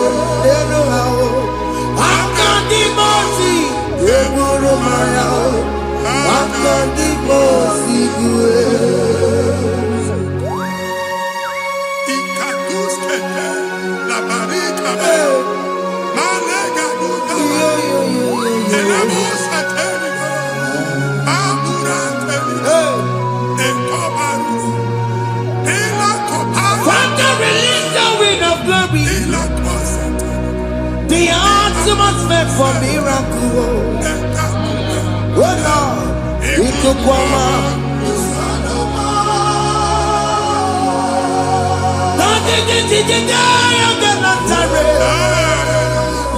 Akandimo Sigue Boromaya. Akandimo Sigue. The atmosphere for miracle. Oh Lord, it could come out.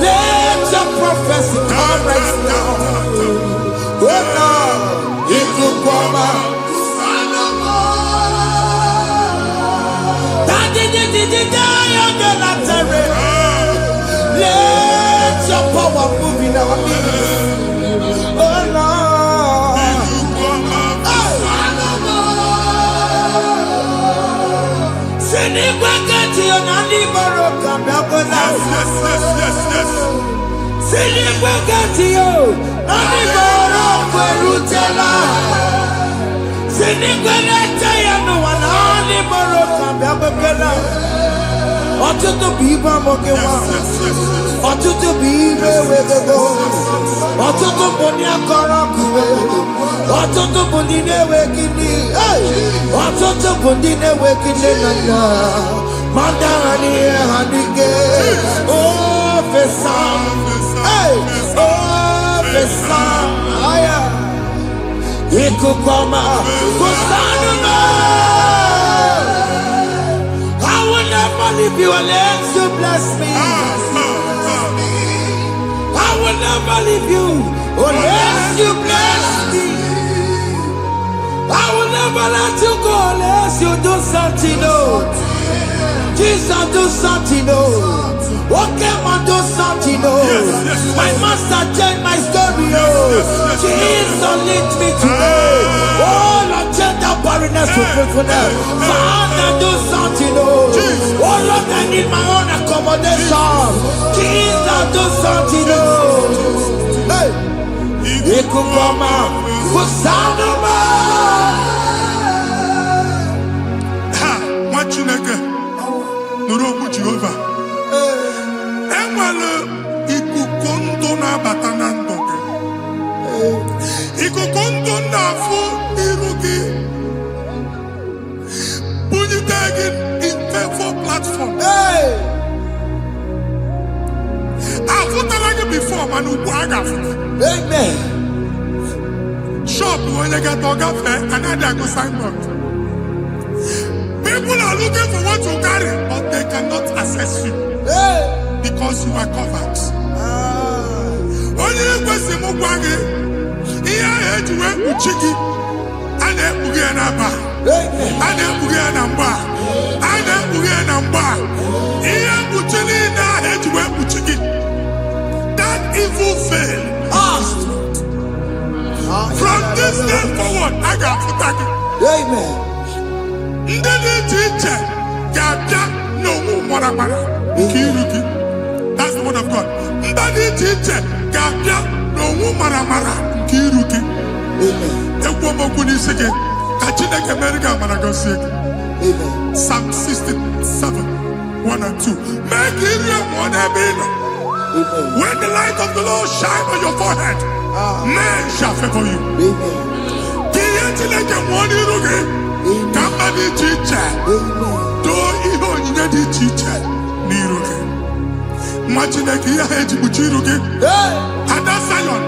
Let your prophecy come right now. Oh Lord, it could come out. Let your power move in our midst. Oh Lord. Ọtụtụ bụ ibe amụghị nwa, ọtụtụ bụ ibe ewegego, ọtụtụ bụ ndị akọrọ ọkụwe, ọtụtụ bụ ndị na-enweghị nne, ọtụtụ bụ ndị na-enweghị nne na nna, ma ndị agha n'ihe ha n'ike. Ofesa, ofesa, aya, ikuku ọma, kwụsanụ m. If you unless you bless me, I will never leave you unless you bless me. I will never let you go unless you do something. Oh, Jesus, do something. Oh, okay, man, do something. Oh, my master changed my story. Oh, Jesus, lead me today. Oh, Lord, change that barrenness to fruitfulness. Father, do something. Oh, Lord, I need my own accommodation. Jesus, do something. Oh, hey, you could come out. Kusanuma. Ha, what you like? Nuru Jehovah. Emalo ikukondo na batanando. Ikukondo na fu irugi. Put it in favor platform. Hey, I've put before man who amen. Shop when you get dog and then go sign up. People are looking for what you carry, but they cannot access you because you are covered. Only a person who waggy, here I had to work with chicky, and then we get a bar, and then we get a bar, and then we get a bar. Here we chilly, I had to work with chicky. That evil fail. From this day forward, I got to thank you. Amen. That's the word of God. Amen. Psalm 67, 1 and 2. Make Israel one when the light of the Lord shine on your forehead, men shall favor you. Imagine that here Zion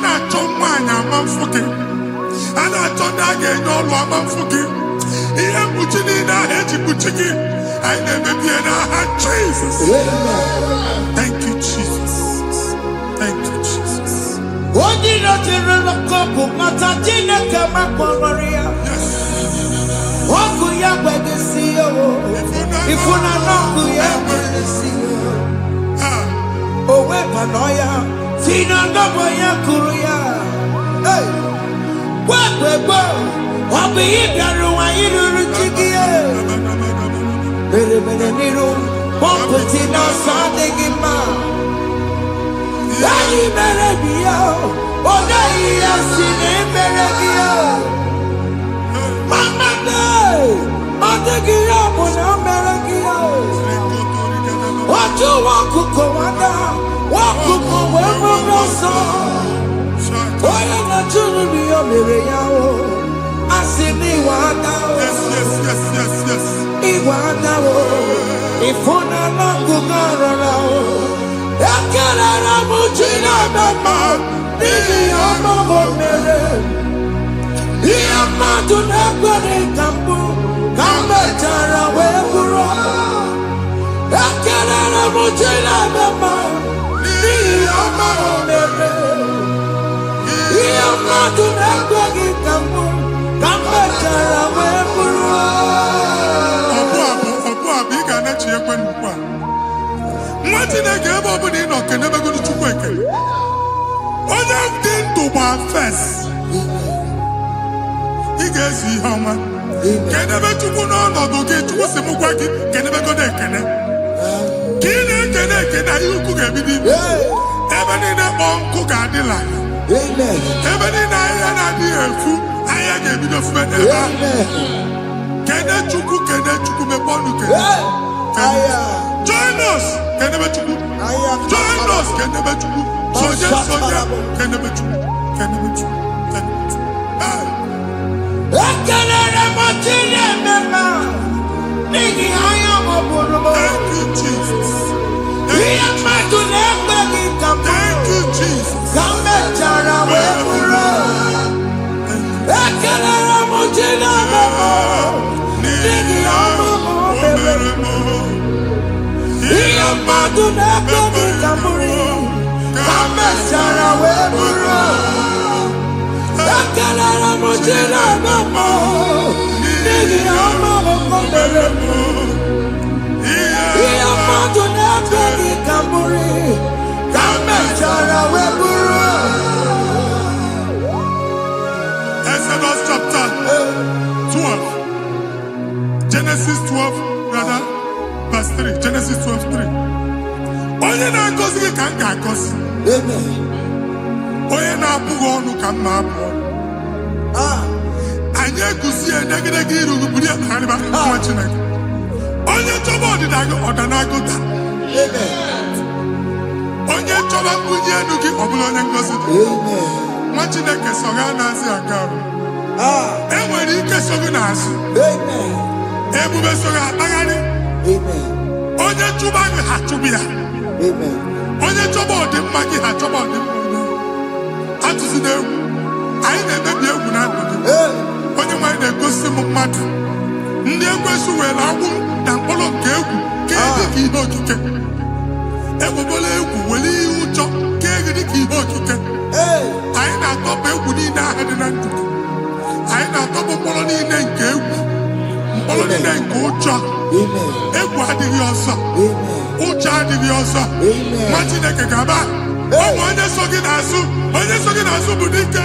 na-achọ nwaanyị ama mfuke. A na-achọ ndị a ga-enye ọrụ ama mfuke. Ihe mkpuchi niile ahụ eji kpuchi gị. Anyị na-emebie n'aha Jesus. Thank you, Jesus. Thank you, Jesus. Onye nọchiri n'ọkụ mata Chineke makpọrọ ya. Ọkụ ya gbedesi ya o. Ifuna n'ọkụ ya gbedesi ya. O wepụnọ ya. Si na ndọbọ ya kụrụ ya. Gbegbe ọ bụ ihe bịara ụwa iruru chi gị ya. Mere n'iru pọmpụti n'ọsọ adịghị mma. Anyị mere gị ya. Ọ gaghị ya si na emere gị ya. Mama ọ dịghị ya bụ na o mere gị ya. Otu nwaọkụkọ nwada nwaọkụkọ wee bụrụ ọsọ. Onye na-achụrụ m ya mere ya o. Asị m ịwa ada o. Ịwa ada o. Ịfụna n'ọkụkọ rọrọ o. Ekelere m Chineke ma n'ihi ọma o mere. Ihe mmadụ na-ekwere ka mbụ ka m mechara wee bụrụ. Ekelere m Chineke ma n'ihi ọma o mere. Ihe mmadụ na-ekweghị ka mbụ ka m mechara wee bụrụ. Ọbụ abụ ị ga na-echi ekwe n'ukwu a. Nwa Chineke ebe ọ bụla ị nọ kenebegoro Chukwu ekele. Onye dị ndụ gba fes. Ị ga-ezi ihe ọma. Kenebe Chukwu n'ọnọdụ gị. Chukwu si m gwa gị kenebegoro ekele. Ka ị na-ekene ekene ihe ukwu ga-ebido ibi. Ebe niile kpọ nkụ ga-adịla. Ebe niile ahịhịa na-adịghị efu ahịhịa ga-ebido fume n'ebe ahụ. Kene Chukwu mepe ọnụ kene. Join us kenebe Chukwu. Join us kenebe Chukwu. Sonye kenebe Chukwu. Kenebe Chukwu. Kenebe Chukwu. Ekelere m Chineke ma n'ihi anya m bụrụ m. Thank you, Jesus. Ihe mmadụ na-ekweghị ka mbụ Thank you, Jesus. ka m mechara wee bụrụ. Ekelere m Chineke ma n'ihi ọma o mere. Ihe mmadụ na-ekweghị ka m bụrụ ka m mechara wee bụrụ. Ekelere m Chineke ma n'ihi ọma o mere. Ihe mmadụ na-ekweghị ka m bụrụ ka m mechara wee bụrụ. Exodus chapter 12. Genesis 12, rather, verse 3. Genesis 12:3. Onye na-agọzi gị ka m ga-agọzi. Onye na-abụghị ọnụ ka m na-abụ ọnụ. Anyị eguzie negedege iru buru ya narịba nwa Chineke. Onye chọba ọdịda gị ọdanagụta. Onye chọba mbunye elu gị ọ bụla onye ngọzi dị. Nwa Chineke so gị anaghịzi aga ọrụ. E nwere ike so gị n'azụ. Ebube so gị akpagharị. Onye chụba gị ha chụbụ ya. Onye chọba ọdịmma gị ha chọba ọdịmma onye. Atụzina egwu. Anyị na-emebi egwu na ndụ gị. Onye nwaanyị na-egosi m mmadụ. Ndị ekwesu were agwụ na mkpọrọ nke egwu kee dị ka ihe okike. Egbebola egwu were ihe ụjọ kee dị ka ihe okike. Anyị na-atọpụ egwu niile ahụ dị na ndụ gị. Anyị na-atọpụ mkpọrọ niile nke egwu. Mkpọrọ niile nke ụjọ. Egwu adịghị ọzọ. Ụjọ adịghị ọzọ. Nwa Chineke ga-aba. Ọ bụ onye so gị n'azụ. Onye so gị n'azụ bụ dike.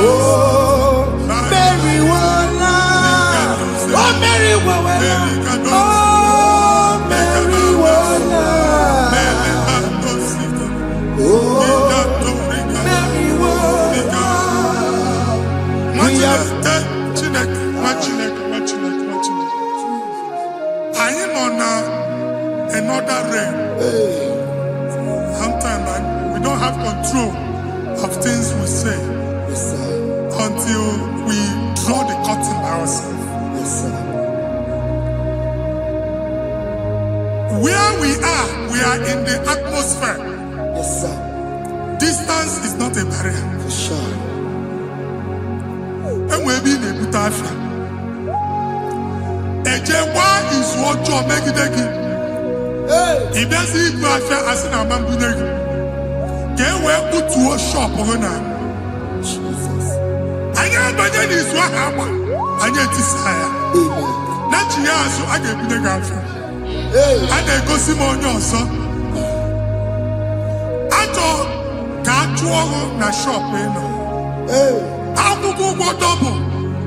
Oh, very well. of things we say Yes, sir. until we draw the curtain by ourselves. Yes, sir. Where we are in the atmosphere. Yes, sir. Distance is not a barrier. For sure. And we'll be in a good affair. Why is what you're making? Hey. If there's a good affair, as in a man, can we put to a shop on Jesus. I can't imagine this one. I get this higher. Amen. Not you, so I get the girlfriend. Hey. I then go see my own son. I thought, can't you na shop, you know? Hey. I'm going to go double.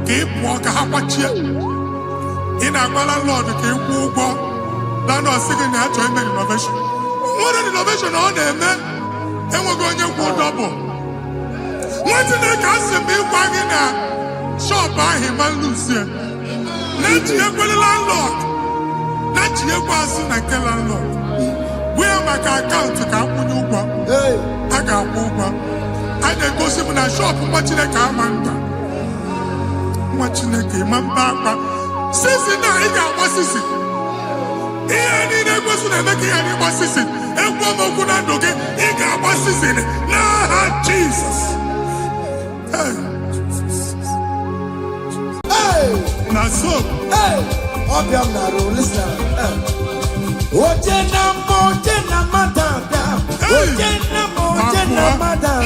Keep walking, how much yet? In a landlord, keep walking. Landlord singing that to him innovation. What an innovation on them, man. And we're going to go double. What's in the castle be wagging a shop by him and Lucia? Let you go the landlord. Let you go as soon as the landlord. Where my account to come when you go? Hey. I got over. I then go see when I shop watching a commander. Watching a game and back. Since now, I got what is it? Here, I need a person to make any what is it. And one more good and okay, he got what is it. Now, Jesus. Hey. Hey. Now, so. Hey. Obiam Naro, listen. Ojena madada. Ojena madada.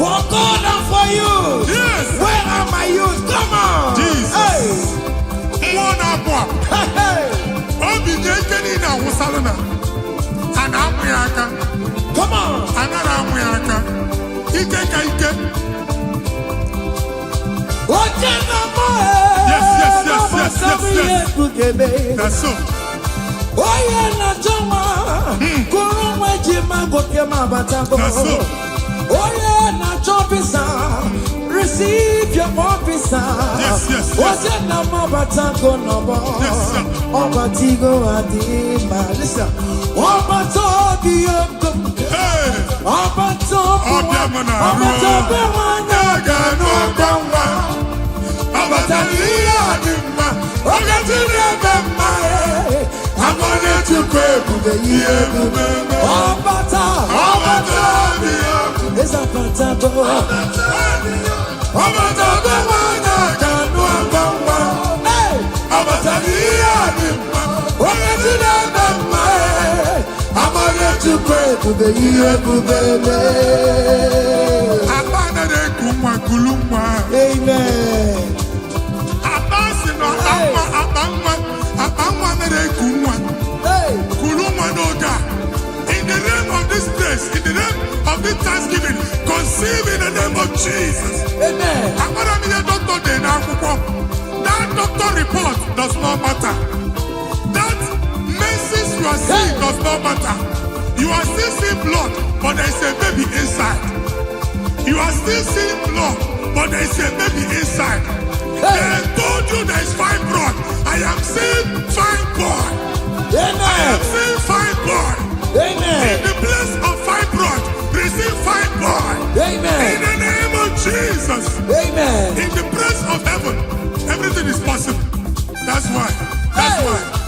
For God and for you. Yes. Where are my youth? Come on. Jesus. Hey. Hey. Obi jekeni na wusalana. Ana amuyaka. Come on. Anara amuyaka. Ike ka ike. Ojena mo. Yes. That's so. Oye na joma. Kurumwe jima goke mabatango. That's so. Oye na jobisa. Receive your officer. Yes. Oye na mabatango nobo. Yes, sir. Obatigo adima. Listen. Obatobi yoko. Hey. Obatobi. Obiamana. Obatobi wanyaga no bamba. Abatani adima. Ogatine bamba. I'm gonna to pray for the year. Obata. It's a fantastic. Obata be wanyaga no bamba. Hey. Obatani adima. Ogatine bamba. I'm gonna to pray for the year. Abana de kumwa kulumwa. Amen. Abasi no abangwa de kumwa. Hey. Kulumwa no da. In the name of this place, in the name of this Thanksgiving, conceive in the name of Jesus. Amen. Abana mi de doctor de na akwụkwọ. That doctor report does not matter. That messes you are seeing does not matter. You are still seeing blood, but there is a baby inside. You are still seeing blood, but there is a baby inside. They told you there is fibroid. I am seeing fibroid. I Amen. am seeing fibroid. In Amen. the place of fibroid, receive fibroid. In Amen. the name of Jesus. Amen. In the place of heaven, everything is possible. That's why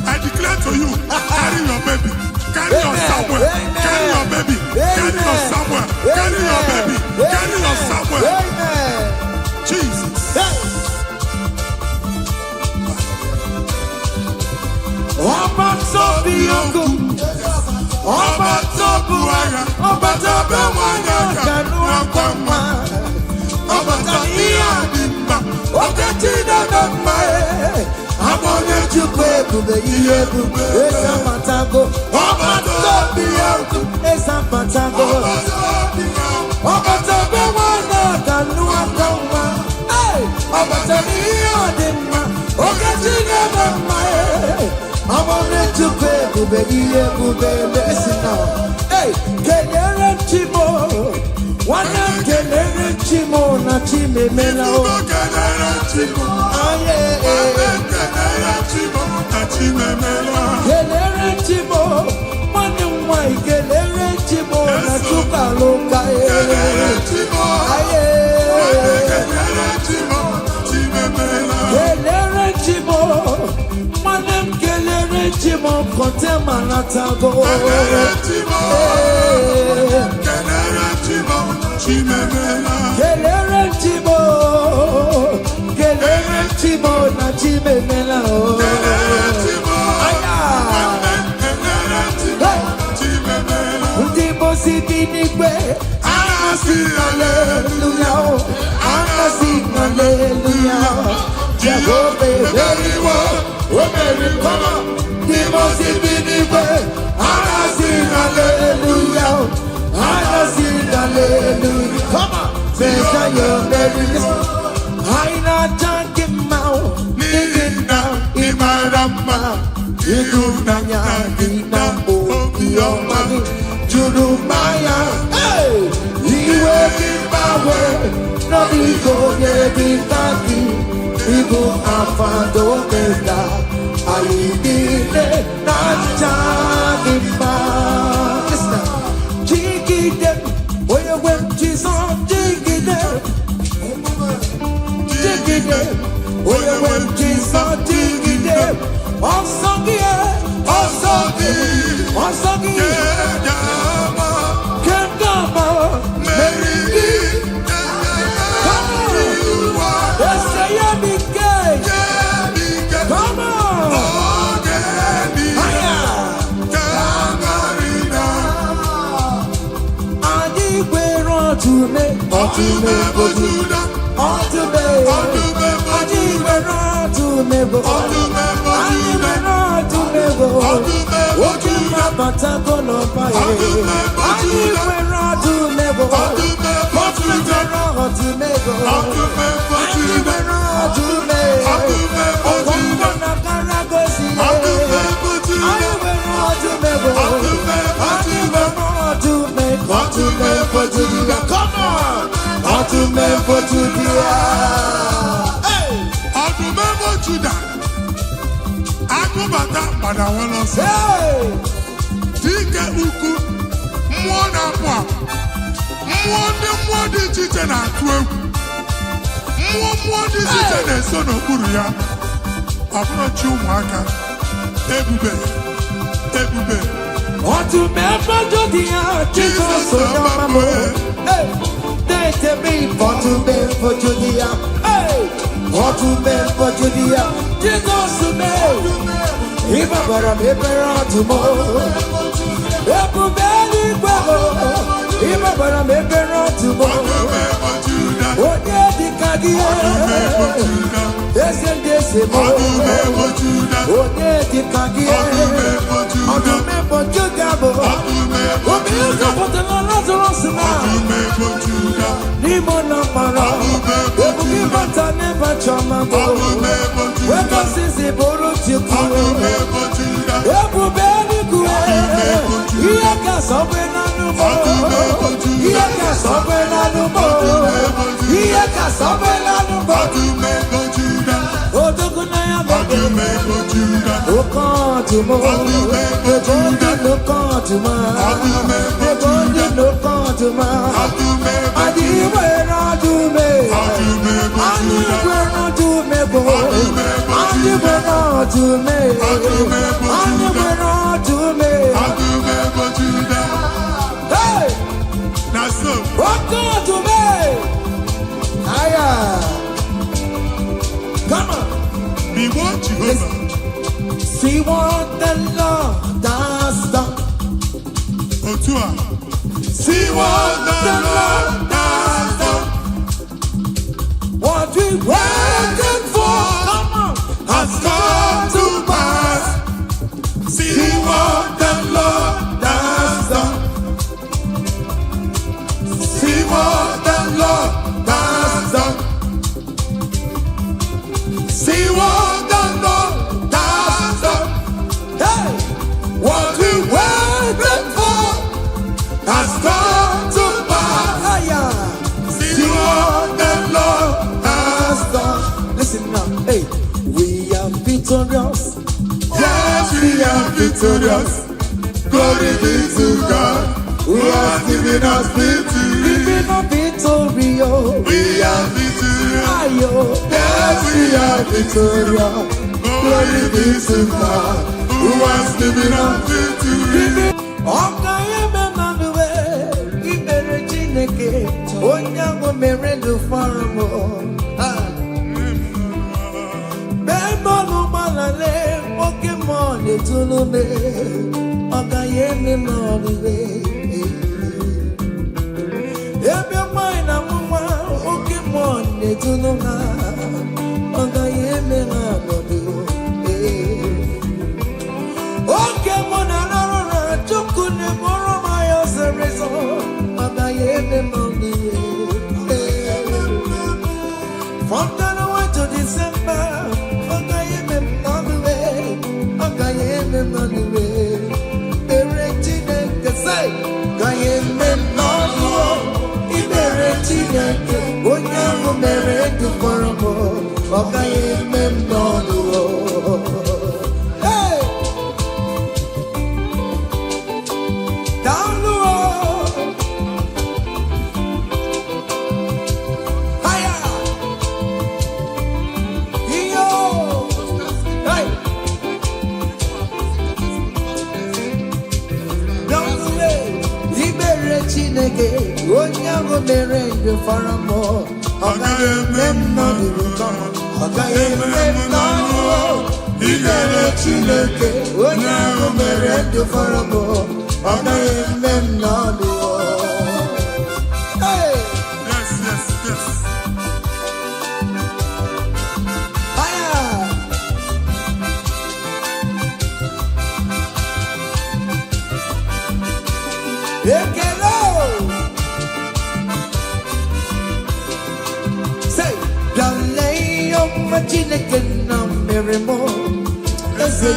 I declare to you, carry your baby. Carry your somewhere. Carry your baby. Carry your somewhere. Carry your baby. Carry your somewhere. Amen. Jesus. Obatobi yoko. Obatobu waya. Obatobu waya. Kanu akwama. Obatobi adimba. Okatida bamba. Amone chukwe bube yebube. Esa matago. Obatobi yoko. Esa matago. Obatobi waya. Kanu akwama. Obatobi adimba. Okatida bamba. I'm on it to pay, listen now. Hey, Kenere Chimo, one of Kenere Chimo, not Chime Melo. Kenere Chimo, See what the Lord has done. See what the Lord has done. What we waited for has come to pass. See what the Lord has done. See what the Lord has done. See what the Lord has done. Hey, what we waited for has come to pass. See what the Lord has done. Listen now, hey, we are victorious. Yes, we are victorious. Glory be to God who has given us victory. living a victory. We are victorious. Yes, we are victorious. Glory be to God, who has given us victory. From January to December,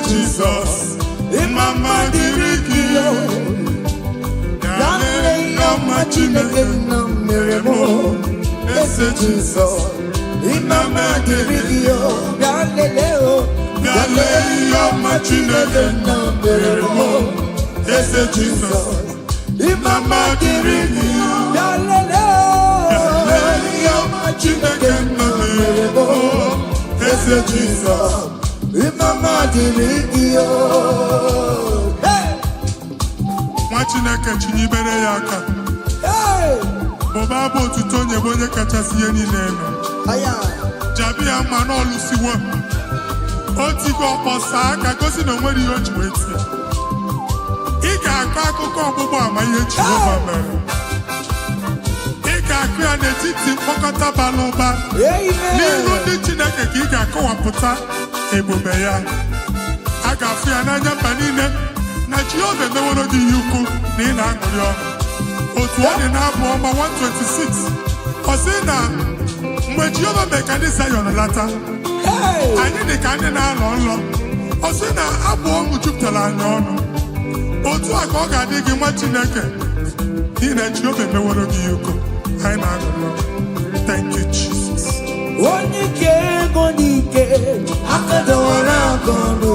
Jesus, in my mind, Jesus, in my mind, Jesus. Imama dirigio. Hey. Machineke chinyibere yaka. Hey. Boba bo tutonye bonye kachasi yeni nene. Aya. Jabi ama no lusiwo. Oti go posa aka gosi no nwere yo chiweti. Ika akọ akụkọ ọgbụgbọ ama ihe Jehova mere. Ika akụ ya n'etiti mkpọkọta balụba. N'iru ndị Chineke ka ị ga-akọwapụta ebube ya. A ga-afụ ya n'anya mba niile na Jehova emeworo gị ihe ukwu na ị na-aṅụrị ọṅụ. Otu ọ dị n'abụ ọma 126 ọ sị na mgbe Jehova mee ka ndị Zayọn lata, anyị dị ka ndị na-alọ nlọ. Ọ sị na abụ ọṅụ jupụtara anyị ọnụ. Otu a ka ọ ga-adị gị nwa Chineke n'ihi na Jehova emeworo gị ihe ukwu. Anyị na-aṅụrị ọṅụ. Thank you, Jesus. Onike godike akadawara akono.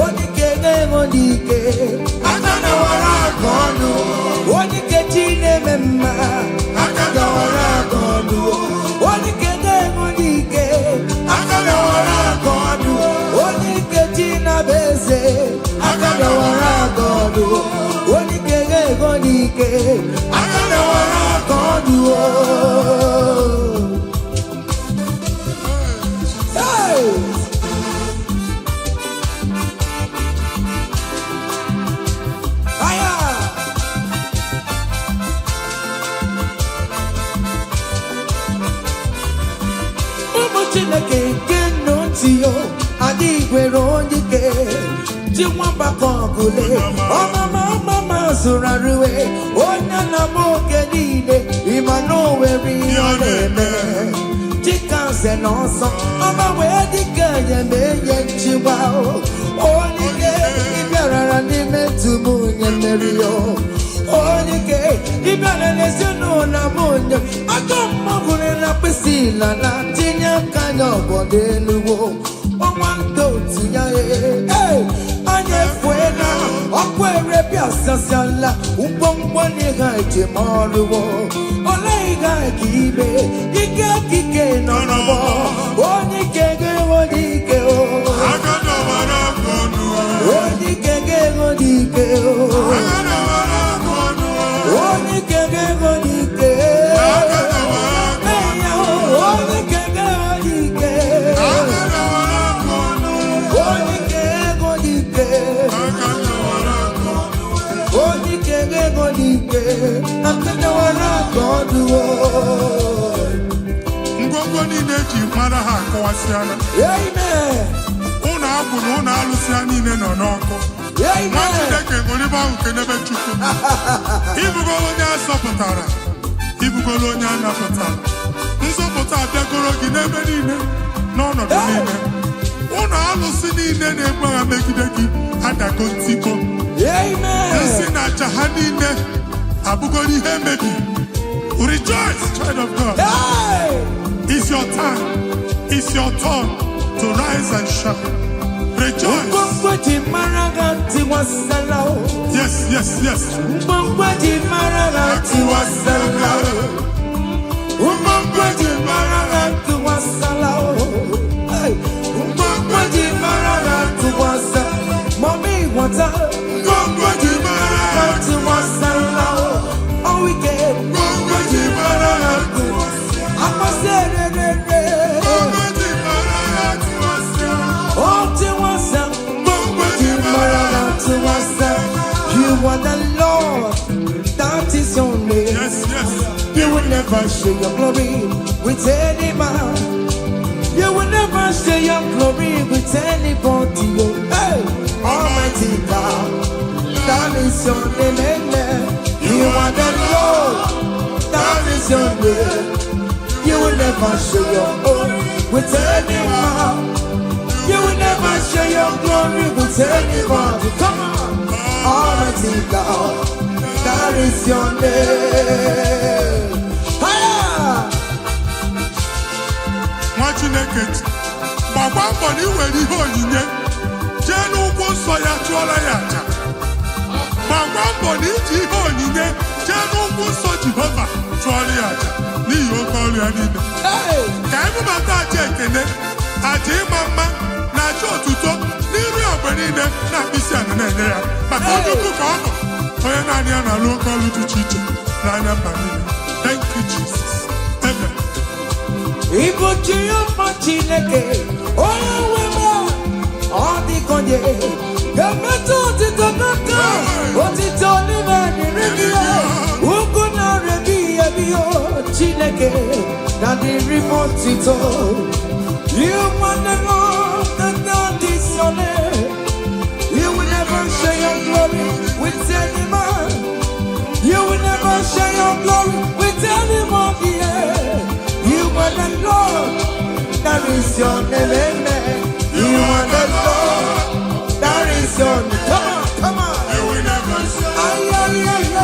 Onike godike akadawara akono. Onike chine mema akadawara akono. Onike godike akadawara akono. Onike china beze akadawara akono. Onike godike akadawara akono. Chineke nke nnọtio adị gwere onye ike ji nwamba ka ọgụle ọmama zụrụ arụwe onye na-ama oge niile ịma na o nwere ihe ọ na-eme dịka nze na ọzọ ọma wee dịka nyeme enye nchịgba onye ike ịbịarara n'ime tum onye mmeri ya onye ike ịbịara n'ezinụlọ m onye aka mmagwụrụ na mkpịsị ila na tinye aka anya ọgọdọ eluwo ọnwa ndị otu ya anya efuela ọkụ erepịa sasiala umbongwani gaje maruwo olai gakibe ike nonobo oni kege o agano wara konu oni kege o agano wara konu oni kege o agano wara konu oni kege o agano wara konu oni kege o agano wara konu oni kege o agano wara konu ngwongwo niile ji mara ha akọwasịala. Amen. Ụnụ abụ na ụnụ alụsịa niile nọ n'ọkụ. Nwa Chineke ṅụrịba ahụ nke n'ebe Chukwu. Ibugolo onye a zọpụtara, ibugolo onye a napụtara. Nzọpụta abịagoro gị n'ebe niile, n'ọnọdụ niile. Ụnụ alụsị niile na-ebu agha megide gị adago ntiko. Nsị na aja ha niile abụgoro ihe emebi. Rejoice, child of God. It's your time. It's your turn to rise and shine. Rejoice. Yes, yes, yes. Mommy, what's up? All we get. You are the Lord, that is your name. Yes, yes. You will never share your glory with any man. You will never share your glory with anybody. Hey, Almighty God, that is your name. Amen. You are the Lord, that is your name. You will never share your glory with any man. You will never share your glory with anybody. Come on. Almighty God, that is your name. Nwa Chineke, gbagba mbọ na iwere ihe onyinye jee n'ụkwụ nsọ ya chụọla ya aja. Gbagba mbọ na iji ihe onyinye jee n'ụkwụ nsọ Jehova chụọla ya aja n'ihi oke ọrụ ya niile. Ka ebubata aja ekene, aja ịma mma na aja otuto n'iru ya mgbe niile na mkpịsị ala na-enye ya maka ọdụkụ ka ọ bụ onye naanị ya na-alụ oke ọrụ dị iche iche n'anya mba niile. Thank you, Jesus. Amen. Ibu Jehova Chineke, onye nwe m, ọ dịkonye ga-emetụ otito n'aka, otito n'ime dịrị gị ya, ugwu na-arịa ebi Chineke na dịrị m otito. You want the Lord, that is your name. You will never share your glory with any man. You will never share your glory with anybody. You are the Lord, that is your name. Amen. You are the Lord, that is your name. Come on, come on. You will never share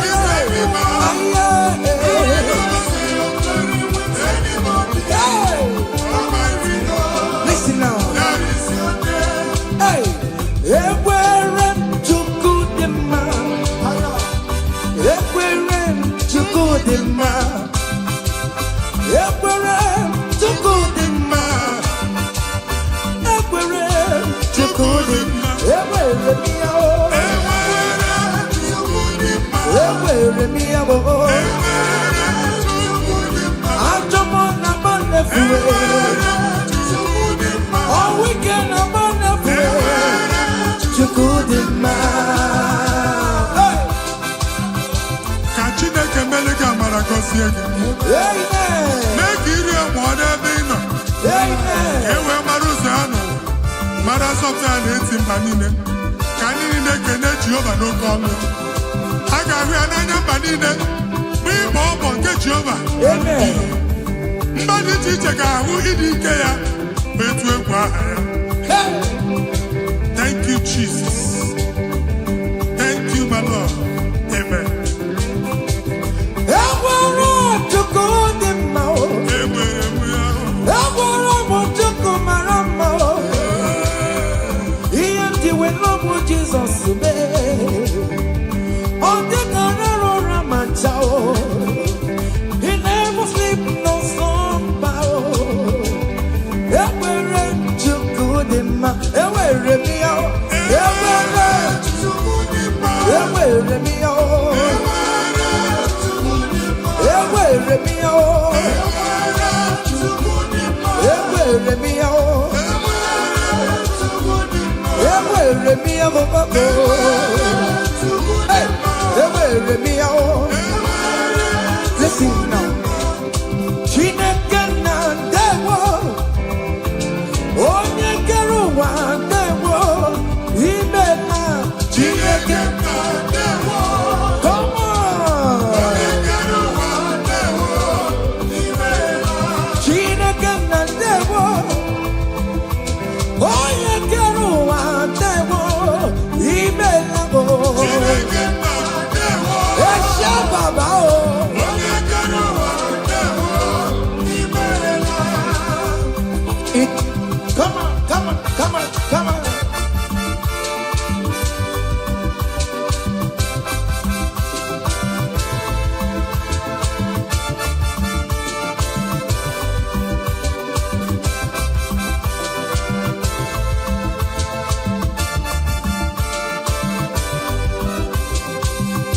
with any man. You will never share your glory with anybody. Listen now. That is your name. Hey, everywhere to good the man. Everywhere to good the man. Everywhere to good the man. Everywhere to good the man. Everywhere me oh. Everywhere me oh. I jump on the band everywhere. All weekend I'm on the floor. You couldn't mind. Ka Chineke mere gị amara gọzie gị. Amen. Mee ka iri mụọ n'ebe ị nọ. Amen. E wee mara ụzọ ya nọ. Mara asọpụta ya na-eti mba niile. Ka anyị niile kene Jehova n'oke ọnụ. A ga-ahụ ya n'anya mba niile. Mgbe ịgba ọgbọ nke Jehova. Amen. Mba dị iche iche ga-ahụ ịdị ike ya ma etu egwu aha ya. Thank you, Jesus. Thank you, my Lord. Amen. Listen now. Come on, come on, come on, come on.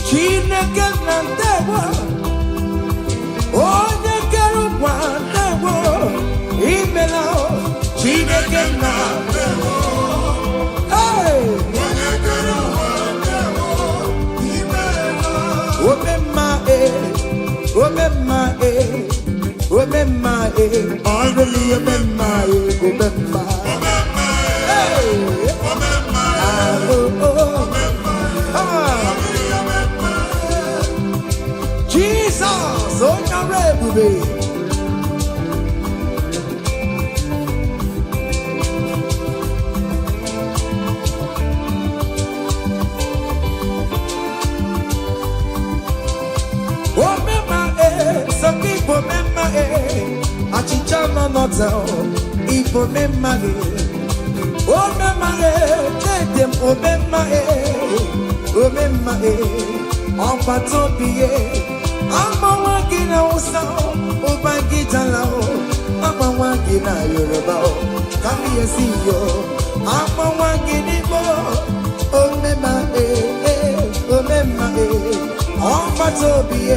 Chineke na ndewo, onye kere ụwa ndewo, imela o. Chineke na ndewo, onye kere ụwa ndewo, imela. Omemma omemma omemma ọrụli omemma omemma. Jesus, onye ebube. Some people remember Achicha no notel. People remember oh remember let them remember on patopie. I'm a walking house, oh my guitar, I'm a walking a Yoruba. Come here, see you. I'm a walking in oh remember on patopie,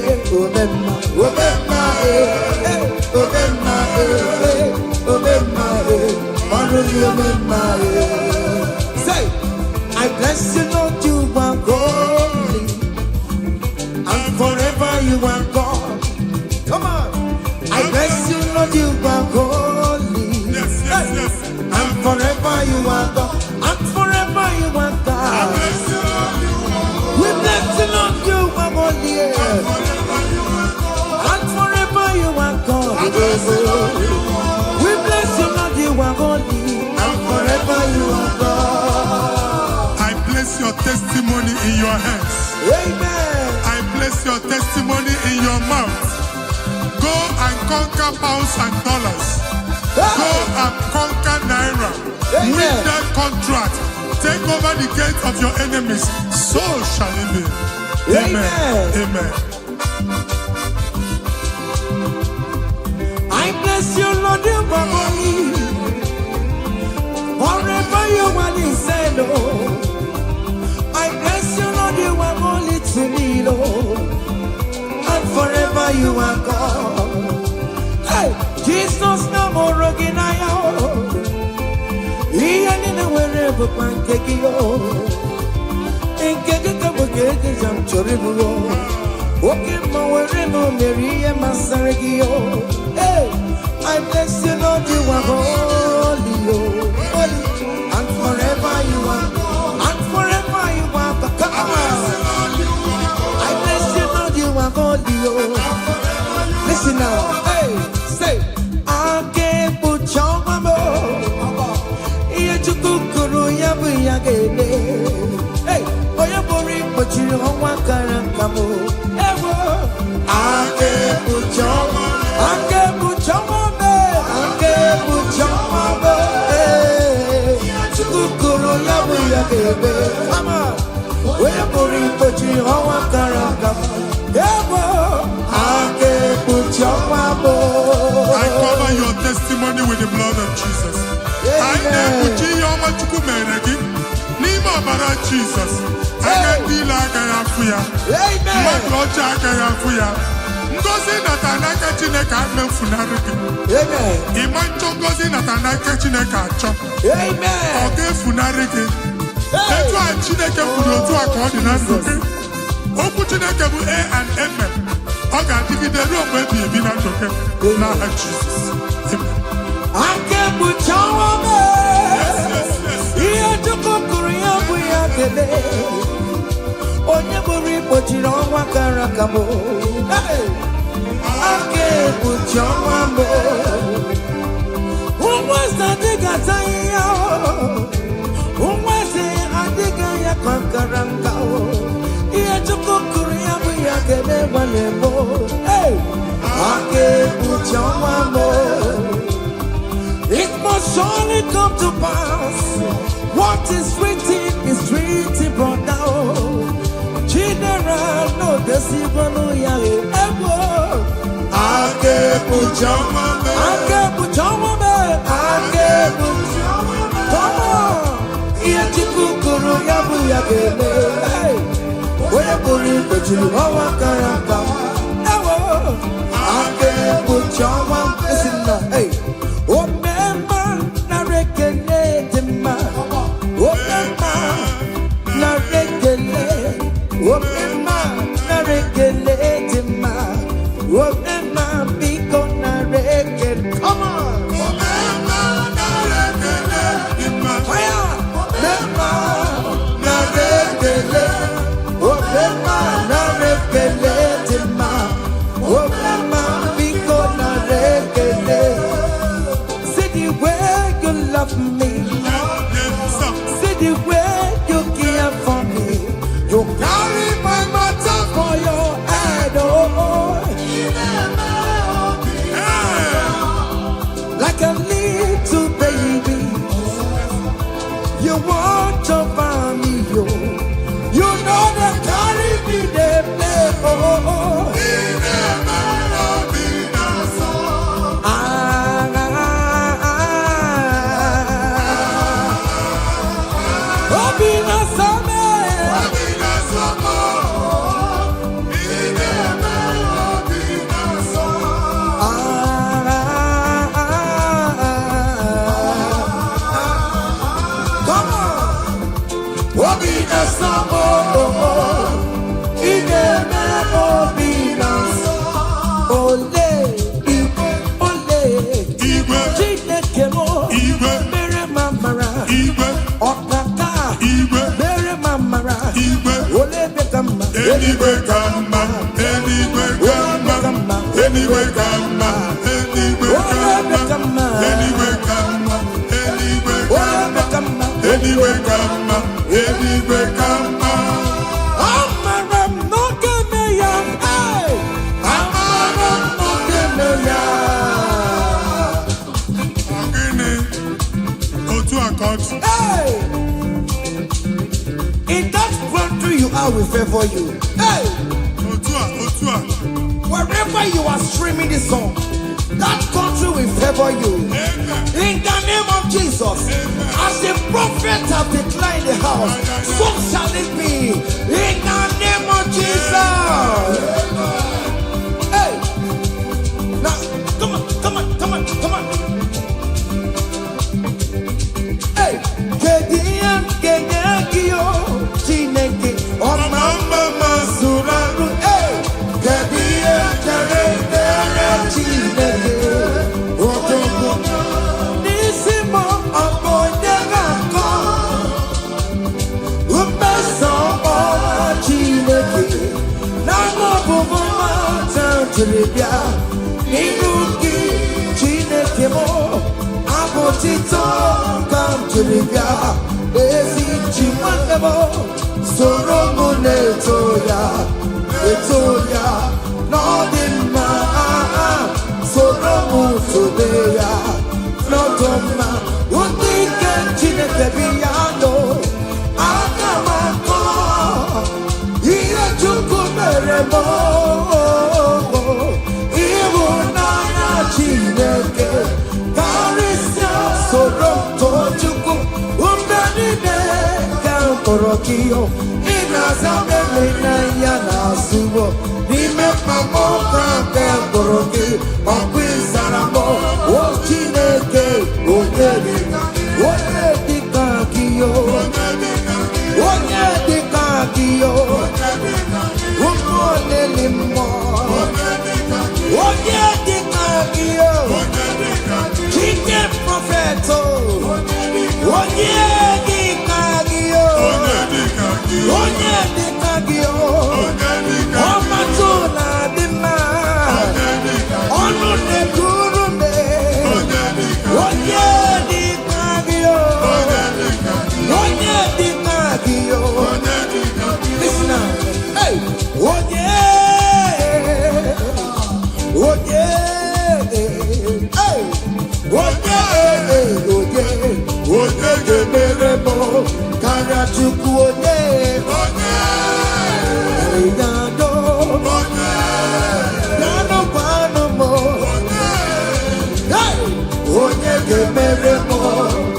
say, I bless you, Lord, you are holy, and forever you are God. Come on, I bless you, Lord, you are holy, yes, and forever you are God, and forever you are God. We bless you, Lord, you are holy, and forever you are God. We bless you, Lord, you are holy, and forever you are God. I place your testimony in your hands. Amen. I place your testimony in your mouth. Go and conquer pounds and dollars. Go and conquer naira. Amen. Win that contract. Take over the gates of your enemies. So shall it be. Amen. Amen. I bless you, Lord, you are holy. Forever you are the same, Lord. I bless you, Lord, you are holy to me, Lord. And forever you are God. Hey, Jesus, no more rocking I am. He ain't wherever pancake yo. In Kaka Bogate, I'm Choribu. Walking my wherever Mary and Masaragio. Hey, I bless you, Lord, you are holy, holy, and forever you are, and forever you are. Come on, I bless you, Lord, you are holy, listen now, hey, say, I can't put your mama. Yachukuru yabu yagene. Hey, oya bori pochi hawa karakamu. Ewo, I can't put your mama. Come on, we're going to put you on I cover your testimony with the blood of Jesus. I never Jesus. I can be like I am. afụ ya. Mmadụ ọcha agaghị afụ ya. Ngozi nata n'aka Chineke ame mfunarị gị. Ịma nchọ ngozi nata n'aka Chineke achọ. Ọ ga-efunarị gị. Etu a Chineke kwuru otu a ka ọ dị na ndụ gị. Okwu Chineke bụ A and Amen. Ọ ga-adịgide ruo mgbe ebighị ebi na ndụ gị. N'aha Jizọs. Ihe Chukwu kụrụ ya bụ ya kele. Onye bụrụ igbochiri ọnwa kara aka m. Aka ekpuchi ọnwa m. Ụmụeze adịghị ata ya. Ụmụeze adịghị ya ka nkara nka. Ihe Chukwu kụrụ ya bụ ya kele gbalị m. Aka ekpuchi ọnwa m. It must surely come to pass. What is written, brother. General, no deceiver, no yahoo. I get put your mama. Come on. Here to Kukuru Yabu Yagele. When I believe that you are Wakaraka. I get put your mama. Listen now, hey. Oh, man, na rekele ma. Oh, man, na rekele. Oh, man, na rekele ma. Oh, man, be gonna rekele. Come on. Oh, man, na rekele ma. Fire. Man, na rekele. Oh, man, na rekele ma. Oh, man, be gonna rekele. Love me. See the way you care for me. You carry my matter for your head, like a little baby. You want over me, you know they carry me, they play, Anyway, come on, anyway, come on, anyway, come on, anyway, come on, anyway, come on, anyway, come on, anyway, come on, anyway, come on. Amaram no kemeya, hey. Amaram no kemeya. Agene, otu akot. Hey. In that country you are, will favor you. Hey! Otua. Wherever you are streaming this song, that country will favor you. Amen. In the name of Jesus. Amen. As the prophet have declared the house, so shall it be. In the name of Jesus. Hey! Now, come on. Hey! Chineke, oh mama suraru, hey, Gadia, Chineke, oh Nisimo, oh Nagako, Umeso, oh Chineke, Namo Buma, Tantribia, Niruki, Chineke, Abotito, Tantribia. Ezi chimanebo soromo netoya nodima soromo tobeya nodoma undike chineke biyano akamako iye chukwu meremo ibu nanya chineke karisia soromo tochukwu Orokio, Nazamena yana subo Nime mamoka Kemboroki Makwizaramo Ochineke Onyedika Onyedika Kiyo Onyedika Kiyo Umonelimo Onyedika Kiyo Chike Profeto Onyedika Kiyo Onyedika Kiyo Omatuna Dima Onune Kurume Onyedika Kiyo Onyedika Kiyo Listen now. Hey! Onye Hey! Onye Gemeremo Karachukwu Onye Yado Yado Panomo Hey! Onye Gemeremo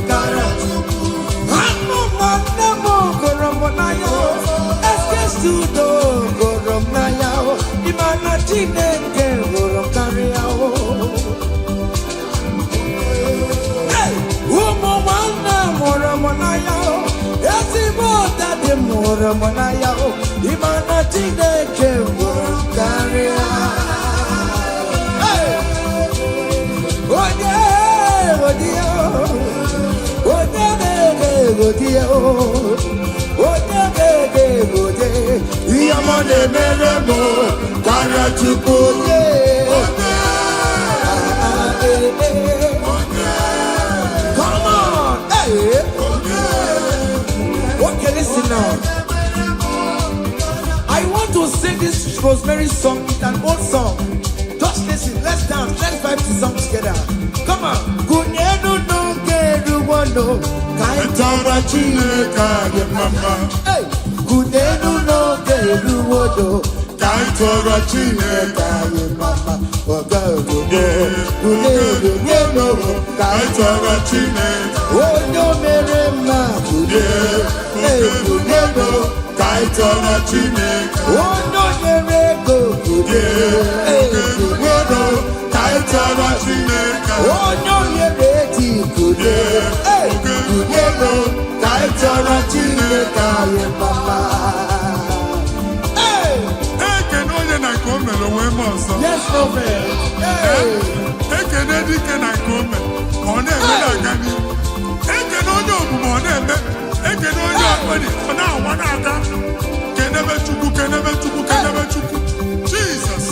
Karachukwu Hanu Manemo Goromonayo Eskestudo Goromonayo Imana Chineke Goromkariao Moromonaya, Yasibota de Moromonaya, Imana Tineke Mokaria. Oye, Odia, Odia, Odia, Yamane Meremo, Karachukoye. Okay, listen now. I want to sing this Rosemary song. It's an old song. Just listen. Let's dance. Let's vibe to song together. Come on. Kunyenu no keru wono kaitara chika ye mama. Hey. Kunyenu no keru wono kaitara chika ye mama. Oga kunyenu kaitara chika. Onyo mere ma kunyenu kaitara chika. Onyo mere go kunyenu kaitara chika. Onyo mere ti kunyenu kaitara chika ye mama. Yes, no man. Jesus.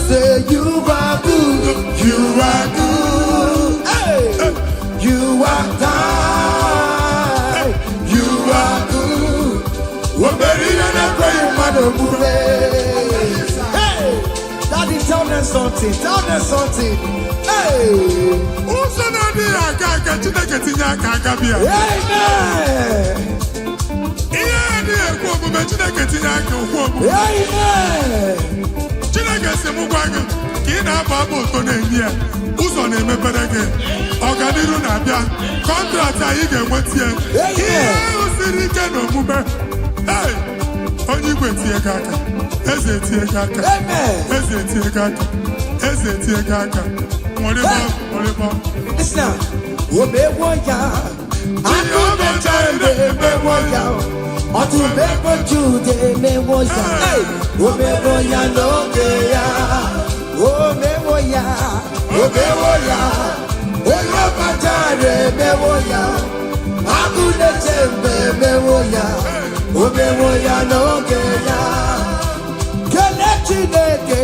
Say you are good, you are good, hey. You are kind, you are good. Hey, Daddy, tell them something, Hey, Chineke si mụ gwa gị ka ị na-aba abụ ụtọ na-enye ya ụzọ na-emepere gị ọganiru na-abịa kọntraktị anyị ga-enweta ya ihe ahụ siri ike na omume onye igwe tie gị aka eze tie gị aka eze tie gị aka eze tie gị aka nwere Otubeko Jude mewoya, omewoya nogeya, omewoya, oya patare mewoya, akune chembe mewoya, omewoya nogeya, kenechineke,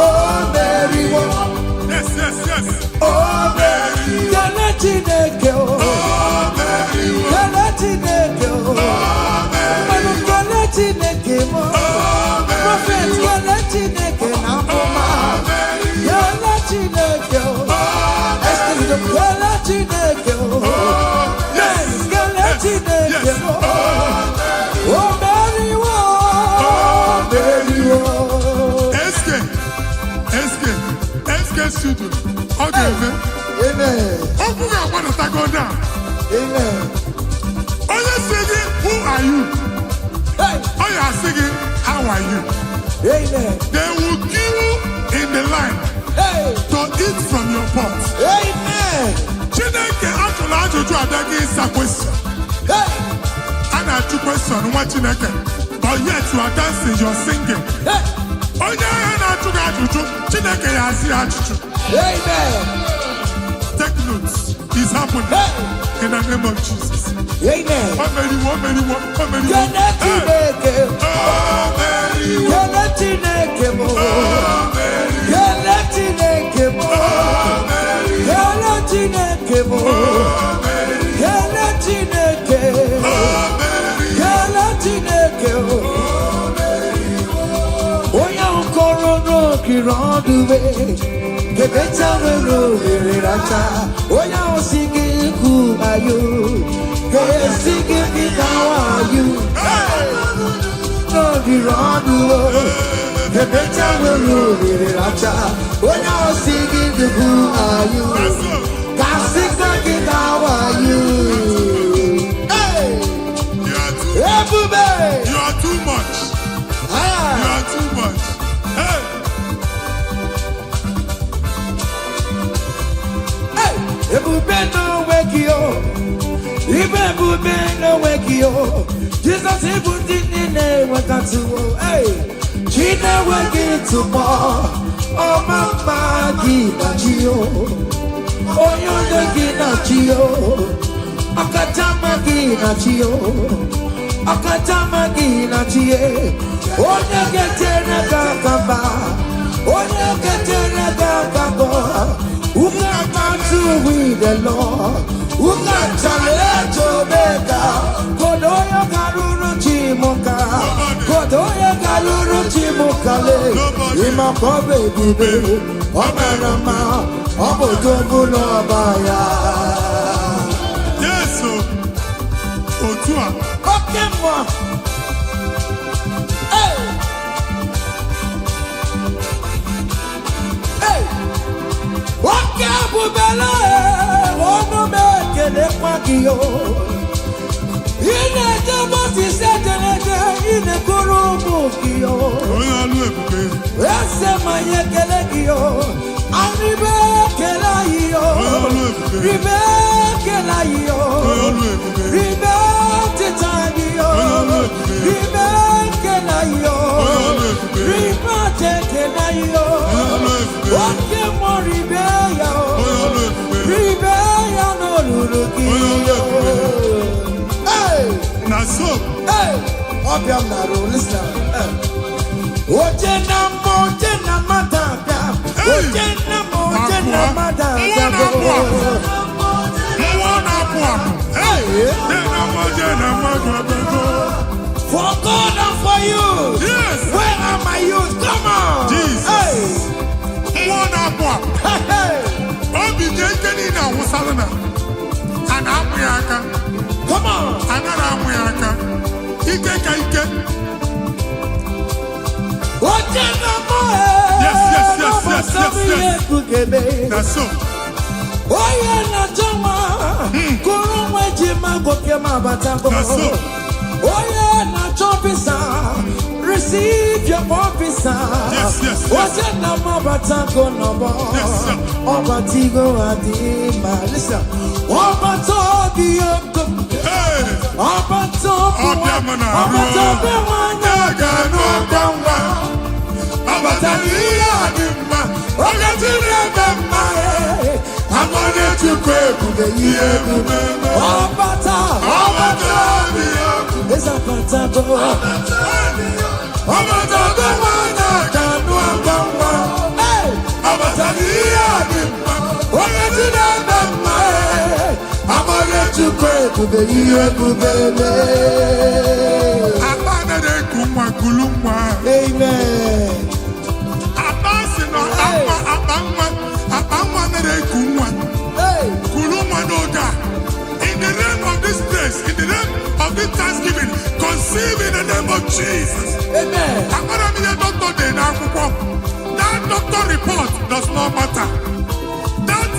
omeriwo, yes, omeri, kenechineke, omeriwo, kenechineke, Prophet, ga-eme. Amen. Okwu ga-agbanatago down. Amen. Onye sị gị, who are you? Hey. Onye asị gị, how are you? Amen. They will queue in the line Hey. to eat from your pot. Amen. Chineke ajụrụ ajụjụ abịaghị ịsa question. Hey. A na-ajụ question nwa Chineke, but yet you are dancing, you are singing. Hey. Onye ahịa na-ajụ gị ajụjụ, Chineke ya asị ya ajụjụ. Amen. Take notes. It's happening. Hey. In the name of Jesus. Amen. Omeriwo. Kene Chineke. Omeriwo. Kene Chineke mo. Kene Chineke mo. Kene Chineke mo. Kene Chineke. Kene Chineke mo. Oya ukoro no kirodube. Kebecha wero racha. Oya osigi ku ayo. Kesigi bikawayu. No kirodu. Kebecha wero racha. Oya osigi ku ayo. Kasika bikawayu. Hey. You are too Ebube. You are too much. You are too much. Hey. Ebube no wake you. Ebube no wake you. Jesus ebute nine wakati wo. Hey, Chine wake to more. Oh mama gina chio. Oh yondo gina chio. Akatama gina chio. Akatama gina chie. Oh nyeketena kakamba. Oh nyeketena kakamba. Who got to with the Lord? Who got to let you bega? Kodoya Karuru Chimoka. Kodoya Karuru Chimokale. Ima Kobe Bibe. Omerama. Obodobulo Baya. Yes, Otua. Okay, moi. Hey. Hey. Wake bubele, ono mekele kwakio. Ine jabo si setenete, ine kurumu kio. Oya lu ebube. Ese maye kele kio, aribe kela iyo. Ribe kela iyo. Ribe titaniyo. Ribe kela iyo. Ribe kela iyo. Wake mo ribe ya. Ribe ya no lulukiyo. Hey! Naso. Hey! Obiam naro, listen. Ojena matata. Ojena matata. For God and for you. Yes. Where are my youth? Come on. Jesus. Hey. Hey. Obi jekeni na wusalana. Ana amuyaka. Come on. Anara amuyaka. Ike ka ike. Ojena mo. Yes. Naso. Oye na joma. Kuru mweji magoke mabatango. Naso. Oye na chopisa. Receive your officer. Yes. Oye na mabatango nobo. Yes, sir. Obatigo adima. Listen. Obatobi yoko. Hey. Obatobi Obiamana. Obatobi wanyaga no gangwa. Abatani adimma. Ogatire bemma. I'm gonna to pray to the year. Obata. It's a patato. Obata wanyaga no gangwa. Hey. Obatani adimma. Ogatire bemma. I'm gonna to pray to the year. Abana de kumwa kulumwa. Amen. Abasi no abangwa na de kumwa. Hey. Kulumwa noga. In the name of this place, in the name of this Thanksgiving, conceive in the name of Jesus. Amen. I'm gonna be a doctor. That doctor report does not matter. That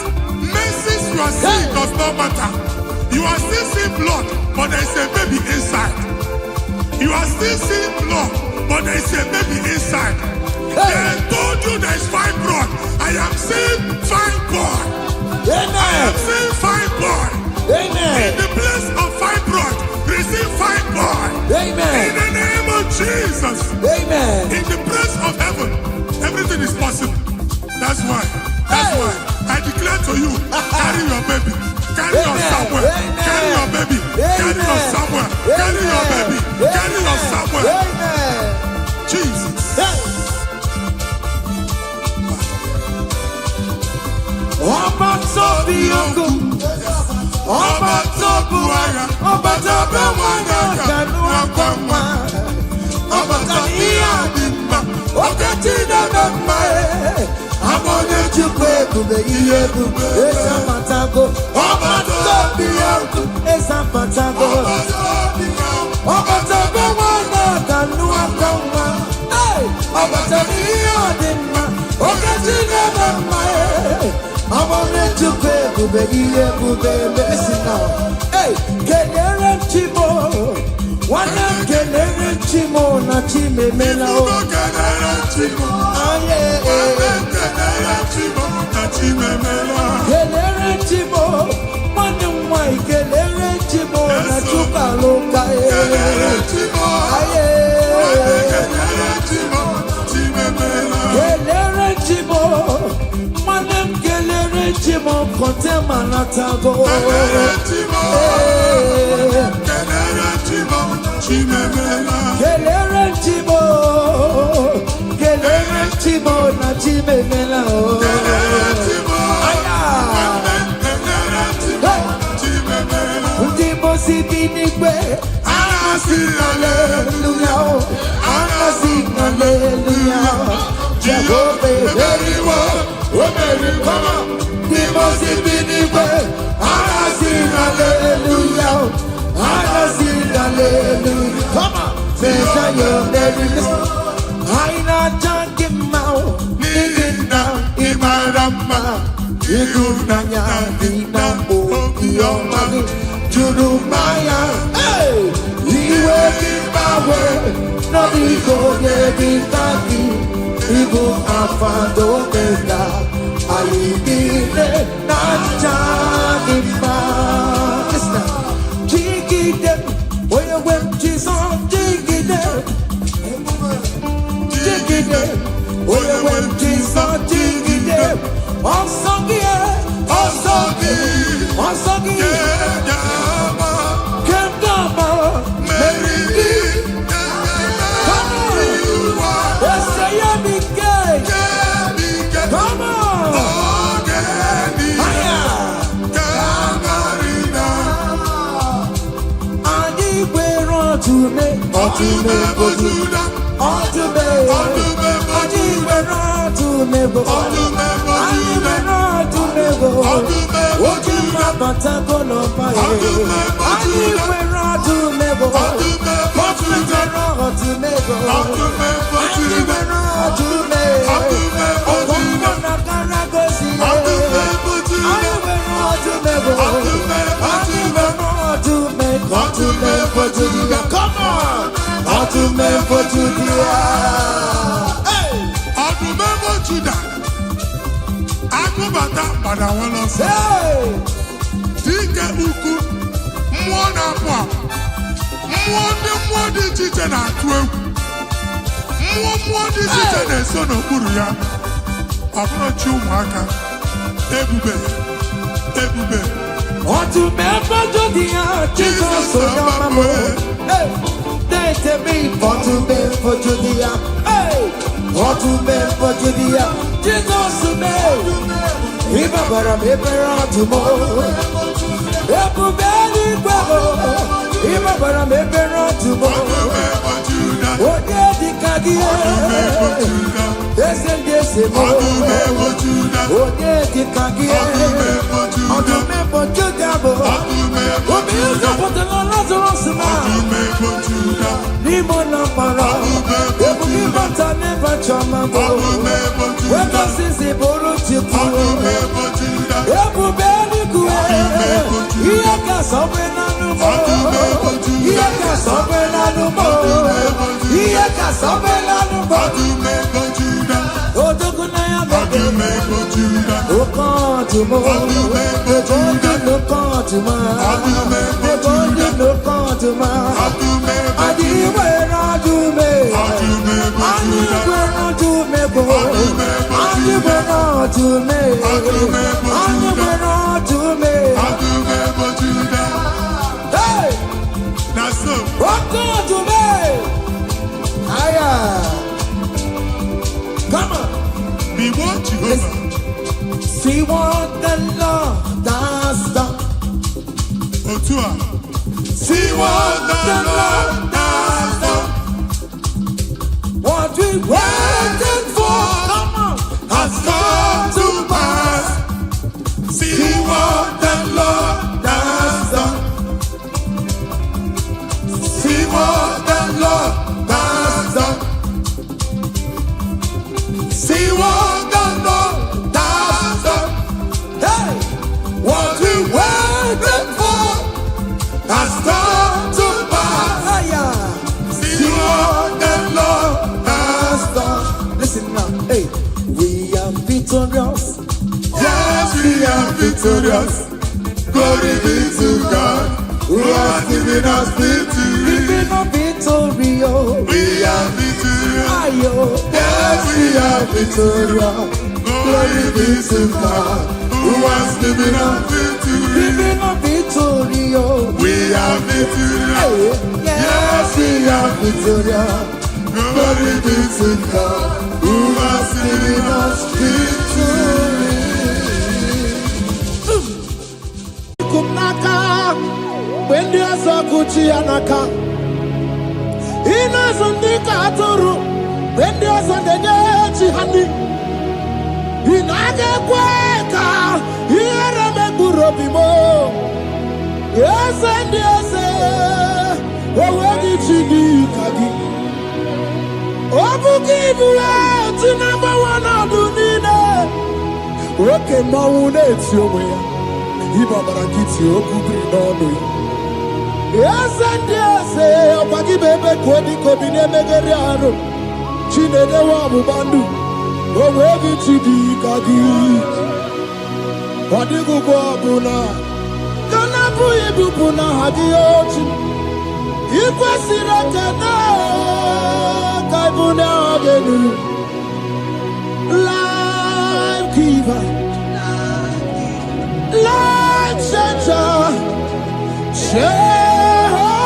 does not matter. You are still seeing blood, but there is a baby inside. You are still seeing blood, but there is a baby inside. They told you there is fibroid. I am seeing fibroid. I am seeing fibroid. In the place of fibroid, receive fibroid. In the name of Jesus. In the place of heaven, everything is possible. That's why I declare to you, carry your baby. Carry your somewhere. Carry your baby. Carry your somewhere. Carry your baby. Carry your somewhere. Jesus. Ọba tó bí ogun, ọba tó bu ara, ọba tó bẹ wọn kẹnu ọkọ mọ, ọba tó ní àdìmọ, ọkẹ tí dàgbà mọ ẹ, amọ̀nà jùpọ̀ ebùbẹ̀ iye ebùbẹ̀ ẹ̀sà pàtàkó, ọba tó bí ogun, ẹ̀sà pàtàkó, ọba tó bẹ wọn kẹnu ọkọ mọ, ọba tó ní àdìmọ, ọkẹ tí dàgbà mọ ẹ. I'm on it to pay, listen now. Hey, Kenere Chimo, one of Kenere Chimo, not Chime Melo. Kenere Chimo, Kenere Chimo, one of my Kenere Chimo, not Chukaloka. Kenere Chimo, Kenere Chimo. Chimo kontema na tago. Kenere Chimo, chimemela. Kenere Chimo, Kenere Chimo na chimemela. Kenere Chimo, chimemela. Ndimo sibinikwe, anasi hallelujah, anasi hallelujah. Jehovah very well, very come on. Hallelujah, hallelujah. Come on, say you're very good. I not junk him out, living down in my rama. You do not have your money to do my hey, he will give my way. No, he go get it back. He go up and over. I need it, not Janima. Listen, jiggy them, where you went, Jesus, jiggy them. Jiggy them, where you went, Jesus, jiggy them. On Sunday, on Sunday, on Sunday, Kendama, Mary, come on, let's say I'm gay. Come on. Come on! Remember Judah. Hey! Remember Judah. Akubata Badawana. Hey! Dike Uku. Mwana Pwa. Mwadi Chichen Atwe. Mwadi Chichen Sono Kuruya. Abro Chumaka. Ebube. Remember Judah. Jesus Sono. Hey! To me, for to me, for Judea, hey, for to me, for Judea, Jesus to me, remember I'm here tomorrow. Everybody go, remember I'm here tomorrow. What did the Kadia? Yes, and yes, what did the Kadia? On to me, for Judah, what is up for the Lazarus man? Nimona para, ebuki bata never chamago. Weka sisi boro chipu, ebubeli kue. Come on. Be what Jehovah. See what the Lord has done. Otua. See what the Lord has done. What we waited for, come on, has come to pass. See what the Lord has done. See what the Lord has done. See what the Lord has done. Hey, what we waited for has come to pass. See what the Lord has done. Listen now, hey, we are victorious. Yes, we are victorious. Glory be to God, who has given us victory. Given us victory, oh. We are victorious. Yes, we are victorious. Glory be to God, who has given us victory. Given us victory, oh. We are victorious. Yes, we are victorious. Glory be to God, who has given us victory. Kumnaka, when the Asakuchi Anaka, Inazundika Toru, when the Asandachi Hani, Inaga Quaka, Yeramegurobimo, yes, and yes, what did she do, Kagi? Obu give you to number one of Dunina. Okay, Maune, it's your way. Ibabarakiti okubri nono. Yes and yes, opagi bebe kodi kobine megeriano. Chinede wa bubandu. Owevi chidi kagi. Wadigu kwa buna. Kana buye bupuna hadi ochi. Ikwe sirakana. Kaibuna agenu. Life giver. Light changer,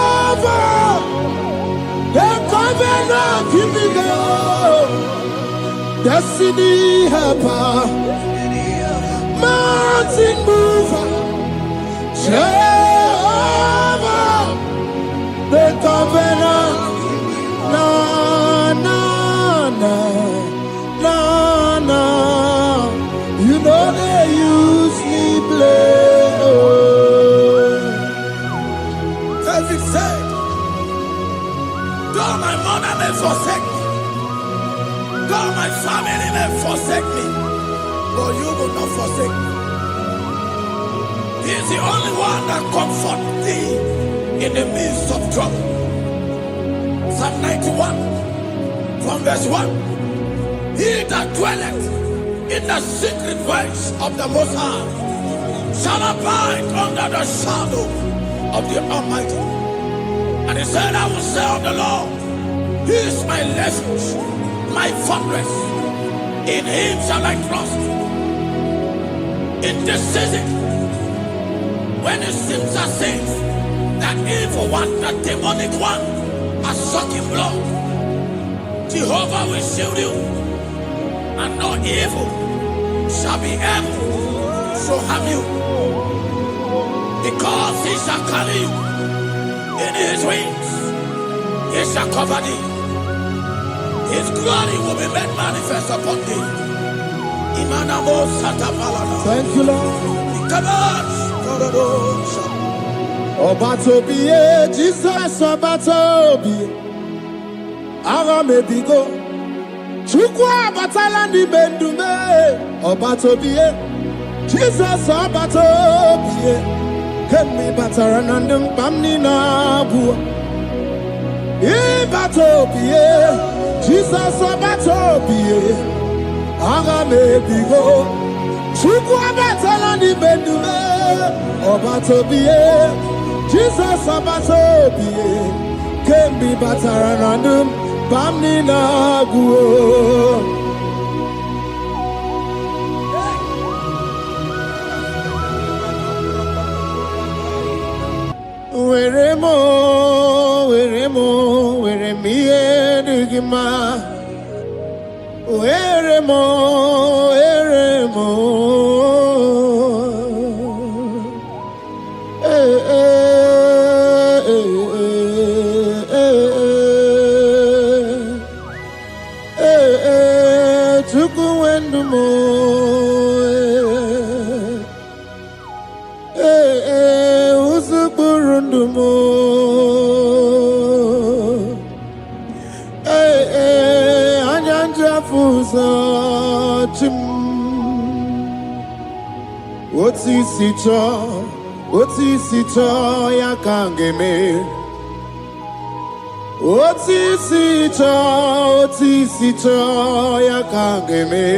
Jehovah, the covenant keeping God, destiny helper, mountain mover, Jehovah, the covenant, na na na na na, you know they use me play. David said, though my mother may forsake me, though my family may forsake me, but you will not forsake me. He is the only one that comforts thee in the midst of trouble. Psalm 91 from verse 1. He that dwelleth in the secret place of the Most High shall abide under the shadow of the Almighty. And he said, I will say of the Lord, He is my refuge, my fortress. In Him shall I trust. In this season, when it seems as if that evil one, that demonic one, are sucking blood, Jehovah will shield you, and no evil shall be able to harm you, because He shall carry you in His wings. He shall cover thee. His glory will be made manifest upon thee. Thank you, Lord. Obatobiye, Jesus Obatobiye. Aramebigo. Chukwa batala ni bendume. Obatobiye. Jesus Obatobiye. kemi bataranandum pamnina bua. Ibatopie, Jesus Obatopie, Agame Bigo, Chuku Abatalani Bendume, Obatopie, Jesus Obatopie, Kembi Bataranandum, Pamnina Guo. Weremo, weremiye digima. Weremo. Tukuwendumo. Uzuburundumo. Anyanja fuza chim. Oti sito ya kangeme. Oti sito ya kangeme.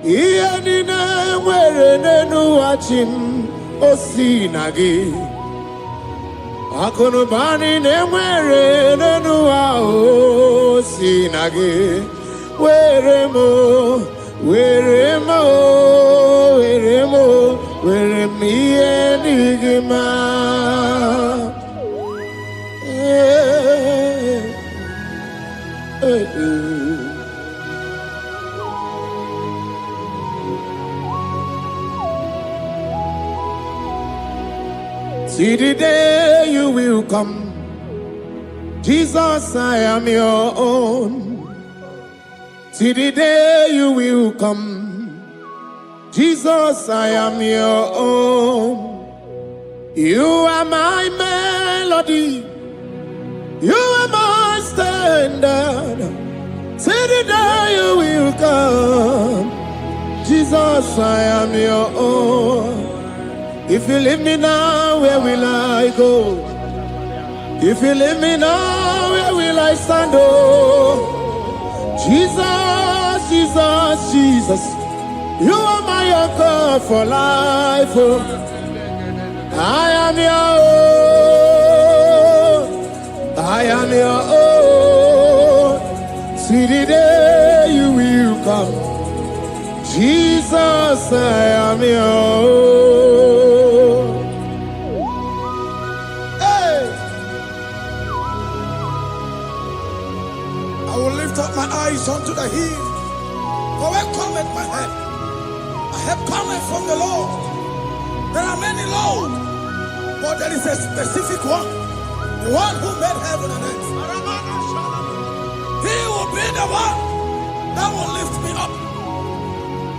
Iye nina nwere nenu achim. Osinagi Akonubani nemwere nenua osinagi Weremo Weremiye nigima See the day you will come, Jesus, I am your own. See the day you will come, Jesus, I am your own. You are my melody, you are my standard. See the day you will come, Jesus, I am your own. If you leave me now, where will I go? If you leave me now, where will I stand? Oh, Jesus, you are my anchor for life. Oh, I am your own. See the day you will come, Jesus, I am your own. My eyes unto the hill, for where cometh my help? My help cometh from the Lord. There are many Lord, but there is a specific one, the one who made heaven and earth. He will be the one that will lift me up.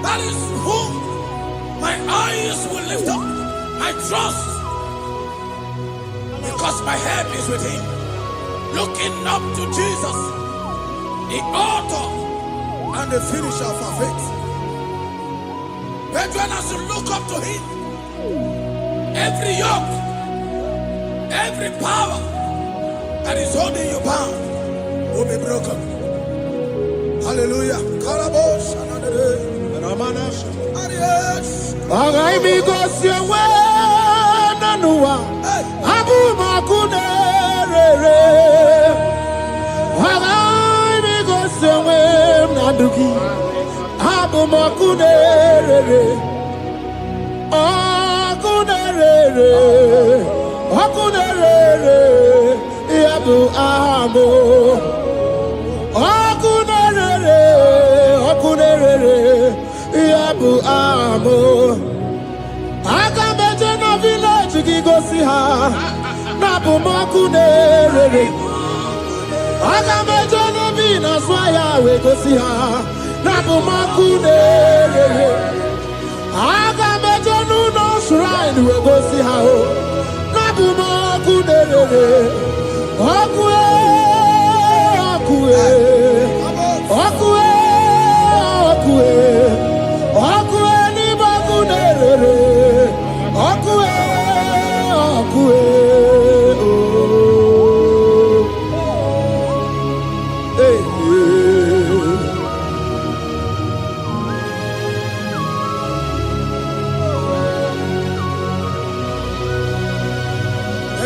That is whom my eyes will lift up. I trust, because my help is with him. Looking up to Jesus, the author and the finisher of our faith. Brethren, as you look up to him, every yoke, every power that is holding you bound will be broken. Hallelujah. Aduki Abu Makunerere Akunerere Yabu Amo Akunerere Yabu Amo Akabeje na village gigosi ha Nabu Makunerere Akabeje na swaya we go see her. Nabu Makunerere. Akabeje no shrine we go see her. Nabu Makunerere. Okue ni Makunerere.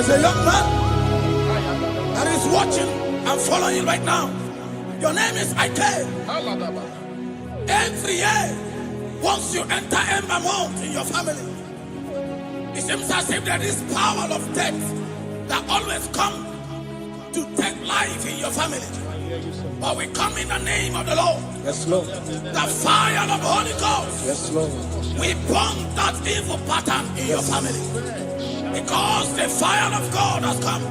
There's a young man that is watching and following you right now. Your name is Ike. Every year, once you enter Ember Mount in your family, it seems as if there is power of death that always come to take life in your family. But we come in the name of the Lord. Yes, Lord. The fire of the Holy Ghost. Yes, Lord. We burn that evil pattern in your family. Because the fire of God has come.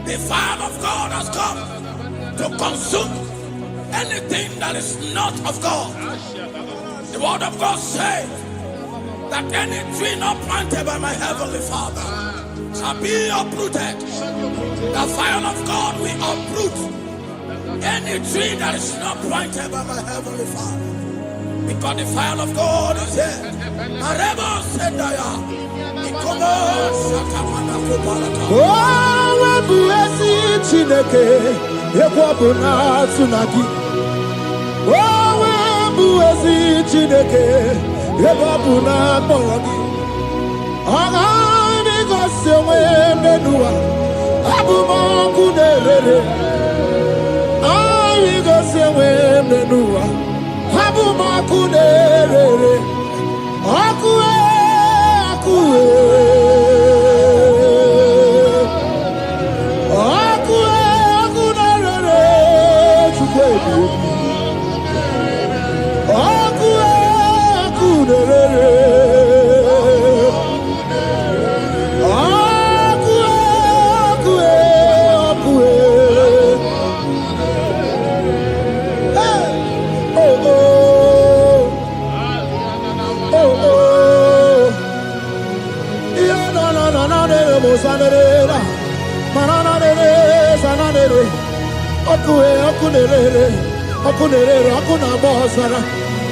The fire of God has come to consume anything that is not of God. The word of God says that any tree not planted by my heavenly Father shall be uprooted. The fire of God will uproot any tree that is not planted by my heavenly Father. Because the fire of God is here. Marebo Sendaya. Ikomo Shakamana Kopalata. Oh, webuesi Chineke, ekwabuna tsunagi. Oh, webuesi Chineke, ekwabuna kpọrọgi. Ọgani gosi onwe menua, abụmọkụ na-erere. Ọgani gosi onwe menua, abụmọkụ na-erere. Ọkụ ọkụ ọkụ ọkụ na-erere Chukwu ebi ebi. Ọkụ ọkụ na-erere.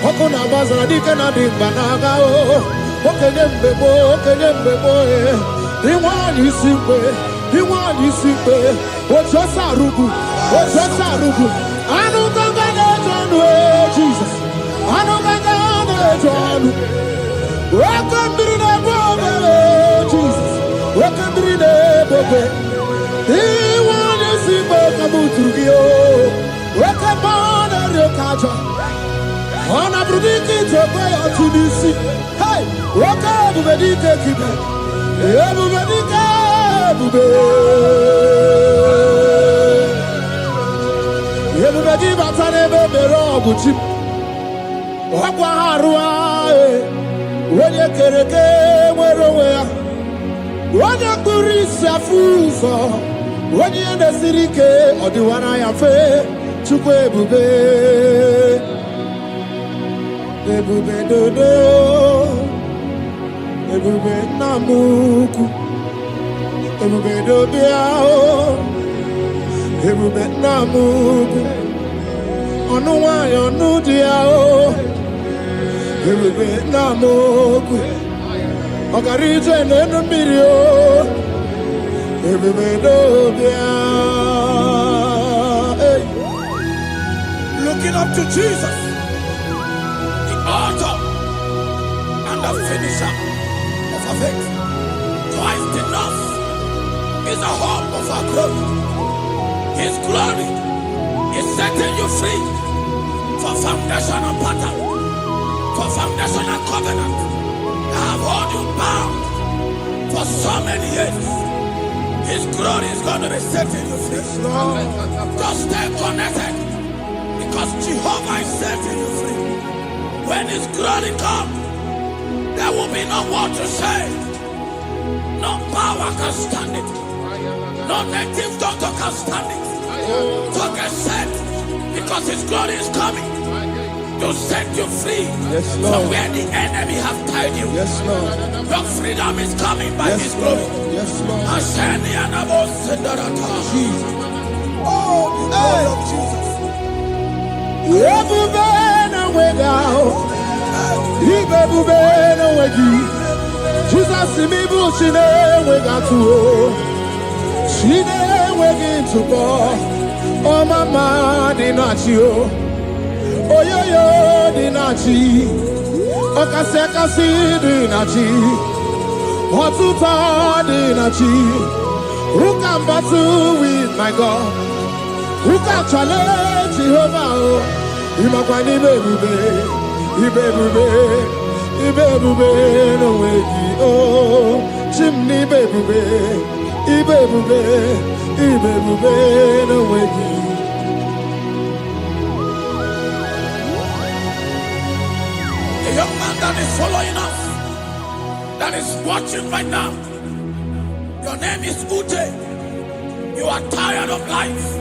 Ọkụ na-agba ọzara dike na dị mba na-aga okenye mgbe gboo inwe anyị isi mgbe otu ọsọ arụgbu anụ ganga na-eje ọnụ Jizọs, anụ ganga na-eje ọnụ oke mmiri na-ebu obere Jizọs, oke mmiri na-ebu obe inwe anyị isi mgbe ka m tụrụ gị oke mma na-eri oke aja ọ na-abụrụ dike ijekwe ya otu n'isi oke ebube dike kibe ebube dike ebube gị bata n'ebe mere ọgụ chi ọkwa ha arụ onye kere eke nwere onwe ya, onye kpụrụ isi afụ ụzọ, onye ihe na-esiri ike ọ dịwara ya mfe. Chukwu ebube ebube dodo, ebube nna m ukwu, ebube dodo ahụ, ebube nna m ukwu, ọnụ nwanyị ọnụ dị ahụ, ebube nna m ukwu, ọkara ije n'elu mmiri ebube dodo ahụ. Looking up to Jesus, the author and the finisher of our faith. Christ in us is the hope of our glory. His glory is setting you free for foundational pattern, for foundational covenant that have held you bound for so many years. His glory is going to be setting you free. Just stay connected. Because Jehovah is setting you free. When His glory comes, there will be no more to say. No power can stand it. No native doctor can stand it. So get set, because His glory is coming to set you free from where the enemy have tied you. Yes, Lord. Your freedom is coming by His glory. Yes, Lord. Jesus. Oh, the glory of Jesus. Ebube na-enweghị ahụ, ibe ebube na-enweghị. Jizọs mi bụ chi na-enweghị atụ, chi na-enweghị ntụpọ. Ọmama dị na chi oyoyo dị na chi, ọkasị akasị dị na chi, What to find in a chief? Who can battle with my God? Who can challenge Jehovah? Imakwani bebube, ibebube, no way. Oh, chimney bebube, ibebube, no way. A young man that is following us, that is watching right now. Your name is Ute. You are tired of life.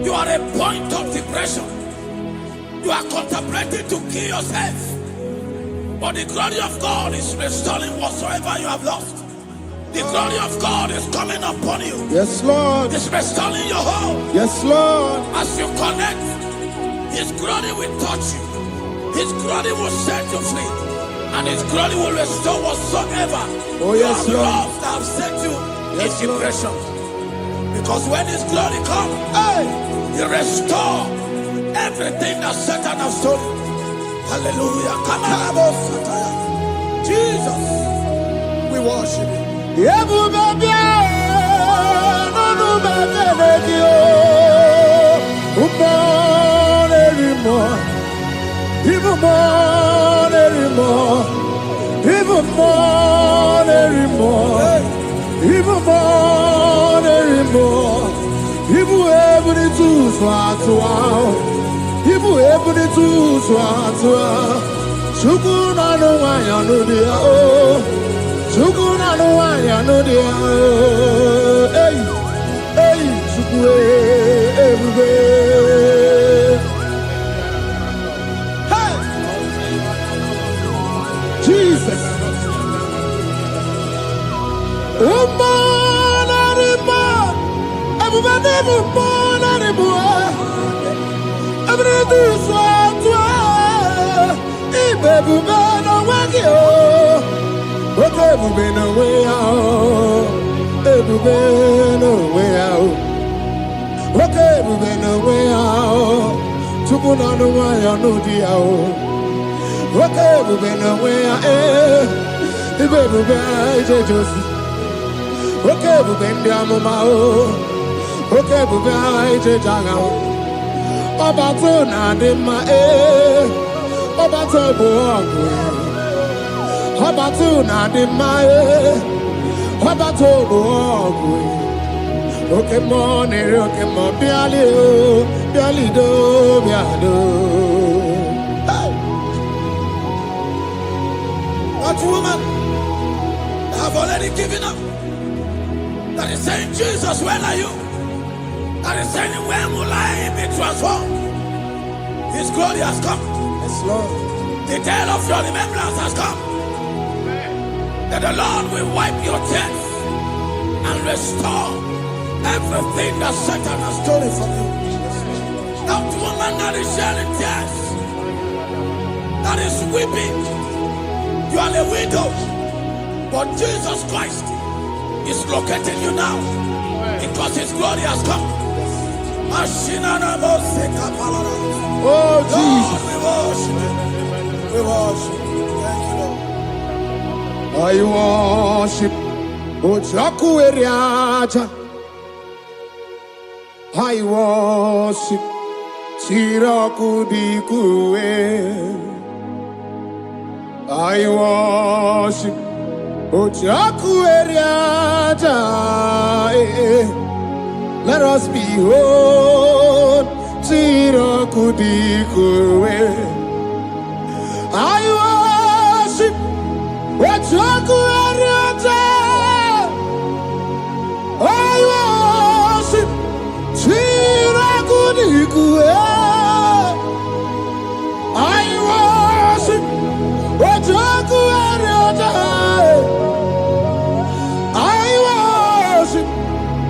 You are a point of depression. You are contemplating to kill yourself. But the glory of God is restoring whatsoever you have lost. The glory of God is coming upon you. Yes, Lord. It's restoring your home. Yes, Lord. As you connect, His glory will touch you. His glory will set you free. And His glory will restore whatsoever oh, yes, you have Lord. lost that have set you yes, in depression. Because when His glory comes, He restore everything that Satan has stolen. Hallelujah. Jesus, we worship you. Even more anymore. Even more anymore. Even more anymore. Even every two swat. Even every two swat. Shukuna no one ya no dia. Shukuna no one ya no dia. Hey, hey, shukwe everywhere. Jesus. Okay, we been away, okay, we been down okay, we been Obato na de ma Obato bo Obato na de ma Obato bo okay, morning, okay, mo biali do biado. That woman have already given up. That is saying, Jesus, where are you? That is saying, when will I be transformed? His glory has come. Yes, Lord. The day of your remembrance has come. That the Lord will wipe your tears and restore everything that Satan has stolen from you. That woman that is shedding tears, that is weeping. You are a widow, but Jesus Christ is locating you now because His glory has come. Oh, Jesus. Lord, we worship. We worship. Thank you, Lord. I worship Ojaku Eriaja. I worship Tiraku Dikue. I worship Ojaku Eriaja. Let us behold Tiraku Dikue. I worship Ojaku Eriaja. I worship Tiraku Dikue. I worship Ojaku Eriaja. I worship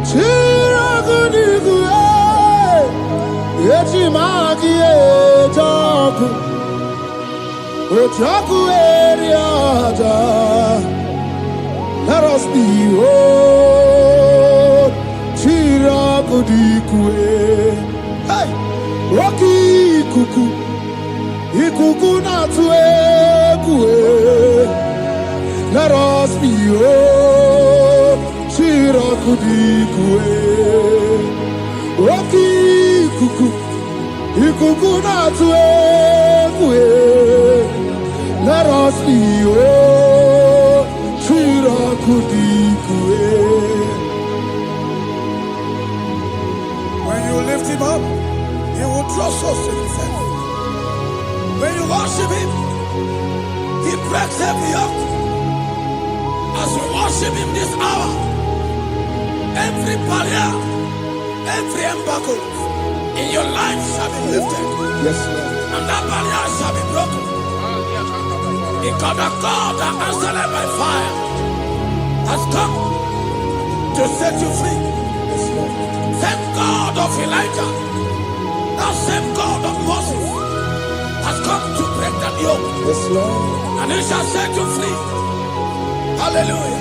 Tiraku Dikue. Echimaki Ejaku Ojaku Eriaja. Let us behold Tiraku Dikue. Hey, Rocky Kuku, Ikuku na tuekue. let us be oh, Shirakudikue, Waki Kuku, Ikuku Natue, let us be oh, Shirakudikue. When you lift him up, he will draw souls to himself. When you worship him, he breaks every yoke. As we worship him this hour, every barrier, every embargo in your life shall be lifted. Yes, Lord. And that barrier shall be broken. Because the God that answered by fire has come to set you free. Same God of Elijah, that same God of Moses has come to break the yoke. Yes, Lord. And he shall set you free. Hallelujah.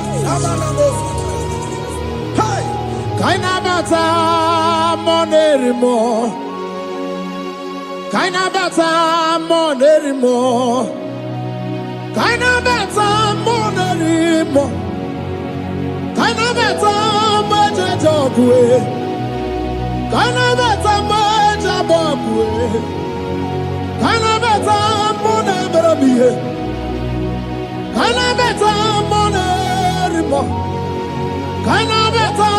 Hey! Kainabata monerimo. Kainabata monerimo. Kainabata monerimo. Kainabata majajokwe. Kainabata majabokwe. Kainabata monebramiye. Kainabata monerimo. Kainabata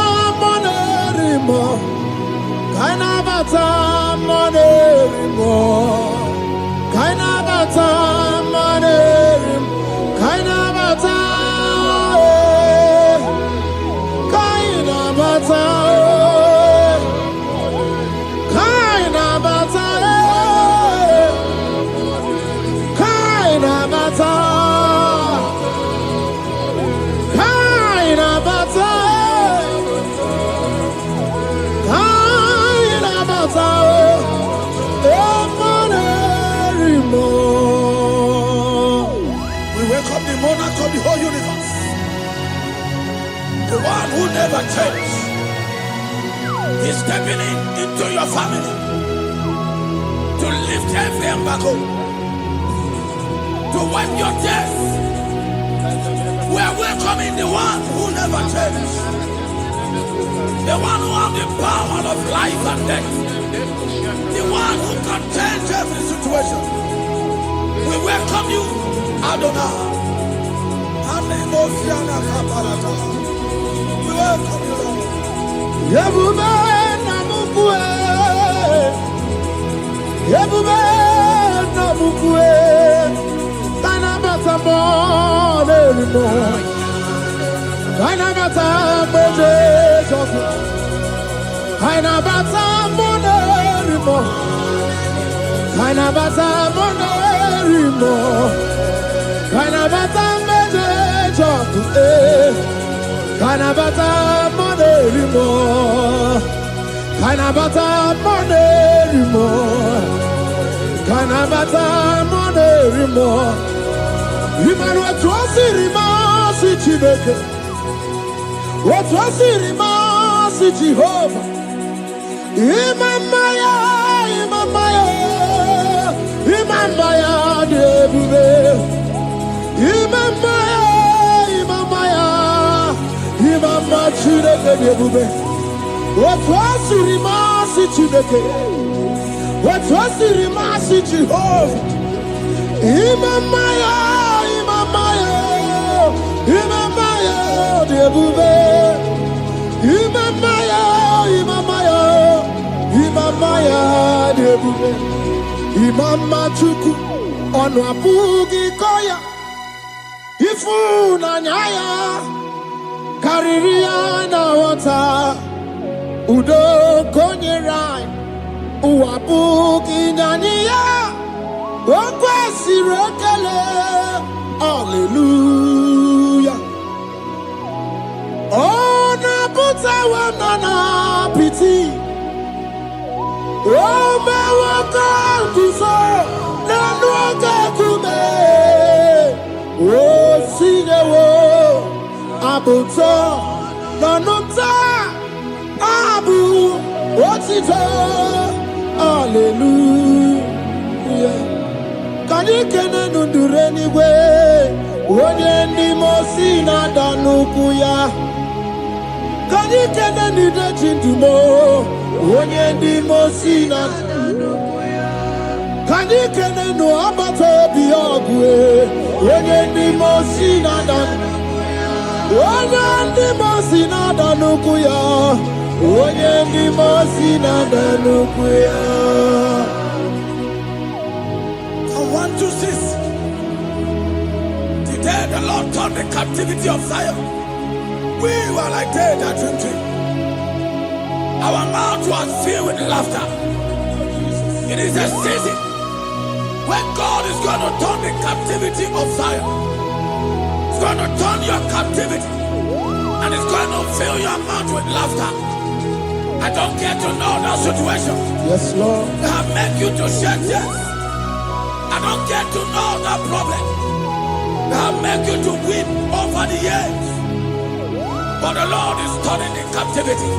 monerimo. Kainabata monerimo. Kainabata monerimo. Kainabata. Kainabata. Kainabata. Kainabata. Kainabata. Kainabata. We welcome the monarch of the whole universe, the one who never changed. He's stepping into your family to lift every embargo, to wipe your tears. We are welcoming the one who never changed, the one who has the power of life and death, the one who can change every situation. We welcome you, Adonai. We welcome you, Lord. Yebume namukwe. Yebume namukwe. Kainabata monerimo. Kainabata monerimo. Kainabata monerimo. Kainabata monerimo. Kainabata monerimo. Kainabata monerimo. Kainabata monerimo. Kainabata monerimo. Imanu atwasirima si Chineke. Atwasirima si Jehovah. Imamaya, imamaya, imamaya debube. Imamaya, imamaya, imamaya Chineke debube. Atwasirima si Chineke. Atwasirima si Jehovah. Imamaya, imamaya, imamaya debube. Imamaya, imamaya, imamaya debube. Imama chuku onu abugi koya. Ifu na nyaya kariria na wata. Udo konye rai uabugi nyaniya. Okwesi rekele. Hallelujah. Oh, na puta wa na piti. Oh, me waka kuso na nuaka kume. Oh, sine wo abuto na nunta abu otito. Hallelujah. Kanikene nundureni we onye ndị mosi na-ada n'ukwu ya. Ka anyị kene n'ide chi ndumo, onye ndị mosi na-ada n'ukwu ya. Ka anyị kene n'ọgbata obi ọgụ, onye ndị mosi na-ada n'ukwu ya. Onye ndị mosi na-ada n'ukwu ya. Onye ndị mosi na-ada n'ukwu ya. From 1 to 6. Today the Lord turned the captivity of Zion. We were like they that dream. Our mouth was filled with laughter. It is a season when God is going to turn the captivity of Zion. It's going to turn your captivity. And it's going to fill your mouth with laughter. I don't get to know that situation. Yes, Lord. That make you to shed tears. I don't get to know that problem. That make you to weep over the years. But the Lord is turning the captivity.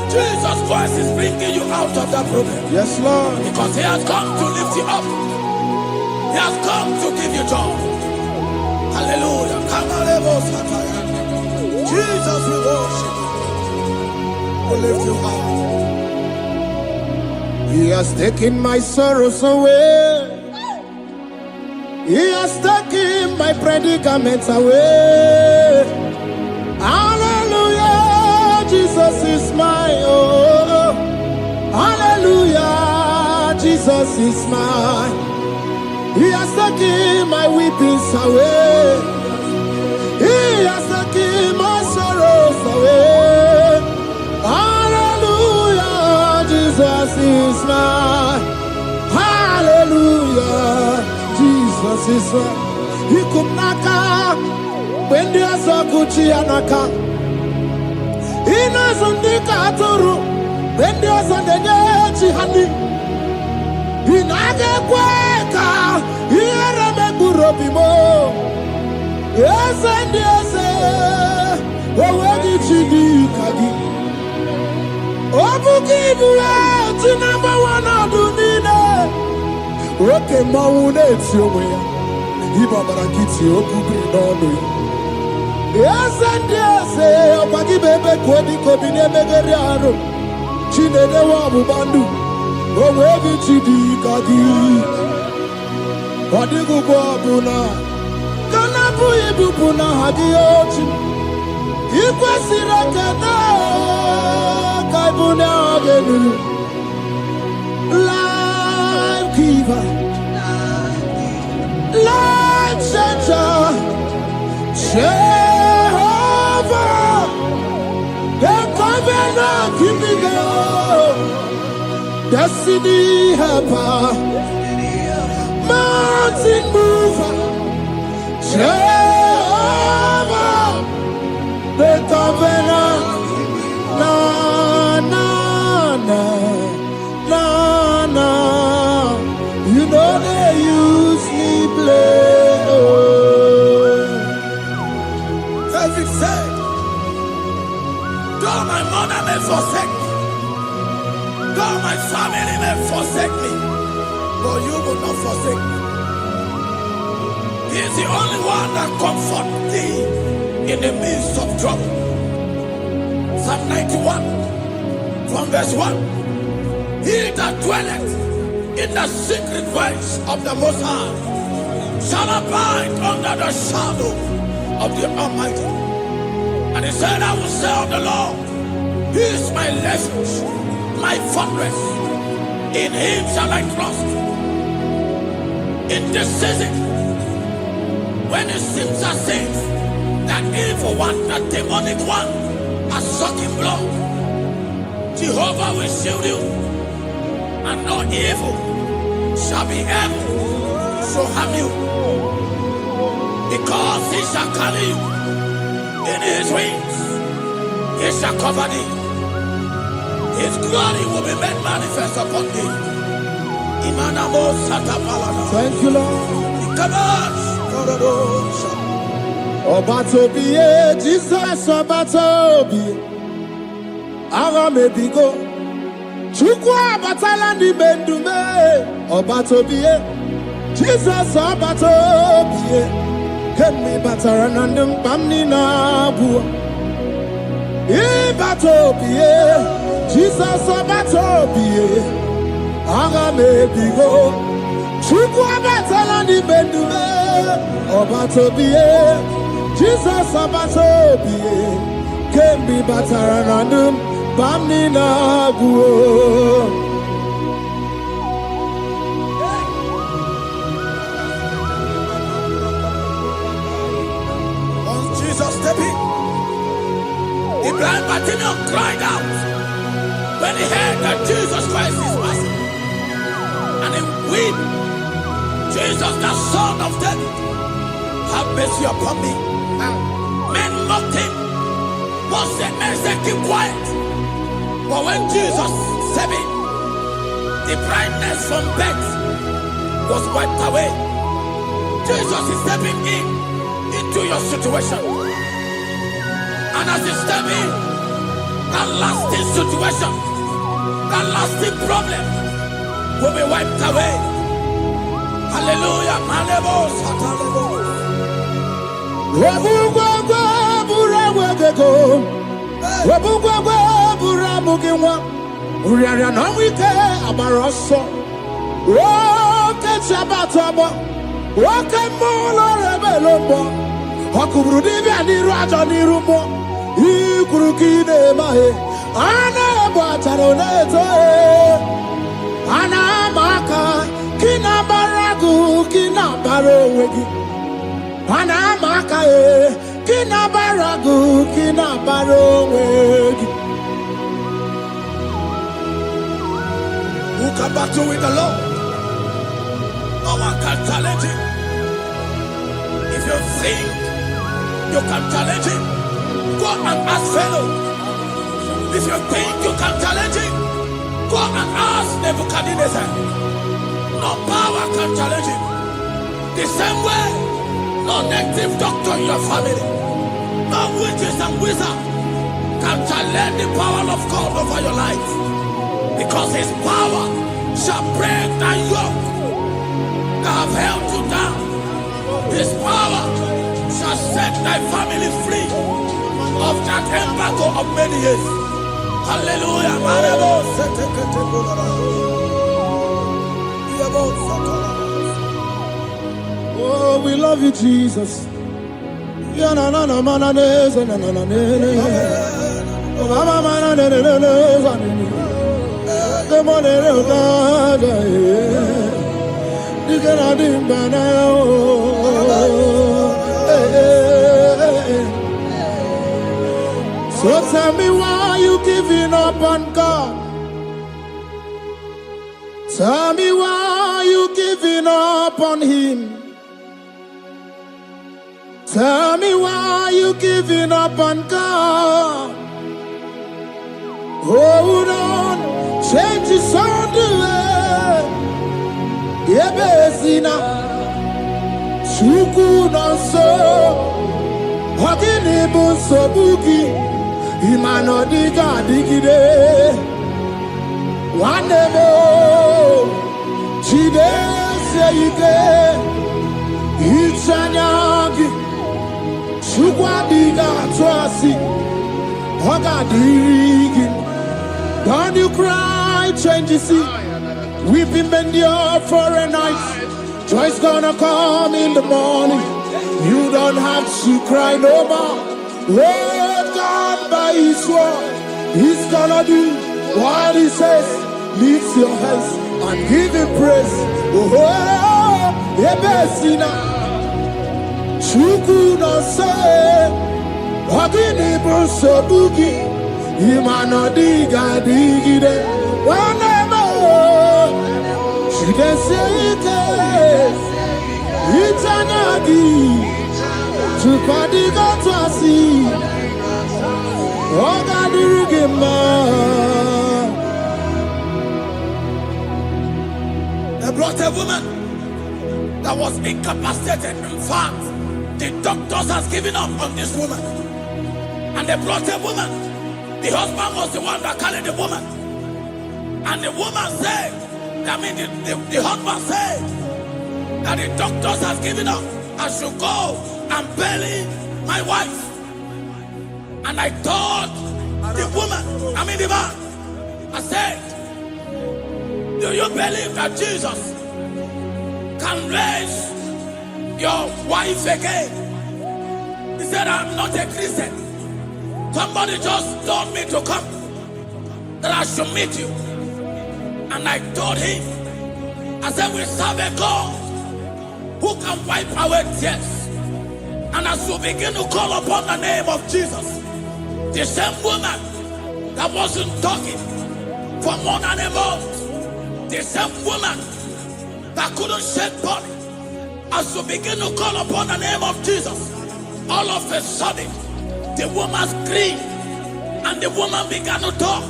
Jesus Christ is bringing you out of that problem. Yes, Lord. Because He has come to lift you up. He has come to give you joy. Hallelujah. Jesus will worship you. Will lift you up. He has taken my sorrows away. He has taken my predicaments away. Hallelujah, Jesus is mine. Oh, hallelujah, Jesus is mine. He has taken my weepings away. He has taken my sorrows away. Hallelujah, Jesus is mine. Hallelujah, Jesus is mine. He could not come when there's a Gucci anaka. He knows on the Katuru when there's a Nechi honey. He naga kweka. He had a Megurobimo. Yes, and yes, where did she do, Kagi? Forgive you, number one, I do need it. Okay, Maune, it's your way. Ibabarakiti, Okubi, no. Yes, and yes, Pagi Bebe, Kodi, Kobine, Megariano, Chine, the Wabu Bandu, where did she do, Kagi? What did you go, Buna? Kanabu, Ibuna, Hadiochi. Ikwasirakana Kaibuna Agenu Life giver, life changer, Jehovah, the covenant keeping God, destiny helper, mountain mover, Jehovah, the covenant, na na na na na. You know they use me play. Oh. David said, though my mother may forsake me, though my family may forsake me, but you will not forsake me. He is the only one that comforts thee in the midst of trouble. Psalm 91 from verse 1. He that dwelleth in the secret place of the Most High shall abide under the shadow of the Almighty. And he said, I will say of the Lord, He is my refuge, my fortress. In Him shall I trust. In this season, when it seems as if that evil one, that demonic one, are sucking blood, Jehovah will shield you, and no evil shall be able to harm you, because He shall carry you in His wings. He shall cover thee. His glory will be made manifest upon thee. Thank you, Lord. Obatobi, Jesus, Obatobi. Aramebigo. Chukwa batala ni bendume. Obatobi, Jesus, Obatobi. Kemi batara nandum pamni na bua. Batopie, Jesus batopie. Aga me bigo. Chukwa batala ni bendume. Obatopie, Jesus batopie. Kemi batara nandum pamni na bua. The blind Bartimaeus cried out when he heard that Jesus Christ is passing, and he wept. Jesus, the Son of David, have mercy upon me. Men mocked him. Most said, men said, keep quiet. But when Jesus said it, the brightness from birth was wiped away. Jesus is stepping into your situation. And as you step in, that lasting situation, that lasting problem will be wiped away. Hallelujah. Ikurukine mahe ana bataroneto ana maka kina baragu kina barowegi ana maka kina baragu kina barowegi. Who can battle with the Lord? No one can challenge him. If you think you can challenge him, go and ask fellow. If you think you can challenge him, go and ask Nebuchadnezzar. No power can challenge him. The same way, no native doctor in your family, no witches and wizards can challenge the power of God over your life. Because his power shall break that yoke that have held you down. His power shall set thy family free of that embargo of many years. Hallelujah. Oh, we love you, Jesus. So tell me why you giving up on God. Tell me why you giving up on Him. Tell me why you giving up on God. Hold on, change is on the way. Yebesina, Shuku no so, Hagini bunso buki. Imano diga digide Wanemo Chide seike Ichanyagi Shukwa diga twasi Hoga dirigi. Don't you cry, change you see. Weeping bend your for a night. Joy's gonna come in the morning. You don't have to cry no more. Let God by His word, He's gonna do what He says. Lift your hands and give Him praise. Oh, Ebesina, Chuku no say, Wagini Bruso Bugi, Imano Diga Digide, Wanemo, she can say it, Itanagi. Chupadiga twasi, Oga dirigima. They brought a woman that was incapacitated. In fact, the doctors has given up on this woman. And they brought a woman. The husband was the one that carried the woman. And the woman said, the husband said that the doctors has given up. I should go I'm belling my wife. And I told the woman, the man, I said, do you believe that Jesus can raise your wife again? He said, I'm not a Christian. Somebody just told me to come, that I should meet you. And I told him, I said, we serve a God who can wipe away tears. And as we begin to call upon the name of Jesus, the same woman that wasn't talking for more than a month, the same woman that couldn't shed blood, as we begin to call upon the name of Jesus, all of a sudden, the woman screamed and the woman began to talk.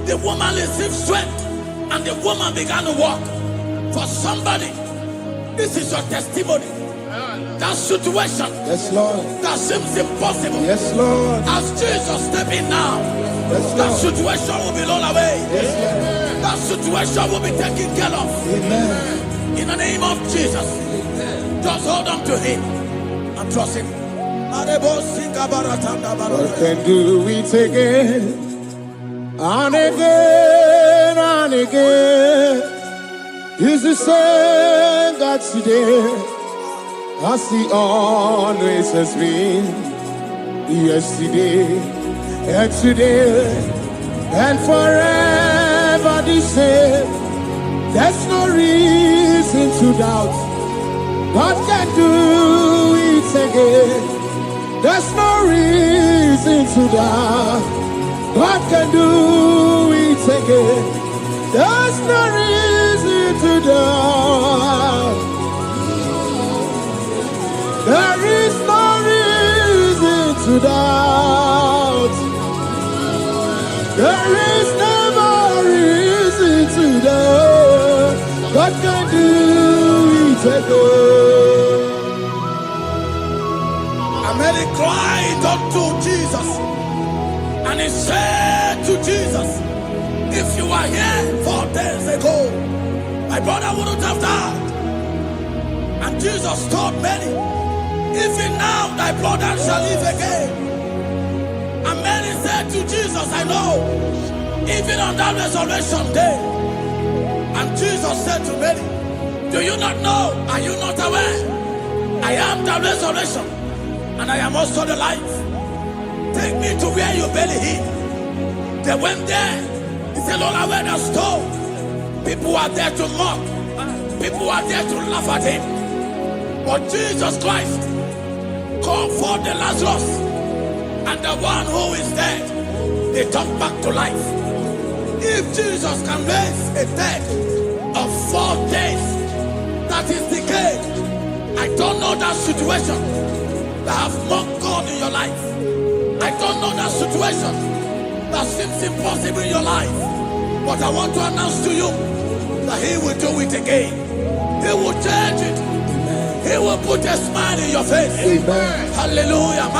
The woman received strength and the woman began to walk. For somebody, this is your testimony. That situation, Yes, Lord. that seems impossible, Yes, Lord. as Jesus step in now, Yes, that Lord. situation will be rolled away. Yes, That situation will be taken care of. Lord. Amen. In the name of Jesus, just hold on to him and trust him. God can do it again and again and again. He's the same God today as he always has been. Yesterday and today and forever the same. There's no reason to doubt. God can do it again. There's no reason to doubt. God can do it again. There's no reason to doubt. There is no reason to doubt. There is never reason to doubt. God can do it again. And Mary cried unto Jesus, and he said to Jesus, if you were here 4 days ago, my brother wouldn't have died. And Jesus told Mary, even now thy brother shall live again. And Mary said to Jesus, I know, even on that resurrection day. And Jesus said to Mary, do you not know? Are you not aware? I am the resurrection, and I am also the life. Take me to where you bury him. They went there. He said, Lord, I went a stone. People are there to mock. People are there to laugh at him. But Jesus Christ called for the Lazarus, and the one who is dead, they come back to life. If Jesus can raise a dead of 4 days, that is decayed, I don't know that situation that have mocked God in your life. I don't know that situation that seems impossible in your life. But I want to announce to you that he will do it again. He will change it. He will put a smile in your face. Amen. Hallelujah.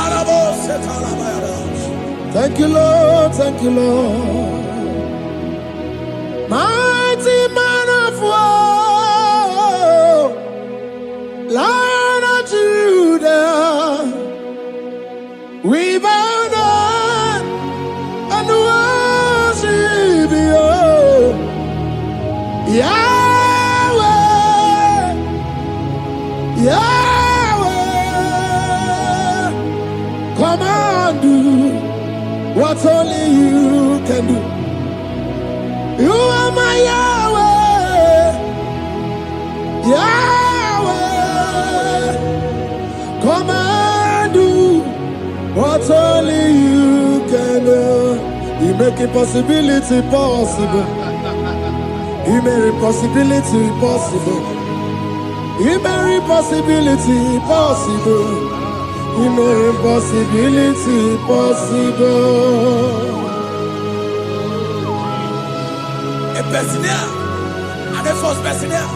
Thank you, Lord. Thank you, Lord. Mighty man of war, Lion of Judah, we bow down and worship you, Yahweh, Yahweh. Come and do what only you can do. You are my Yahweh, Yahweh. Come and do what only you can do. You make impossibility possible. You make impossibility possible. You make impossibility possible. You make impossibility possible. A Bethlehem, and a first Bethlehem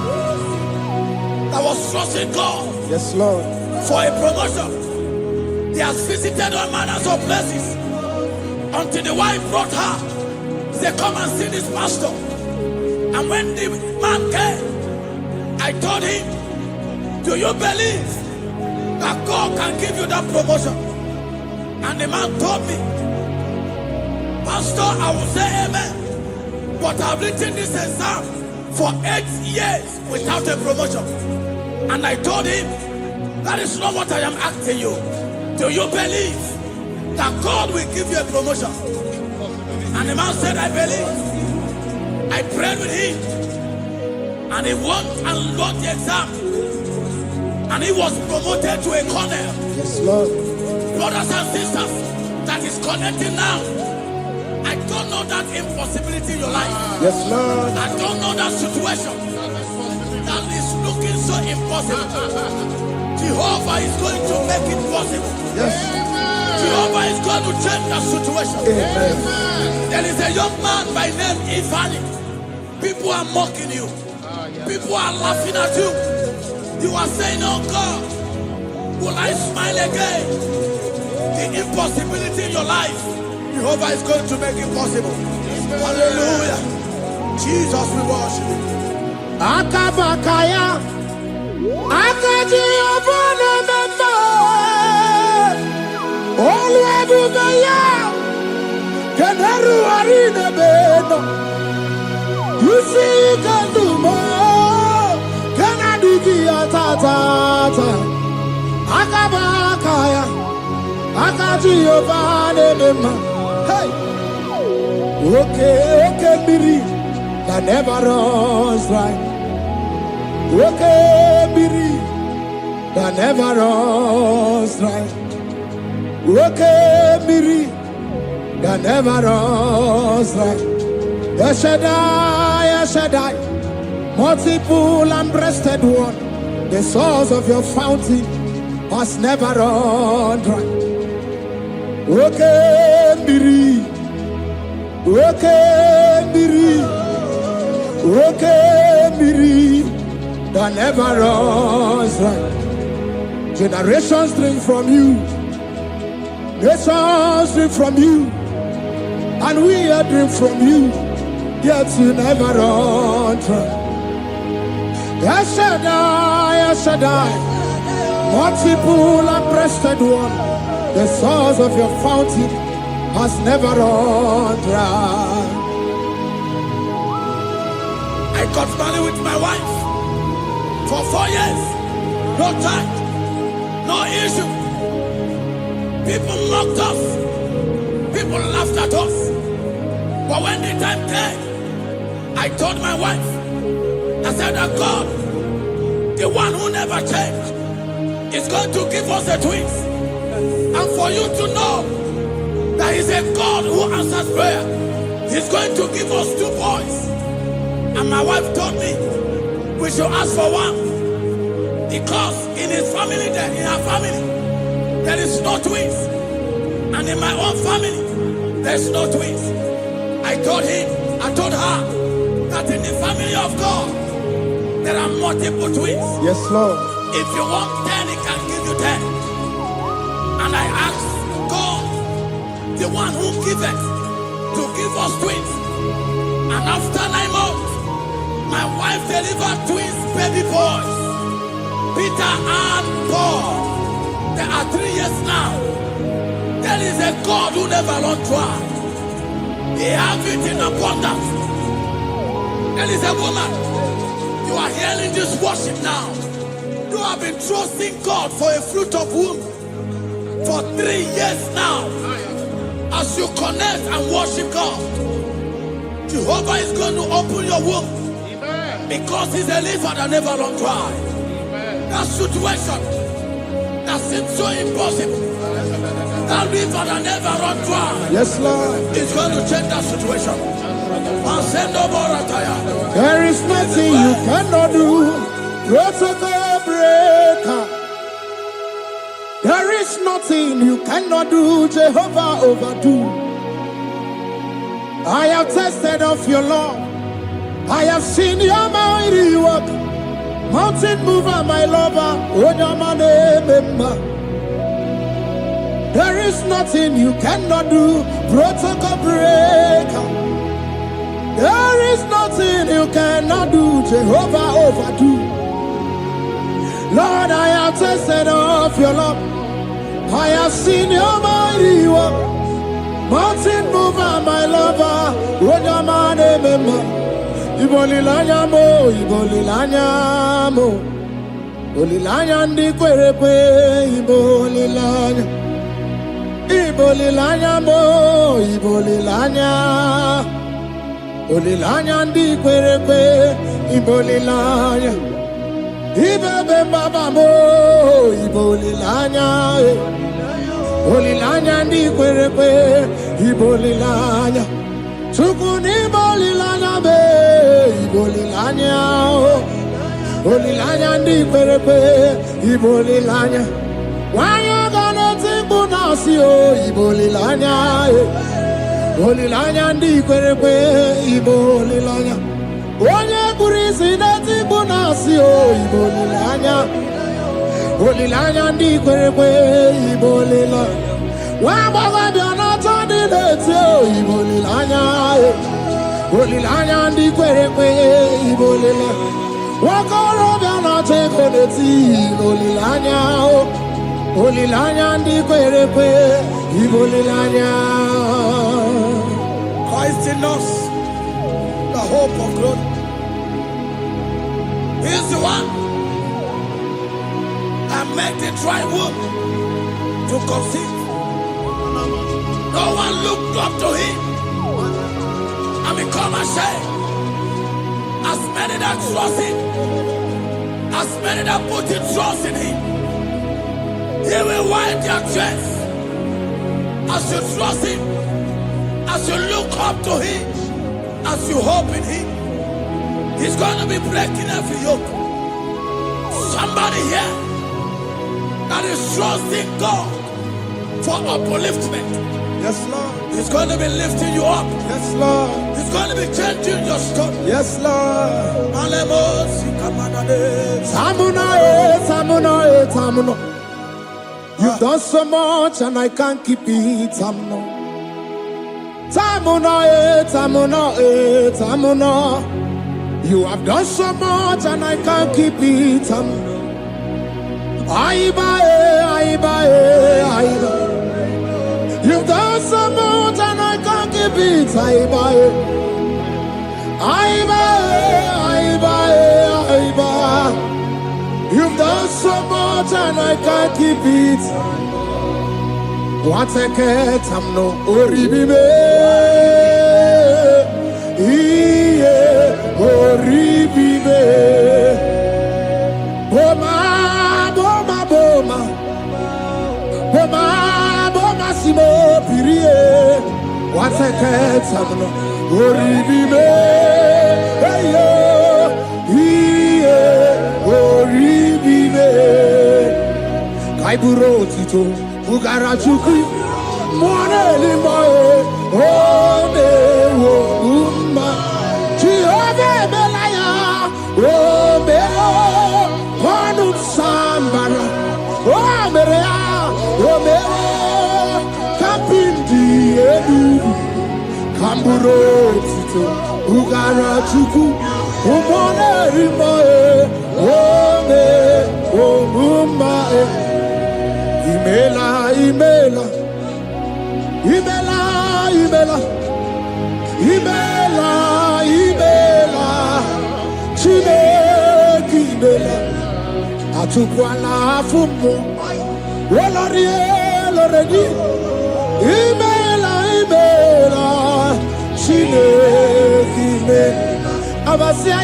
that was trusting God Yes, Lord. for a promotion. He has visited all manners of places until the wife brought her. He said, come and see this pastor. And when the man came, I told him, do you believe that God can give you that promotion. And the man told me, Pastor, I will say amen, but I've written this exam for 8 years without a promotion. And I told him, that is not what I am asking you. Do you believe that God will give you a promotion? And the man said, I believe. I prayed with him, and he won and lost the exam, and he was promoted to a colonel. Yes, Lord. Brothers and sisters, that is connecting now. I don't know that impossibility in your life. Yes, Lord. I don't know that situation that is looking so impossible. Jehovah is going to make it possible. Yes. Jehovah is going to change that situation. Amen. There is a young man by name Ifani. People are mocking you. People are laughing at you. You are saying, oh God, will I smile again? The impossibility in your life, Jehovah is going to make it possible. Hallelujah. Jesus, we worship you. Akabakaya. Akaji obana mama. Oluwabubaya. Keneru arine beno. You see Kandumo. Kanadiki atata. Akabakaya. Akaji obana mama. Hey. Okay, Miri. That never runs dry. Okay, Miri. That never runs dry. Okay, Miri. That never runs dry. Yes, Shaddai, multiple and breasted one. The source of your fountain has never run dry. Okay, Miri. Okay, Miri. Okay, Miri. That never runs dry. Generations drink from you. Nations drink from you. And we are drink from you. Yet you never run dry. Yes, Shaddai. Multiple and breasted one. The source of your fountain has never run dry. I got married with my wife for 4 years. No child, no issue. People mocked us. People laughed at us. But when the time came, I told my wife, I said that God, the one who never changed, is going to give us a twins. And for you to know that He's a God who answers prayer, He's going to give us 2 boys. And my wife told me we should ask for one, because in his family, in her family, there is no twins, and in my own family, there's no twins. I told her that in the family of God, there are multiple twins. Yes, Lord. If you want 10, He can give you 10. And I asked God, the one who giveth, to give us twins. And after 9 months, my wife delivered twins, baby boys, Peter and Paul. They are 3 years now. There is a God who never runs dry. He has it in abundance. There is a woman. You are hearing this worship now. You have been trusting God for a fruit of womb for 3 years now. As you connect and worship God, Jehovah is going to open your womb. Because He's a river that never runs dry. That situation that seems so impossible, that river that never runs dry, Yes, Lord. is going to change that situation. And send over a tire. There is nothing you cannot do. Protocol breaker. There is nothing you cannot do. Jehovah overdo. I have tested of your law. I have seen your mighty work. Mountain mover, my lover. There is nothing you cannot do. Protocol breaker. There is nothing you cannot do. Jehovah overdo. Lord, I have tasted of your love. I have seen your mighty work. Mountain mover, my lover. When your man remember. Ibolilanya mo, ibolilanya mo. Ibolilanya ndi kwerekwe, ibolilanya. Ibolilanya mo, ibolilanya. Ibolilanya ndi kwerekwe, ibolilanya. Ibebe baba mo, ibolilanya. Ibolilanya ndi kwerekwe, ibolilanya. Tukuni ibolilanya be, ibolilanya. Ibolilanya ndi kwerekwe, ibolilanya. Wanya gana timbu nasi o, ibolilanya. Ibolilanya ndi kwerekwe, ibolilanya. Wanya kurisi na timbu nasi o, ibolilanya. Ibolilanya ndi kwerekwe, ibolilanya. Wabaga biana tani leti o, ibolilanya. Ibolilanya ndi kwerekwe, ibolilanya. Wakoro biana teko leti, ibolilanya. Ibolilanya ndi kwerekwe, ibolilanya. Christ in us, the hope of glory. He is the one that made the dry womb to conceive. No one looked up to him and become ashamed. As many that trust him, as many that put their trust in him, he will wipe their tears. As you trust him, as you look up to him, as you hope in him, he's going to be breaking every yoke. Somebody here that is trusting God for upliftment. Yes, Lord. He's going to be lifting you up. Yes, Lord. He's going to be changing your story. Yes, Lord. Tamuna, Tamuna, Tamuna. You've done so much and I can't keep it, Tamuna. Tamuna, Tamuna, Tamuna. You have done so much and I can't keep it, Tamuna. Aiba, Aiba. You've done so much and I can't keep it, Aiba. You've done so much and I can't keep it. What a cat, I'm no oribibe. Oribibe. Boma, boma, boma. Boma, boma, simo, pirie. What a cat, I'm no oribibe. Hey, oribibe. Kaiburo tito, ugara chuku, mwane limbae, ome wo umma, chiove belaya, ome wo, konum sambara, ome rea, ome wo, kapindi edu, kamburo tito, ugara chuku, mwane limbae, ome wo umma. Imela, Imela, Imela, Imela, Imela, Imela, Chimeki, Imela, Atukwala Fumo, Wolorie, Loredi, Imela, Imela, Chimeki, Imela, Abasia,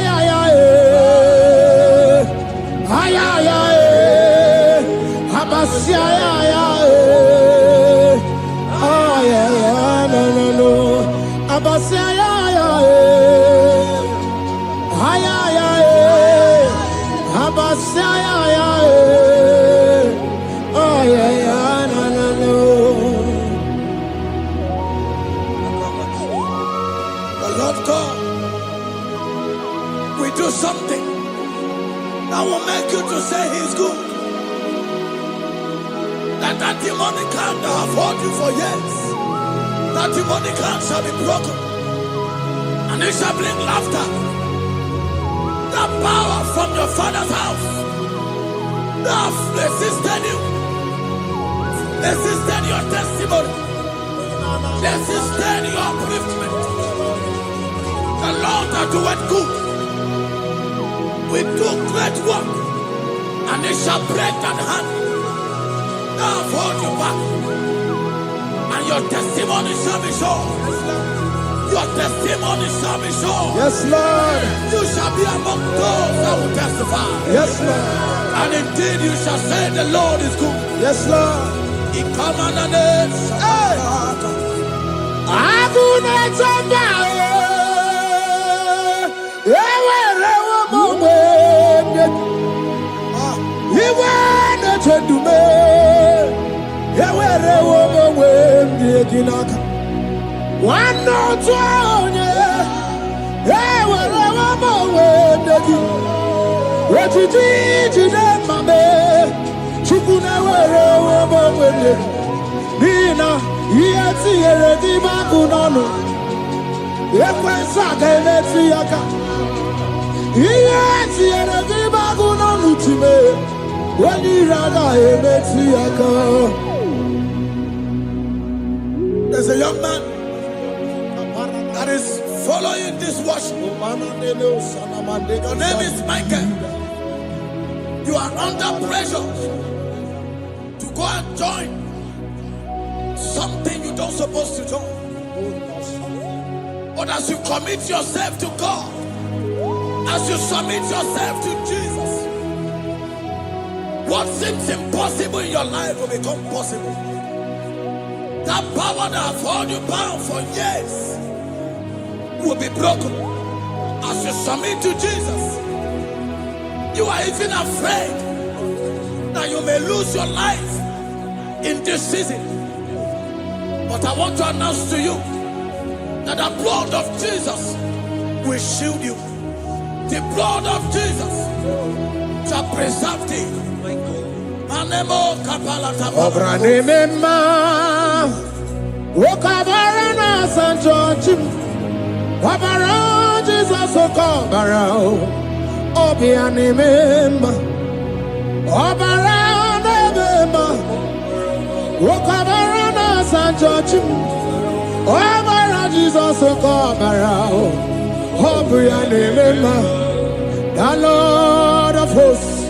Abasia, Abasia, the Lord God will do something that will make you to say He's good. That demonic hand that have held you for years, that demonic hand shall be broken, and it shall bring laughter. That power from your father's house I've resisted you. Resisted your testimony. Resisted your upliftment. The Lord that doeth good will do great work, and they shall break that hand. Now I've hold you back, and your testimony shall be sure. Your testimony shall be sure. Yes, Lord. You shall be among those that will testify. Yes, Lord. And indeed you shall say the Lord is good. Yes, Lord. He come on the name. Nina, yeti eredi bagunono. Ekwensa keleti yaka. Yeti eredi bagunono time. Wani raga emeti yaka. There's a young man that is following this worship. Your name is Michael. You are under pressure to go and join something you don't supposed to join. But as you commit yourself to God, as you submit yourself to Jesus, what seems impossible in your life will become possible. That power that has held you bound for years will be broken. As you submit to Jesus, you are even afraid that you may lose your life in this season. But I want to announce to you that the blood of Jesus will shield you. The blood of Jesus shall preserve thee. Manemo kapala tabala. Okabarana San George, Kabara Jesus Okabara, Obiani Memba, Obarana Memba, Okabarana San George, Obara Jesus Okabara, Obiani Memba, the Lord of hosts,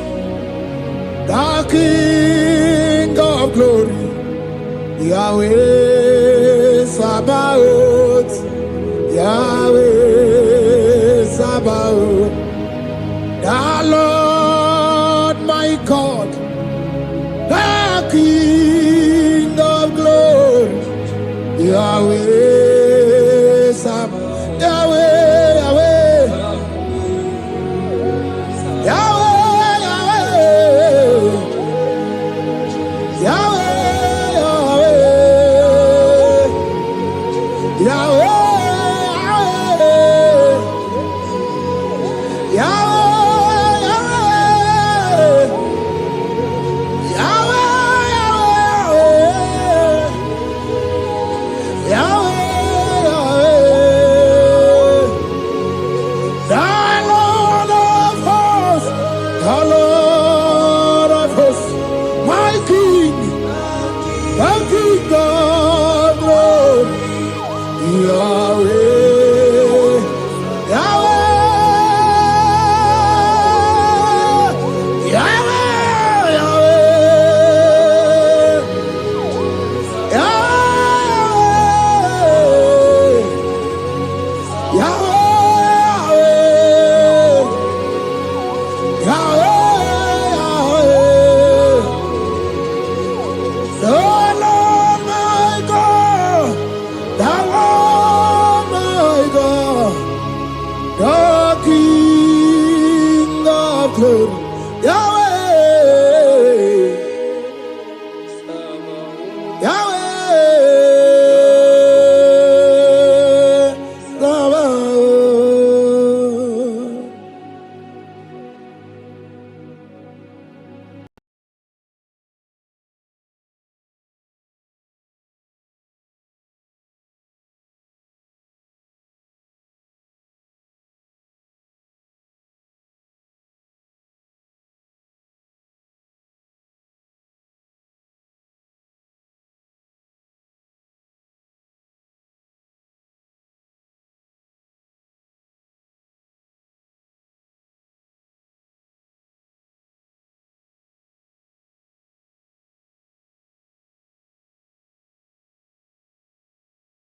the King of glory. Yahweh Sabaoth, Yahweh Sabaoth, the Lord my God, the King of glory, Yahweh